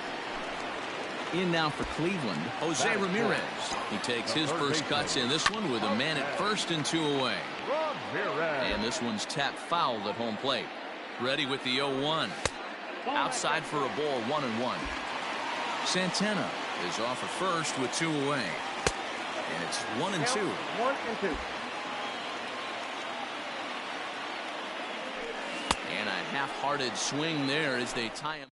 In now for Cleveland, Jose Ramirez. He takes his first cuts in this one with a man at first and 2 away. And this one's tapped foul at home plate. Ready with the 0-1. Outside for a ball, 1-1. Santana is off at first with 2 away. And it's 1-2. 1-2. And a half-hearted swing there as they tie him.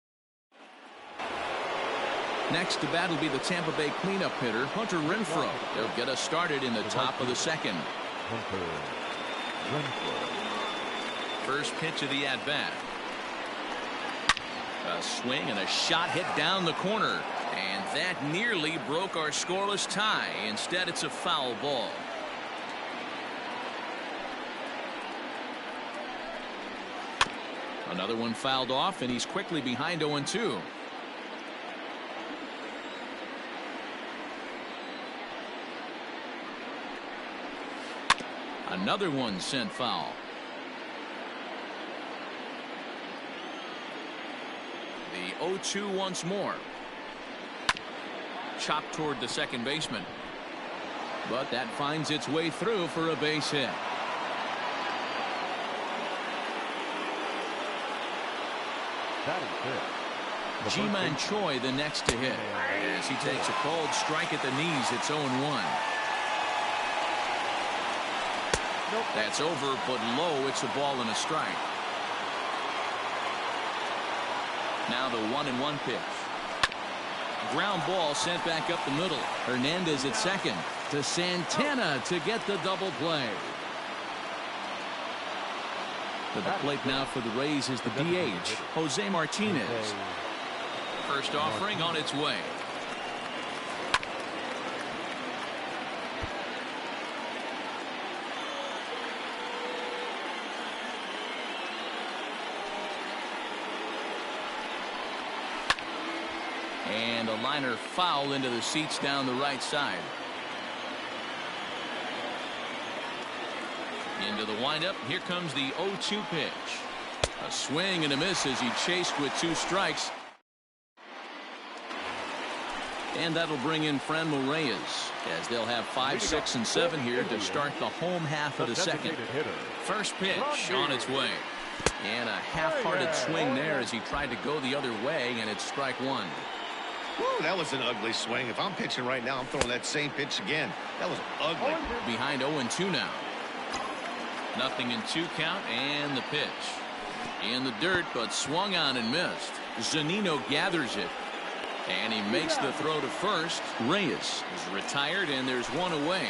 Next to bat will be the Tampa Bay cleanup hitter, Hunter Renfroe. They'll get us started in the top of the second. First pitch of the at-bat. A swing and a shot hit down the corner. And that nearly broke our scoreless tie. Instead, it's a foul ball. Another one fouled off, and he's quickly behind 0-2. Another one sent foul. The 0-2 once more. Chopped toward the second baseman. But that finds its way through for a base hit. Ji-Man Choi the next to hit. As he takes a cold strike at the knees, it's 0-1. That's over, but low. It's a ball and a strike. Now the 1-1 pitch. Ground ball sent back up the middle. Hernandez at second to Santana to get the double play. To the plate now for the Rays is the DH, Jose Martinez. First offering on its way. And a liner foul into the seats down the right side. Into the windup. Here comes the 0-2 pitch. A swing and a miss as he chased with 2 strikes. And that'll bring in Franmil Reyes as they'll have 5, 6, and 7 here to start the home half of the second. First pitch on its way. And a half-hearted swing there as he tried to go the other way, and it's strike 1. Woo, that was an ugly swing. If I'm pitching right now, I'm throwing that same pitch again. That was ugly. Behind 0-2 now. Nothing in 2 count, and the pitch. In the dirt, but swung on and missed. Zunino gathers it. And he makes the throw to first. Reyes is retired, and there's 1 away.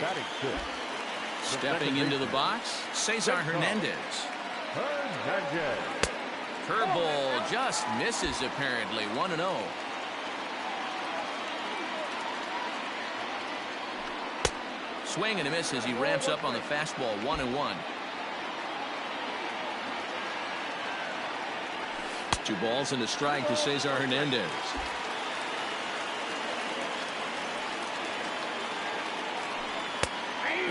Stepping into the box, Cesar Hernandez. Curveball just misses apparently. 1-0. Swing and a miss as he ramps up on the fastball. 1-1. 2 balls and a strike to Cesar Hernandez.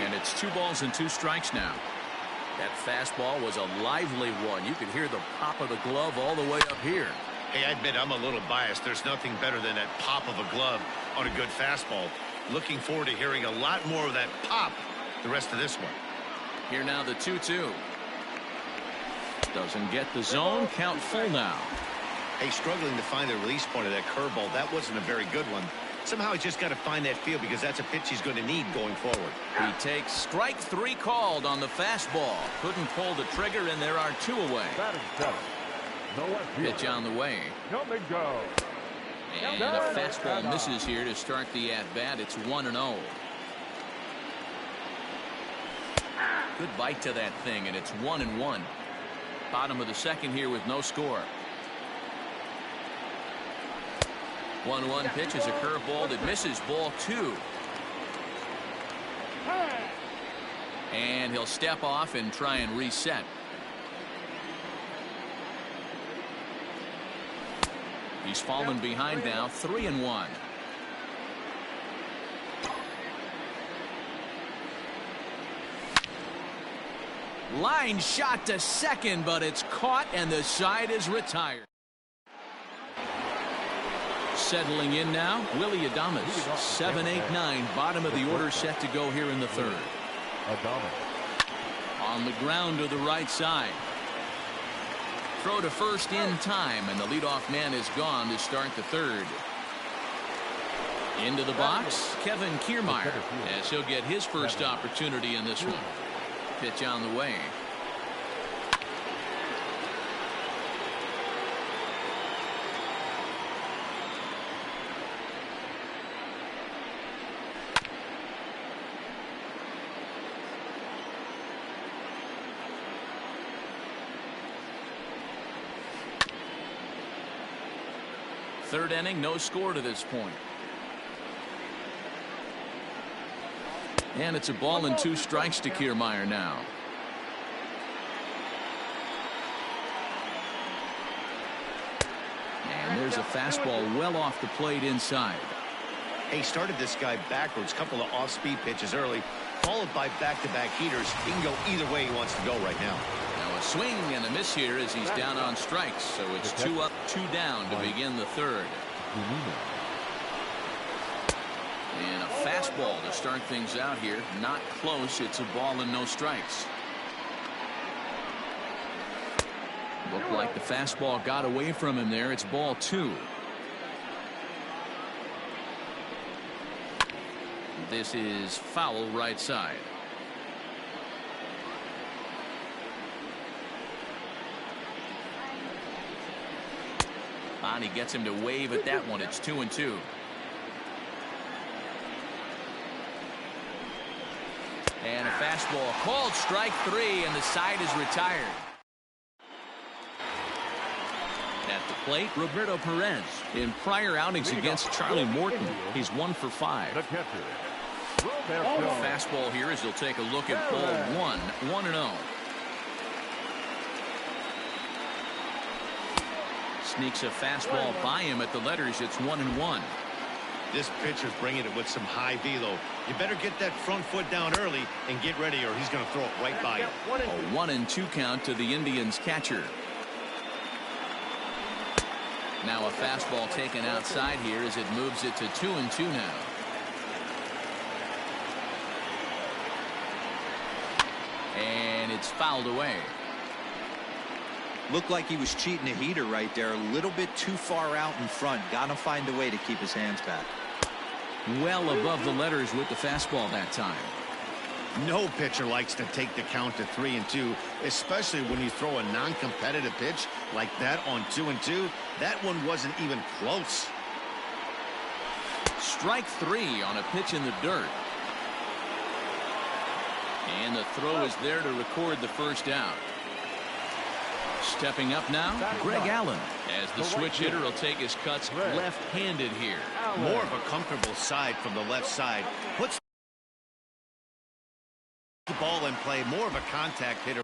And it's 2 balls and 2 strikes now. That fastball was a lively one. You could hear the pop of the glove all the way up here. Hey, I admit I'm a little biased. There's nothing better than that pop of a glove on a good fastball. Looking forward to hearing a lot more of that pop the rest of this one. Here now the 2-2. Doesn't get the zone. Count full now. Hey, struggling to find the release point of that curveball. That wasn't a very good one. Somehow he's just got to find that feel because that's a pitch he's going to need going forward. He takes strike 3 called on the fastball. Couldn't pull the trigger, and there are 2 away. Pitch on the way. And a fastball misses here to start the at-bat. It's 1-0. Good bite to that thing, and it's 1-1. Bottom of the second here with no score. 1-1 pitch is a curveball that misses, ball 2. And he'll step off and try and reset. He's fallen behind now, 3-1. Line shot to second, but it's caught and the side is retired. Settling in now, Willie Adames. 7, 8, 9, bottom of the order set to go here in the third. On the ground to the right side. Throw to first in time, and the leadoff man is gone to start the third. Into the box, Kevin Kiermaier, as he'll get his first opportunity in this one. Pitch on the way. Third inning, no score to this point. And it's a ball and 2 strikes to Kiermaier now. And there's a fastball well off the plate inside. He started this guy backwards, couple of off-speed pitches early, followed by back-to-back heaters. He can go either way he wants to go right now. Now a swing and a miss here as he's down on strikes. So it's 2 up, 2 down to begin the third. And a fastball to start things out here. Not close. It's a ball and no strikes. Looked like the fastball got away from him there. It's ball 2. This is foul right side. He gets him to wave at that one. It's 2-2. And a fastball called strike 3, and the side is retired. At the plate, Roberto Perez. In prior outings against Charlie Morton, he's 1 for 5. Fastball here as he'll take a look at ball 1, 1-0. Sneaks a fastball by him at the letters. It's 1-1. This pitcher's bringing it with some high velo. You better get that front foot down early and get ready, or he's going to throw it right by you. A 1-2 count to the Indians catcher. Now a fastball taken outside here as it moves it to 2-2 now. And it's fouled away. Looked like he was cheating a heater right there. A little bit too far out in front. Got to find a way to keep his hands back. Well above the letters with the fastball that time. No pitcher likes to take the count to 3-2, especially when you throw a non-competitive pitch like that on 2-2. That one wasn't even close. Strike 3 on a pitch in the dirt. And the throw is there to record the first out. Stepping up now, Greg Allen, as the switch hitter will take his cuts left-handed here. More of a comfortable side from the left side. Puts the ball in play. More of a contact hitter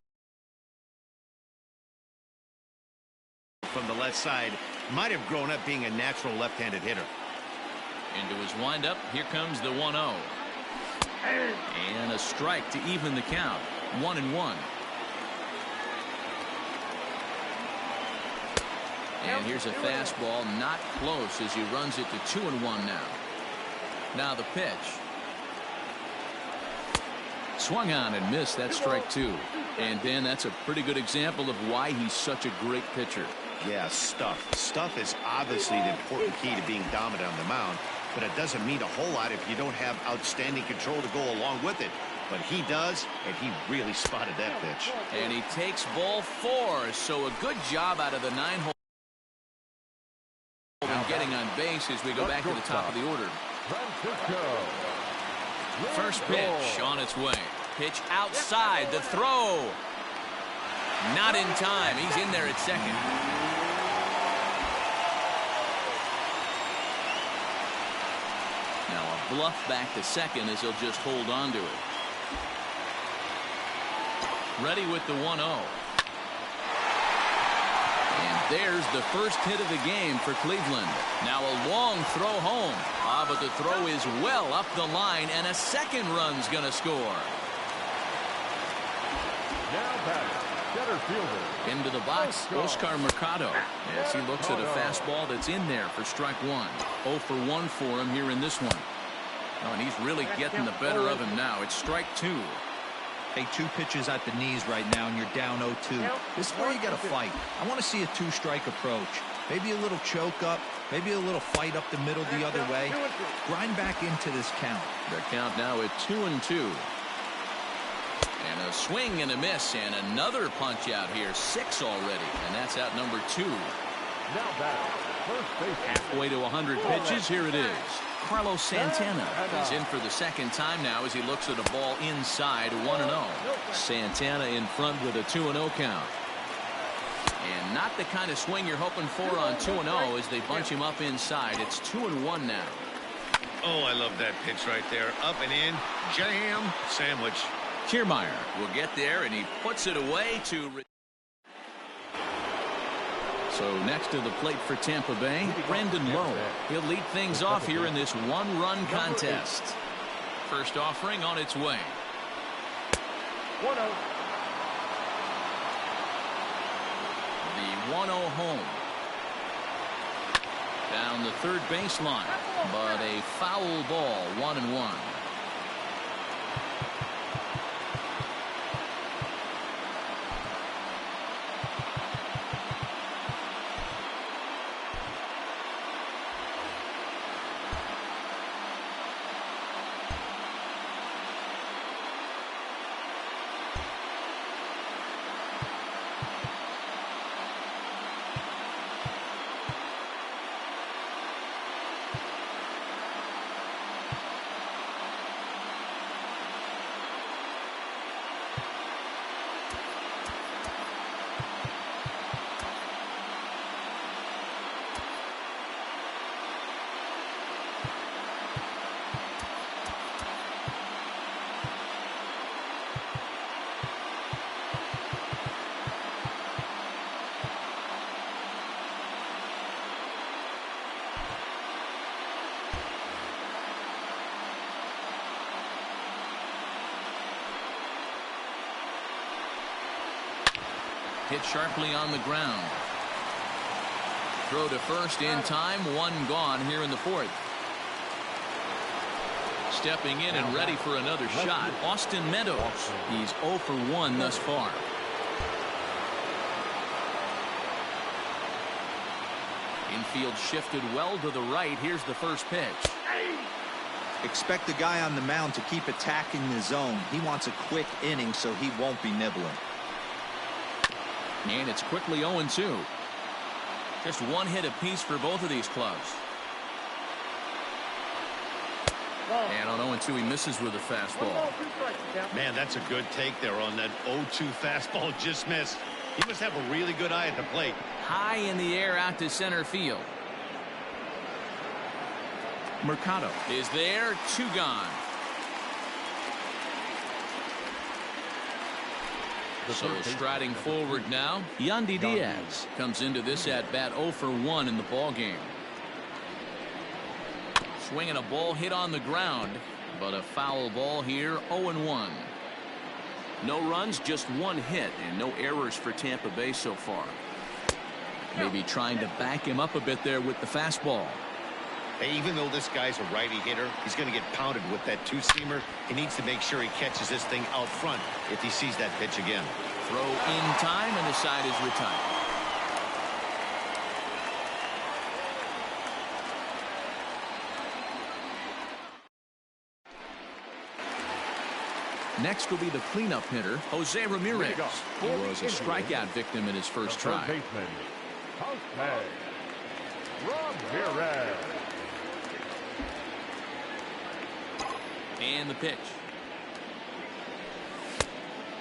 from the left side. Might have grown up being a natural left-handed hitter. Into his windup, here comes the 1-0. And a strike to even the count. 1-1. And here's a fastball not close as he runs it to 2-1 now. Now the pitch. Swung on and missed. That's strike 2. And Dan, that's a pretty good example of why he's such a great pitcher. Yeah, stuff. Stuff is obviously the important key to being dominant on the mound, but it doesn't mean a whole lot if you don't have outstanding control to go along with it. But he does, and he really spotted that pitch. And he takes ball 4. So a good job out of the 9-hole. Getting on base as we go back to the top of the order. First pitch on its way. Pitch outside. The throw. Not in time. He's in there at second. Now a bluff back to second as he'll just hold on to it. Ready with the 1-0. And there's the first hit of the game for Cleveland. Now a long throw home. But the throw is well up the line, and a second run's going to score. Now batter, center fielder. Into the box, Oscar Mercado, as he looks at a fastball that's in there for strike 1. 0 for 1 for him here in this one. Oh, and he's really getting the better of him now. It's strike 2. Hey, 2 pitches at the knees right now, and you're down 0-2. This is where you got to fight. I want to see a 2-strike approach. Maybe a little choke up, maybe a little fight up the middle the other way. Grind back into this count. The count now at 2-2. And a swing and a miss, and another punch out here. 6 already, and that's out number 2. Now back, first base. Halfway to 100 pitches, here it is. Carlos Santana is in for the second time now as he looks at a ball inside 1-0. Santana in front with a 2-0 count. And not the kind of swing you're hoping for on 2-0 as they bunch him up inside. It's 2-1 now. Oh, I love that pitch right there. Up and in. Jam. Sandwich. Kiermaier will get there, and he puts it away to... So next to the plate for Tampa Bay, Brandon Lowe. He'll lead things off here in this 1-run contest. First offering on its way. 1-0. The 1-0 home. Down the third baseline, but a foul ball, 1-1. Hit sharply on the ground. Throw to first in time. 1 gone here in the 4th. Stepping in and ready for another shot, Austin Meadows. He's 0 for 1 thus far. Infield shifted well to the right. Here's the first pitch. Expect the guy on the mound to keep attacking the zone. He wants a quick inning, so he won't be nibbling. And it's quickly 0-2. Just 1 hit apiece for both of these clubs. And on 0-2, he misses with a fastball. Man, that's a good take there on that 0-2 fastball. Just missed. He must have a really good eye at the plate. High in the air out to center field. Mercado is there. 2 gone. So striding forward now, Yandy Diaz comes into this at bat 0 for 1 in the ball game. Swinging a ball hit on the ground, but a foul ball here. 0-1. No runs, just 1 hit, and no errors for Tampa Bay so far. Maybe trying to back him up a bit there with the fastball. Hey, even though this guy's a righty hitter, he's going to get pounded with that 2-seamer. He needs to make sure he catches this thing out front if he sees that pitch again. Throw in time, and the side is retired. Next will be the cleanup hitter, Jose Ramirez. He was a strikeout victim in his first try. Baseman, Jose Ramirez. And the pitch.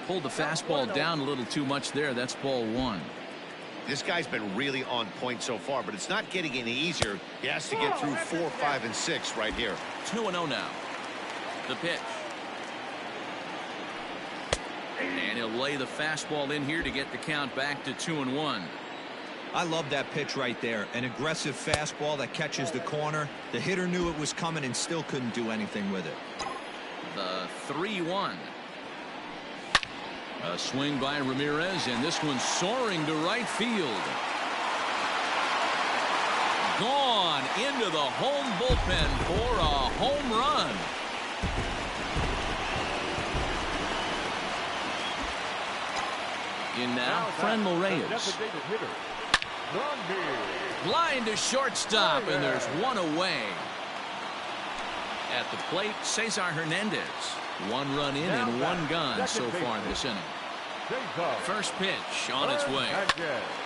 Pulled the fastball down a little too much there. That's ball 1. This guy's been really on point so far, but it's not getting any easier. He has to get through 4, 5, and 6 right here. 2-0 now. The pitch. And he'll lay the fastball in here to get the count back to 2-1. I love that pitch right there. An aggressive fastball that catches the corner. The hitter knew it was coming and still couldn't do anything with it. The 3-1. A swing by Ramirez, and this one's soaring to right field. Gone into the home bullpen for a home run. In now, Franmil Reyes. Line to shortstop, and there's one away. At the plate, Cesar Hernandez. 1 run in and 1 gone so far this inning. First pitch on its way.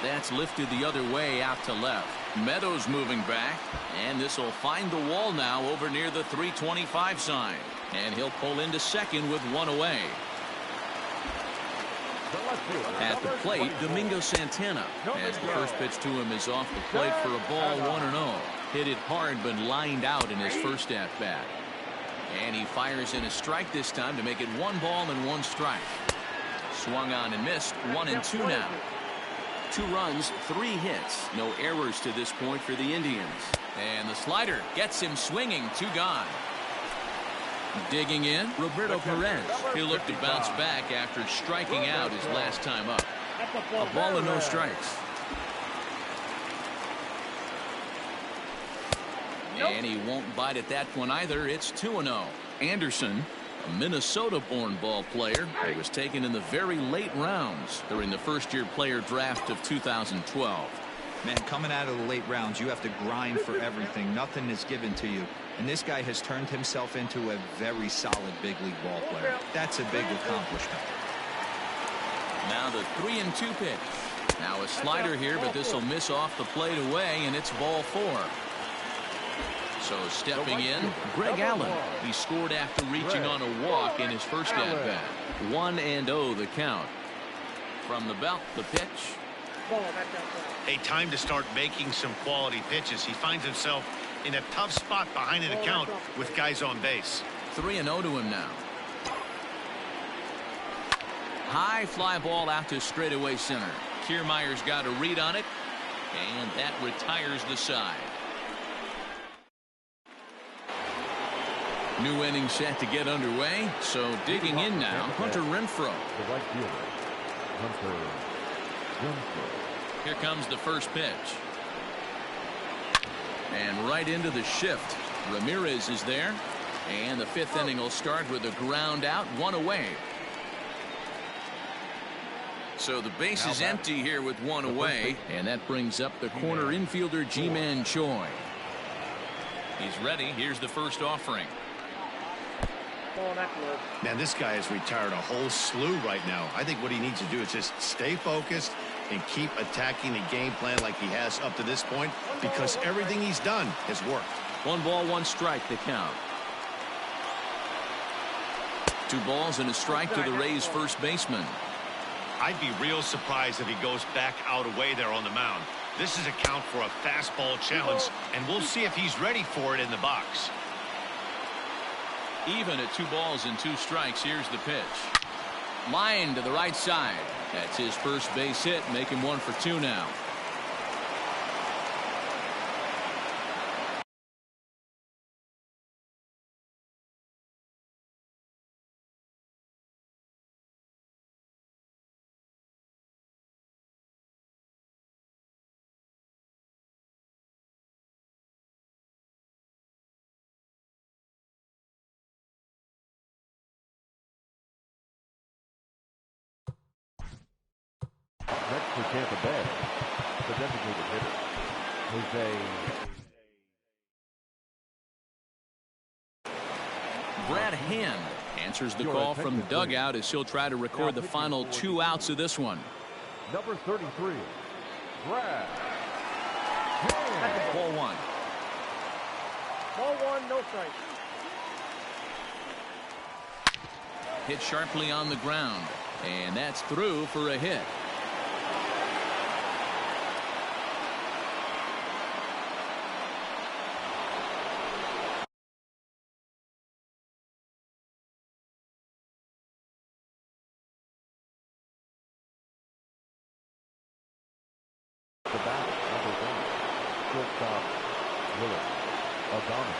That's lifted the other way out to left. Meadows moving back, and this will find the wall now over near the 325 sign. And he'll pull into second with 1 away. At the plate, Domingo Santana. As the first pitch to him is off the plate for a ball, 1-0. Hit it hard but lined out in his first at-bat. And he fires in a strike this time to make it 1 ball and 1 strike. Swung on and missed. 1-2 now. 2 runs, 3 hits. No errors to this point for the Indians. And the slider gets him swinging. 2 gone. Digging in, Roberto Perez. He'll look to bounce back after striking out his last time up. A ball and no strikes. And he won't bite at that one either. It's 2-0. Anderson, a Minnesota-born ball player, who was taken in the very late rounds during the first-year player draft of 2012. Man, coming out of the late rounds, you have to grind for everything. Nothing is given to you. And this guy has turned himself into a very solid big league ball player. That's a big accomplishment. Now the 3-2 pitch. Now a slider here, but this will miss off the plate away, and it's ball 4. So stepping in, Greg Allen. He scored after reaching on a walk in his first at-bat. 1-0 the count. From the belt, the pitch. A time to start making some quality pitches. He finds himself in a tough spot behind the count with guys on base. 3-0 to him now. High fly ball out to straightaway center. Kiermaier's got a read on it, and that retires the side. New inning set to get underway. So digging in now, Hunter Renfroe. The right fielder, Hunter Renfroe. Here comes the first pitch. And right into the shift. Ramirez is there. And the 5th inning will start with a ground out, 1 away. So the base is empty here with 1 away. And that brings up the corner infielder, Ji-Man Choi. He's ready. Here's the first offering. Man, this guy has retired a whole slew right now. I think what he needs to do is just stay focused and keep attacking the game plan like he has up to this point, because everything he's done has worked. 1 ball, 1 strike the count. 2 balls and a strike to the Rays first baseman. I'd be real surprised if he goes back out away there on the mound. This is a count for a fastball challenge, and we'll see if he's ready for it in the box. Even at 2 balls and 2 strikes. Here's the pitch. Line to the right side. That's his first base hit. Make him 1 for 2 now. Next for Tampa Bay, the designated hitter, Jose. Brad Hand answers the call from the dugout as he'll try to record the final 2 outs of this one. Number 33, Brad Ball 1. Ball 1, no strike. Hit sharply on the ground, and that's through for a hit. The bat, number 1, shortstop, Willie Adames.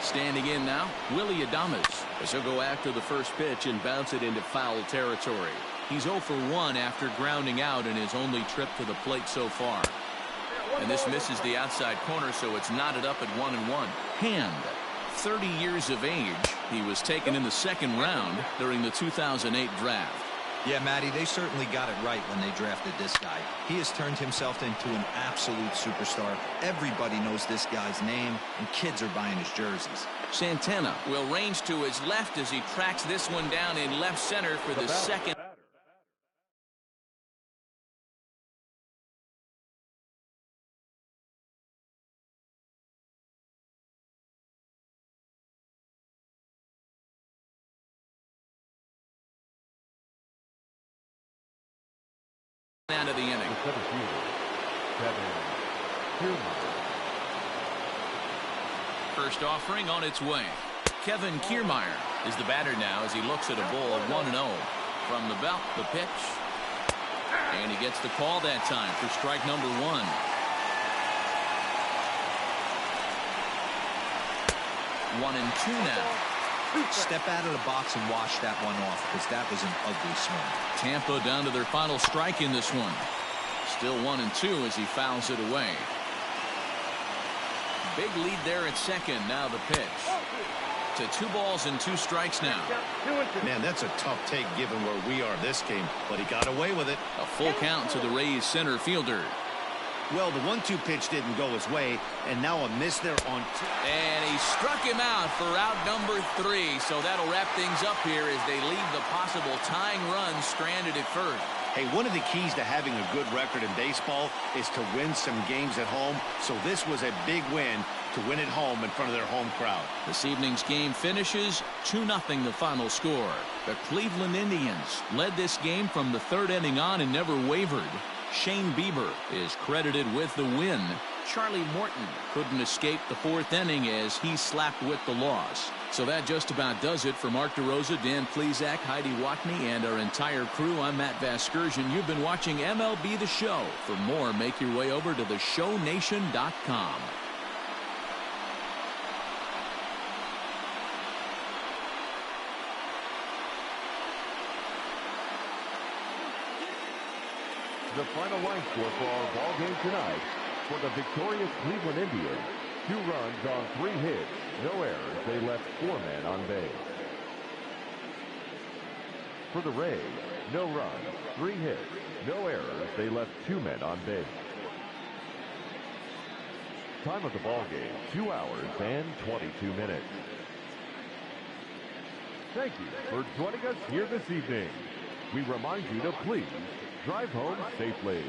Standing in now, Willie Adames, as he'll go after the first pitch and bounce it into foul territory. He's 0 for 1 after grounding out in his only trip to the plate so far. And this misses the outside corner, so it's knotted up at 1-1. Hand, 30 years of age. He was taken in the 2nd round during the 2008 draft. Yeah, Matty, they certainly got it right when they drafted this guy. He has turned himself into an absolute superstar. Everybody knows this guy's name, and kids are buying his jerseys. Santana will range to his left as he tracks this one down in left center for the second. Out of the inning. First offering on its way. Kevin Kiermaier is the batter now as he looks at a ball 1-0. From the belt, the pitch. And he gets the call that time for strike number 1. One and two now. Step out of the box and wash that one off, because that was an ugly swing. Tampa down to their final strike in this one. Still 1-2 as he fouls it away. Big lead there at second. Now the pitch. To 2 balls and 2 strikes now. Man, that's a tough take given where we are this game, but he got away with it. A full count to the Rays center fielder. Well, the 1-2 pitch didn't go his way, and now a miss there on 2. And he struck him out for out number 3. So that'll wrap things up here as they leave the possible tying run stranded at first. Hey, one of the keys to having a good record in baseball is to win some games at home. So this was a big win to win at home in front of their home crowd. This evening's game finishes 2-0 the final score. The Cleveland Indians led this game from the 3rd inning on and never wavered. Shane Bieber is credited with the win. Charlie Morton couldn't escape the 4th inning as he slapped with the loss. So that just about does it for Mark DeRosa, Dan Plesac, Heidi Watney, and our entire crew. I'm Matt Vasgersian. You've been watching MLB The Show. For more, make your way over to theshownation.com. The final line score for our ball game tonight: for the victorious Cleveland Indians, 2 runs on 3 hits, no errors. They left 4 men on base. For the Rays, no runs, 3 hits, no errors. They left 2 men on base. Time of the ball game: 2 hours and 22 minutes. Thank you for joining us here this evening. We remind you to please drive home safely.